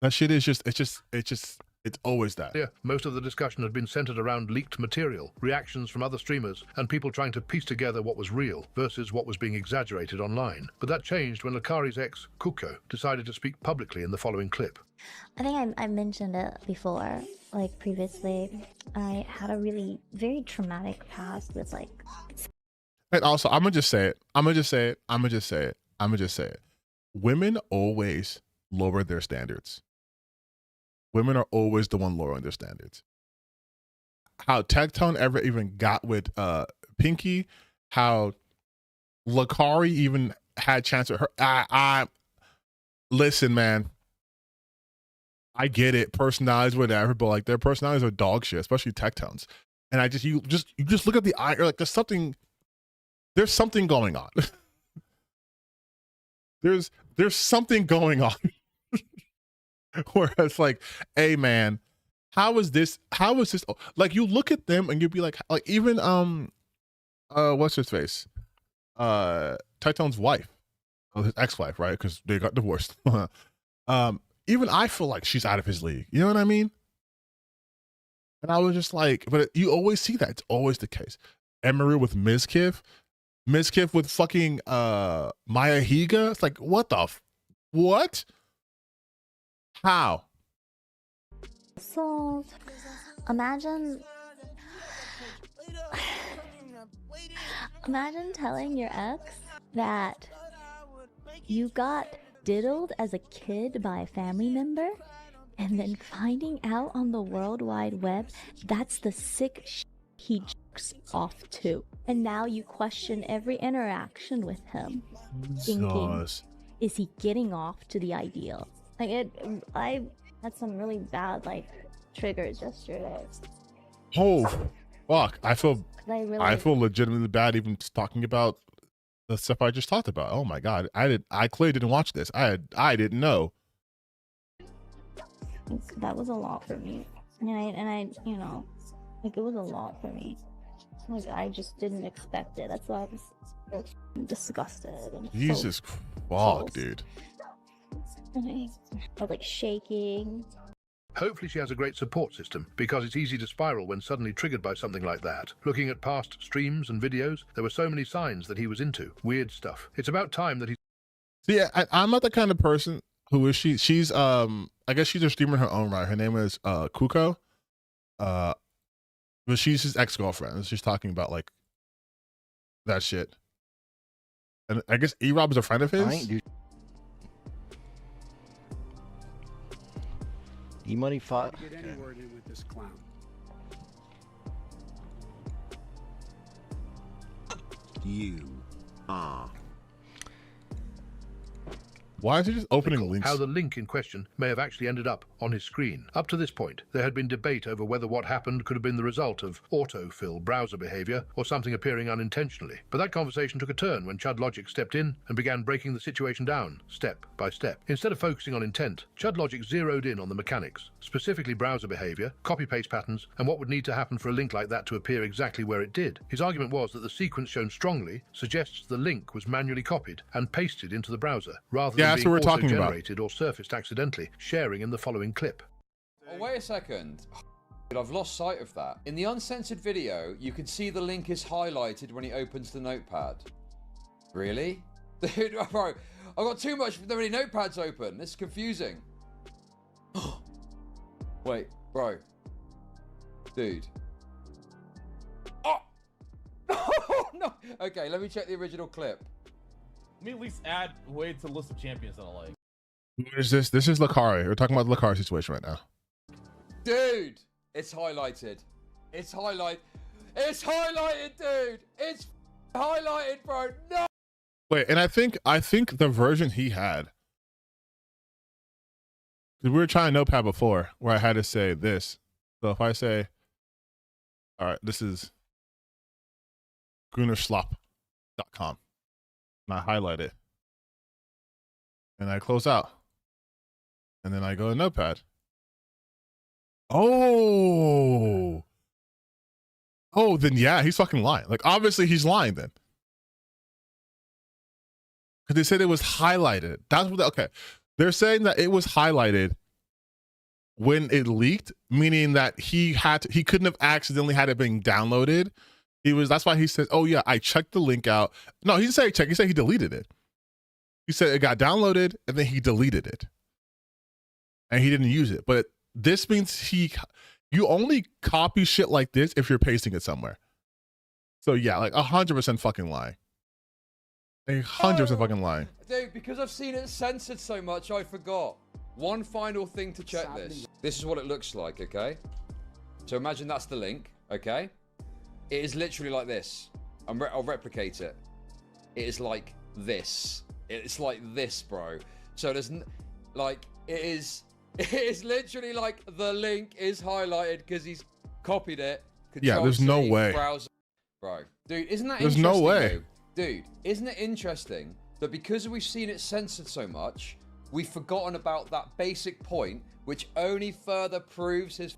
That shit is just, it's always that. Yeah, most of the discussion had been centered around leaked material, reactions from other streamers, and people trying to piece together what was real versus what was being exaggerated online. But that changed when Lakari's ex, Kuko, decided to speak publicly in the following clip. I think I mentioned it before, like previously. I had a really very traumatic past with like... And also, I'm gonna just say it. Women always lower their standards. Women are always the one lowering their standards. How Tectone ever even got with Pinky, how Lakari even had chance with her. I listen, man. I get it, personalities, whatever, but like their personalities are dog shit, especially Tectone's. And you just look at the eye, like there's something going on. there's something going on. Where it's like, hey man, how is this like, you look at them and you'd be like even what's his face, Tectone's wife, his ex-wife, right, because they got divorced. Even I feel like she's out of his league, you know what I mean? And I was just like, but you always see that, it's always the case. Emery with Mizkif with fucking Maya Higa. It's like, what the what? How? So, imagine telling your ex that you got diddled as a kid by a family member, and then finding out on the World Wide Web that's the sick he jerks off to. And now you question every interaction with him, thinking, is he getting off to the ideal? Like had some really bad like triggers yesterday. Oh, fuck! I feel I legitimately bad even talking about the stuff I just talked about. Oh my god, I clearly didn't watch this. I didn't know. That was a lot for me, and I you know, like it was a lot for me. Like I just didn't expect it. That's why I was so disgusted. And Jesus, fuck, dude. I was like shaking. Hopefully she has a great support system, because it's easy to spiral when suddenly triggered by something like that. Looking at past streams and videos, there were so many signs that he was into. Weird stuff. It's about time that he... See, I'm not the kind of person who is she. She's, I guess she's a streamer in her own right. Her name is Kuko. But she's his ex-girlfriend. She's talking about, like, that shit. And I guess E-Rob is a friend of his? E-Money fought. Get any word in with this clown. You are. Why is he just opening links? How the link in question may have actually ended up on his screen. Up to this point, there had been debate over whether what happened could have been the result of autofill browser behavior or something appearing unintentionally. But that conversation took a turn when Chud Logic stepped in and began breaking the situation down, step by step. Instead of focusing on intent, Chud Logic zeroed in on the mechanics, specifically browser behavior, copy-paste patterns, and what would need to happen for a link like that to appear exactly where it did. His argument was that the sequence shown strongly suggests the link was manually copied and pasted into the browser, rather than that's what we're talking about. generated or surfaced accidentally, sharing in the following clip. Oh, wait a second. I've lost sight of that. In the uncensored video, you can see the link is highlighted when he opens the notepad. Really? Dude, bro, I've got too many notepads open. This is confusing. Wait, bro. Dude. Oh! Oh, no! Okay, let me check the original clip. Let me at least add Wade to the list of champions that I like. Who is this? This is Lakari. We're talking about the Lakari situation right now. Dude! It's highlighted. It's highlighted. It's highlighted, dude! It's highlighted, bro! No! Wait, and I think the version he had, because we were trying Notepad before, where I had to say this. So if I say, all right, this is Grunerschlop.com, and I highlight it, and I close out, and then I go to Notepad. Oh, then yeah, he's fucking lying. Like, obviously he's lying then. Because they said it was highlighted. That's what, okay. They're saying that it was highlighted when it leaked, meaning that he couldn't have accidentally had it being downloaded. That's why he says, oh yeah, I checked the link out. No, he didn't say check, he said he deleted it. He said it got downloaded and then he deleted it. And he didn't use it. But this means you only copy shit like this if you're pasting it somewhere. So yeah, like 100% fucking lying. 100% fucking lying. Dude, because I've seen it censored so much, I forgot. One final thing to check this. This is what it looks like, okay? So imagine that's the link, okay? It is literally like this. I'll replicate it. It is like this. It's like this, bro. So there's, like, it is literally like the link is highlighted because he's copied it. Yeah, there's no way. Browser. Bro, dude, isn't that there's interesting? No way. Though? Dude, isn't it interesting that because we've seen it censored so much, we've forgotten about that basic point, which only further proves his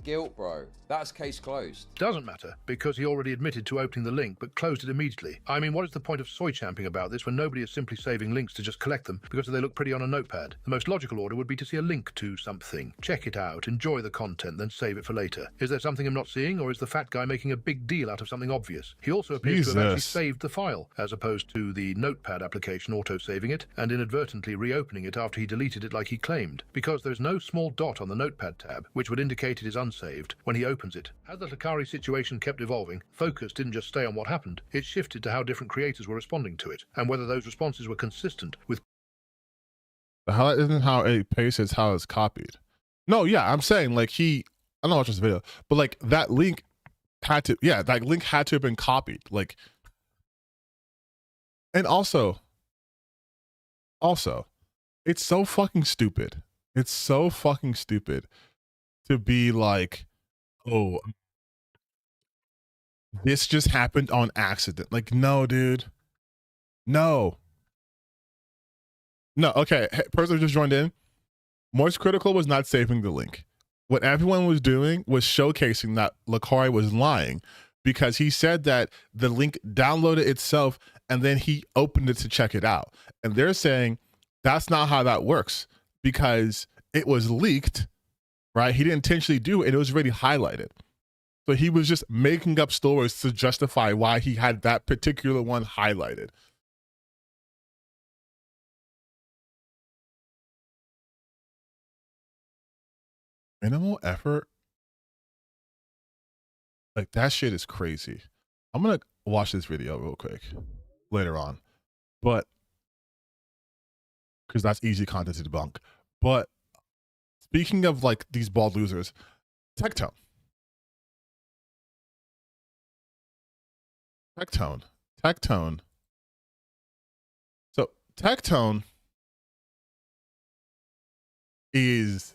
guilt, bro. That's case closed. Doesn't matter, because he already admitted to opening the link, but closed it immediately. I mean, what is the point of soy champing about this when nobody is simply saving links to just collect them because they look pretty on a notepad? The most logical order would be to see a link to something. Check it out, enjoy the content, then save it for later. Is there something I'm not seeing, or is the fat guy making a big deal out of something obvious? He also appears to have actually saved the file, as opposed to the notepad application auto-saving it, and inadvertently reopening it after he deleted it like he claimed, because there's no small dot on the notepad tab, which would indicate it is unsaved when he opens it. As the Lakari situation kept evolving, focus didn't just stay on what happened, it shifted to how different creators were responding to it, and whether those responses were consistent with... The highlight isn't how it pastes, it's how it's copied. No, yeah, I'm saying, like, I don't know watch this video, but, like, that link had to have been copied, like... And also, it's so fucking stupid It's so fucking stupid to be like, oh, this just happened on accident. Like, no, dude. No. No, okay. Person just joined in. Moist Critical was not saving the link. What everyone was doing was showcasing that Lakari was lying because he said that the link downloaded itself and then he opened it to check it out. And they're saying that's not how that works because it was leaked, right? He didn't intentionally do it, and it was already highlighted. So he was just making up stories to justify why he had that particular one highlighted. Minimal effort. Like, that shit is crazy. I'm going to watch this video real quick later on. But, because that's easy content to debunk. But, speaking of, like, these bald losers, Tectone. So, Tectone is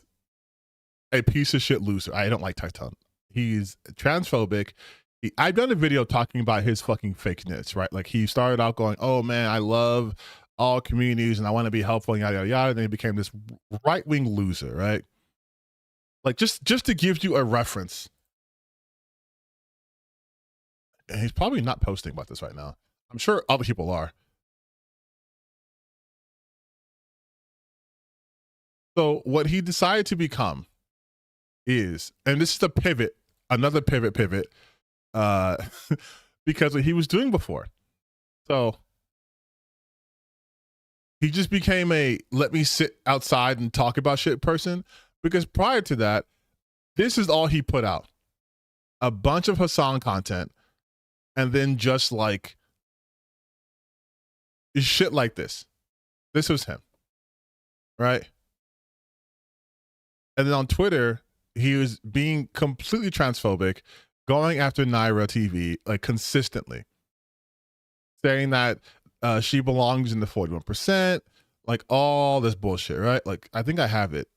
a piece of shit loser. I don't like Tectone. He's transphobic. I've done a video talking about his fucking fakeness, right? Like, he started out going, oh man, I love all communities and I want to be helpful and yada yada yada. And then he became this right-wing loser, right? Like, just to give you a reference. And he's probably not posting about this right now. I'm sure other people are. So what he decided to become is, and this is a pivot, another pivot, because what he was doing before. So he just became a let me sit outside and talk about shit person, because prior to that, this is all he put out. A bunch of Hassan content, and then just like shit like this. This was him, right? And then on Twitter, he was being completely transphobic, going after Naira TV, like, consistently, saying that she belongs in the 41%, like all this bullshit, right? Like, I think I have it.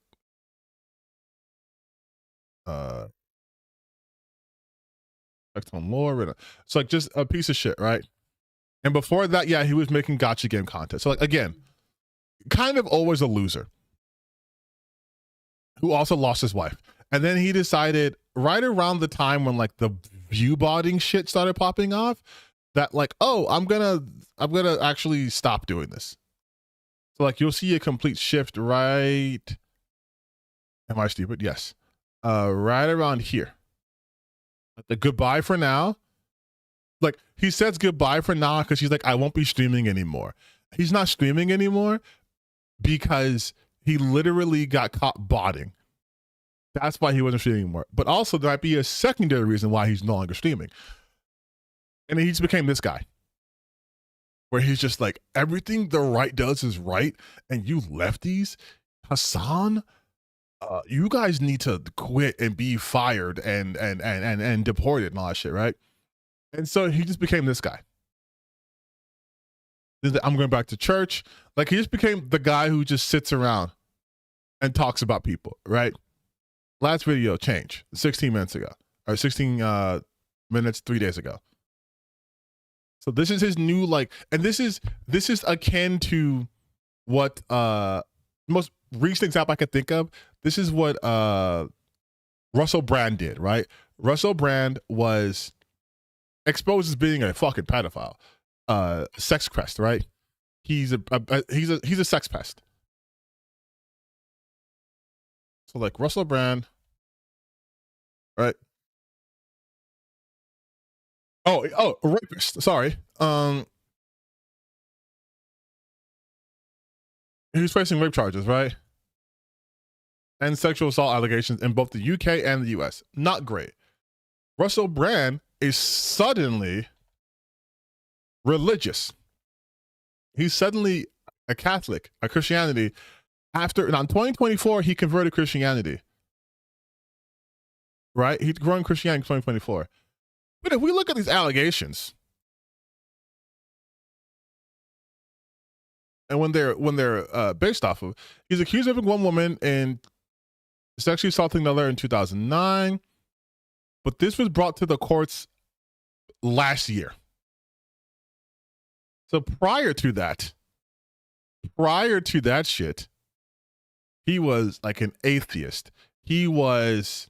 It's like just a piece of shit, right? And before that, yeah, he was making gotcha game content. So, like, again, kind of always a loser who also lost his wife. And then he decided right around the time when, like, the view botting shit started popping off that, like, oh, I'm gonna actually stop doing this. So, like, you'll see a complete shift right. Am I stupid? Yes. Right around here. The goodbye for now. Like, he says goodbye for now because he's like, I won't be streaming anymore. He's not streaming anymore because he literally got caught botting. That's why he wasn't streaming anymore. But also, there might be a secondary reason why he's no longer streaming. And he just became this guy, where he's just like, everything the right does is right, and you lefties, Hassan, you guys need to quit and be fired and deported and all that shit, right? And so he just became this guy. I'm going back to church. Like, he just became the guy who just sits around and talks about people, right? Last video, change, 16 minutes ago, or 16 minutes, 3 days ago. So this is his new, like, and this is akin to what most recent example I could think of. This is what Russell Brand did, right? Russell Brand was exposed as being a fucking pedophile, sex pest, right? He's a sex pest. So, like, Russell Brand, right? Oh, rapist. Sorry. He's facing rape charges, right? And sexual assault allegations in both the UK and the US. Not great. Russell Brand is suddenly religious. He's suddenly a Catholic, a Christianity. After, in 2024, he converted Christianity. Right? He's growing Christianity in 2024. But if we look at these allegations, and when they're based off of, he's accused of one woman and sexually assaulting another in 2009, but this was brought to the courts last year. So prior to that shit, he was like an atheist. He was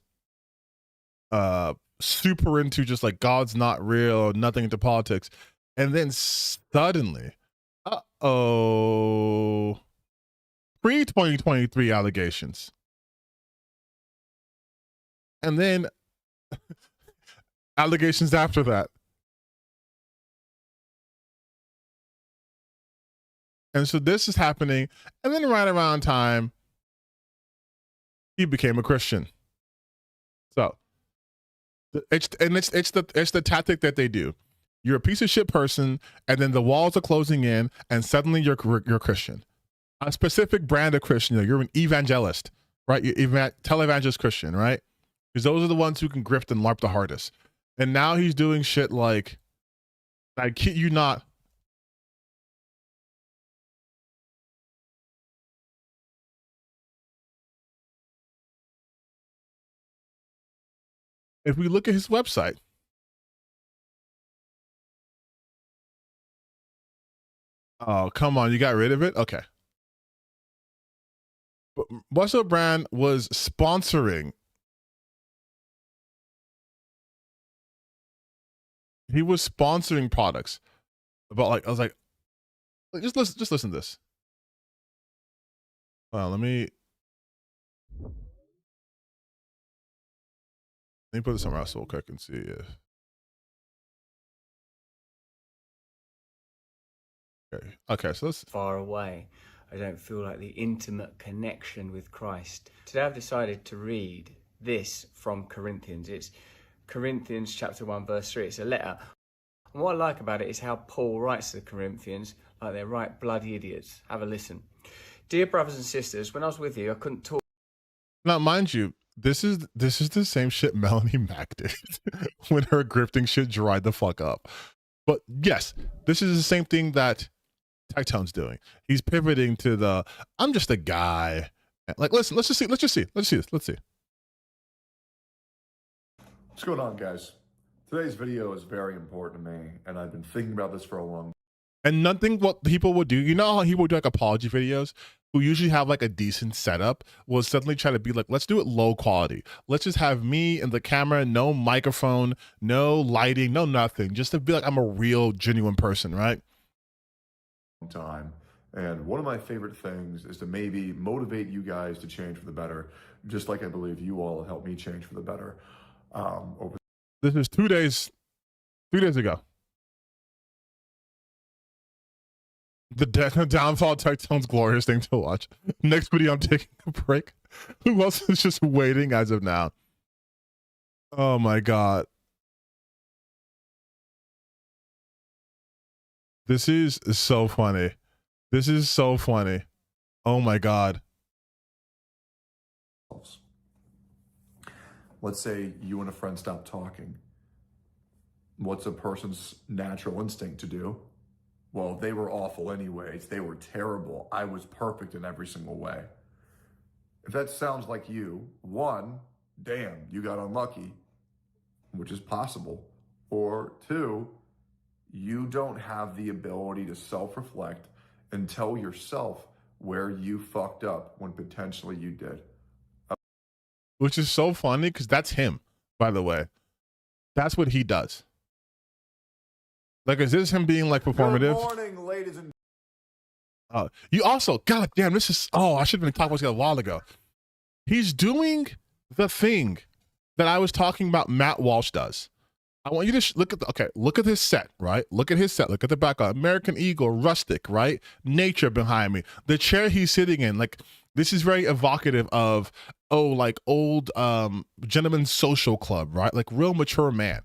super into just like God's not real, nothing into politics. And then suddenly, pre-2023 allegations. And then allegations after that. And so this is happening. And then right around time, he became a Christian. So it's the tactic that they do. You're a piece of shit person, and then the walls are closing in, and suddenly you're Christian. A specific brand of Christian. You're an evangelist, right? You're televangelist Christian, right? Because those are the ones who can grift and LARP the hardest. And now he's doing shit like, I kid you not. If we look at his website, oh, come on, you got rid of it? Okay. But Russell Brand was sponsoring. He was sponsoring products. About like, I was like, just listen to this. Well, let me put this somewhere else real quick and see if. Okay, so let's. Far away. I don't feel like the intimate connection with Christ. Today I've decided to read this from Corinthians. It's Corinthians chapter 1 verse 3. It's a letter. And what I like about it is how Paul writes to the Corinthians like they're right bloody idiots. Have a listen. Dear brothers and sisters, when I was with you, I couldn't talk. Now, mind you, this is the same shit Melanie Mac did when her grifting shit dried the fuck up. But yes, this is the same thing that Tectone's doing. He's pivoting to the I'm just a guy. Like, listen, let's see this. Let's see. What's going on, guys? Today's video is very important to me, and I've been thinking about this for a long time. And nothing what people would do, you know how people do like apology videos who usually have like a decent setup will suddenly try to be like, let's do it low quality. Let's just have me and the camera, no microphone, no lighting, no nothing. Just to be like, I'm a real, genuine person, right? Time. And one of my favorite things is to maybe motivate you guys to change for the better, just like I believe you all helped me change for the better. This is 2 days ago. The downfall of Tectone's glorious thing to watch. Next video, I'm taking a break. Who else is just waiting as of now? Oh my God. This is so funny. This is so funny. Oh my God. Let's say you and a friend stop talking. What's a person's natural instinct to do? Well, they were awful anyways. They were terrible. I was perfect in every single way. If that sounds like you, one, damn, you got unlucky, which is possible. Or two, you don't have the ability to self-reflect and tell yourself where you fucked up when potentially you did. Which is so funny because that's him, by the way. That's what he does. Like, is this him being like performative? Good morning, ladies and you also, God damn, this is, I should have been talking about this a while ago. He's doing the thing that I was talking about Matt Walsh does. I want you to look at his set, right? Look at his set. Look at the background. American Eagle, rustic, right? Nature behind me. The chair he's sitting in, like, this is very evocative of, like old gentleman's social club, right? Like real mature man.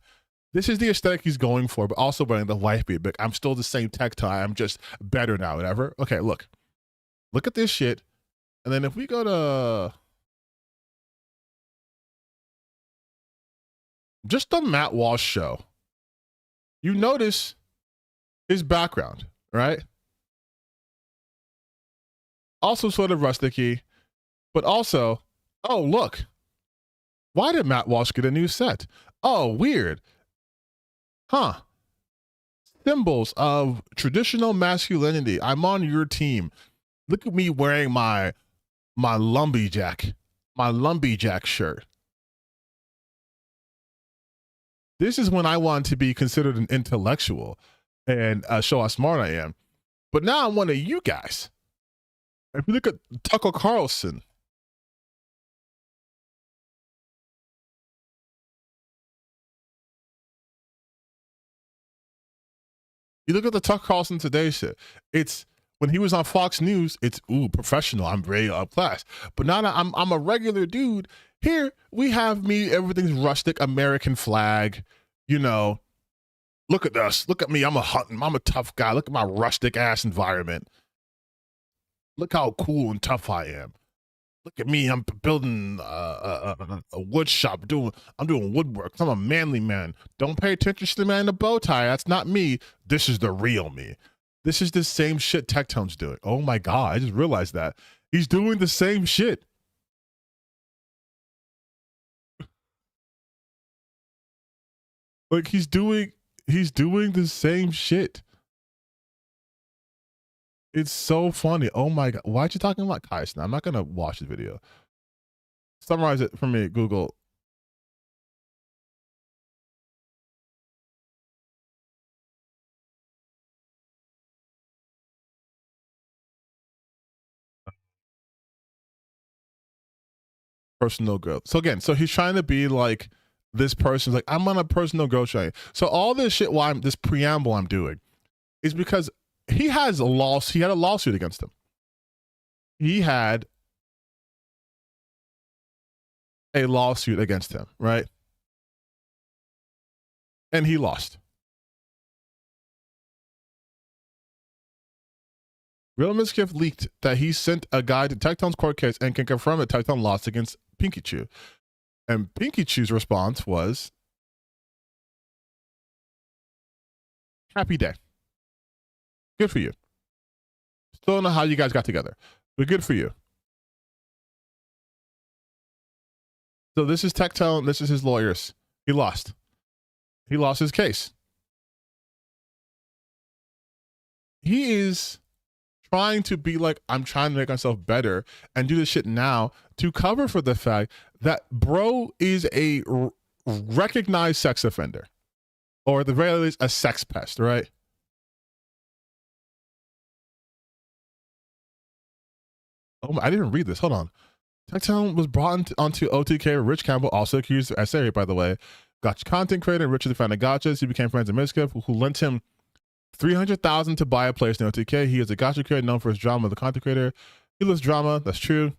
This is the aesthetic he's going for, but also wearing the life beat. But I'm still the same Tectone. I'm just better now, whatever. Okay, look at this shit. And then if we go to just the Matt Walsh show, you notice his background, right? also sort of rusticy, but also, oh, look. Why did Matt Walsh get a new set? Oh, weird. Huh. Symbols of traditional masculinity. I'm on your team. Look at me wearing my lumberjack shirt. This is when I want to be considered an intellectual and show how smart I am. But now I'm one of you guys. If you look at Tucker Carlson, you look at the Tucker Carlson Today shit. It's when he was on Fox News. It's professional. I'm very up class. But now that I'm a regular dude. Here we have me. Everything's rustic, American flag. You know, look at us. Look at me. I'm a tough guy. Look at my rustic ass environment. Look how cool and tough I am. Look at me. I'm building a wood shop. I'm doing woodwork. I'm a manly man. Don't pay attention to the man in the bow tie. That's not me. This is the real me. This is the same shit Tectone's doing. Oh my God. I just realized that. He's doing the same shit. Like he's doing the same shit. It's so funny. Oh my God. Why are you talking about Kais now? I'm not going to watch the video. Summarize it for me, Google. Personal growth. So again, he's trying to be like this person's like, I'm on a personal growth train. So all this shit, this preamble I'm doing is because he had a lawsuit against him. He had a lawsuit against him, right? And he lost. Real Mischief leaked that he sent a guy to Tectone's court case and can confirm that Tectone lost against Pinky Chew. And Pinky Chew's response was, happy day. Good for you. Still don't know how you guys got together, but good for you. So this is Tectone. This is his lawyers. He lost. He lost his case. He is trying to be like, I'm trying to make myself better and do this shit now to cover for the fact that bro is a recognized sex offender, or at the very least a sex pest, right? Oh, I didn't read this. Hold on. Tectone was brought onto OTK. Rich Campbell, also accused of SA rape, by the way. Gotcha content creator. Richard defended gotchas. He became friends with Mischief, who lent him $300,000 to buy a place in OTK. He is a gotcha creator known for his drama. The content creator. He loves drama. That's true.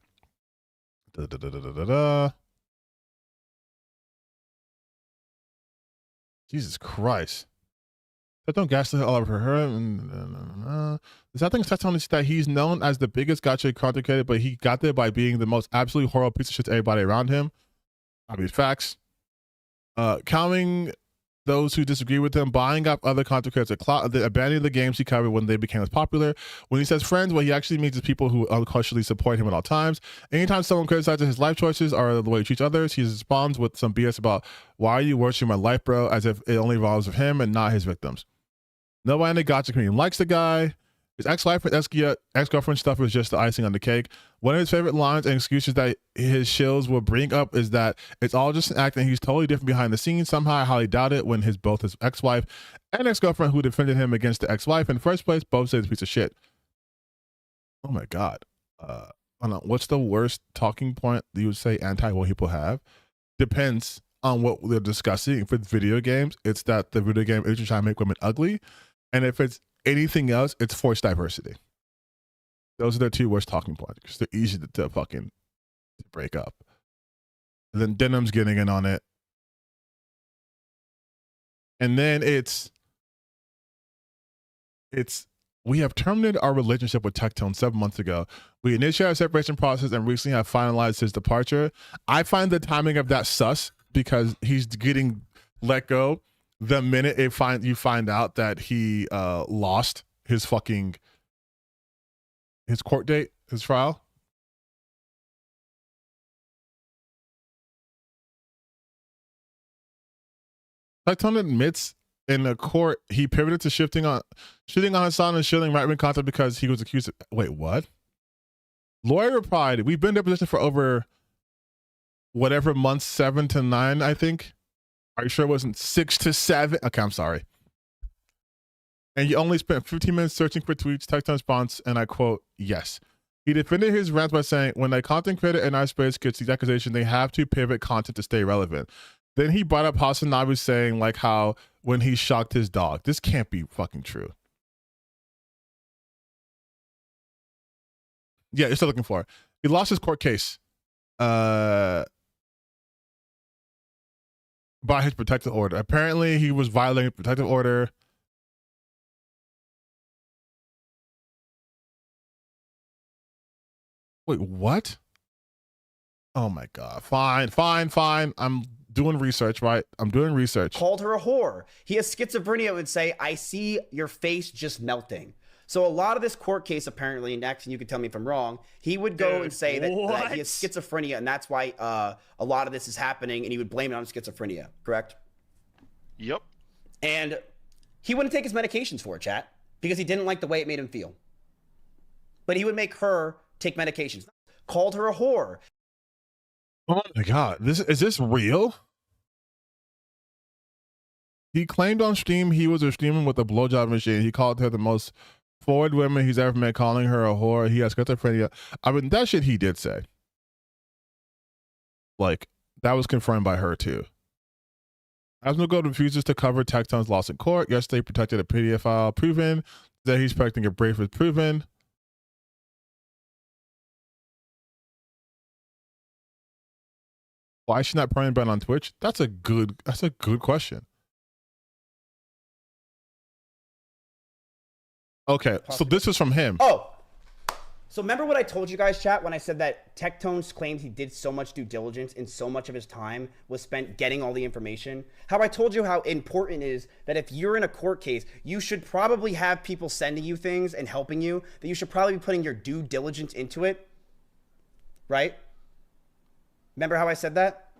Jesus Christ. Tectone gaslit all over her. The sad thing is Tectone is that he's known as the biggest gotcha content creator, but he got there by being the most absolutely horrible piece of shit to everybody around him. Obvious facts. Counting those who disagree with him, buying up other content creators, abandoning the games he covered when they became as popular. When he says friends, what he actually means is people who unconsciously support him at all times. Anytime someone criticizes his life choices or the way he treats others, he responds with some BS about, why are you worshiping my life, bro? As if it only revolves of him and not his victims. Nobody in the gotcha community likes the guy. His ex-wife and ex-girlfriend stuff is just the icing on the cake. One of his favorite lines and excuses that his shills will bring up is that it's all just an act and he's totally different behind the scenes. Somehow I highly doubt it when both his ex-wife and ex-girlfriend who defended him against the ex-wife in the first place both say he's a piece of shit. Oh my God. I don't know. What's the worst talking point that you would say anti-white people have? Depends on what they're discussing. If it's video games, it's that the video game is trying to make women ugly. And if it's anything else, it's forced diversity. Those are their two worst talking points because they're easy to fucking break up. And then Denim's getting in on it. And then it's we have terminated our relationship with Tectone 7 months ago. We initiated our separation process and recently have finalized his departure. I find the timing of that sus because he's getting let go the minute you find out that he lost his court date his trial? Tectone admits in the court he pivoted to shooting on Hassan and shielding right-wing content because he was accused of, wait, what? Lawyer replied, we've been in deposition for over whatever months, 7 to 9, I think. Are you sure it wasn't 6 to 7? Okay, I'm sorry. And you only spent 15 minutes searching for tweets. Tectone response, and I quote, yes. He defended his rants by saying, when a content creator in our space gets these accusations, they have to pivot content to stay relevant. Then he brought up Hassan Nabi saying like how when he shocked his dog. This can't be fucking true. Yeah, you're still looking for it. He lost his court case by his protective order. Apparently, he was violating protective order. Wait, what? Oh my God. Fine. I'm doing research, right? I'm doing research. Called her a whore. He has schizophrenia and would say, I see your face just melting. So a lot of this court case, apparently, next, and you can tell me if I'm wrong, he would go and say that he has schizophrenia, and that's why a lot of this is happening, and he would blame it on schizophrenia, correct? Yep. And he wouldn't take his medications for it, chat, because he didn't like the way it made him feel. But he would make her take medications. Called her a whore. Oh my God, is this real? He claimed on stream he was streaming with a blowjob machine. He called her the most forward woman he's ever met, calling her a whore. He has schizophrenia. I mean, that shit he did say. Like, that was confirmed by her too. Asmongold refuses to cover Tectone's loss in court. Yesterday protected a PDF file proven. That he's protecting a brief was proven. Why is she not praying banned on Twitch? That's a good question. Okay, so this is from him. Oh, so remember what I told you guys, chat, when I said that Tectone's claims he did so much due diligence and so much of his time was spent getting all the information? How I told you how important it is that if you're in a court case, you should probably have people sending you things and helping you, that you should probably be putting your due diligence into it, right? Remember how I said that?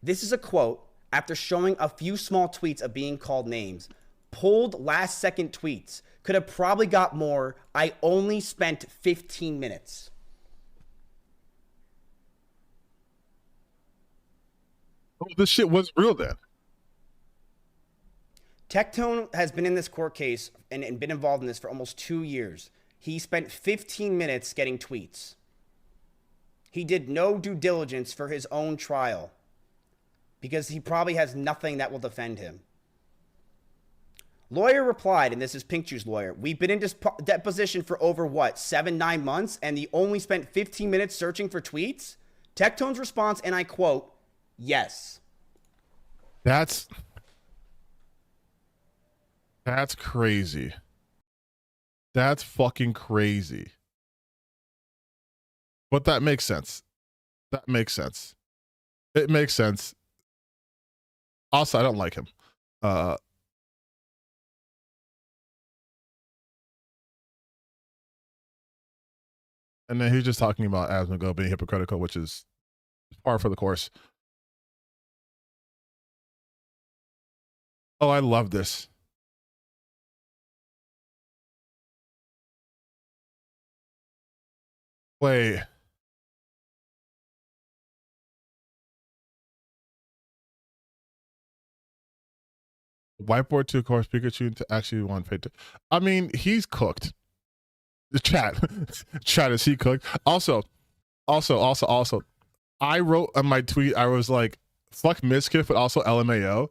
This is a quote after showing a few small tweets of being called names. Pulled last second tweets. Could have probably got more. I only spent 15 minutes. Oh, this shit was real then. Tectone has been in this court case and been involved in this for almost 2 years. He spent 15 minutes getting tweets. He did no due diligence for his own trial because he probably has nothing that will defend him. Lawyer replied, and this is Pink Juice lawyer, we've been in deposition for over, 7-9 months, and he only spent 15 minutes searching for tweets? Tectone's response, and I quote, yes. That's crazy. That's fucking crazy. But that makes sense. That makes sense. It makes sense. Also, I don't like him. And then he's just talking about Asmongold being hypocritical, which is par for the course. Oh, I love this. Wait. Whiteboard to course Pikachu to actually want paid to. I mean, he's cooked. The chat is he cooked? Also, I wrote on my tweet, I was like, fuck Miskiff, but also LMAO.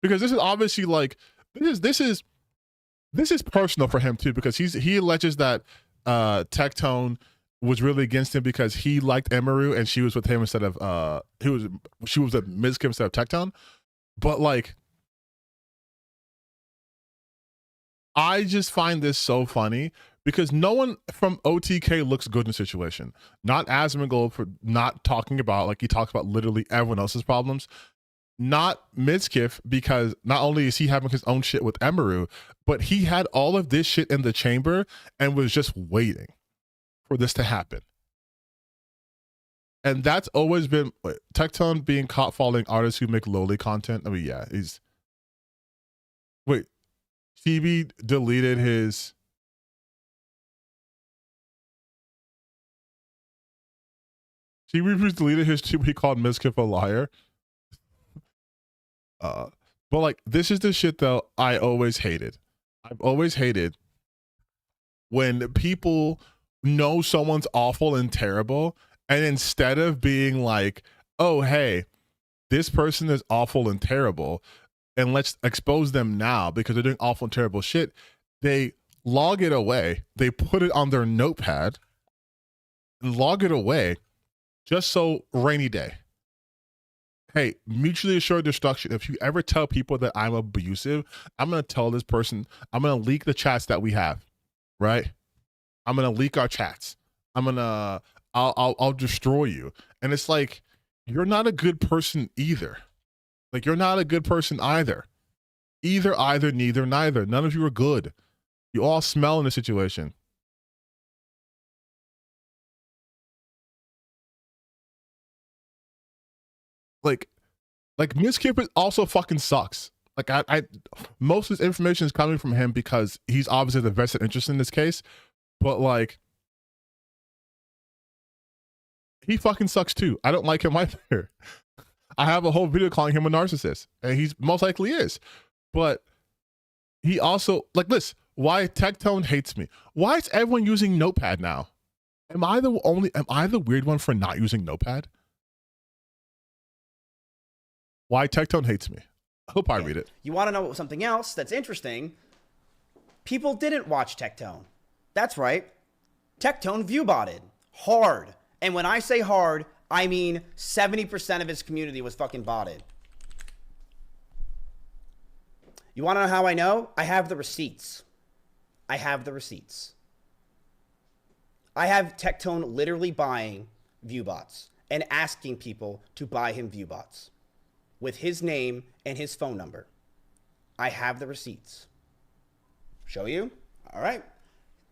Because this is obviously like this is personal for him too, because he alleges that Tectone was really against him because he liked Emiru and she was with him instead of she was with Miskiff instead of Tectone. But like, I just find this so funny because no one from OTK looks good in the situation. Not Asmongold for not talking about, like he talks about literally everyone else's problems. not Mizkif, because not only is he having his own shit with Emiru, but he had all of this shit in the chamber and was just waiting for this to happen. And that's always been Tectone being caught following artists who make lowly content. I mean, yeah, he's. Wait, Phoebe deleted his. Phoebe deleted his tweet he called Mizkif a liar. But like, this is the shit though I always hated. I've always hated when people know someone's awful and terrible, and instead of being like, oh, hey, this person is awful and terrible, and let's expose them now because they're doing awful and terrible shit, they log it away. They put it on their notepad, log it away, just so rainy day. Hey, mutually assured destruction. If you ever tell people that I'm abusive, I'm going to tell this person, I'm going to leak the chats that we have, right? I'm going to leak our chats. I'll destroy you. And it's like, you're not a good person either. Like, you're not a good person either. Either, neither, neither. None of you are good. You all smell in this situation. Like Mizkif also fucking sucks. Like I most of his information is coming from him because he's obviously the vested interest in this case, but like he fucking sucks too. I don't like him either. I have a whole video calling him a narcissist, and he's most likely is. But he also, like this, why Tectone hates me. Why is everyone using Notepad now? Am I the weird one for not using Notepad? Why Tectone hates me. I hope I read it. You want to know something else that's interesting? People didn't watch Tectone. That's right. Tectone viewbotted hard. And when I say hard, I mean 70% of his community was fucking botted. You want to know how I know? I have the receipts. I have the receipts. I have Tectone literally buying viewbots and asking people to buy him viewbots with his name and his phone number. I have the receipts. Show you? All right.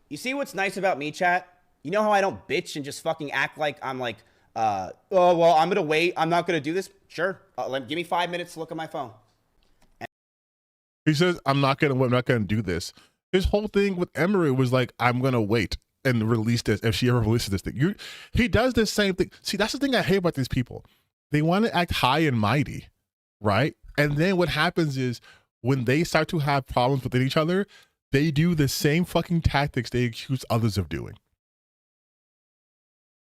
You see what's nice about me, chat? You know how I don't bitch and just fucking act like I'm like, oh, well, I'm going to wait. I'm not going to do this. Sure. Give me 5 minutes to look at my phone. He says, I'm not going to do this. His whole thing with Emery was like, I'm going to wait and release this if she ever releases this thing. He does the same thing. See, that's the thing I hate about these people. They want to act high and mighty, right? And then what happens is when they start to have problems within each other, they do the same fucking tactics they accuse others of doing.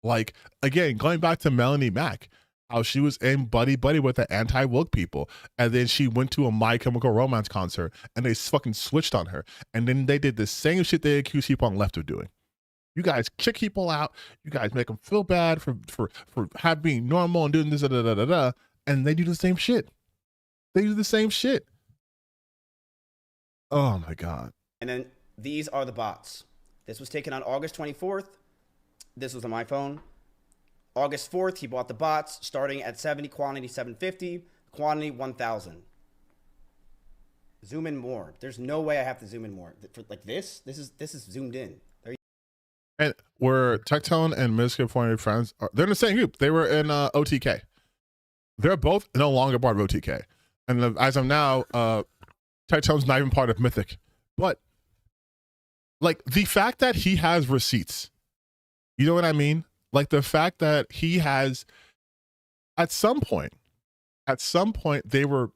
Like, again, going back to Melanie Mack, how she was in buddy-buddy with the anti-woke people, and then she went to a My Chemical Romance concert, and they fucking switched on her. And then they did the same shit they accuse people on the left of doing. You guys kick people out. You guys make them feel bad for being normal and doing this, and they do the same shit. They do the same shit. Oh my God. And then these are the bots. This was taken on August 24th. This was on my phone. August 4th, he bought the bots starting at 70, quantity 750, quantity 1,000. Zoom in more. There's no way I have to zoom in more. For like this is zoomed in. And were Tectone and Mizkif former friends? They're in the same group. They were in OTK. They're both no longer part of OTK. And as of now, Tectone's not even part of Mythic. But like the fact that he has receipts, you know what I mean? Like the fact that he has, at some point, they were,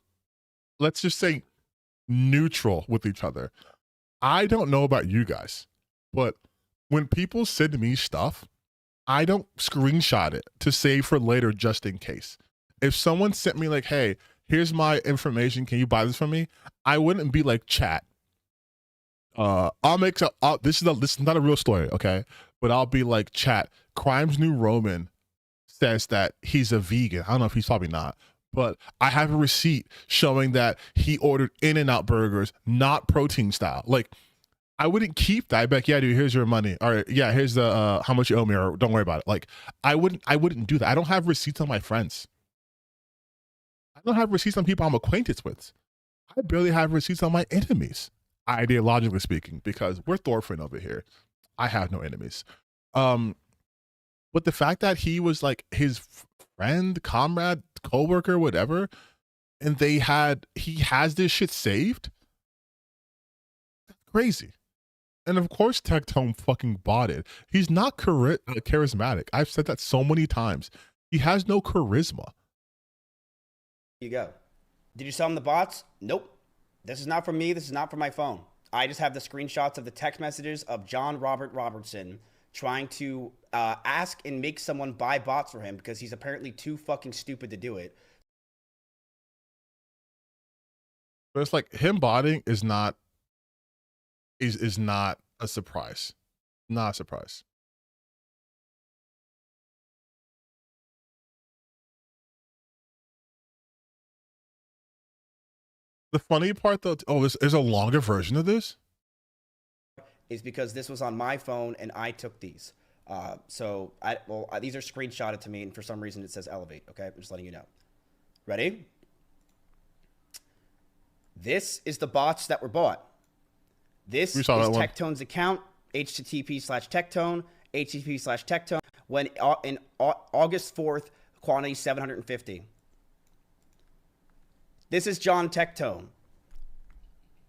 let's just say, neutral with each other. I don't know about you guys, but when people send me stuff, I don't screenshot it to save for later just in case. If someone sent me like, hey, here's my information, can you buy this from me? I wouldn't be like, chat. This is not a real story, okay? But I'll be like, chat, Crimes New Roman says that he's a vegan. I don't know if he's probably not, but I have a receipt showing that he ordered In-N-Out burgers, not protein style. Like, I wouldn't keep that. I'd be like, yeah, dude, here's your money. All right, yeah, here's the how much you owe me, or don't worry about it. Like, I wouldn't do that. I don't have receipts on my friends. I don't have receipts on people I'm acquainted with. I barely have receipts on my enemies, ideologically speaking, because we're Thorfinn over here. I have no enemies. But the fact that he was like his friend, comrade, coworker, whatever, and he has this shit saved. That's crazy. And of course, Tectone fucking bought it. He's not charismatic. I've said that so many times. He has no charisma. You go. Did you sell him the bots? Nope. This is not from me. This is not from my phone. I just have the screenshots of the text messages of John Robert Robertson trying to ask and make someone buy bots for him because he's apparently too fucking stupid to do it. But it's like him botting is not a surprise. Not a surprise. The funny part though, there's a longer version of this? Is because this was on my phone and I took these. These are screenshotted to me, and for some reason it says elevate. Okay, I'm just letting you know. Ready? This is the bots that were bought. This is Tectone's account, http/Tectone, http/Tectone, when in August 4th, quantity 750. This is John Tectone.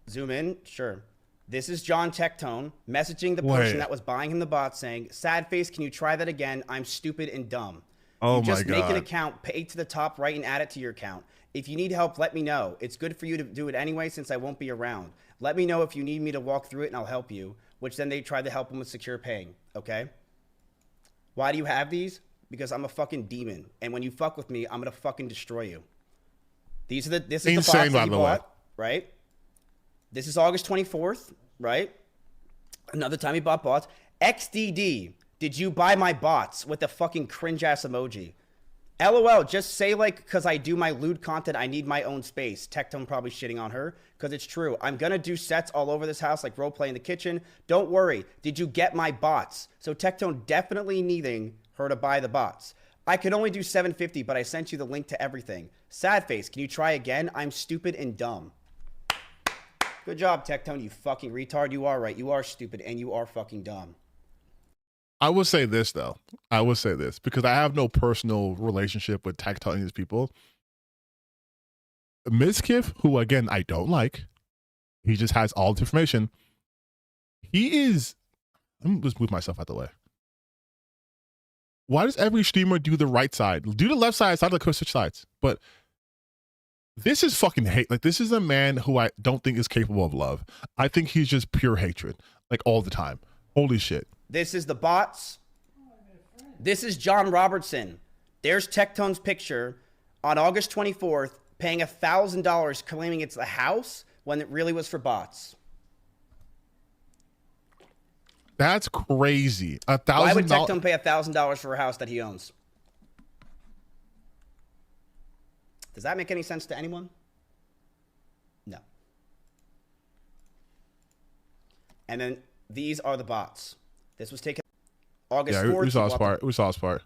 Zoom in, sure. This is John Tectone messaging the person that was buying him the bot saying, sad face, can you try that again? I'm stupid and dumb. Oh you just my God. make an account, pay to the top right, and add it to your account. If you need help, let me know. It's good for you to do it anyway since I won't be around. Let me know if you need me to walk through it and I'll help you, which then they tried to help him with secure paying, okay? Why do you have these? Because I'm a fucking demon. And when you fuck with me, I'm going to fucking destroy you. This is the box that he bought, right? This is August 24th, right? Another time he bought bots. XDD, did you buy my bots with a fucking cringe-ass emoji? LOL, just say like, because I do my lewd content, I need my own space. Tectone probably shitting on her, because it's true. I'm going to do sets all over this house, like roleplay in the kitchen. Don't worry. Did you get my bots? So Tectone definitely needing her to buy the bots. I could only do 750, but I sent you the link to everything. Sad face, can you try again? I'm stupid and dumb. Good job, Tectone, you fucking retard. You are right. You are stupid and you are fucking dumb. I will say this though. I will say this because I have no personal relationship with Tectone and these people. Miskiff, who again I don't like, he just has all the information. He is. Let me just move myself out the way. Why does every streamer do the right side? Do the left side, like switch sides. But this is fucking hate. Like, this is a man who I don't think is capable of love. I think he's just pure hatred, like all the time. Holy shit. This is the bots. This is John Robertson. There's Tectone's picture on August 24th, paying $1,000, claiming it's the house when it really was for bots. That's crazy. $1,000. Why would Tectone pay $1,000 for a house that he owns? Does that make any sense to anyone? No. And then these are the bots. This was taken August 4th. Yeah, we saw his part. We saw his part.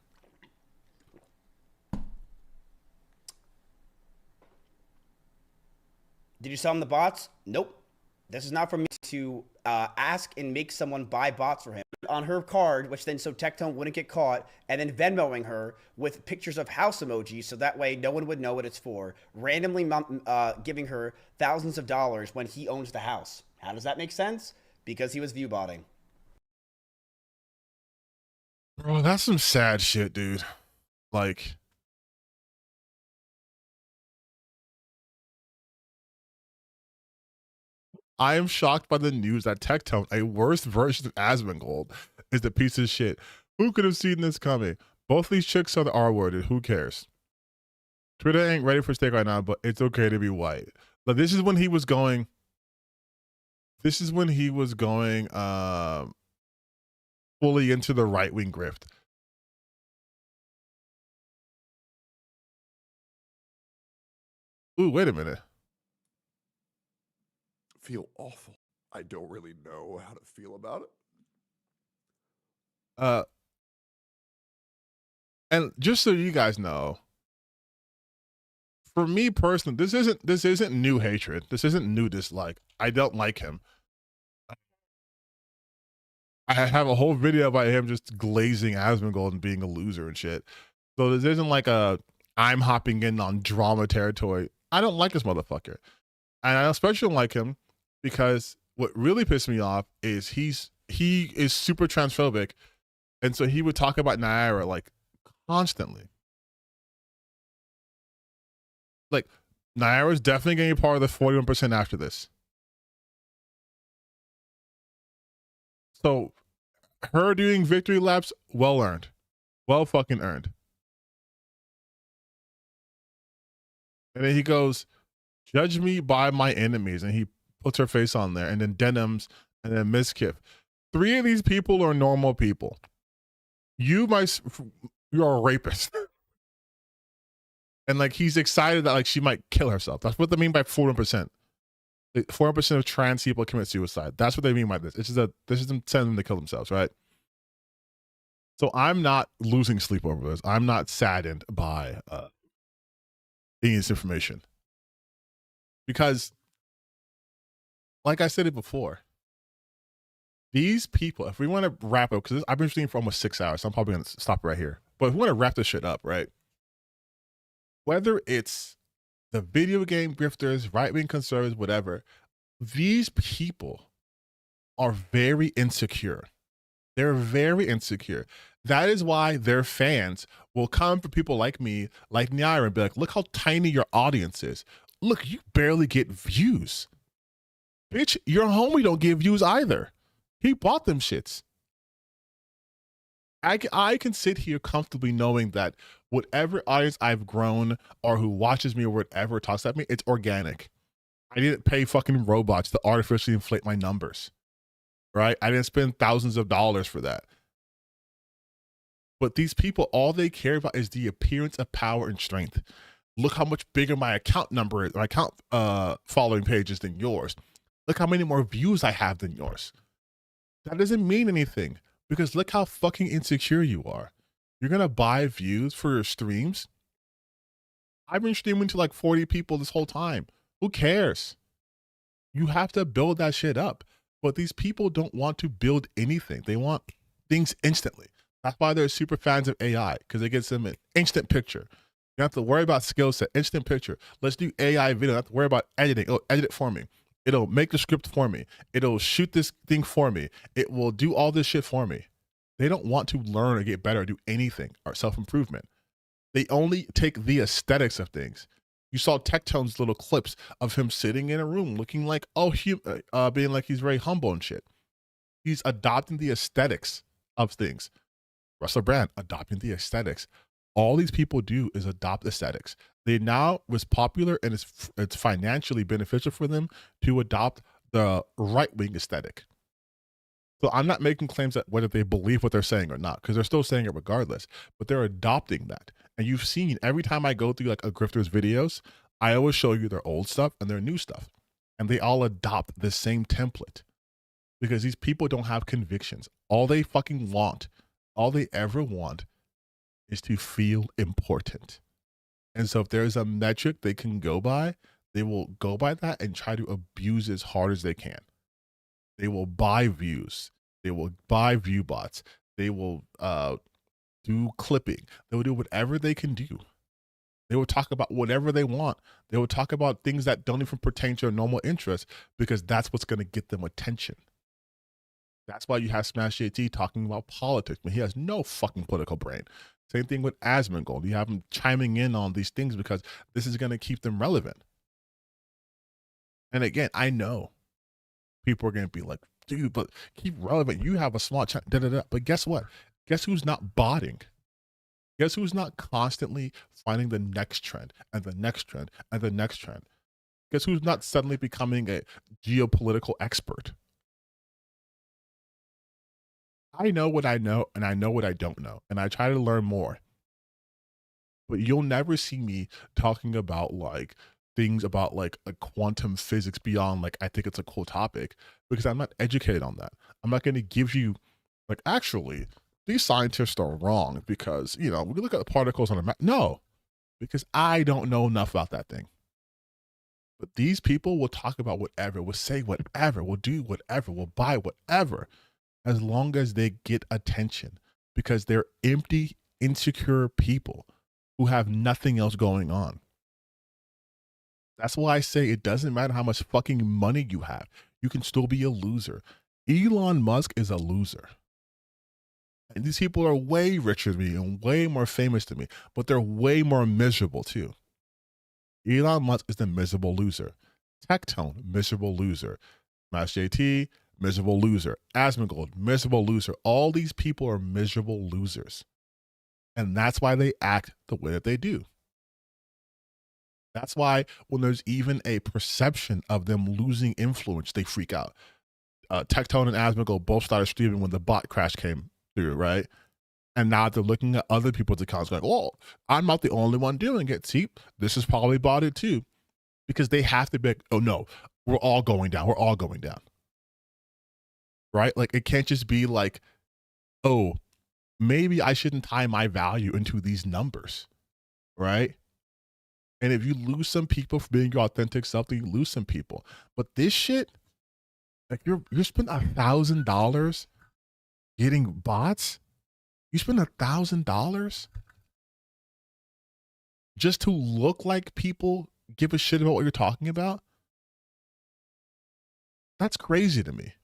Did you sell him the bots? Nope. This is not for me to ask and make someone buy bots for him. On her card, which then so Tectone wouldn't get caught, and then Venmoing her with pictures of house emojis so that way no one would know what it's for, randomly giving her thousands of dollars when he owns the house. How does that make sense? Because he was viewbotting. Bro, that's some sad shit, dude. Like, I am shocked by the news that Tectone, a worse version of Asmongold, is the piece of shit. Who could have seen this coming? Both these chicks are the R-worded. Who cares? Twitter ain't ready for steak right now, but it's okay to be white. But this is when he was going. This is when he was going fully into the right-wing grift. Ooh, wait a minute. Feel awful. I don't really know how to feel about it. And just so you guys know, for me personally, this isn't new hatred. This isn't new dislike. I don't like him. I have a whole video about him just glazing Asmongold and being a loser and shit. So this isn't like I'm hopping in on drama territory. I don't like this motherfucker. And I especially don't like him because what really pissed me off is he is super transphobic. And so he would talk about Naira like constantly. Like, Naira's definitely going to be part of the 41% after this. So, her doing victory laps, well earned. Well fucking earned. And then he goes, judge me by my enemies. And he puts her face on there. And then Denims, and then Miskif. 3 of these people are normal people. You're a rapist. And like, he's excited that like she might kill herself. That's what they mean by 41%. 4% of trans people commit suicide. That's what they mean by this. This is them telling them to kill themselves, right? So I'm not losing sleep over this. I'm not saddened by this information. Because, like I said it before, these people, if we want to wrap up, because I've been streaming for almost 6 hours, so I'm probably going to stop right here. But if we want to wrap this shit up, right? Whether it's the video game grifters, right-wing conservatives, whatever, these people are very insecure. They're very insecure. That is why their fans will come for people like me, like Naira, and be like, look how tiny your audience is. Look, you barely get views. Bitch, your homie don't get views either. He bought them shits. I can sit here comfortably knowing that whatever audience I've grown or who watches me or whatever talks at me, it's organic. I didn't pay fucking robots to artificially inflate my numbers, right? I didn't spend thousands of dollars for that. But these people, all they care about is the appearance of power and strength. Look how much bigger my account number is, my account following page is than yours. Look how many more views I have than yours. That doesn't mean anything. Because look how fucking insecure you are. You're going to buy views for your streams? I've been streaming to like 40 people this whole time. Who cares? You have to build that shit up. But these people don't want to build anything. They want things instantly. That's why they're super fans of AI, because it gets them an instant picture. You don't have to worry about skill set, instant picture. Let's do AI video. You don't have to worry about editing. It'll edit it for me. It'll make the script for me. It'll shoot this thing for me. It will do all this shit for me. They don't want to learn or get better or do anything or self-improvement. They only take the aesthetics of things. You saw Tectone's little clips of him sitting in a room looking like, being like he's very humble and shit. He's adopting the aesthetics of things. Russell Brand adopting the aesthetics. All these people do is adopt aesthetics. They now was popular and it's financially beneficial for them to adopt the right-wing aesthetic. So I'm not making claims that whether they believe what they're saying or not, because they're still saying it regardless, but they're adopting that. And you've seen every time I go through like a grifter's videos, I always show you their old stuff and their new stuff. And they all adopt the same template because these people don't have convictions. All they fucking want, all they ever want is to feel important. And so if there's a metric they can go by, they will go by that and try to abuse as hard as they can. They will buy views. They will buy view bots. They will do clipping. They will do whatever they can do. They will talk about whatever they want. They will talk about things that don't even pertain to their normal interests because that's what's going to get them attention. That's why you have Smash JT talking about politics, but he has no fucking political brain. Same thing with Asmongold. You have him chiming in on these things because this is going to keep them relevant. And again, I know people are going to be like, dude, but keep relevant. You have a small channel, da-da-da. But guess what? Guess who's not botting? Guess who's not constantly finding the next trend and the next trend and the next trend? Guess who's not suddenly becoming a geopolitical expert? I know what I know and I know what I don't know. And I try to learn more. But you'll never see me talking about like things about like a quantum physics beyond like I think it's a cool topic because I'm not educated on that. I'm not going to give you like actually these scientists are wrong because, you know, we look at the particles on a map. No, because I don't know enough about that thing. But these people will talk about whatever, will say whatever, will do whatever, will buy whatever, as long as they get attention, because they're empty, insecure people who have nothing else going on. That's why I say it doesn't matter how much fucking money you have. You can still be a loser. Elon Musk is a loser. And these people are way richer than me and way more famous than me, but they're way more miserable too. Elon Musk is the miserable loser. Tectone, miserable loser. Master JT, miserable loser. Asmongold, miserable loser. All these people are miserable losers. And that's why they act the way that they do. That's why when there's even a perception of them losing influence, they freak out. Tectone and Asmongold both started streaming when the bot crash came through, right? And now they're looking at other people's accounts like, oh, I'm not the only one doing it. See, this is probably botted too. Because they have to be like, oh no, we're all going down. We're all going down. Right? Like it can't just be like, oh, maybe I shouldn't tie my value into these numbers. Right? And if you lose some people for being your authentic self, then you lose some people. But this shit, like you're spending $1,000 getting bots. You spend $1,000 just to look like people give a shit about what you're talking about. That's crazy to me.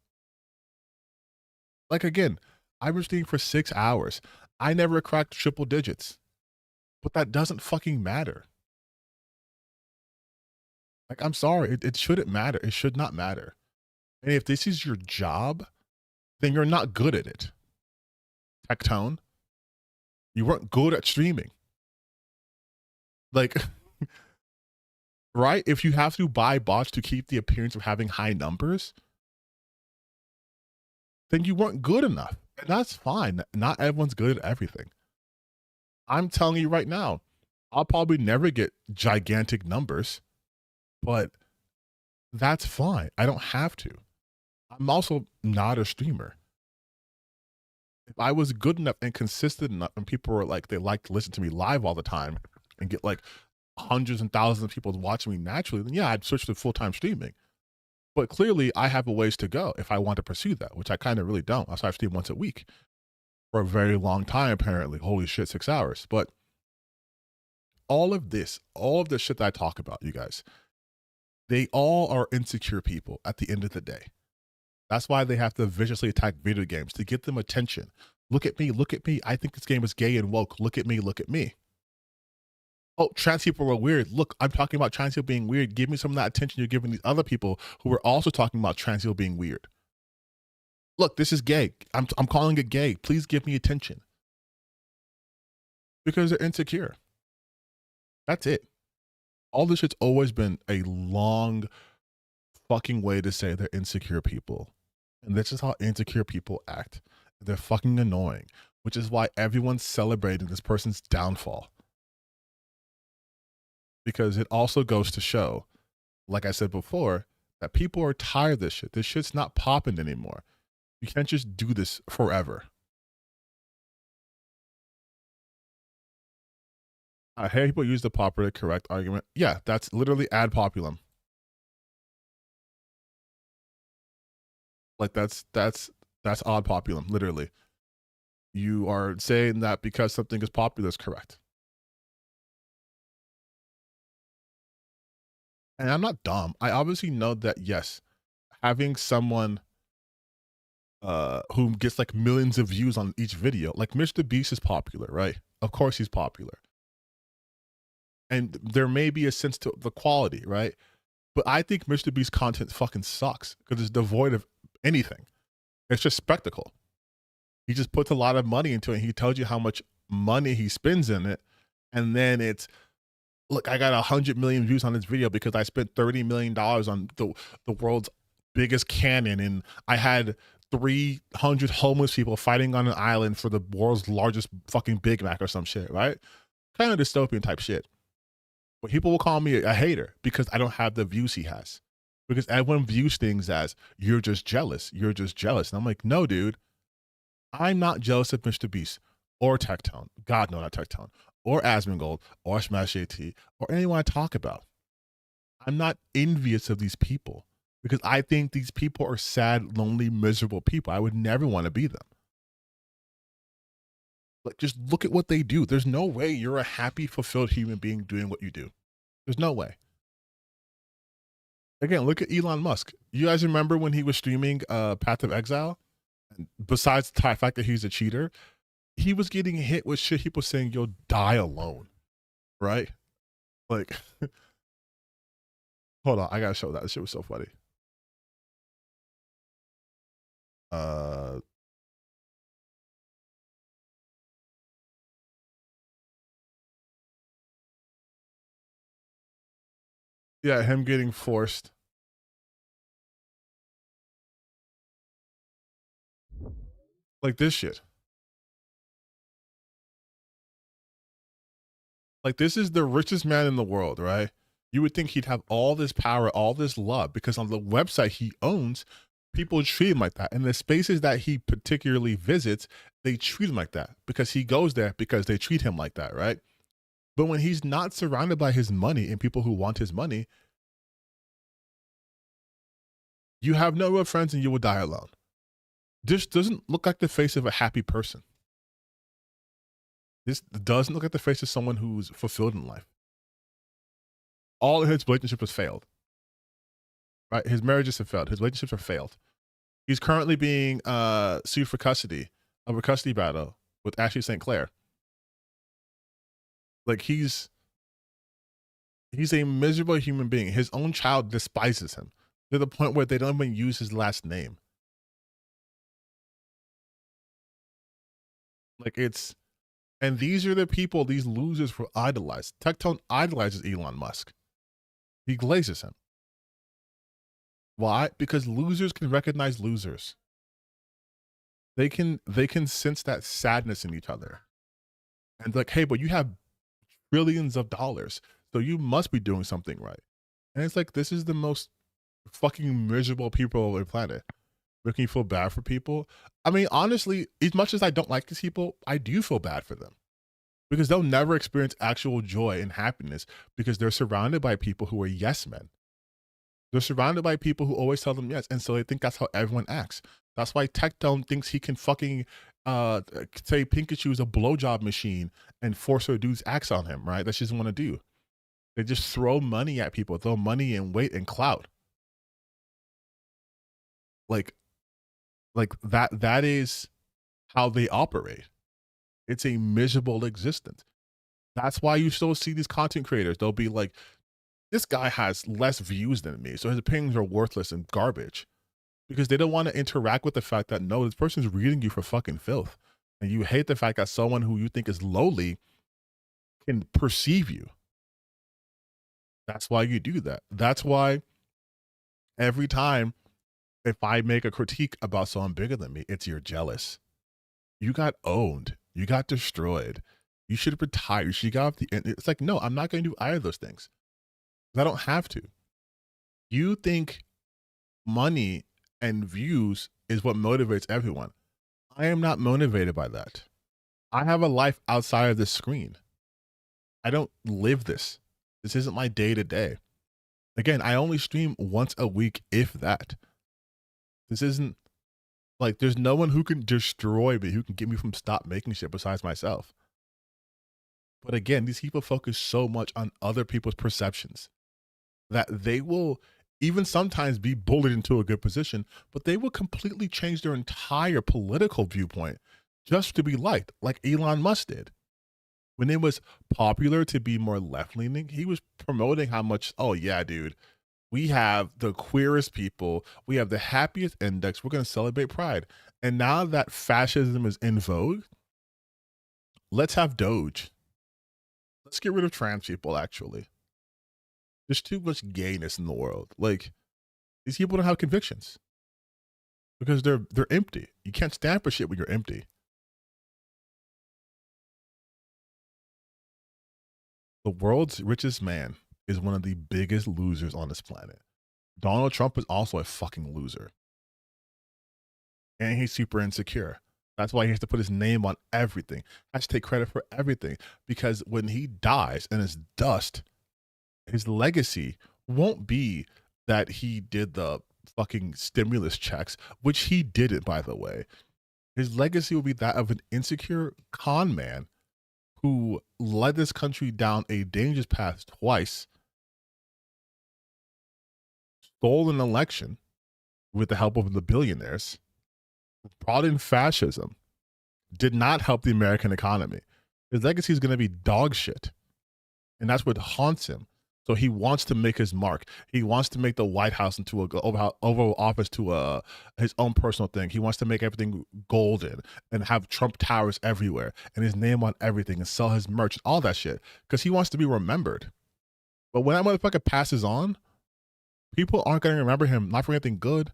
Like again, I was streaming for 6 hours. I never cracked triple digits, but that doesn't fucking matter. Like, I'm sorry, it shouldn't matter. It should not matter. And if this is your job, then you're not good at it. Tectone, you weren't good at streaming. Like, right? If you have to buy bots to keep the appearance of having high numbers, then you weren't good enough. And that's fine. Not everyone's good at everything. I'm telling you right now, I'll probably never get gigantic numbers, but that's fine. I don't have to. I'm also not a streamer. If I was good enough and consistent enough and people were like, they like to listen to me live all the time and get like hundreds and thousands of people watching me naturally, then yeah, I'd switch to full-time streaming. But clearly I have a ways to go if I want to pursue that, which I kind of really don't. I stream once a week for a very long time, apparently. Holy shit, 6 hours. But all of this shit that I talk about, you guys, they all are insecure people at the end of the day. That's why they have to viciously attack video games to get them attention. Look at me, look at me. I think this game is gay and woke. Look at me, look at me. Oh, trans people are weird. Look, I'm talking about trans people being weird. Give me some of that attention you're giving these other people who are also talking about trans people being weird. Look, this is gay. I'm calling it gay. Please give me attention. Because they're insecure. That's it. All this shit's always been a long fucking way to say they're insecure people. And this is how insecure people act. They're fucking annoying, which is why everyone's celebrating this person's downfall. Because it also goes to show, like I said before, that people are tired of this shit. This shit's not popping anymore. You can't just do this forever. I hear people use the popular correct argument. Yeah, that's literally ad populum. Like that's odd populum, literally. You are saying that because something is popular is correct. And I'm not dumb. I obviously know that, yes, having someone who gets like millions of views on each video, like Mr. Beast is popular, right? Of course he's popular. And there may be a sense to the quality, right? But I think Mr. Beast's content fucking sucks because it's devoid of anything. It's just spectacle. He just puts a lot of money into it. And he tells you how much money he spends in it. And then it's, look, I got 100 million views on this video because I spent $30 million on the world's biggest cannon. And I had 300 homeless people fighting on an island for the world's largest fucking Big Mac or some shit, right? Kind of dystopian type shit. But people will call me a hater because I don't have the views he has. Because everyone views things as, you're just jealous. You're just jealous. And I'm like, no, dude. I'm not jealous of Mr. Beast or Tectone. God, no, not Tectone. or Asmongold or Smash AT or anyone I talk about. I'm not envious of these people because I think these people are sad, lonely, miserable people. I would never want to be them. Like, just look at what they do. There's no way you're a happy, fulfilled human being doing what you do. There's no way. Again, look at Elon Musk. You guys remember when he was streaming Path of Exile? And besides the fact that he's a cheater, he was getting hit with shit. People saying, "You'll die alone," right? Like, hold on, I gotta show that. This shit was so funny. Yeah, him getting forced. Like this shit. Like, this is the richest man in the world, right? You would think he'd have all this power, all this love, because on the website he owns, people treat him like that. And the spaces that he particularly visits, they treat him like that because he goes there because they treat him like that, right? But when he's not surrounded by his money and people who want his money, you have no real friends and you will die alone. This doesn't look like the face of a happy person. This doesn't look like the face of someone who's fulfilled in life. All of his relationships have failed. Right? His marriages have failed. His relationships are failed. He's currently being sued for custody of a custody battle with Ashley St. Clair. Like, he's a miserable human being. His own child despises him to the point where they don't even use his last name. Like, it's, and these are the people these losers will idolize. Tectone idolizes Elon Musk. He glazes him. Why? Because losers can recognize losers. They can sense that sadness in each other. And like, hey, but you have trillions of dollars, so you must be doing something right. And it's like, this is the most fucking miserable people on the planet. Making you feel bad for people. I mean, honestly, as much as I don't like these people, I do feel bad for them. Because they'll never experience actual joy and happiness because they're surrounded by people who are yes men. They're surrounded by people who always tell them yes. And so they think that's how everyone acts. That's why Tectone thinks he can fucking say Pikachu is a blowjob machine and force her dude's acts on him, right? That she doesn't want to do. They just throw money at people, throw money and weight and clout. Like that is how they operate. It's a miserable existence. That's why you still see these content creators. They'll be like, this guy has less views than me, so his opinions are worthless and garbage. Because they don't want to interact with the fact that, no, this person's reading you for fucking filth. And you hate the fact that someone who you think is lowly can perceive you. That's why you do that. That's why every time if I make a critique about someone bigger than me, it's you're jealous. You got owned. You got destroyed. You should retire. You should get off the end. It's like, no, I'm not going to do either of those things. I don't have to. You think money and views is what motivates everyone. I am not motivated by that. I have a life outside of this screen. I don't live this. This isn't my day to day. Again, I only stream once a week, if that. This isn't like, there's no one who can destroy me, who can get me from stop making shit besides myself. But again, these people focus so much on other people's perceptions that they will even sometimes be bullied into a good position, but they will completely change their entire political viewpoint just to be liked, like Elon Musk did. When it was popular to be more left-leaning, he was promoting how much, oh yeah, dude, we have the queerest people, we have the happiest index, we're going to celebrate Pride. And now that fascism is in vogue, let's have Doge. Let's get rid of trans people, actually. There's too much gayness in the world. Like, these people don't have convictions because they're empty. You can't stand for shit when you're empty. The world's richest man is one of the biggest losers on this planet. Donald Trump is also a fucking loser. And he's super insecure. That's why he has to put his name on everything. Has to take credit for everything. Because when he dies and is dust, his legacy won't be that he did the fucking stimulus checks, which he didn't, by the way. His legacy will be that of an insecure con man who led this country down a dangerous path twice, stole an election with the help of the billionaires, brought in fascism, did not help the American economy. His legacy is going to be dog shit. And that's what haunts him. So he wants to make his mark. He wants to make the White House into a Oval Office to his own personal thing. He wants to make everything golden and have Trump towers everywhere and his name on everything and sell his merch and all that shit because he wants to be remembered. But when that motherfucker passes on, people aren't going to remember him, not for anything good.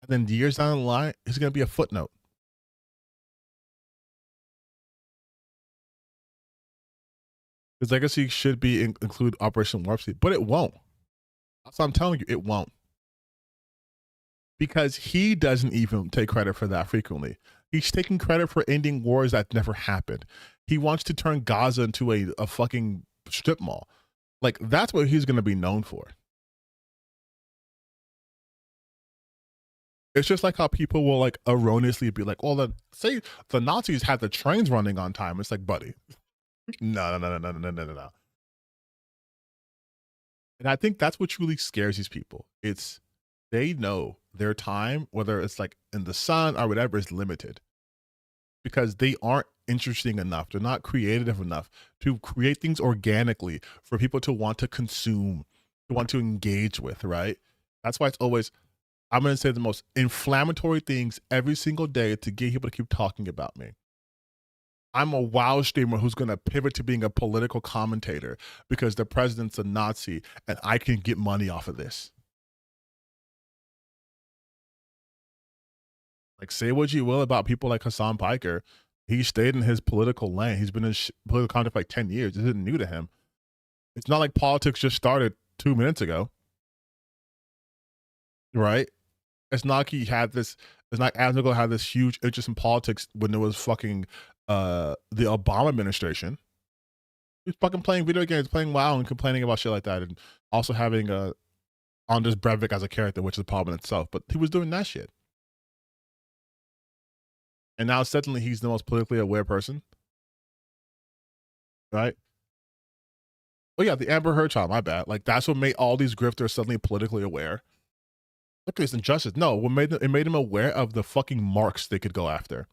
And then years down the line, he's going to be a footnote. His legacy should be include Operation Warp Speed, but it won't. That's what I'm telling you, it won't. Because he doesn't even take credit for that frequently. He's taking credit for ending wars that never happened. He wants to turn Gaza into a fucking strip mall. Like, that's what he's going to be known for. It's just like how people will like erroneously be like, well, say the Nazis had the trains running on time. It's like, buddy. No. And I think that's what truly scares these people. It's they know their time, whether it's like in the sun or whatever, is limited because they aren't interesting enough. They're not creative enough to create things organically for people to want to consume, to want to engage with, right? That's why it's always, I'm going to say the most inflammatory things every single day to get people to keep talking about me. I'm a WoW streamer who's going to pivot to being a political commentator because the president's a Nazi and I can get money off of this. Like, say what you will about people like Hassan Piker. He stayed in his political lane. He's been in political content for like 10 years. This isn't new to him. It's not like politics just started 2 minutes ago. Right? It's not like he had this, it's not Admiral had this huge interest in politics when it was fucking the Obama administration. He's fucking playing video games, playing WoW and complaining about shit like that, and also having Anders Breivik as a character, which is a problem in itself. But he was doing that shit. And now suddenly he's the most politically aware person. Right? Oh yeah, the Amber Heard trial, my bad. Like that's what made all these grifters suddenly politically aware. Look at this injustice. No, it made them aware of the fucking marks they could go after.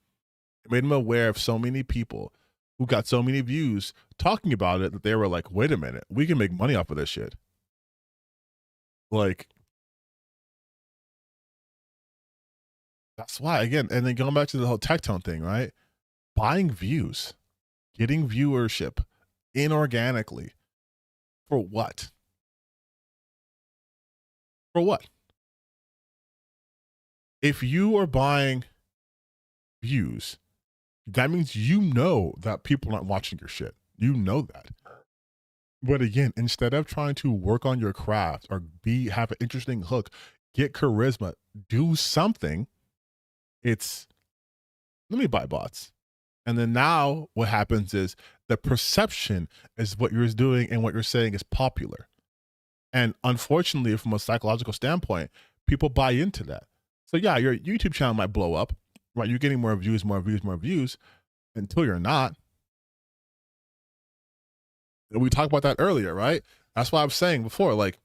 It made them aware of so many people who got so many views talking about it that they were like, wait a minute, we can make money off of this shit. Like, that's why, again, and then going back to the whole Tectone thing, right? Buying views, getting viewership inorganically. For what? For what? If you are buying views, that means you know that people aren't watching your shit. You know that. But again, instead of trying to work on your craft or have an interesting hook, get charisma, do something, it's let me buy bots. And then now what happens is the perception is what you're doing and what you're saying is popular. And unfortunately, from a psychological standpoint, people buy into that. So yeah, your YouTube channel might blow up, right? You're getting more views until you're not. And we talked about that earlier, right? That's why I was saying before, like,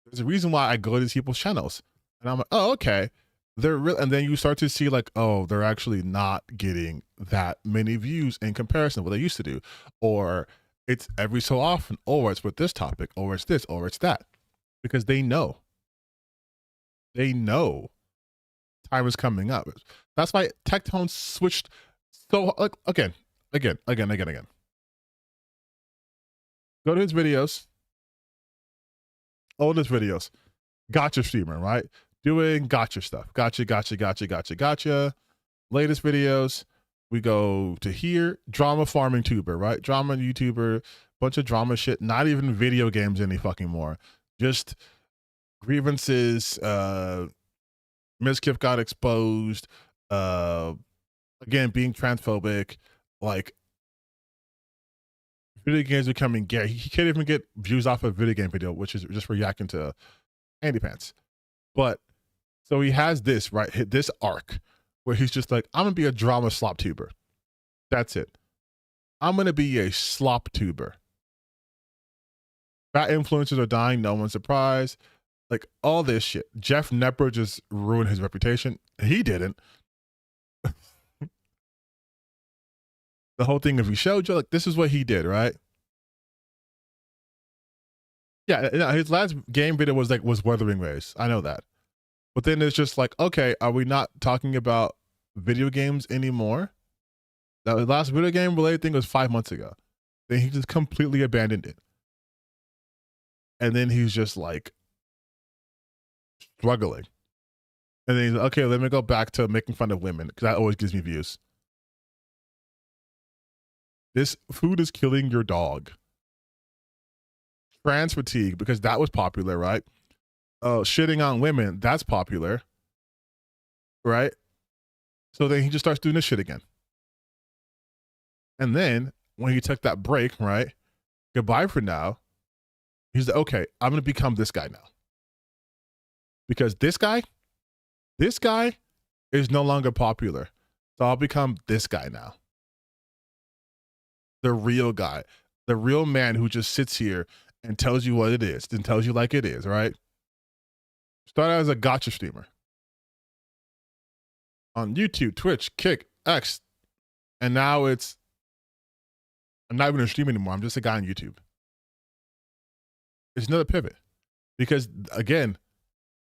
there's a reason why I go to these people's channels. And I'm like, oh, okay. They're real. And then you start to see like, oh, they're actually not getting that many views in comparison to what they used to do. Or it's every so often, or it's with this topic, or it's this, or it's that. Because they know. They know time is coming up. That's why Tectone switched. So like, again. Go to his videos. Oldest videos. Gotcha streamer, right? Doing gotcha stuff. Gotcha. Latest videos. We go to here. Drama farming tuber, right? Drama YouTuber. Bunch of drama shit. Not even video games any fucking more. Just grievances. Mizkif got exposed. again, being transphobic, like video games becoming gay. He can't even get views off a video game video, which is just reacting to Andy Pants. But so he has this, right? This arc where he's just like, I'm gonna be a drama slop tuber. That's it. I'm gonna be a slop tuber. Fat influencers are dying, no one's surprised. Like all this shit. Jeff Nepper just ruined his reputation. He didn't. The whole thing, if he showed you, like, this is what he did, right? Yeah, his last game video was Wuthering Waves. I know that. But then it's just like, okay, are we not talking about video games anymore? That last video game related thing was 5 months ago. Then he just completely abandoned it. And then he's just like struggling. And then he's like, okay, let me go back to making fun of women because that always gives me views. This food is killing your dog. Trans fatigue, because that was popular, right? Shitting on women, that's popular, right? So then he just starts doing this shit again. And then when he took that break, right? Goodbye for now. He's like, okay, I'm going to become this guy now. Because this guy is no longer popular. So I'll become this guy now. The real guy, the real man who just sits here and tells you what it is, and tells you like it is, right? Started as a gacha streamer on YouTube, Twitch, Kick, X, and now I'm not even a streamer anymore. I'm just a guy on YouTube. It's another pivot because, again,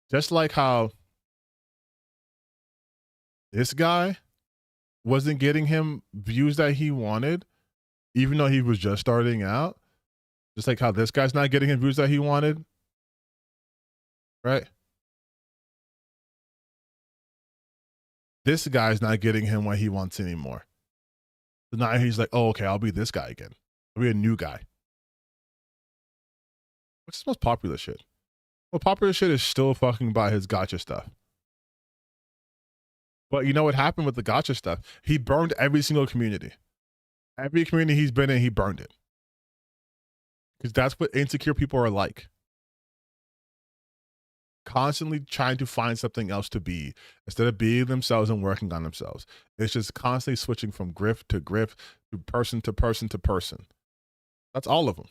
just like how this guy wasn't getting him views that he wanted, even though he was just starting out, just like how this guy's not getting him views that he wanted, right? This guy's not getting him what he wants anymore. So now he's like, oh, okay, I'll be this guy again. I'll be a new guy. What's the most popular shit? Well, popular shit is still fucking about his gacha stuff. But you know what happened with the gacha stuff? He burned every single community. Every community he's been in, he burned it. Because that's what insecure people are like. Constantly trying to find something else to be instead of being themselves and working on themselves. It's just constantly switching from grift to person to person to person. That's all of them.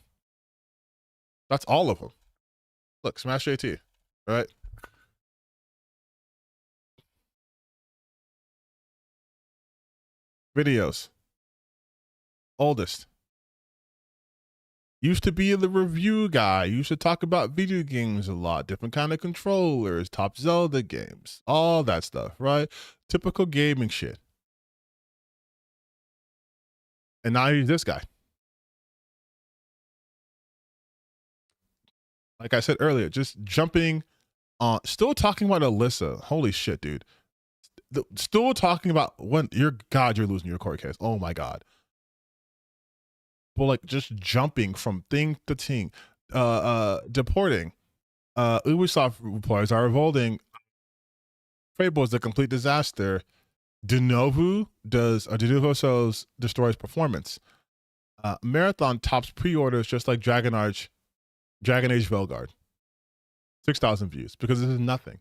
That's all of them. Look, Smash JT, right? Videos. Oldest. Used to be the review guy. Used to talk about video games a lot. Different kind of controllers, top Zelda games, all that stuff, right? Typical gaming shit. And now he's this guy. Like I said earlier, just jumping on, still talking about Alyssa. Holy shit, dude. Still talking about when you're losing your court case. Oh my God. But like just jumping from thing to thing, deporting. Ubisoft employees are revolting. Fable is a complete disaster. De Novo shows destroys performance. Marathon tops pre-orders just like Dragon Age Velguard. 6,000 views because this is nothing.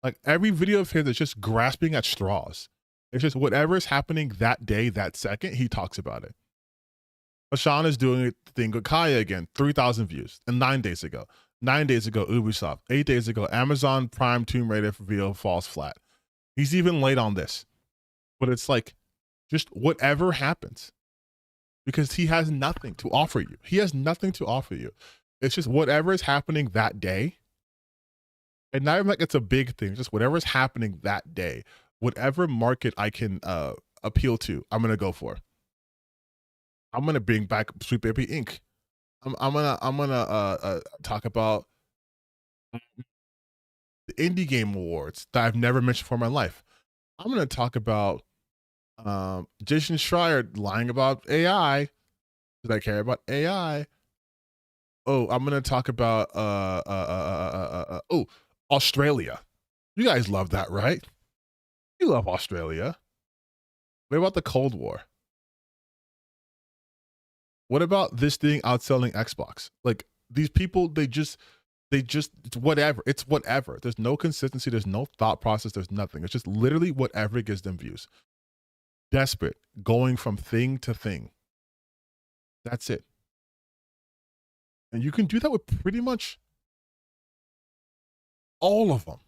Like every video of his is just grasping at straws. It's just whatever is happening that day, that second, he talks about it. Ashan is doing the thing with Kaya again, 3,000 views, and 9 days ago. 9 days ago, Ubisoft. 8 days ago, Amazon Prime Tomb Raider reveal falls flat. He's even late on this. But it's like, just whatever happens. Because he has nothing to offer you. He has nothing to offer you. It's just whatever is happening that day. And not even like it's a big thing, just whatever is happening that day. Whatever market I can appeal to, I'm going to go for. I'm gonna bring back Sweet Baby Inc. I'm gonna talk about the indie game awards that I've never mentioned before in my life. I'm gonna talk about Jason Schreier lying about AI because I care about AI. Oh, I'm gonna talk about Australia. You guys love that, right? You love Australia. What about the Cold War? What about this thing outselling Xbox? Like these people, they just it's whatever. It's whatever. There's no consistency. There's no thought process. There's nothing. It's just literally whatever gives them views. Desperate, going from thing to thing. That's it. And you can do that with pretty much all of them.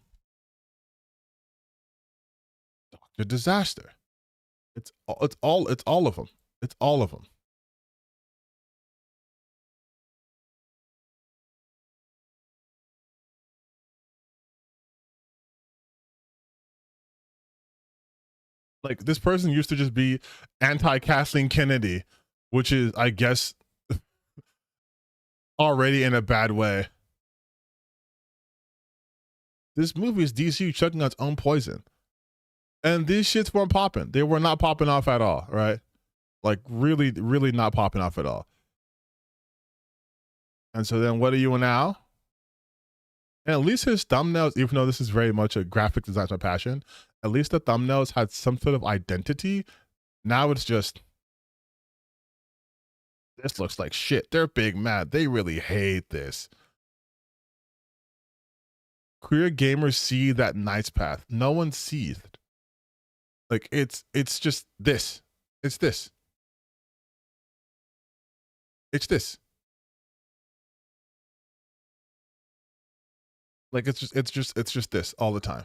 Dr. Disaster. It's all of them. It's all of them. Like this person used to just be anti-Kathleen Kennedy, which is, I guess, already in a bad way. This movie is DCU chugging on its own poison. And these shits weren't popping. They were not popping off at all, right? Like really, really not popping off at all. And so then what are you now? And at least his thumbnails, even though this is very much a graphic design's my passion, at least the thumbnails had some sort of identity. Now it's just, this looks like shit. They're big mad. They really hate this. Queer gamers see that nice path. No one sees it. Like it's just this. It's this. It's this. Like it's just this all the time.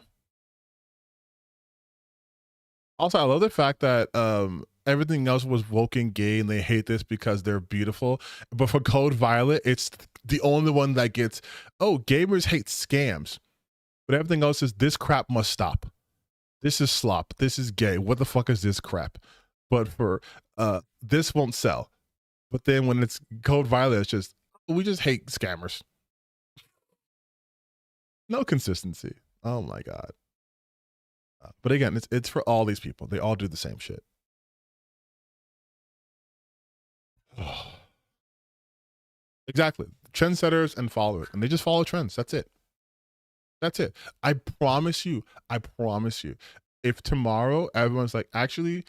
Also, I love the fact that everything else was woke and gay and they hate this because they're beautiful. But for Code Violet, it's the only one that gets, oh, gamers hate scams. But everything else is, this crap must stop. This is slop. This is gay. What the fuck is this crap? But for this won't sell. But then when it's Code Violet, it's just, we just hate scammers. No consistency. Oh my God. But again, it's for all these people. They all do the same shit. Exactly. Trendsetters and followers. And they just follow trends. That's it. That's it. I promise you. If tomorrow everyone's like, actually,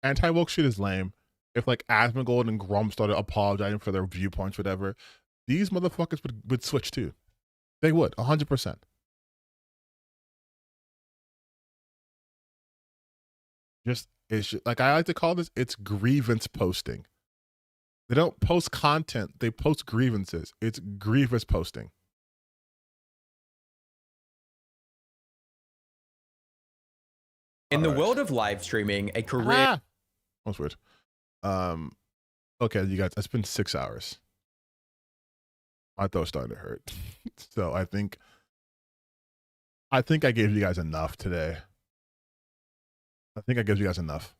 anti-woke shit is lame. If like Asmongold and Grum started apologizing for their viewpoints, whatever, these motherfuckers would switch too. They would, 100%. It's just, like I like to call this, it's grievance posting. They don't post content, they post grievances. It's grievous posting. In the world of live streaming, a career. That's weird. Okay, you guys, it's been 6 hours. My throat's starting to hurt. So I think I gave you guys enough today. I think I gave you guys enough.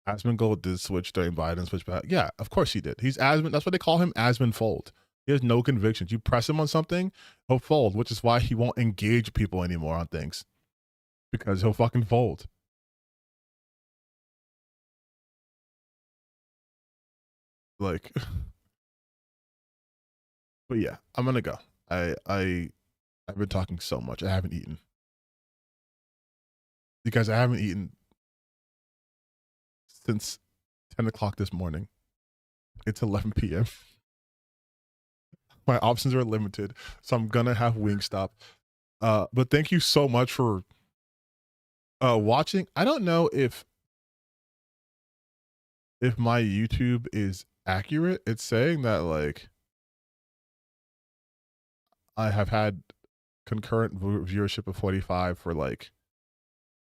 Asmongold did switch during Biden switch back. Yeah, of course he did. He's Asmon. That's what they call him, Asmon fold. He has no convictions. You press him on something, he'll fold, which is why he won't engage people anymore on things. Because he'll fucking fold. Like, but yeah, I'm gonna go. I've been talking so much. I haven't eaten. Because I haven't eaten since 10 o'clock this morning. It's 11 p.m. My options are limited, so I'm gonna have Wingstop. But thank you so much for watching. I don't know if my YouTube is accurate. It's saying that like I have had concurrent viewership of 45 for like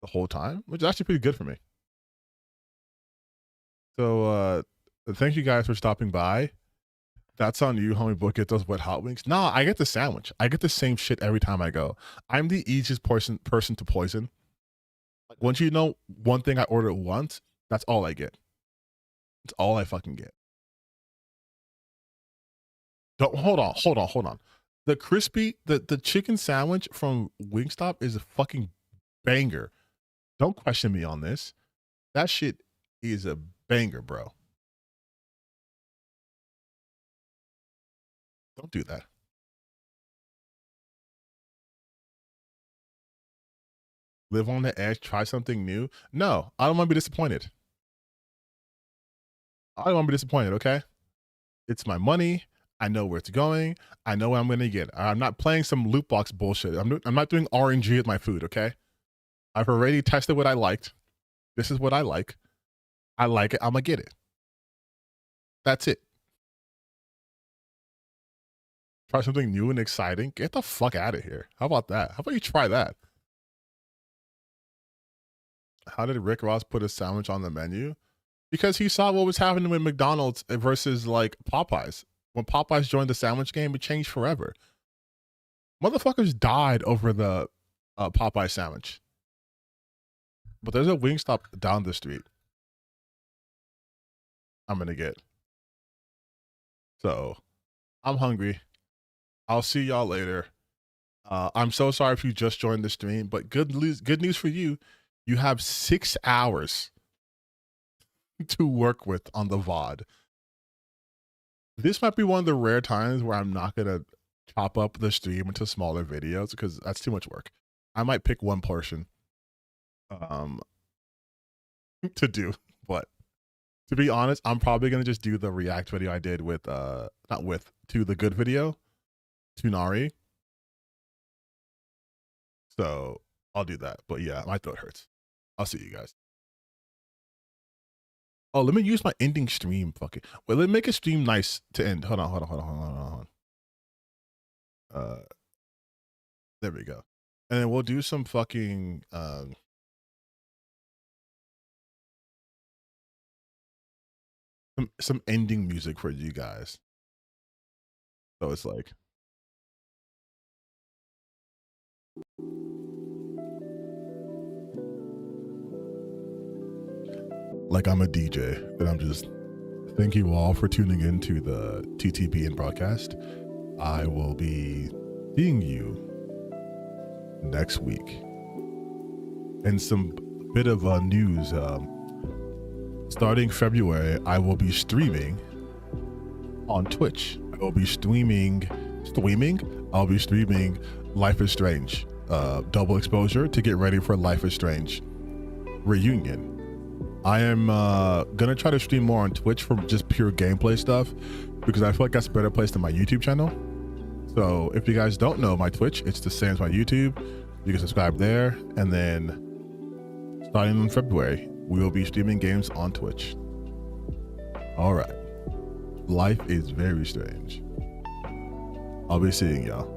the whole time, which is actually pretty good for me. So thank you guys for stopping by. That's on you, homie. Book, get those wet hot wings. Nah, I get the sandwich. I get the same shit every time I go. I'm the easiest person to poison. Like once you know one thing I order once, that's all I get. It's all I fucking get. Don't hold on. The crispy, the chicken sandwich from Wingstop is a fucking banger. Don't question me on this. That shit is a banger, bro. Don't do that. Live on the edge, try something new. No, I don't want to be disappointed. I don't want to be disappointed, okay? It's my money. I know where it's going. I know what I'm going to get. I'm not playing some loot box bullshit. I'm not doing RNG with my food, okay? I've already tested what I liked. This is what I like. I like it. I'm going to get it. That's it. Try something new and exciting. Get the fuck out of here. How about that? How about you try that? How did Rick Ross put a sandwich on the menu? Because he saw what was happening with McDonald's versus like Popeyes. When Popeyes joined the sandwich game, it changed forever. Motherfuckers died over the Popeye sandwich. But there's a Wingstop down the street I'm going to get. So I'm hungry. I'll see y'all later. I'm so sorry if you just joined the stream, but good news for you. You have 6 hours to work with on the VOD. This might be one of the rare times where I'm not going to chop up the stream into smaller videos because that's too much work. I might pick one portion to do, but to be honest, I'm probably going to just do the react video I did with, to the good video, Tunari. So I'll do that. But yeah, my throat hurts. I'll see you guys. Oh, let me use my ending stream. Fuck it. Wait, let me make a stream nice to end. Hold on. There we go. And then we'll do some fucking some ending music for you guys. So it's like I'm a DJ, and I'm just thank you all for tuning in to the TTBN broadcast. I will be seeing you next week. And some bit of news. Starting February, I will be streaming on Twitch. I will be streaming. I'll be streaming Life is Strange, double exposure to get ready for Life is Strange reunion. I am gonna try to stream more on Twitch for just pure gameplay stuff because I feel like that's a better place than my YouTube channel. So if you guys don't know my Twitch, it's the same as my YouTube. You can subscribe there, and then starting in February, we will be streaming games on Twitch. All right. Life is very strange. I'll be seeing y'all.